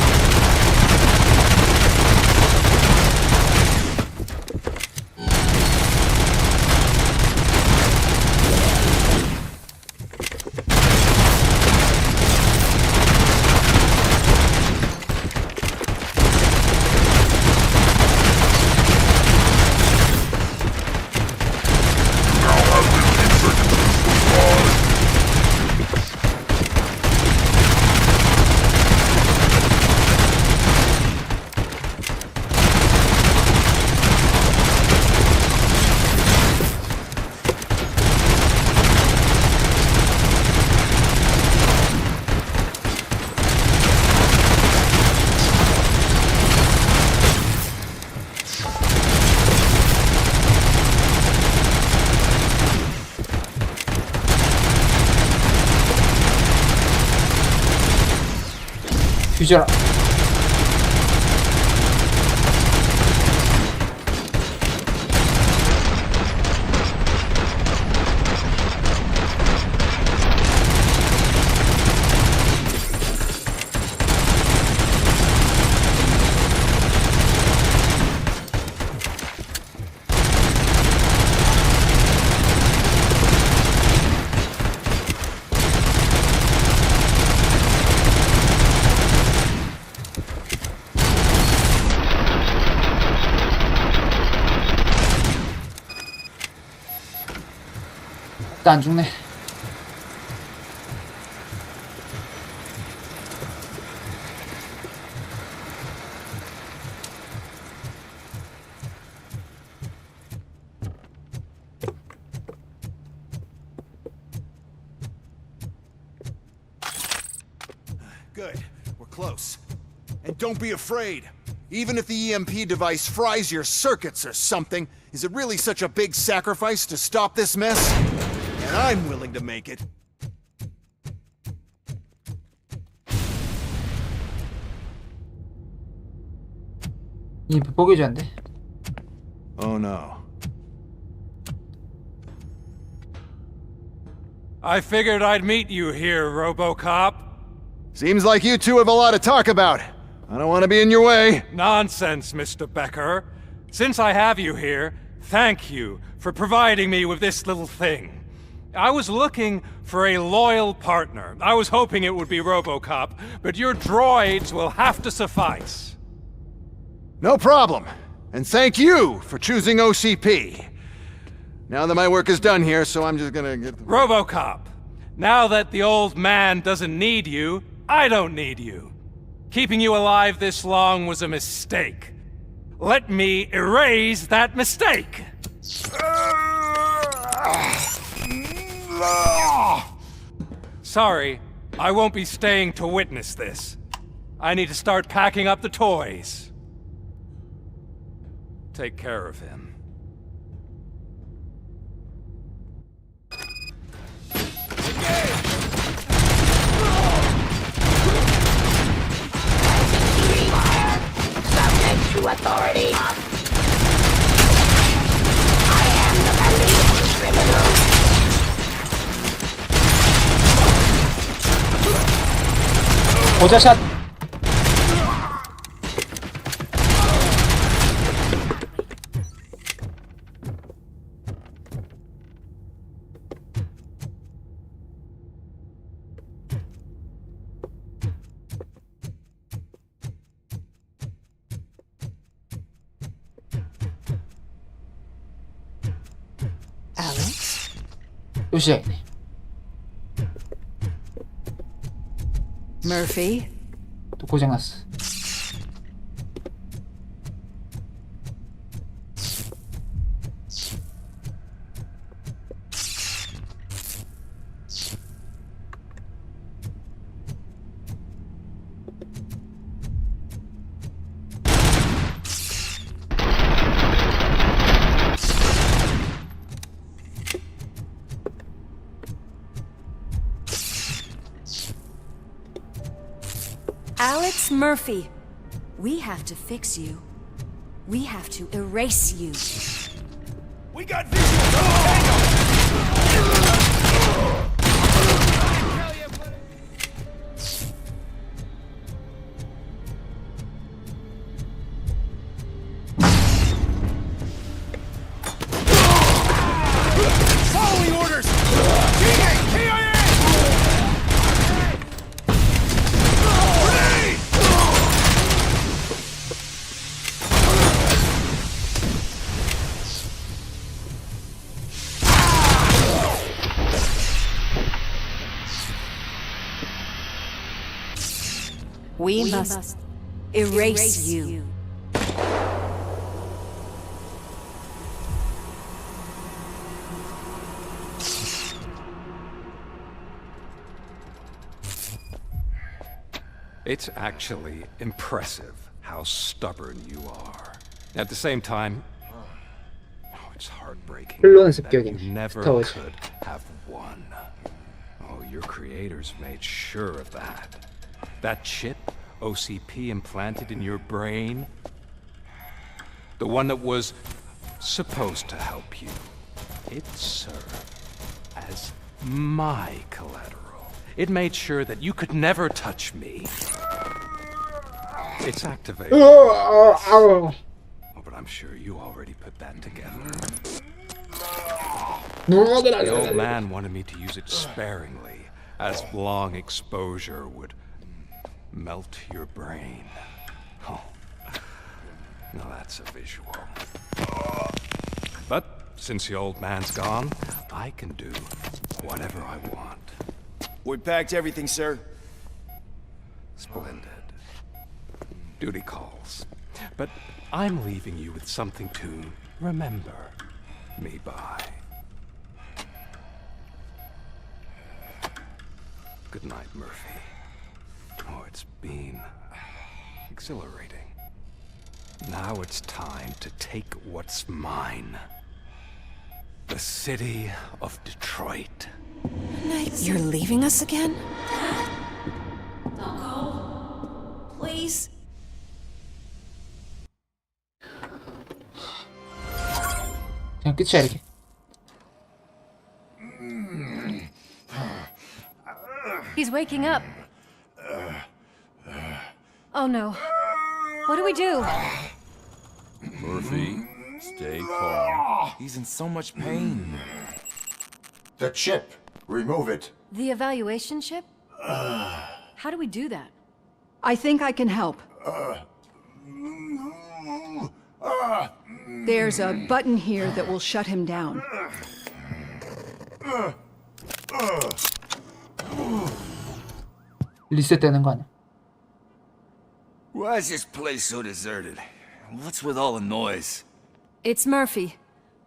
뒤져라. 또 안 죽네. Good. We're close. And don't be afraid. Even if the EMP device fries your circuits or something, is it really such a big sacrifice to stop this mess? And I'm willing to make it. 이 포기해줘야돼. Oh no. I figured I'd meet you here, RoboCop. Seems like you two have a lot to talk about. I don't want to be in your way. Nonsense, Mr. Becker. Since I have you here, thank you for providing me with this little thing. I was looking for a loyal partner. I was hoping it would be RoboCop, but your droids will have to suffice. No problem. And thank you for choosing OCP. Now that my work is done here, so I'm just gonna get... RoboCop, now that the old man doesn't need you, I don't need you. Keeping you alive this long was a mistake. Let me erase that mistake! Sorry, I won't be staying to witness this. I need to start packing up the toys. Take care of him. Subject to authority. I am the police criminal. 고자샷. 또 시작이네. Murphy? 또 고장났어. Alex Murphy, we have to fix you. We have to erase you. We got visual. Following orders. KIA. We must erase you. It's actually impressive how stubborn you are. At the same time, it's heartbreaking 흘러는 that 습격이네. you never 스타워즈. could have won. Oh, your creators made sure of that. That chip OCP implanted in your brain, the one that was supposed to help you, it served as my collateral. It made sure that you could never touch me. It's activated. Oh, but I'm sure you already put that together. The old man wanted me to use it sparingly, as long exposure would melt your brain. Oh, now that's a visual. But since the old man's gone, I can do whatever I want. We packed everything, sir. Splendid. Duty calls. But I'm leaving you with something to remember me by. Good night, Murphy. Oh, it's been exhilarating. Now it's time to take what's mine. The city of Detroit. You're leaving us again? Don't go. Please. 그냥 끝이야 이렇게. He's waking up. Oh no. What do we do? Murphy, stay calm. He's in so much pain. The chip. Remove it. The evaluation chip? How do we do that? I think I can help. There's a button here that will shut him down. 리셋되는 거 아니야? Why is this place so deserted? What's with all the noise? It's Murphy.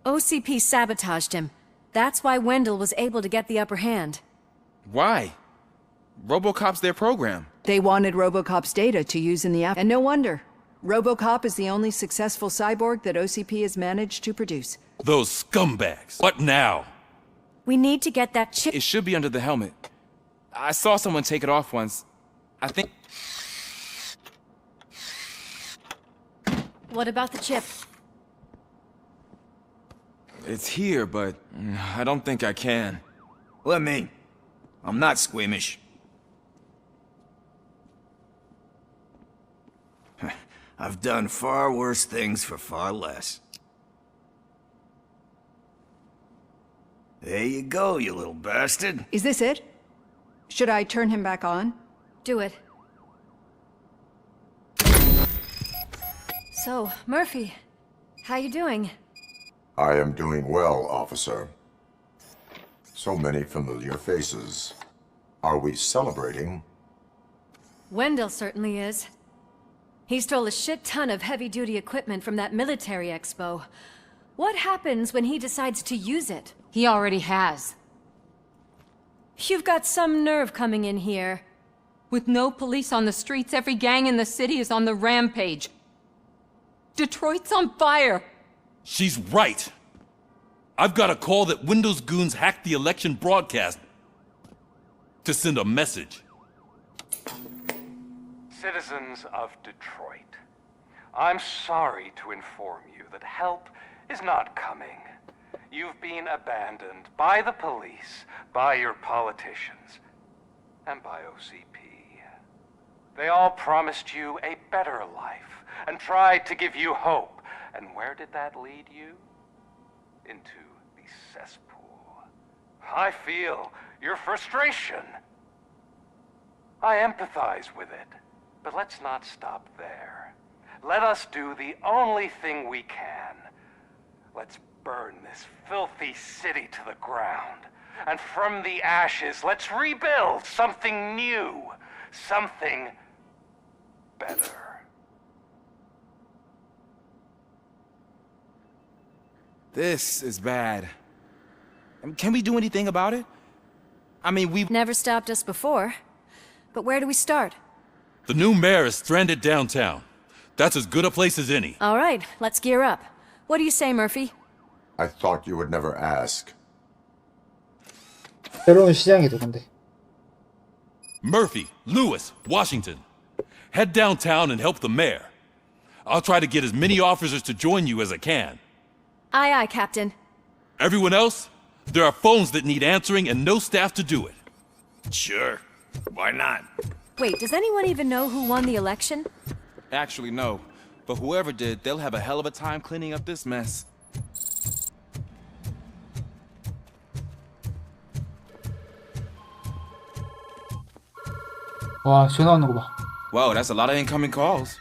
OCP sabotaged him. That's why Wendell was able to get the upper hand. Why? RoboCop's their program. They wanted RoboCop's data to use in the app, and no wonder. RoboCop is the only successful cyborg that OCP has managed to produce. Those scumbags. What now? We need to get that chip. It should be under the helmet. I saw someone take it off once. I think... What about the chip? It's here, but I don't think I can. Let me. I'm not squeamish. I've done far worse things for far less. There you go, you little bastard. Is this it? Should I turn him back on? Do it. So, Murphy, how you doing? I am doing well, officer. So many familiar faces. Are we celebrating? Wendell certainly is. He stole a shit ton of heavy-duty equipment from that military expo. What happens when he decides to use it? He already has. You've got some nerve coming in here. With no police on the streets, every gang in the city is on the rampage. Detroit's on fire. She's right. I've got a call that Windows goons hacked the election broadcast to send a message. Citizens of Detroit, I'm sorry to inform you that help is not coming. You've been abandoned by the police, by your politicians, and by OCP. They all promised you a better life and tried to give you hope. And where did that lead you? Into the cesspool. I feel your frustration. I empathize with it. But let's not stop there. Let us do the only thing we can. Let's burn this filthy city to the ground. And from the ashes, let's rebuild something new. Something better. This is bad. Can we do anything about it? I mean, we've never stopped us before. But where do we start? The new mayor is stranded downtown. That's as good a place as any. All right, let's gear up. What do you say, Murphy? I thought you would never ask. 새로운 시장이죠, 근데. Murphy, Lewis, Washington. Head downtown and help the mayor. I'll try to get as many officers to join you as I can. Aye, aye, Captain. Everyone else? There are phones that need answering and no staff to do it. Sure. Why not? Wait, does anyone even know who won the election? Actually, no. But whoever did, they'll have a hell of a time cleaning up this mess. 와, 전화 오는 거 봐. Wow, that's a lot of incoming calls.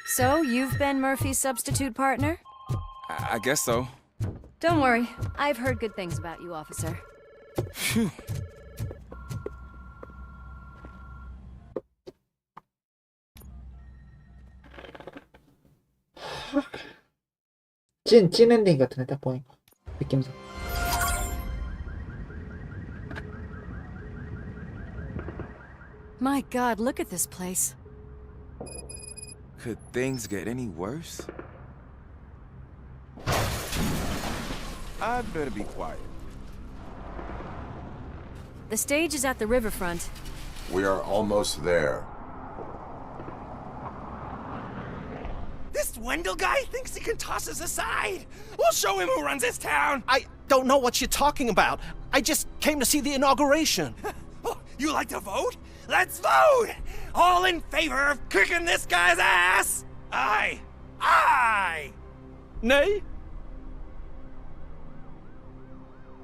So, you've been Murphy's substitute partner? I guess so. Don't worry. I've heard good things about you, officer. Phew. 찐 엔딩 같은데, 딱 보니까. 느낌상. My God, look at this place. Could things get any worse? I'd better be quiet. The stage is at the riverfront. We are almost there. This Wendell guy thinks he can toss us aside. We'll show him who runs this town. I don't know what you're talking about. I just came to see the inauguration. Oh, you like to vote? Let's vote! All in favor of kicking this guy's ass? Aye. Aye! Nay?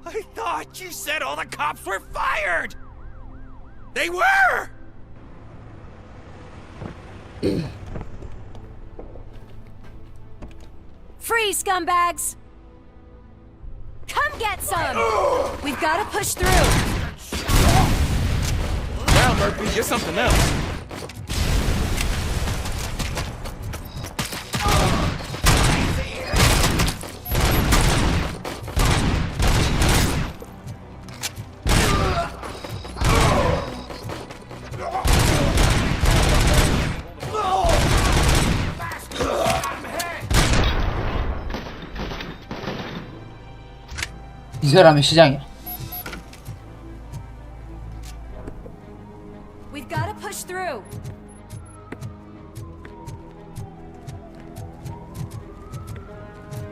I thought you said all the cops were fired! They were! Free, scumbags! Come get some! We've got to push through. Wow, Murphy, you're something else. 이 사람의 시장이야. We've got to push through.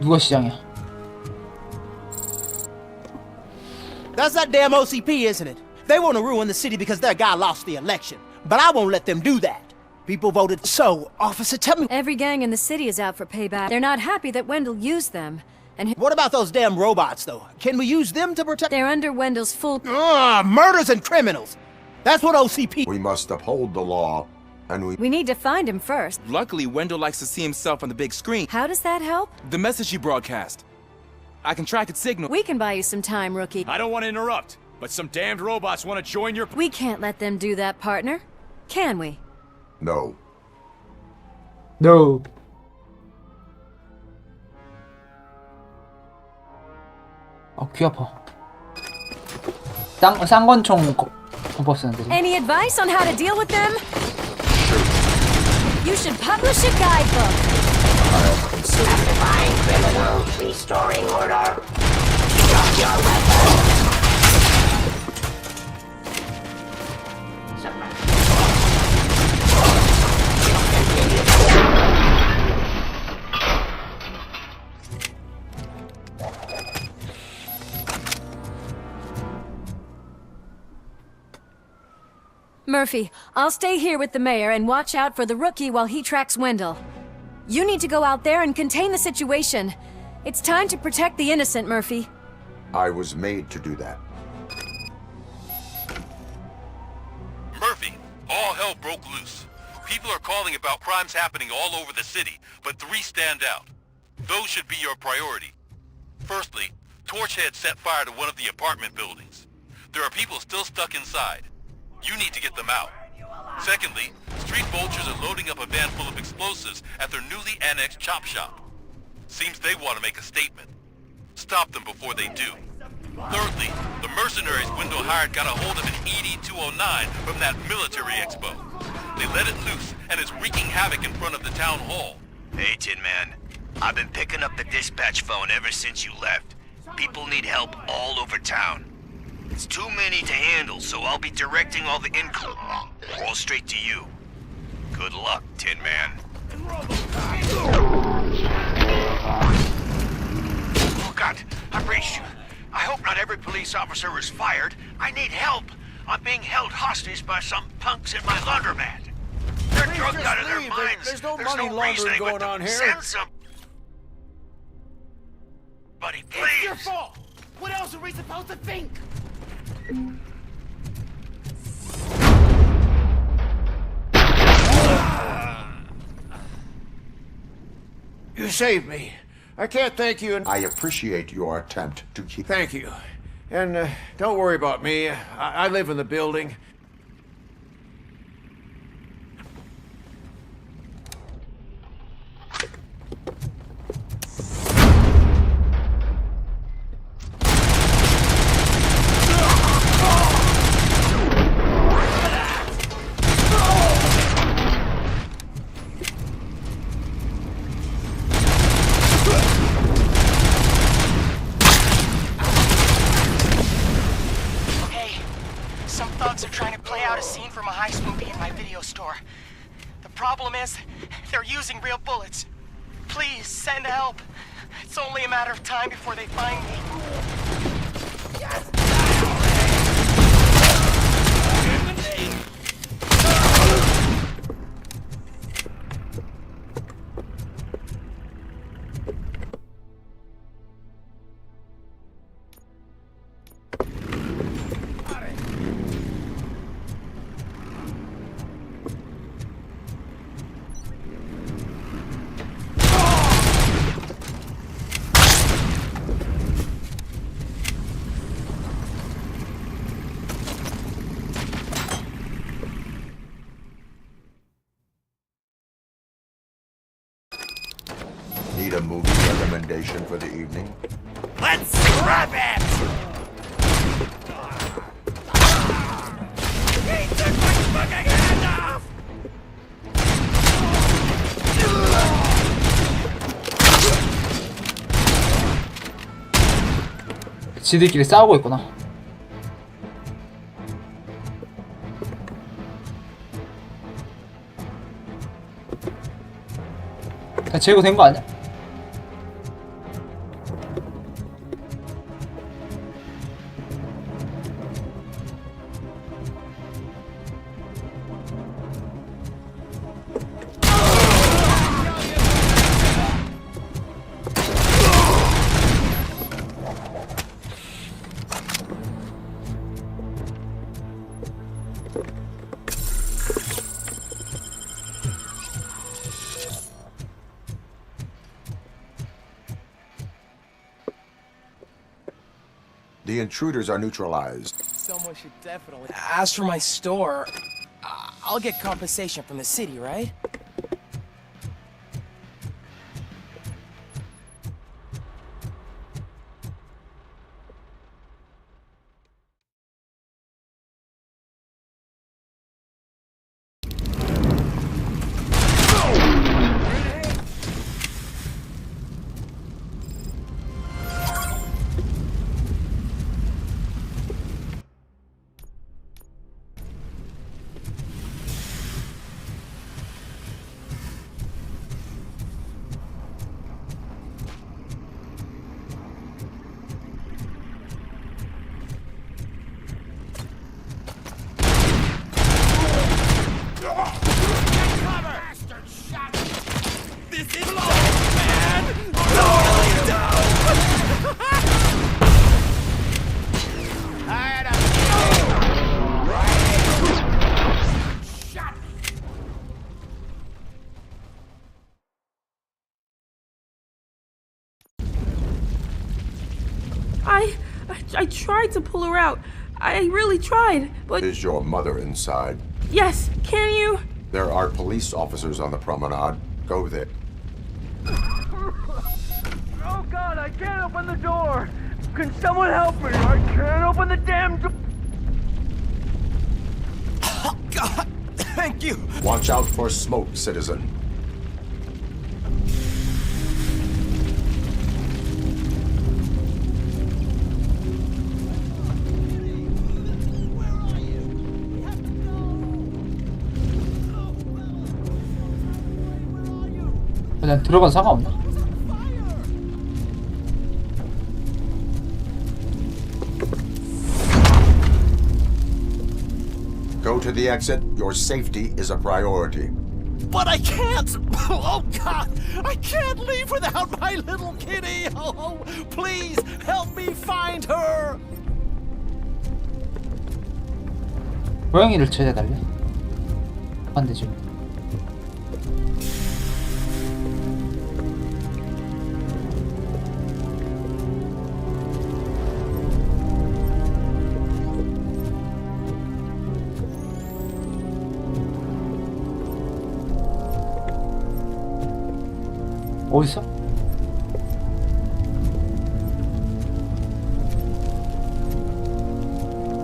누가 시장이야? That's that damn OCP, isn't it? They want to ruin the city because their guy lost the election. But I won't let them do that. People voted. So, officer, tell me. Every gang in the city is out for payback. They're not happy that Wendell used them. And what about those damn robots, though? Can we use them to protect? They're under Wendell's full. Murders and criminals. That's what OCP. We must uphold the law, and We need to find him first. Luckily, Wendell likes to see himself on the big screen. How does that help? The message he broadcast. I can track its signal. We can buy you some time, rookie. I don't want to interrupt, but some damned robots want to join your... We can't let them do that, partner. Can we? No. No. 귀 아파. 쌍권총 공법 쓰는데. Any advice on how to deal with them? You should publish a guidebook. Defying criminals, restoring order. Drop your weapon. Murphy, I'll stay here with the mayor and watch out for the rookie while he tracks Wendell. You need to go out there and contain the situation. It's time to protect the innocent, Murphy. I was made to do that. Murphy, all hell broke loose. People are calling about crimes happening all over the city, but 3 stand out. Those should be your priority. Firstly, Torchhead set fire to one of the apartment buildings. There are people still stuck inside. You need to get them out. Secondly, street vultures are loading up a van full of explosives at their newly annexed chop shop. Seems they want to make a statement. Stop them before they do. Thirdly, the mercenaries Wendell hired got a hold of an ED-209 from that military expo. They let it loose and is wreaking havoc in front of the town hall. Hey, Tin Man. I've been picking up the dispatch phone ever since you left. People need help all over town. It's too many to handle, so I'll be directing all the inquiries all straight to you. Good luck, Tin Man. Oh, God, I braced you. I hope not every police officer is fired. I need help. I'm being held hostage by some punks in my laundromat. They're drugged out of their minds. There's no money laundering going on here. Send some... Buddy, please. It's your fault. What else are we supposed to think? You saved me. I can't thank you and... I appreciate your attempt to keep... Thank you. And don't worry about me. I live in the building. They're using real bullets. Please, send help. It's only a matter of time before they find me. Yes! Need a movie recommendation for the evening? Let's scrap it! He took my fucking hand off! 지들끼리 싸우고 있구나. 다 제거된 거 아니야? The intruders are neutralized. Someone should definitely. As for my store, I'll get compensation from the city, right? I tried to pull her out. I really tried, but... Is your mother inside? Yes, can you? There are police officers on the promenade. Go there. Oh God, I can't open the door! Can someone help me? I can't open the damn door! Oh God, thank you! Watch out for smoke, citizen. 그냥 들어간 상관없나? Go to the exit. Your safety is a priority. But I can't! Oh God! I can't leave without my little kitty! Oh, please help me find her! 고양이를 찾아달래? 안 되지. 어딨어?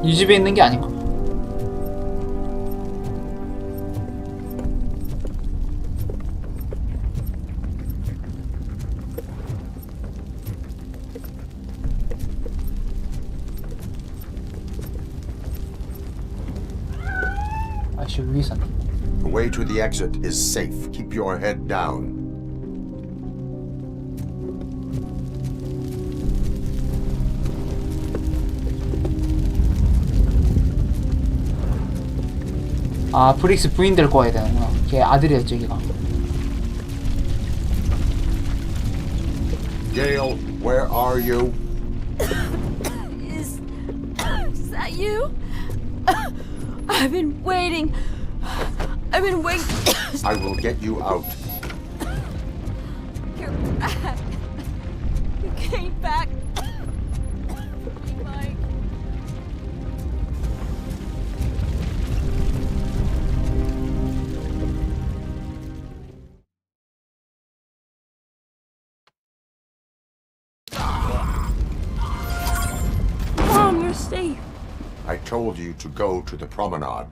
이 집에 있는 게 아닌가? 아씨 위에 있었네. The way to the exit is safe. Keep your head down. 아 브릭스 부인 될 거야 되는구나. 걔 아들이었지 걔가. Gail, where are you? Is that you? I've been waiting. I've been waiting. I will get you out. You're back. You came back. Mike. Mom, you're safe. I told you to go to the promenade.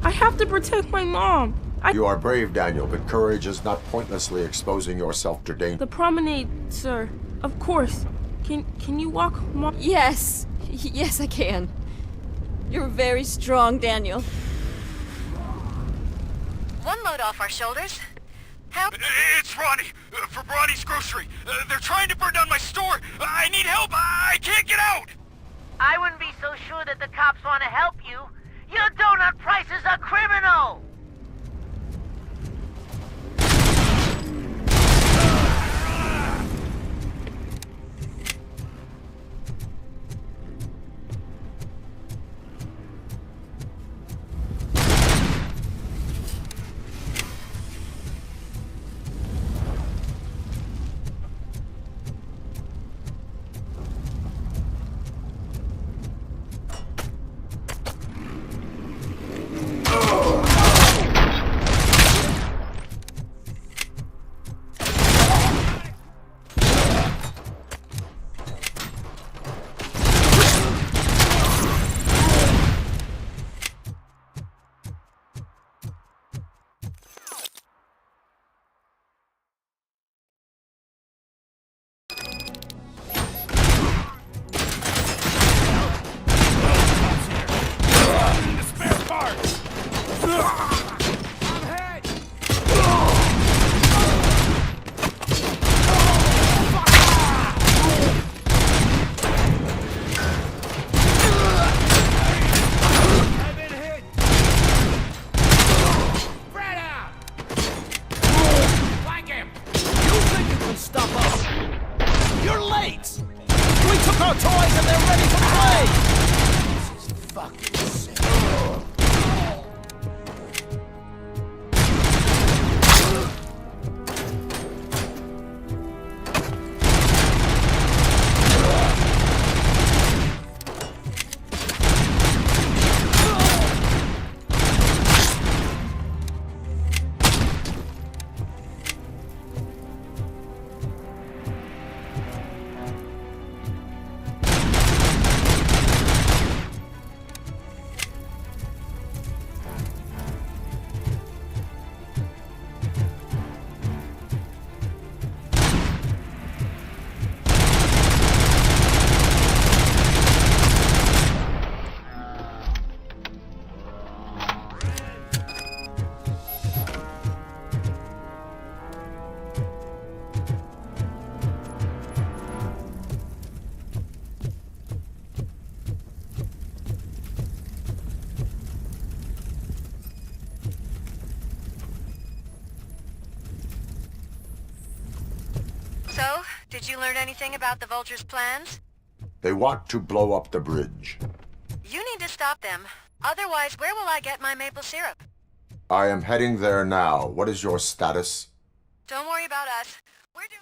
I have to protect my mom. You are brave, Daniel, but courage is not pointlessly exposing yourself to danger. The promenade, sir. Of course. Can you walk, Mom? Yes. Yes, I can. You're very strong, Daniel. One load off our shoulders. Help? It's Ronnie, from Ronnie's Grocery. They're trying to burn down my store. I need help. I can't get out. I wouldn't be so sure that the cops want to help you. Your donut prices are criminal. Did you learn anything about the Vulture's plans? They want to blow up the bridge. You need to stop them. Otherwise, where will I get my maple syrup? I am heading there now. What is your status? Don't worry about us. We're doing...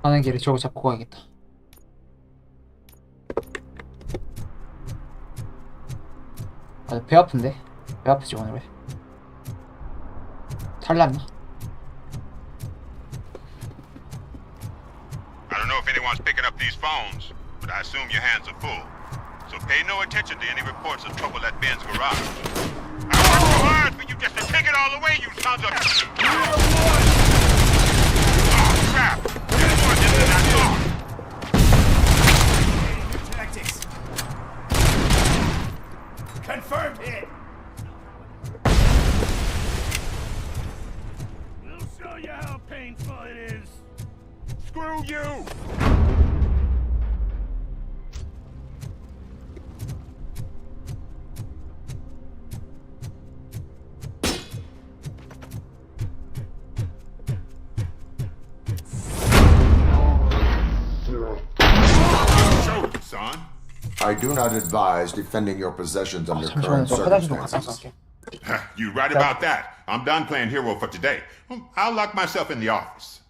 가는 길에 저거 잡고 가야겠다. 아, 배 아픈데? 배 아프지 오늘 왜? 탈났나? I don't know if anyone's picking up these phones, but I assume your hands are full. So pay no attention to any reports of trouble at Ben's garage. I worked so hard for you just to take it all away, you sons of... Oh, crap! There's more than I thought! New tactics. Confirmed hit. We'll show you how painful it is. Screw you! Son? I do not advise defending your possessions under current 잠시만요. 저 화장실 좀 갔다 circumstances. 갈게. You right about that. I'm done playing hero for today. I'll lock myself in the office.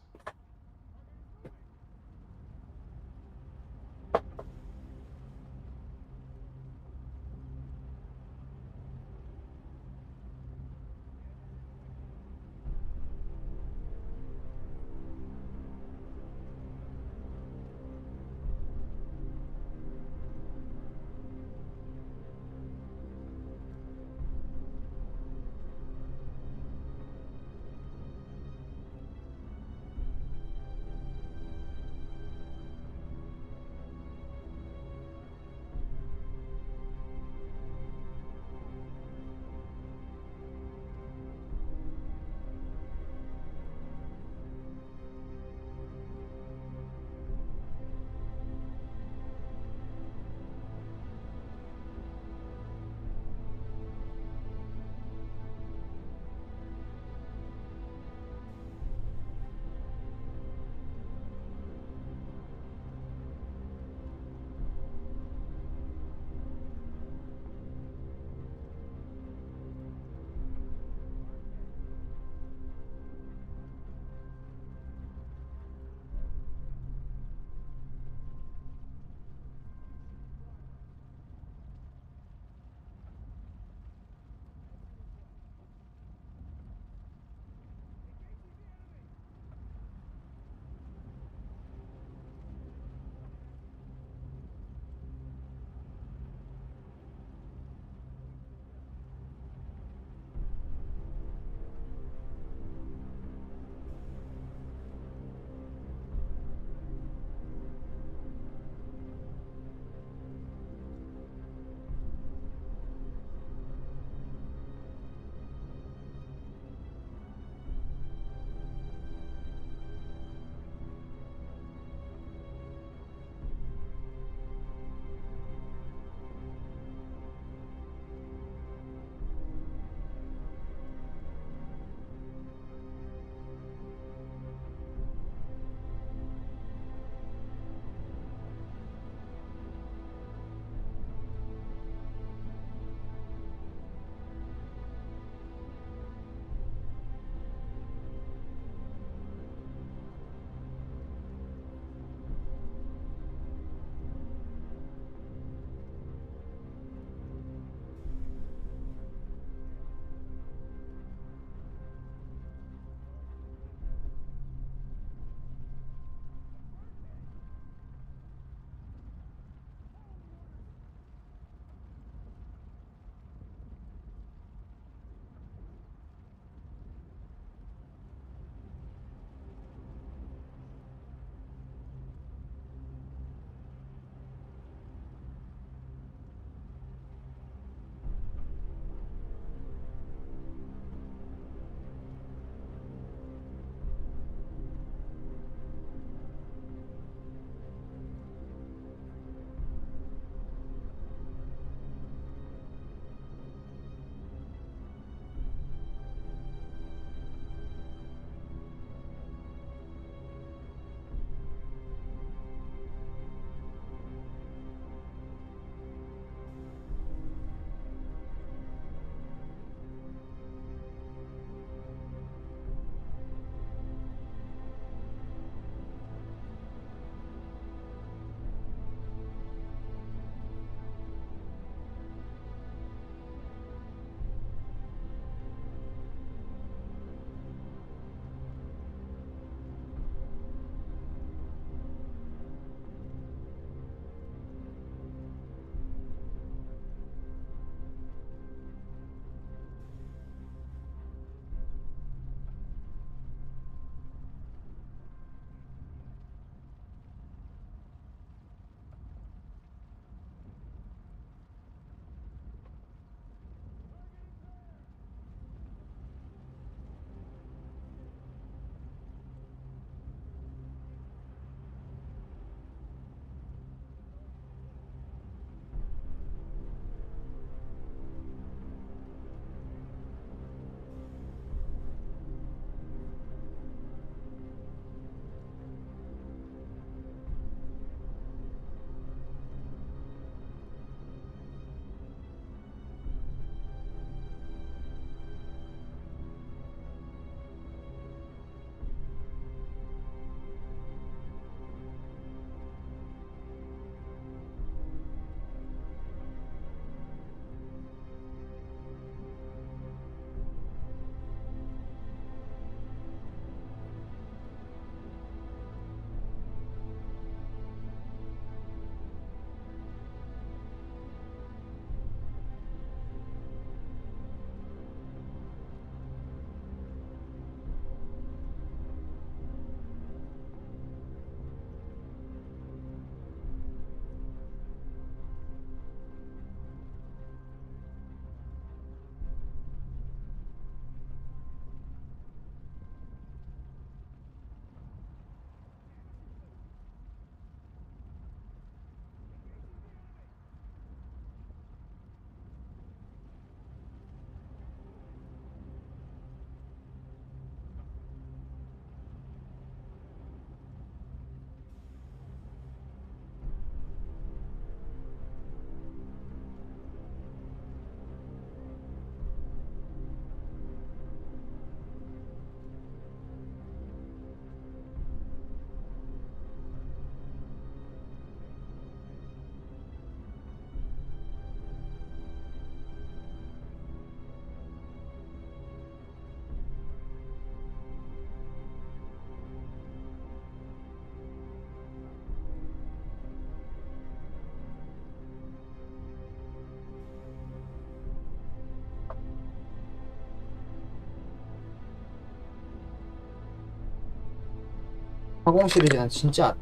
화공 시리즈는 진짜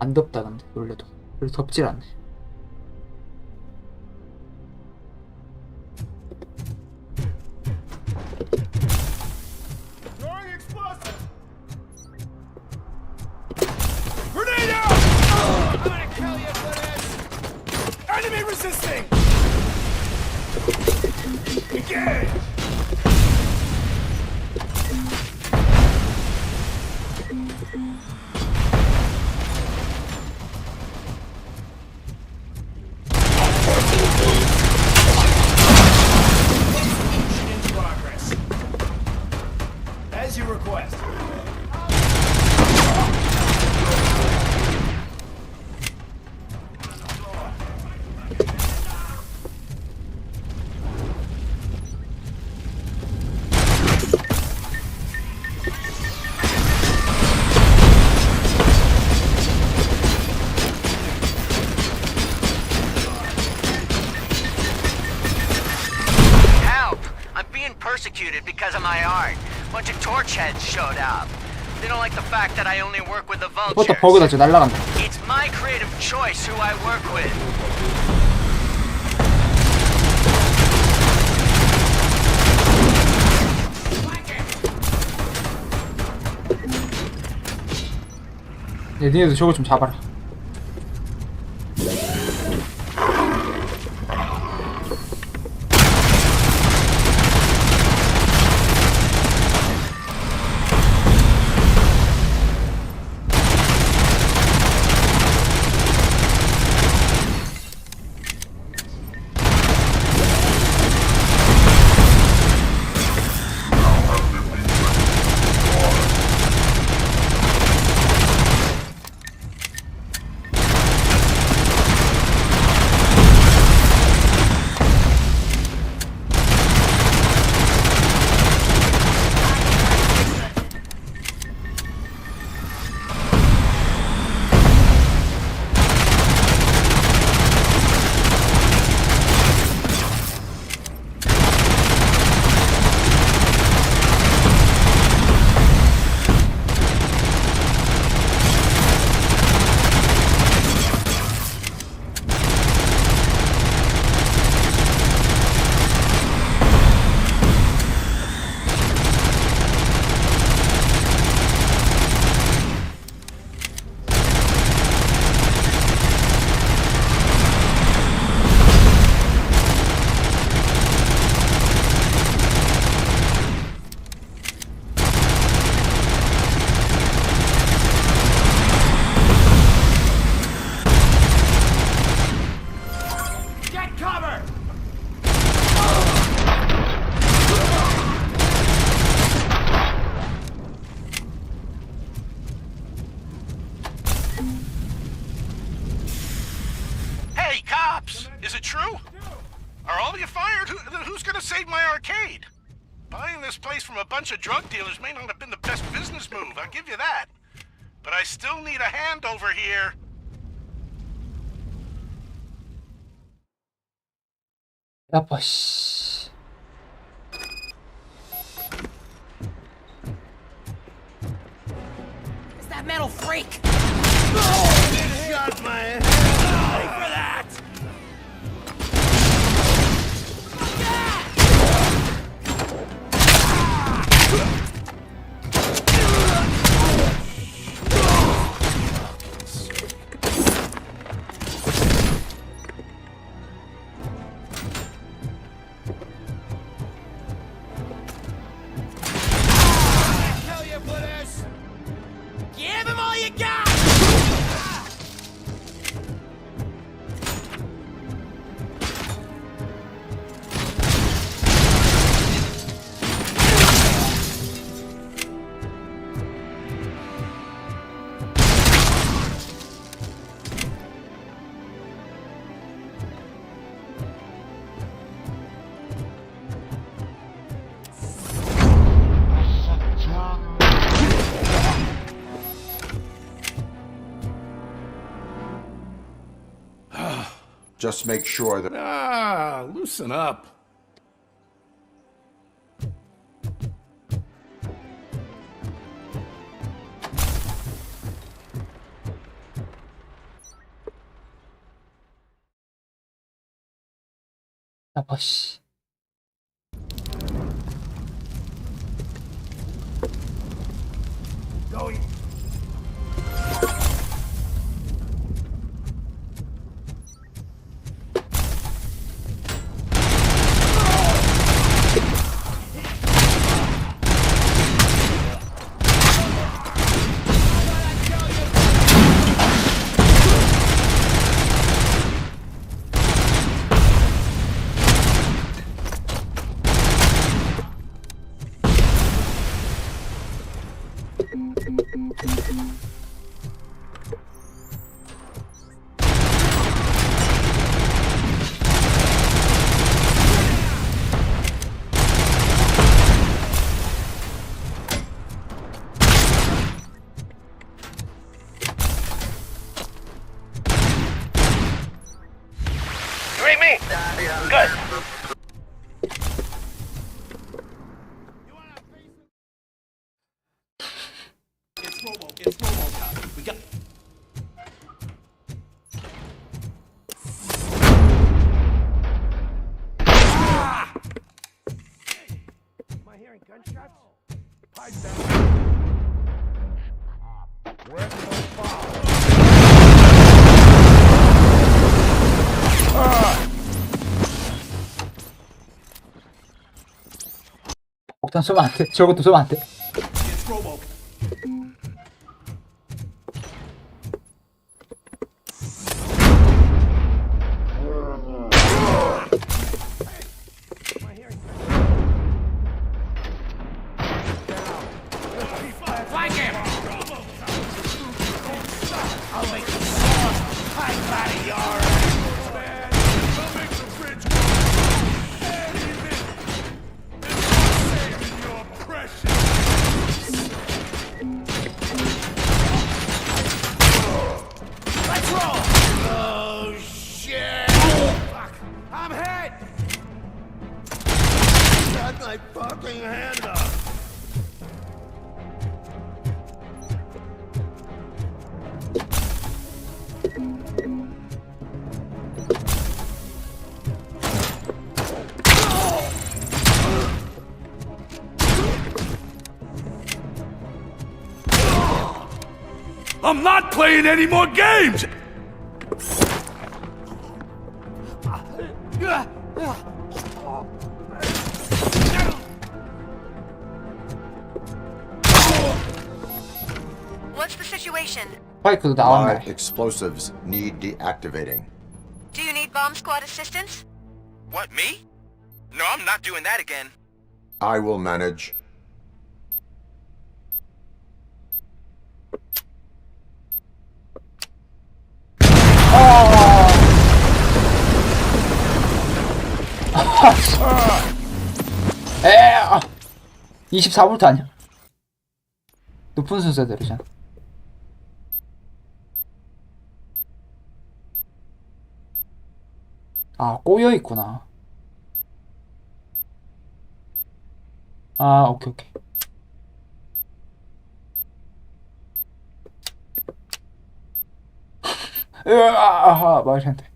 안 덥다. 근데 원래도 별로 덥질 않네. Grenade out! I'm gonna kill you for this! Enemy resisting! Engage! In progress. As you request. Help! I'm being persecuted because of my art. A bunch of torch heads showed up. They don't like the fact that I only work with the 이것도 버그다. 저 날라간다. It's my creative choice who I work with. 야, 니네도 저거 좀 잡아라. Is it true? Are all of you fired? Who's gonna save my arcade? Buying this place from a bunch of drug dealers may not have been the best business move, I'll give you that. But I still need a hand over here. 아빠 씨. It's that metal freak! Shot my head off for that! Kill you for this! Give him all you got! Just make sure that... Ah, loosen up. 아파 씨. You read me? Good. It's RoboCop. We got. Am I hearing gunshots? Pipe down. Where's the fire? 폭탄 쏘면 안 돼. 저것도 쏘면 안 돼. It's Robo. Flank him! I'll make you sauce pipe out of your man. I'll make the bridge go. Anything. Saving your precious. Let's roll! Oh, shit! Fuck! I'm hit! Got my fucking hand up! I'm not playing any more games! What's the situation? 스파이크도 My 나왔네. explosives need deactivating. Do you need bomb squad assistance? What, me? No, I'm not doing that again. I will manage. 에 24볼트 아니야? 높은 순서대로잖아. 아, 꼬여 있구나. 아, 오케이, 오케이. 으아, 말이 안 돼.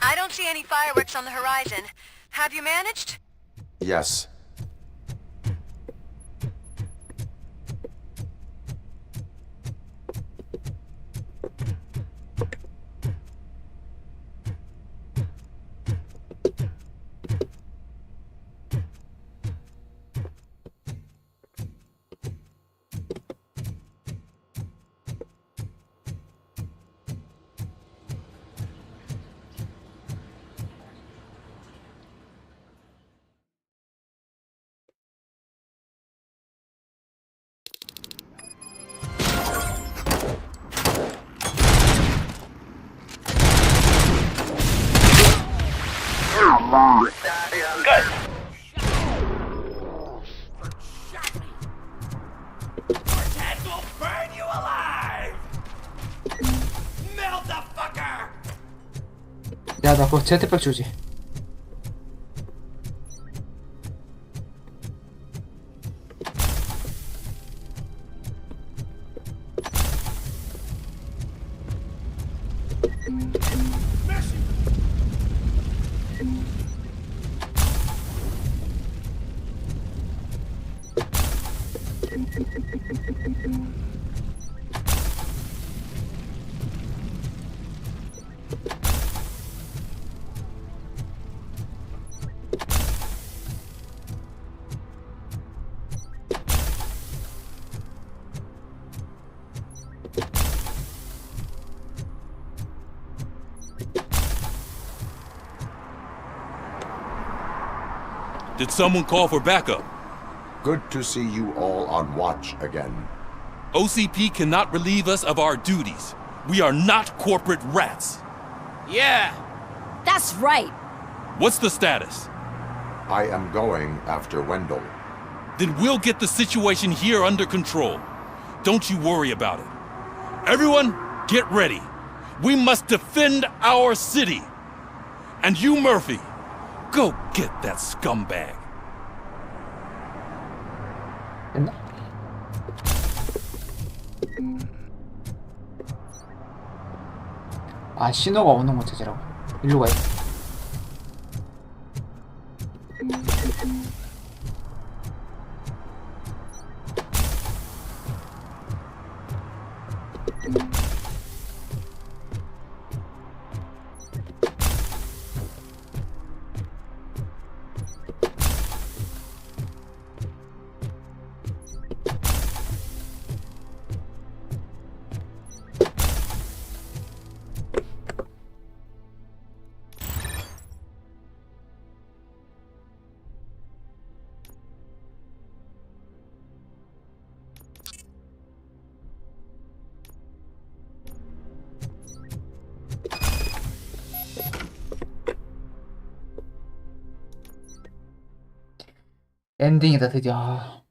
I don't see any fireworks on the horizon. Have you managed? Yes. 야, 나 그거 제트백 주지. Did someone call for backup? Good to see you all on watch again. OCP cannot relieve us of our duties. We are not corporate rats. Yeah. That's right. What's the status? I am going after Wendell. Then we'll get the situation here under control. Don't you worry about it. Everyone, get ready. We must defend our city. And you, Murphy, go get that scumbag. 아, 신호가 오는 거 찾으라고. 일로 가야 돼. 엔딩이다 드디어. 아.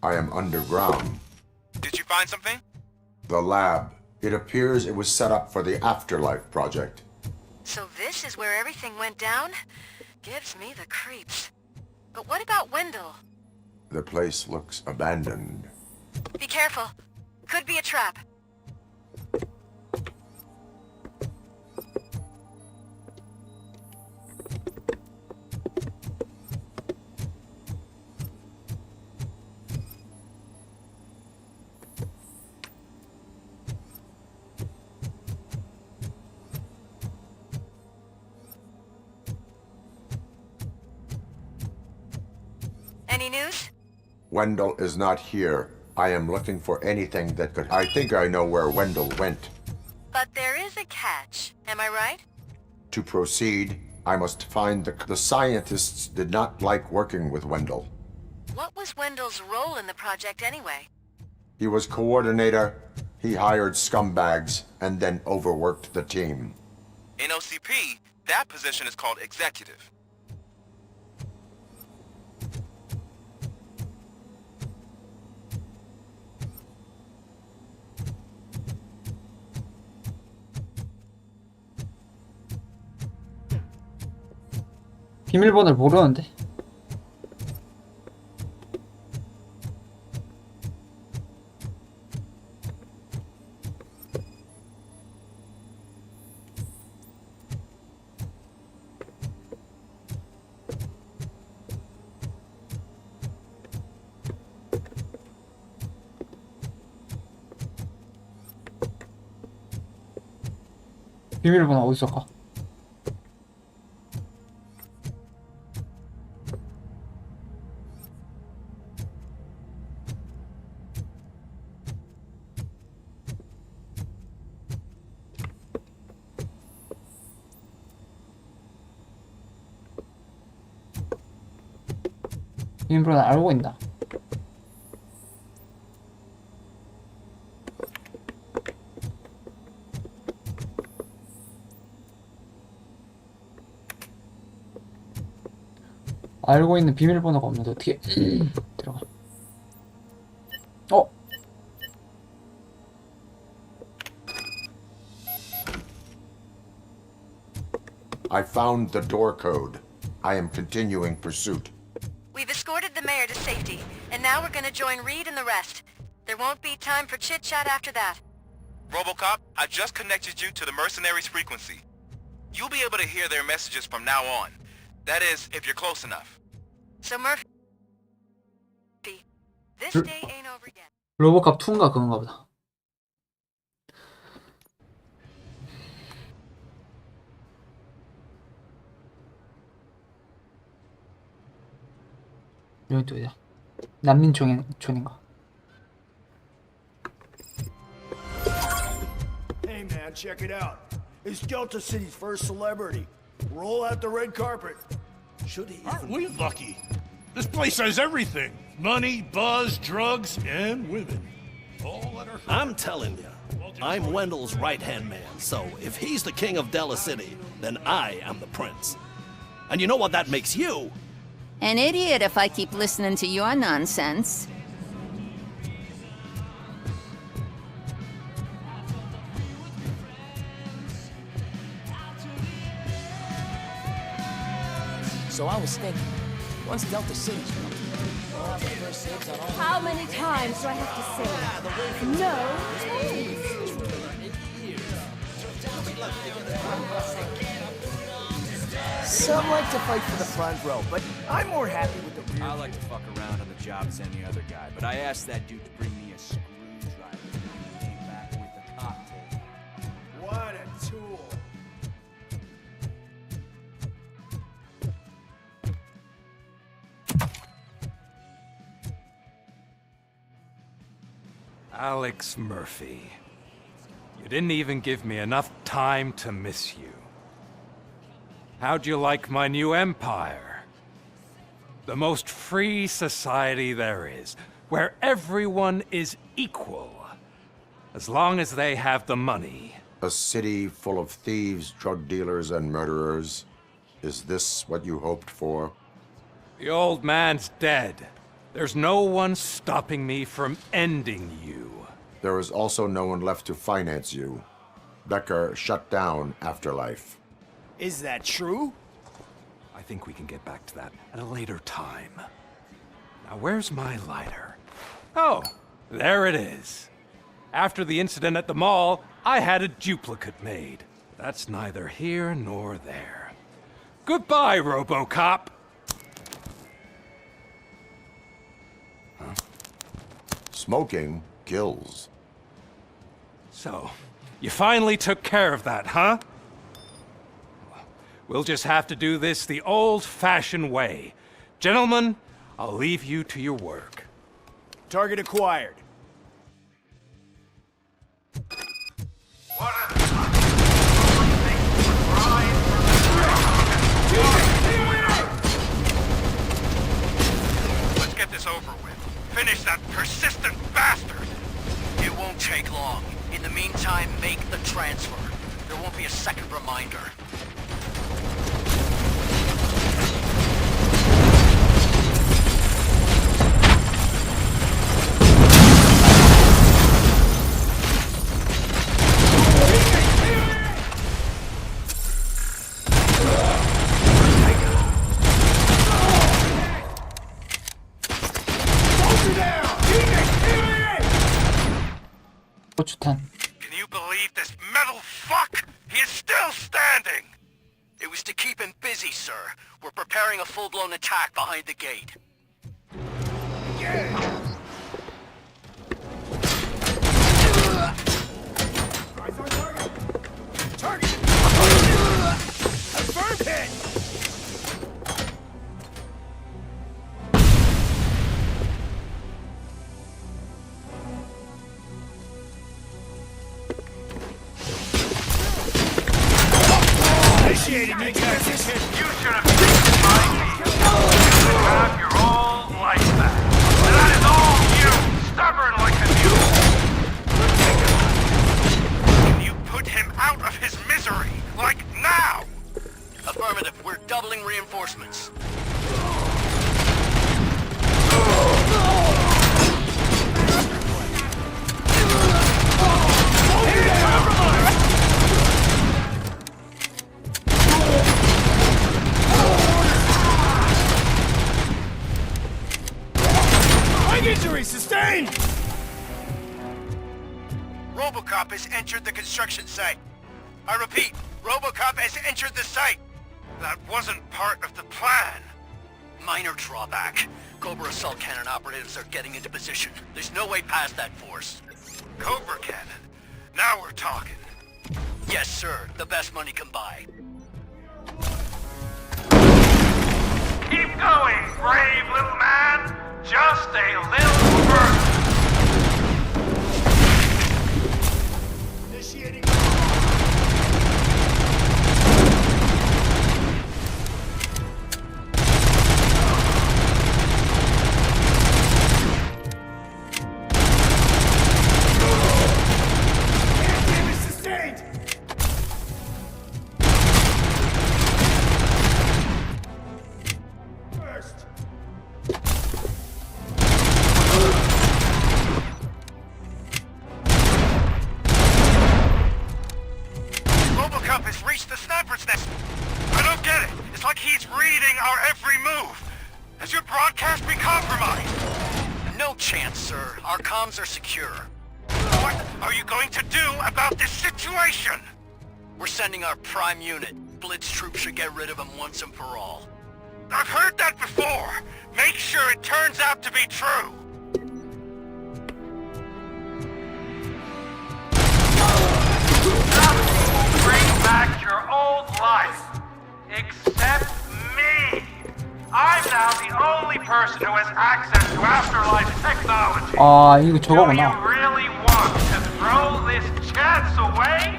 I am underground. Did you find something? The lab. It appears it was set up for the Afterlife project. So this is where everything went down? Gives me the creeps. But what about Wendell? The place looks abandoned. Be careful. Could be a trap. Any news? Wendell is not here. I am looking for anything that could... I think I know where Wendell went. But there is a catch. Am I right? To proceed, I must find the scientists did not like working with Wendell. What was Wendell's role in the project anyway? He was coordinator, he hired scumbags, and then overworked the team. In OCP, that position is called executive. 비밀번호를 모르는데. 비밀번호 어디서 가? 비밀번호 알고 있나? 알고 있는 비밀번호가 없는데 어떻게 들어가? 어? I found the door code. I am continuing pursuit. We've escorted the mayor to safety, and now we're gonna join Reed and the rest. There won't be time for chit-chat after that. RoboCop, I just connected you to the mercenaries' frequency. You'll be able to hear their messages from now on. That is, if you're close enough. So Murphy, this day ain't over yet. 로보캅 2인가 그건가 보다. 여기 또 어디야? 난민촌인가? Hey man, check it out. It's Delta City's first celebrity. Roll out the red carpet. Should he? Aren't we lucky? This place has everything. Money, buzz, drugs, and women. All at our I'm telling you, I'm Wendell's right-hand man, so if he's the king of Della City, then I am the prince. And you know what that makes you? An idiot if I keep listening to your nonsense. So I was thinking, once Delta City's built, we'll have the first dibs on all. How many times do I have to say no? Some like to fight for the front row, but I'm more happy with the rear. I like to fuck around on the job as any other guy, but I asked that dude to bring me a screwdriver and he came back with a cocktail. What a tool. Alex Murphy. You didn't even give me enough time to miss you. How'd you like my new empire? The most free society there is, where everyone is equal, as long as they have the money. A city full of thieves, drug dealers, and murderers. Is this what you hoped for? The old man's dead. There's no one stopping me from ending you. There is also no one left to finance you. Becker shut down Afterlife. Is that true? I think we can get back to that at a later time. Now, where's my lighter? Oh, there it is. After the incident at the mall, I had a duplicate made. That's neither here nor there. Goodbye, RoboCop! Smoking kills. So, you finally took care of that, huh? We'll just have to do this the old-fashioned way. Gentlemen, I'll leave you to your work. Target acquired. Let's get this over with. Finish that persistent bastard! It won't take long. In the meantime, make the transfer. There won't be a second reminder. 고추탄. Can you believe this metal fuck? He is still standing! It was to keep him busy, sir. We're preparing a full-blown attack behind the gate. Target! Confirmed hit! Initiating negative. You should have taken my team. You should have your old life back. And that is all you, stubborn like a mule. Can you put him out of his misery, like now? Affirmative. We're doubling reinforcements. RoboCop has entered the construction site. I repeat, RoboCop has entered the site. That wasn't part of the plan. Minor drawback. Cobra assault cannon operatives are getting into position. There's no way past that force. Cobra cannon? Now we're talking. Yes, sir. The best money can buy. Keep going, brave little man. Just a little further. Initiating. Damage sustained. First. RoboCop has reached the sniper's nest. I don't get it. It's like he's reading our every move. Has your broadcast been compromised? No chance, sir. Our comms are secure. What are you going to do about this situation? We're sending our prime unit. Blitz troops should get rid of him once and for all. I've heard that before. Make sure it turns out to be true. Bring back your old life. Except me. I'm now the only person who has access to afterlife technology. 아, 이거 Do you 저거구나. really want to throw this chance away?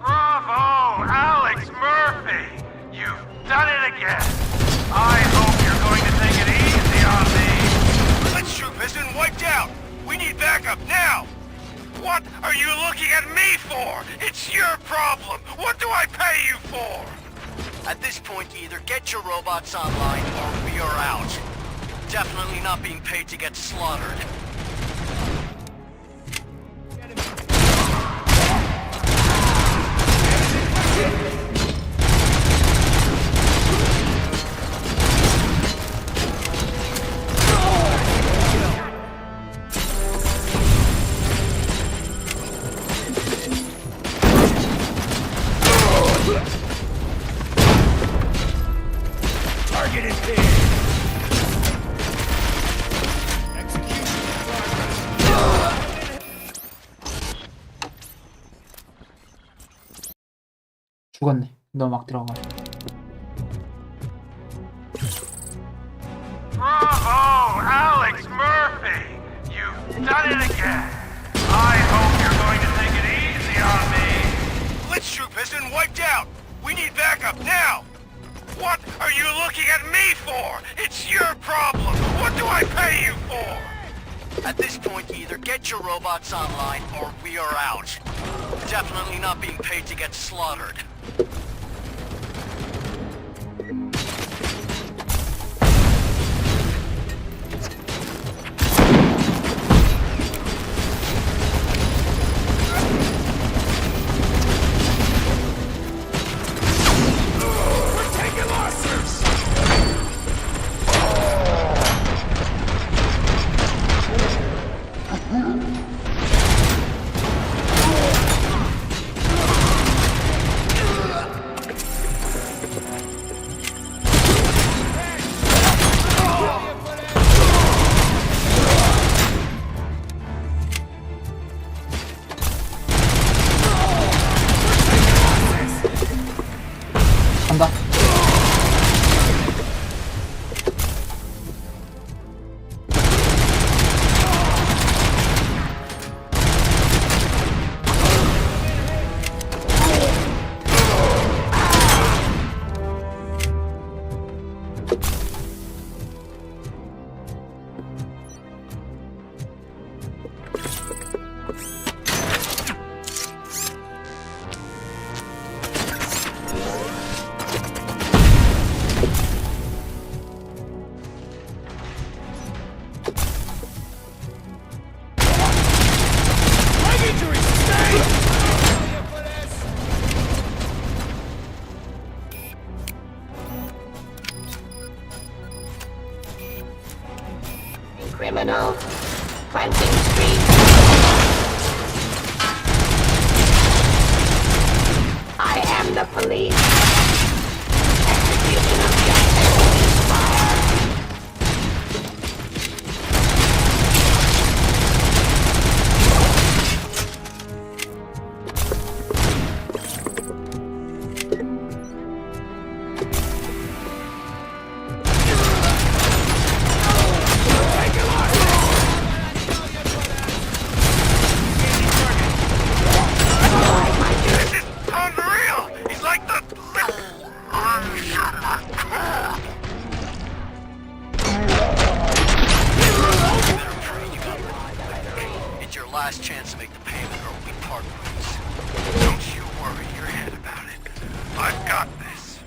Bravo, Alex Murphy! You've done it again. I hope you're going to take it easy on me. Blitz troop has been wiped out. We need backup now. What are you looking at me for? It's your problem. What do I pay you for? At this point, either get your robots online or we are out. Definitely not being paid to get slaughtered. Target is there. Execution in progress. 죽었네. 너 막 들어가. Bravo, Alex Murphy! You've done it again. I hope you're going to take it easy on me. Blitz troop has been wiped out. We need backup now. What are you looking at me for? It's your problem. What do I pay you for? At this point, either get your robots online or we are out. Definitely not being paid to get slaughtered. cleansing streets. I am the police. Execution of justice is fire. Last chance to make the payment or we part ways. Don't you worry your head about it. I've got this.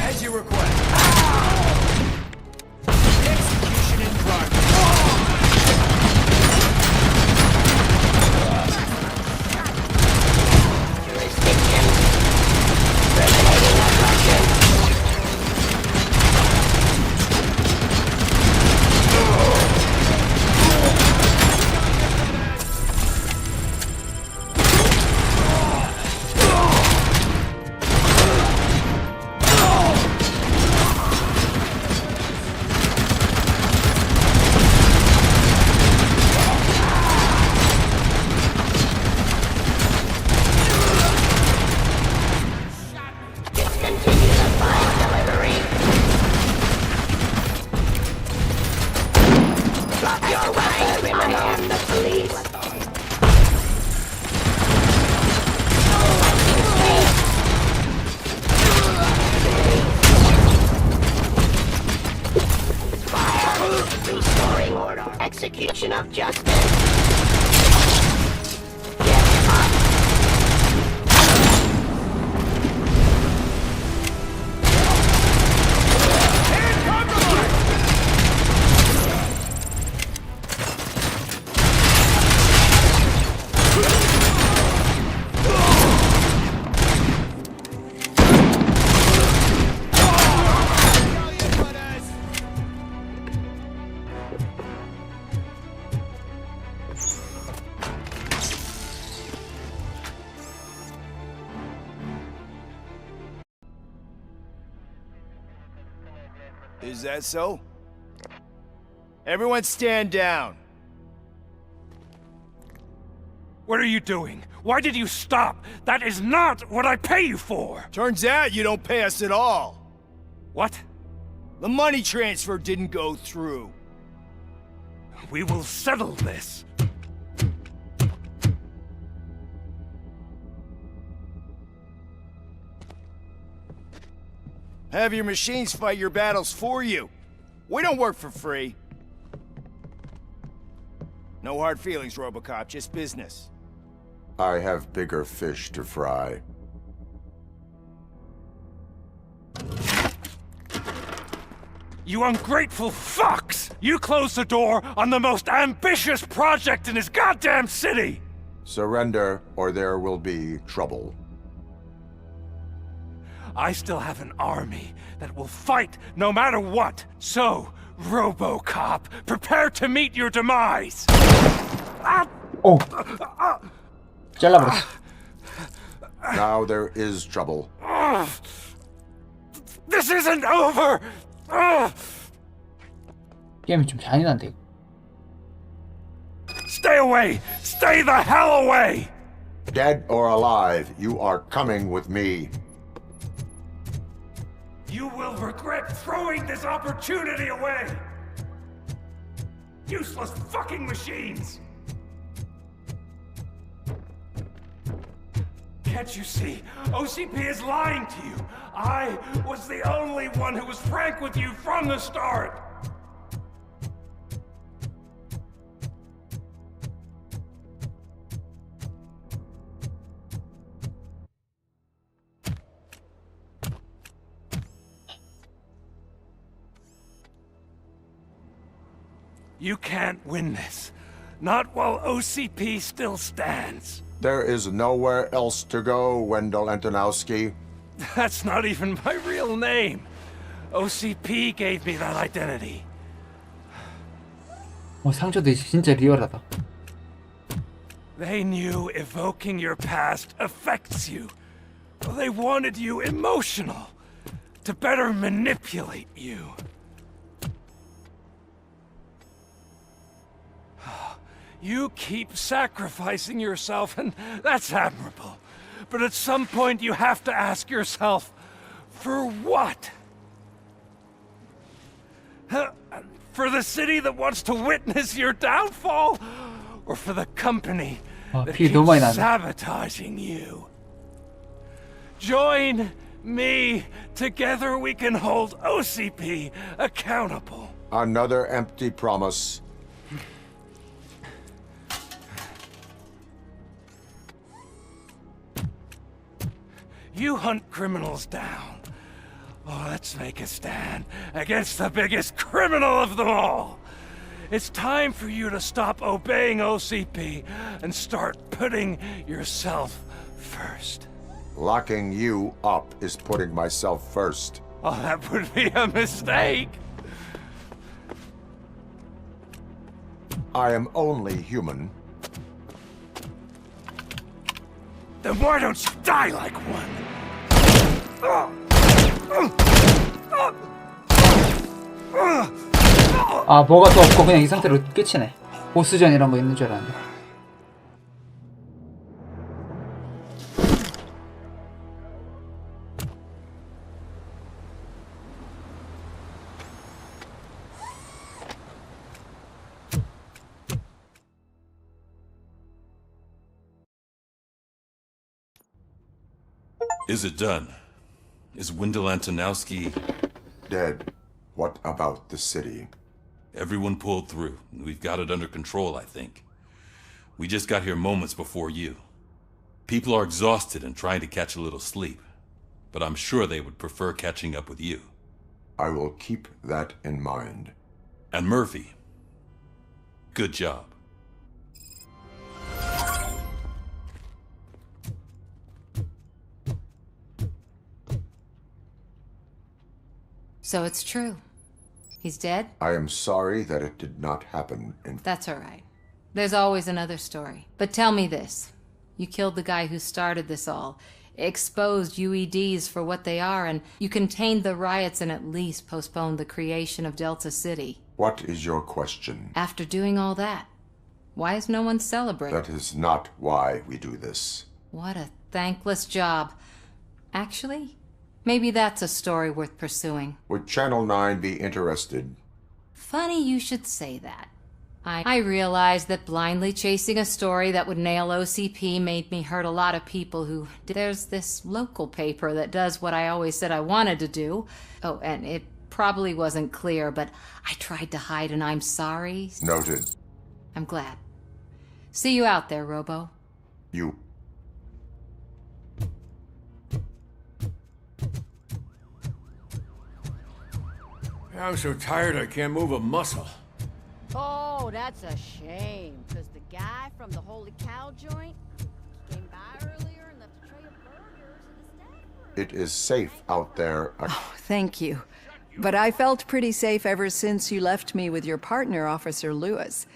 As you request. Execution in progress. Jurisdiction. Terminating aggression. Restoring order. Execution of justice. Get him up. Is that so? Everyone stand down. What are you doing? Why did you stop? That is not what I pay you for! Turns out you don't pay us at all. What? The money transfer didn't go through. We will settle this. Have your machines fight your battles for you. We don't work for free. No hard feelings, RoboCop, just business. I have bigger fish to fry. You ungrateful fucks! You closed the door on the most ambitious project in this goddamn city! Surrender, or there will be trouble. I still have an army that will fight no matter what. So, RoboCop, prepare to meet your demise! 오! 잘라버렸어. Now there is trouble. This isn't over! 게임이 좀 잔인한데 이거. Stay away! Stay the hell away! Dead or alive, you are coming with me. You will regret throwing this opportunity away! Useless fucking machines! Can't you see? OCP is lying to you! I was the only one who was frank with you from the start! You can't win this. Not while OCP still stands. There is nowhere else to go, Wendell Antonowski. That's not even my real name. OCP gave me that identity. 상처도 진짜 리얼하다. They knew evoking your past affects you. They wanted you emotional to better manipulate you. You keep sacrificing yourself, and that's admirable. But at some point you have to ask yourself, for what? For the city that wants to witness your downfall? Or for the company that keeps sabotaging you? Join me. Together we can hold OCP accountable. Another empty promise. You hunt criminals down. Oh, let's make a stand against the biggest criminal of them all. It's time for you to stop obeying OCP and start putting yourself first. Locking you up is putting myself first. Oh, that would be a mistake. I am only human. Then why don't you die like one? 아, 뭐가 또 없고 그냥 이 상태로 끝이네. 보스전 이런 거 있는 줄 알았는데. Is it done? Is Wendell Antonowski dead? What about the city? Everyone pulled through. We've got it under control, I think. We just got here moments before you. People are exhausted and trying to catch a little sleep, but I'm sure they would prefer catching up with you. I will keep that in mind. And Murphy, good job. So it's true. He's dead? I am sorry that it did not happen in... That's all right. There's always another story. But tell me this. You killed the guy who started this all, exposed UEDs for what they are, and you contained the riots and at least postponed the creation of Delta City. What is your question? After doing all that, why is no one celebrating? That is not why we do this. What a thankless job. Actually, maybe that's a story worth pursuing. Would Channel 9 be interested? Funny you should say that. I realized that blindly chasing a story that would nail OCP made me hurt a lot of people who... There's this local paper that does what I always said I wanted to do. Oh, and it probably wasn't clear, but I tried to hide and I'm sorry. Noted. I'm glad. See you out there, Robo. You. I'm so tired I can't move a muscle. Oh, that's a shame, because the guy from the Holy Cow joint came by earlier and left a tray of burgers in the stack room. It is safe out there. Oh, thank you. But I felt pretty safe ever since you left me with your partner, Officer Lewis.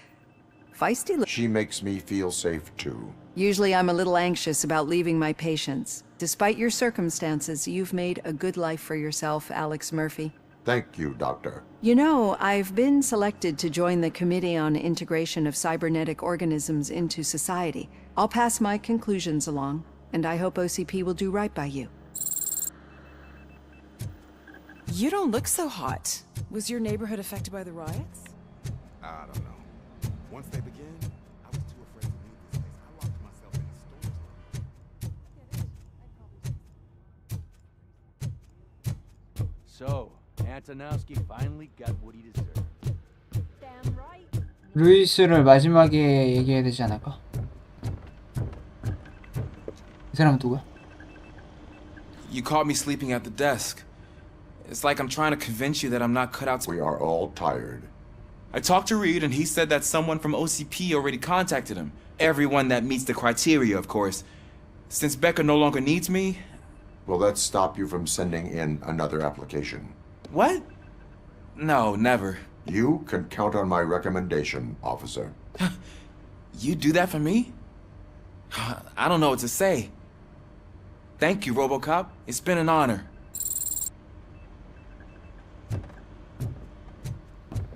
Feisty. She makes me feel safe too. Usually I'm a little anxious about leaving my patients. Despite your circumstances, you've made a good life for yourself, Alex Murphy. Thank you, Doctor. You know, I've been selected to join the Committee on Integration of Cybernetic Organisms into Society. I'll pass my conclusions along, and I hope OCP will do right by you. You don't look so hot. Was your neighborhood affected by the riots? I don't know. Once they begin, I was too afraid to leave this place. I locked myself in a storage room. So, Antonowski finally got what he deserved. Damn right. 루이스를 마지막에 얘기해야 되지 않을까? 이 사람은 누구야? You caught me sleeping at the desk. It's like I'm trying to convince you that I'm not cut out to... We are all tired. I talked to Reed and he said that someone from OCP already contacted him. Everyone that meets the criteria, of course. Since Becca no longer needs me... Will that stop you from sending in another application? What? No, never. You can count on my recommendation, officer. You do that for me? I don't know what to say. Thank you, RoboCop. It's been an honor.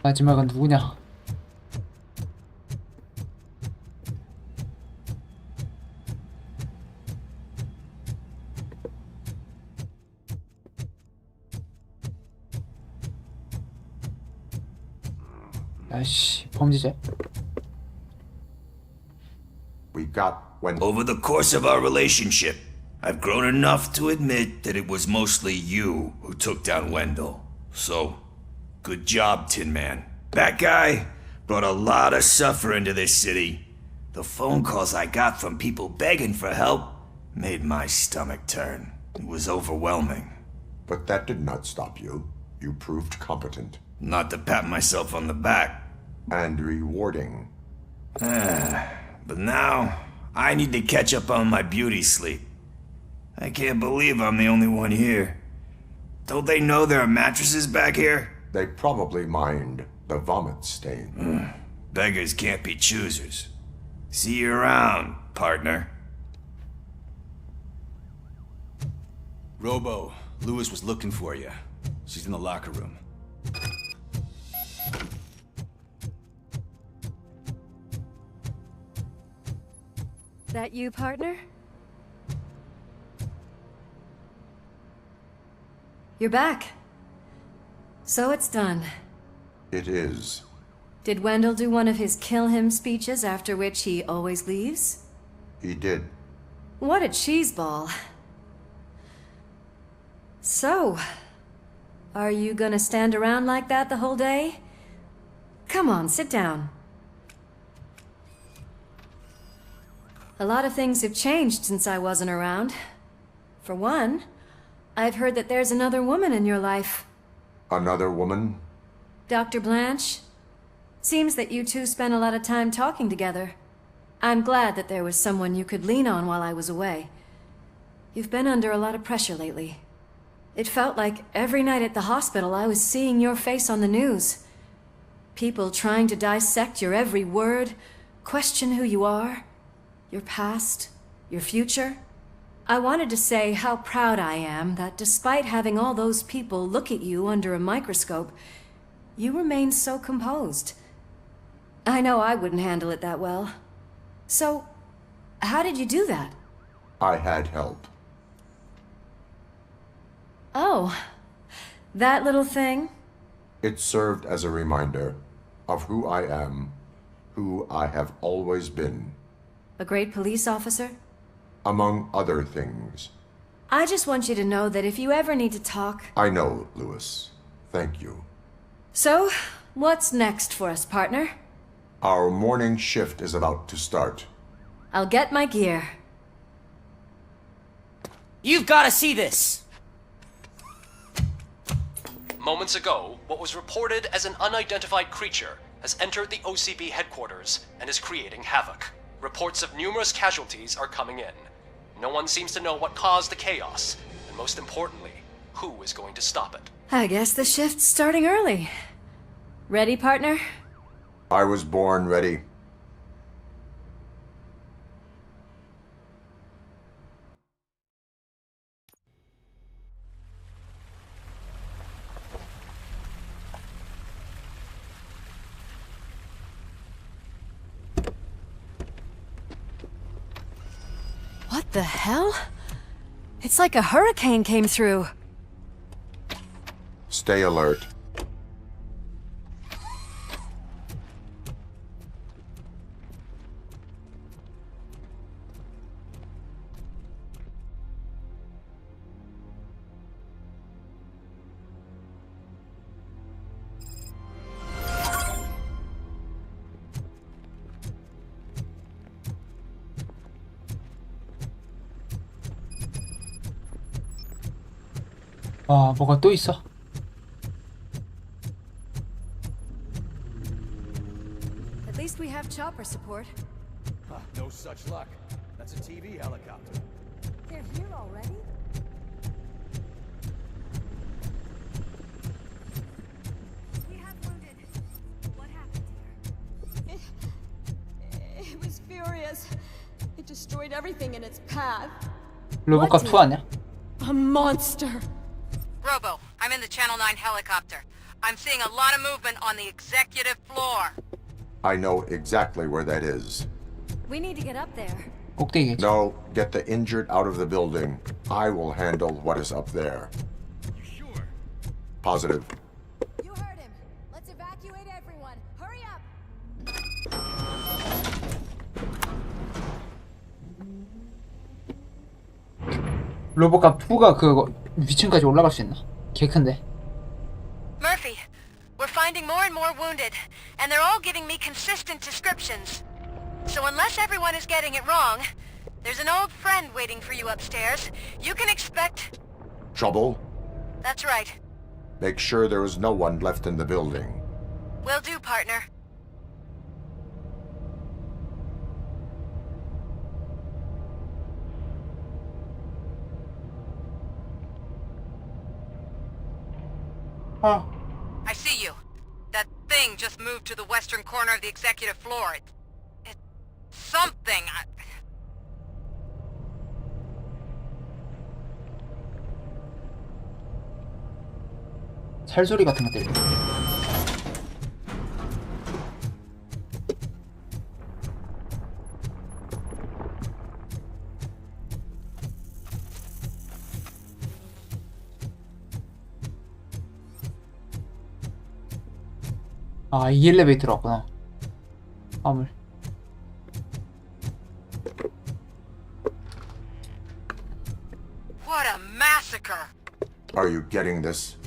마지막은 누구냐? 아이씨, 범죄자. We got when Over the course of our relationship, I've grown enough to admit that it was mostly you who took down Wendell. So, good job, Tin Man. That guy brought a lot of suffering to this city. The phone calls I got from people begging for help made my stomach turn. It was overwhelming. But that did not stop you. You proved competent. Not to pat myself on the back. And rewarding. But now, I need to catch up on my beauty sleep. I can't believe I'm the only one here. Don't they know there are mattresses back here? They probably mind the vomit stain. Beggars can't be choosers. See you around, partner. Robo, Lewis was looking for you. She's in the locker room. That you, partner? You're back. So it's done. It is. Did Wendell do one of his kill him speeches after which he always leaves? He did. What a cheeseball. So, are you gonna stand around like that the whole day? Come on, sit down. A lot of things have changed since I wasn't around. For one, I've heard that there's another woman in your life. Another woman? Dr. Blanche? Seems that you two spent a lot of time talking together. I'm glad that there was someone you could lean on while I was away. You've been under a lot of pressure lately. It felt like every night at the hospital I was seeing your face on the news. People trying to dissect your every word, question who you are, your past, your future. I wanted to say how proud I am that despite having all those people look at you under a microscope, you remain so composed. I know I wouldn't handle it that well. So, how did you do that? I had help. Oh, that little thing? It served as a reminder of who I am, who I have always been. A great police officer? Among other things. I just want you to know that if you ever need to talk... I know, Lewis. Thank you. So, what's next for us, partner? Our morning shift is about to start. I'll get my gear. You've got to see this! Moments ago, what was reported as an unidentified creature has entered the OCB headquarters and is creating havoc. Reports of numerous casualties are coming in. No one seems to know what caused the chaos, and most importantly, who is going to stop it. I guess the shift's starting early. Ready, partner? I was born ready. What the hell? It's like a hurricane came through. Stay alert. 아, 뭐가 또 있어? At least we have chopper support. No such luck. That's a TV helicopter. They're here already? We have wounded. furious. It destroyed everything in its path. 로보캅 2 아니야? A monster. Robo, I'm in the Channel 9 helicopter. I'm seeing a lot of movement on the executive floor. I know exactly where that is. We need to get up there. 꼭대기겠지. No, get the injured out of the building. I will handle what is up there. Sure. Positive. You heard him. Let's evacuate everyone. Hurry up. 로보캅 2가 그거 위층까지 올라갈 수 있나? 개 큰데. Murphy, we're finding more and more wounded, and they're all giving me consistent descriptions. So unless everyone is getting it wrong, there's an old friend waiting for you upstairs. You can expect... Trouble? That's right. Make sure there is no one left in the building. Will do, partner. I see you. That thing just moved to the western corner of the executive floor. It's something. 살소리 같은 거 들려. 아, 이 엘리베이터로 왔구나. 화물. What a massacre! Are you getting this?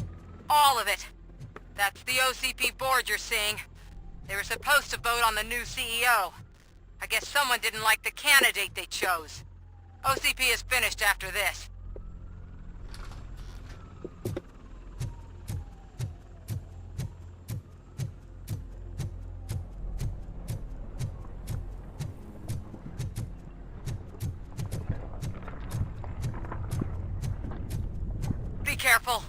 All of it. That's the OCP board you're seeing. They were supposed to vote on the new CEO. I guess someone didn't like the candidate they chose. OCP is finished after this. Be careful.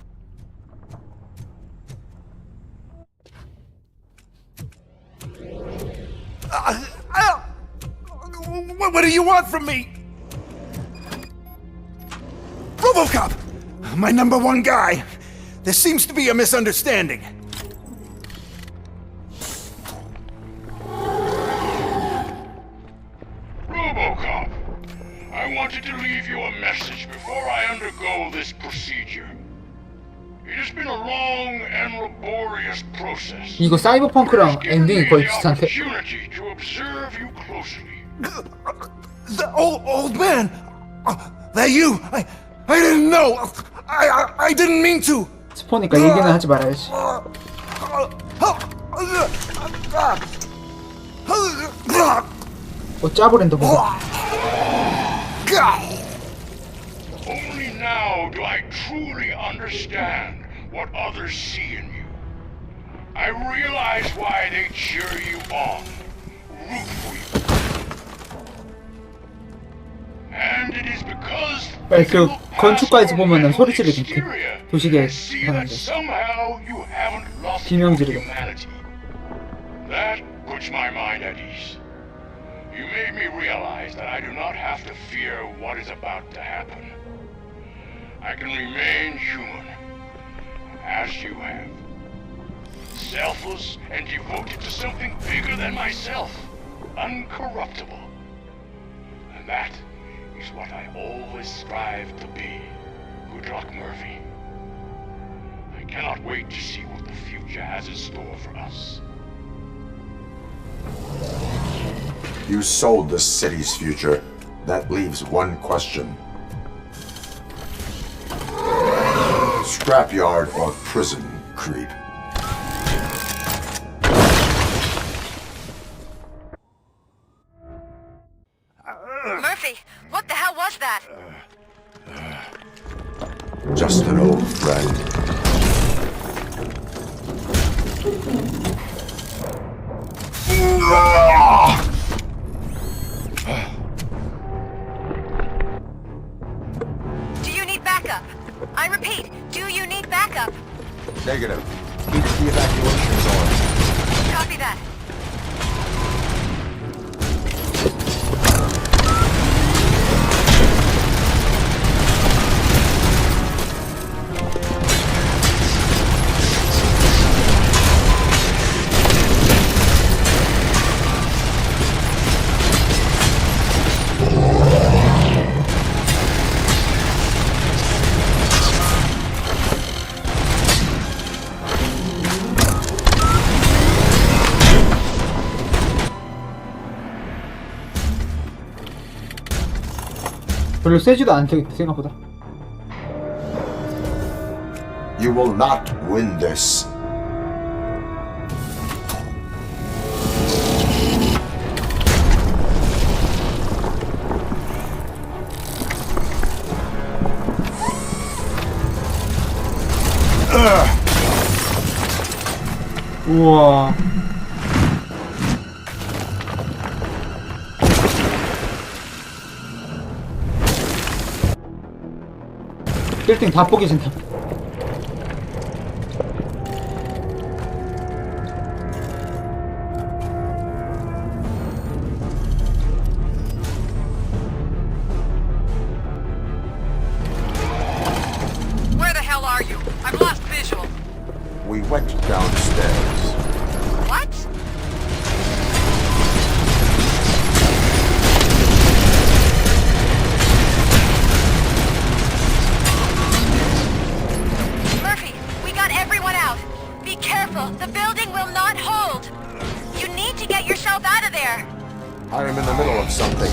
What do you want from me? RoboCop! My #1 guy. There seems to be a misunderstanding. RoboCop, I wanted to leave you a message before I undergo this procedure. It has been a long and laborious process. 이거 사이버펑크랑 엔딩이 거의 비슷한데. Opportunity to observe you closely. The old man! That you? I didn't know! I didn't mean to! 스포니까 얘기는 하지 말아야지. 짜부린다 보고. Only now do I truly understand what others see in you. I realize why they cheer you on, root for you. And it is because 그 건축가에서 보면은 소리 지르겠지. 도시계 하는데. somehow you haven't lost 비명 your 지르겠지. humanity. That puts my mind at ease. You made me realize that I do not have to fear what is about to happen. I can remain human, as you have. Selfless and devoted to something bigger than myself. Uncorruptible. And that is what I always strive to be. Good luck, Murphy. I cannot wait to see what the future has in store for us. You sold the city's future. That leaves one question. Scrapyard or prison, Creed? Murphy, what the hell was that? Just an old friend. Do you need backup? I repeat, do you need backup? Negative. Keep the evacuation zone. Copy that. 별로 세지도 않대 생각보다. You will not win this. 우와. 빌딩 다 뽀개진다. Where the hell are you? I've lost visual. We went downstairs. What? Murphy, we got everyone out. Be careful. The building will not hold. You need to get yourself out of there. I am in the middle of something.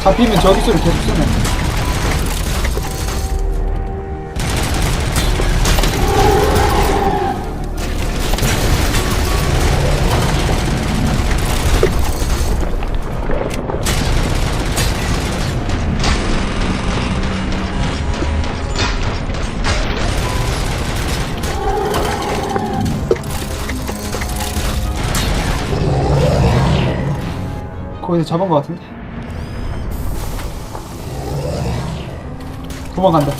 잡히면 저기서를 계속 쓰네. 거기서 잡은 것 같은데? 도망간다.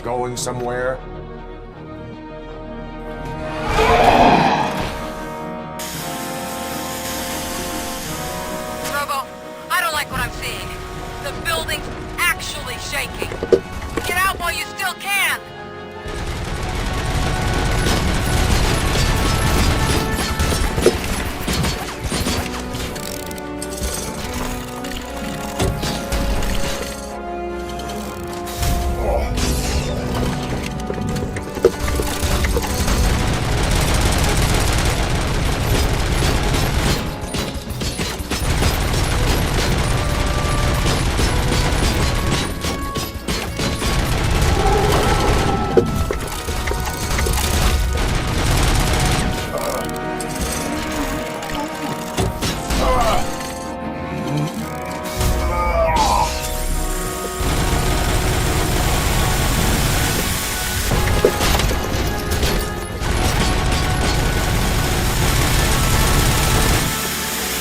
Going somewhere? Robo, I don't like what I'm seeing. The building's actually shaking. Get out while you still can!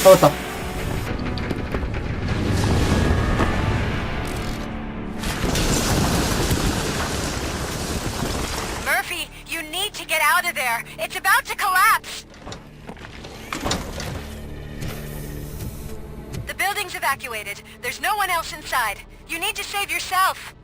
잡았다. Murphy, you need to get out of there. It's about to collapse. The building's evacuated. There's no one else inside. You need to save yourself.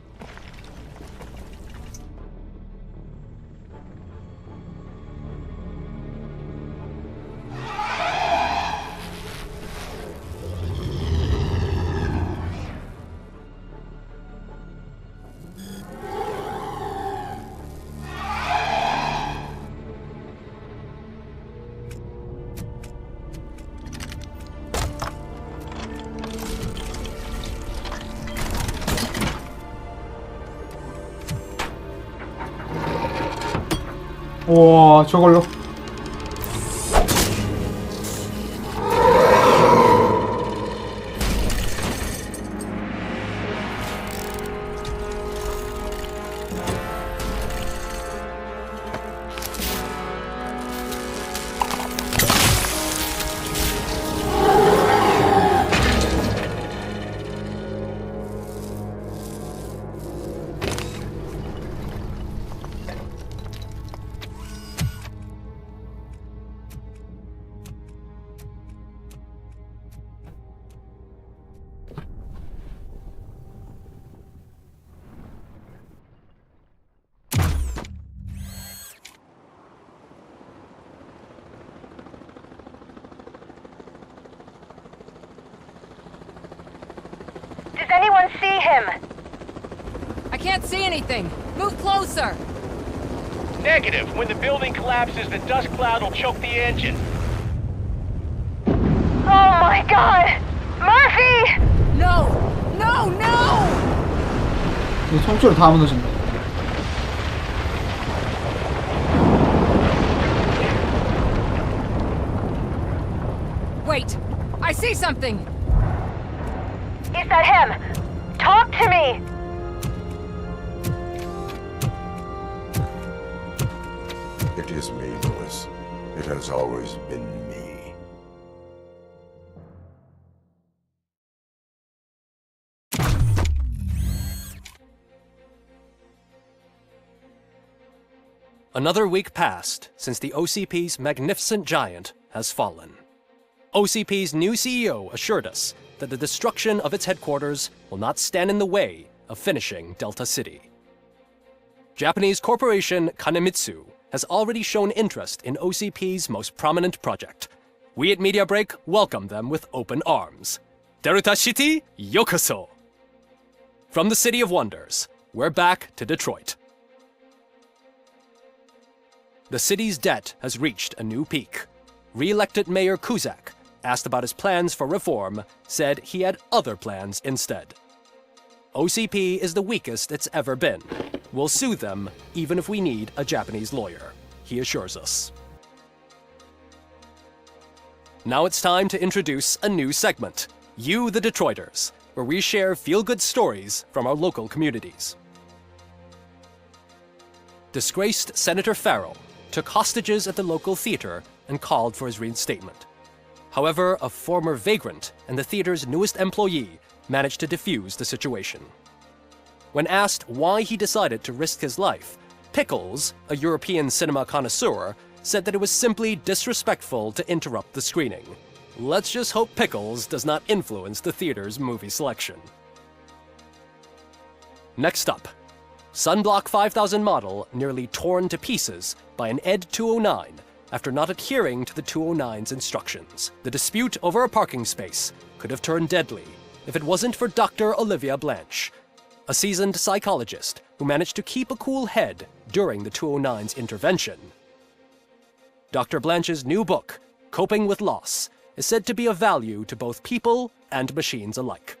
우와, 저걸로. anyone see him? I can't see anything. Move closer. Negative. When the building collapses, the dust cloud will choke the engine. Oh my god! Murphy! No! No! No! 이 통째로 다 무너진다. Wait! I see something! Is that him? Talk to me! It is me, Louis. It has always been me. Another week passed since the OCP's magnificent giant has fallen. OCP's new CEO assured us that the destruction of its headquarters will not stand in the way of finishing Delta City. Japanese corporation Kanemitsu has already shown interest in OCP's most prominent project. We at Media Break welcome them with open arms. Delta City, yokoso! From the City of Wonders, we're back to Detroit. The city's debt has reached a new peak. Re-elected Mayor Cusack, asked about his plans for reform, said he had other plans instead. OCP is the weakest it's ever been. We'll sue them even if we need a Japanese lawyer, he assures us. Now it's time to introduce a new segment, You the Detroiters, where we share feel-good stories from our local communities. Disgraced Senator Farrell took hostages at the local theater and called for his reinstatement. However, a former vagrant and the theater's newest employee managed to defuse the situation. When asked why he decided to risk his life, Pickles, a European cinema connoisseur, said that it was simply disrespectful to interrupt the screening. Let's just hope Pickles does not influence the theater's movie selection. Next up, Sunblock 5000 model nearly torn to pieces by an ED 209 after not adhering to the 209's instructions. The dispute over a parking space could have turned deadly if it wasn't for Dr. Olivia Blanche, a seasoned psychologist who managed to keep a cool head during the 209's intervention. Dr. Blanche's new book, Coping with Loss, is said to be of value to both people and machines alike.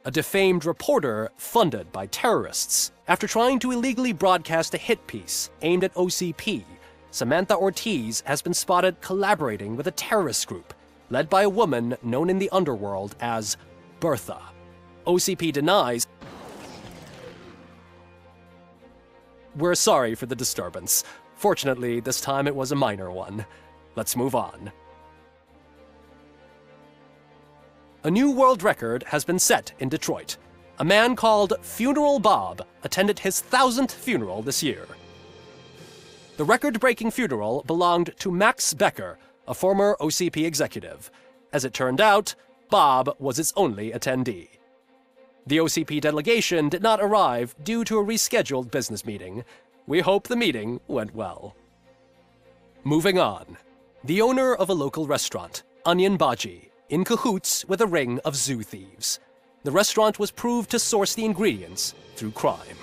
A defamed reporter funded by terrorists. After trying to illegally broadcast a hit piece aimed at OCP, Samantha Ortiz has been spotted collaborating with a terrorist group led by a woman known in the underworld as Bertha. OCP denies. We're sorry for the disturbance. Fortunately, this time it was a minor one. Let's move on. A new world record has been set in Detroit. A man called Funeral Bob attended his 1000th funeral this year. The record-breaking funeral belonged to Max Becker, a former OCP executive. As it turned out, Bob was its only attendee. The OCP delegation did not arrive due to a rescheduled business meeting. We hope the meeting went well. Moving on. The owner of a local restaurant, Onion Baji, in cahoots with a ring of zoo thieves. The restaurant was proved to source the ingredients through crime.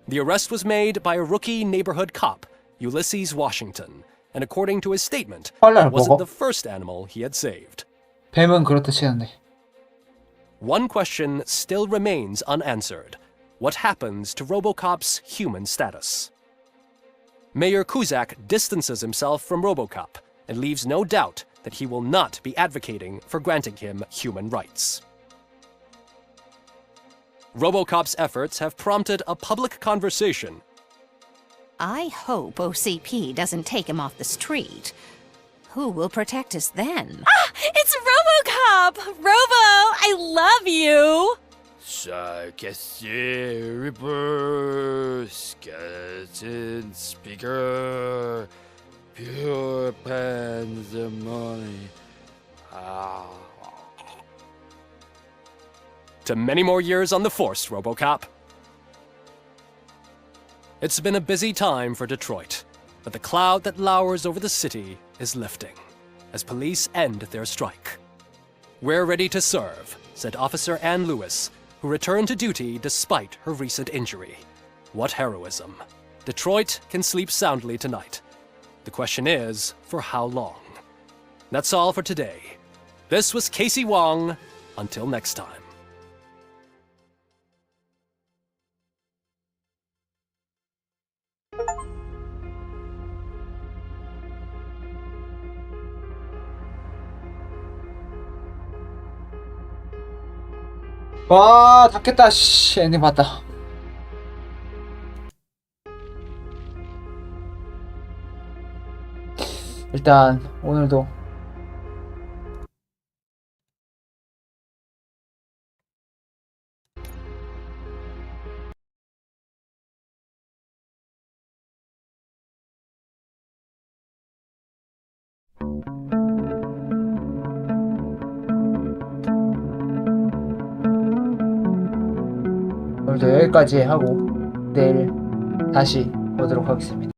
The arrest was made by a rookie neighborhood cop, Ulysses Washington, and according to his statement, it wasn't the first animal he had saved. 뱀은 그렇다 치는데. One question still remains unanswered. What happens to RoboCop's human status? Mayor Cusack distances himself from RoboCop and leaves no doubt that he will not be advocating for granting him human rights. RoboCop's efforts have prompted a public conversation. I hope OCP doesn't take him off the street. Who will protect us then? Ah! It's RoboCop! Robo, I love you! Sarcastic Ripper, Skeleton Speaker, Pure Pandemonium. To many more years on the force, RoboCop. It's been a busy time for Detroit, but the cloud that lowers over the city is lifting as police end their strike. We're ready to serve, said Officer Ann Lewis, who returned to duty despite her recent injury. What heroism. Detroit can sleep soundly tonight. The question is, for how long? That's all for today. This was Casey Wong. Until next time. 와, 닫겠다. 씨, 엔딩 봤다. 일단 오늘도 여기까지 하고 내일 다시 보도록 하겠습니다.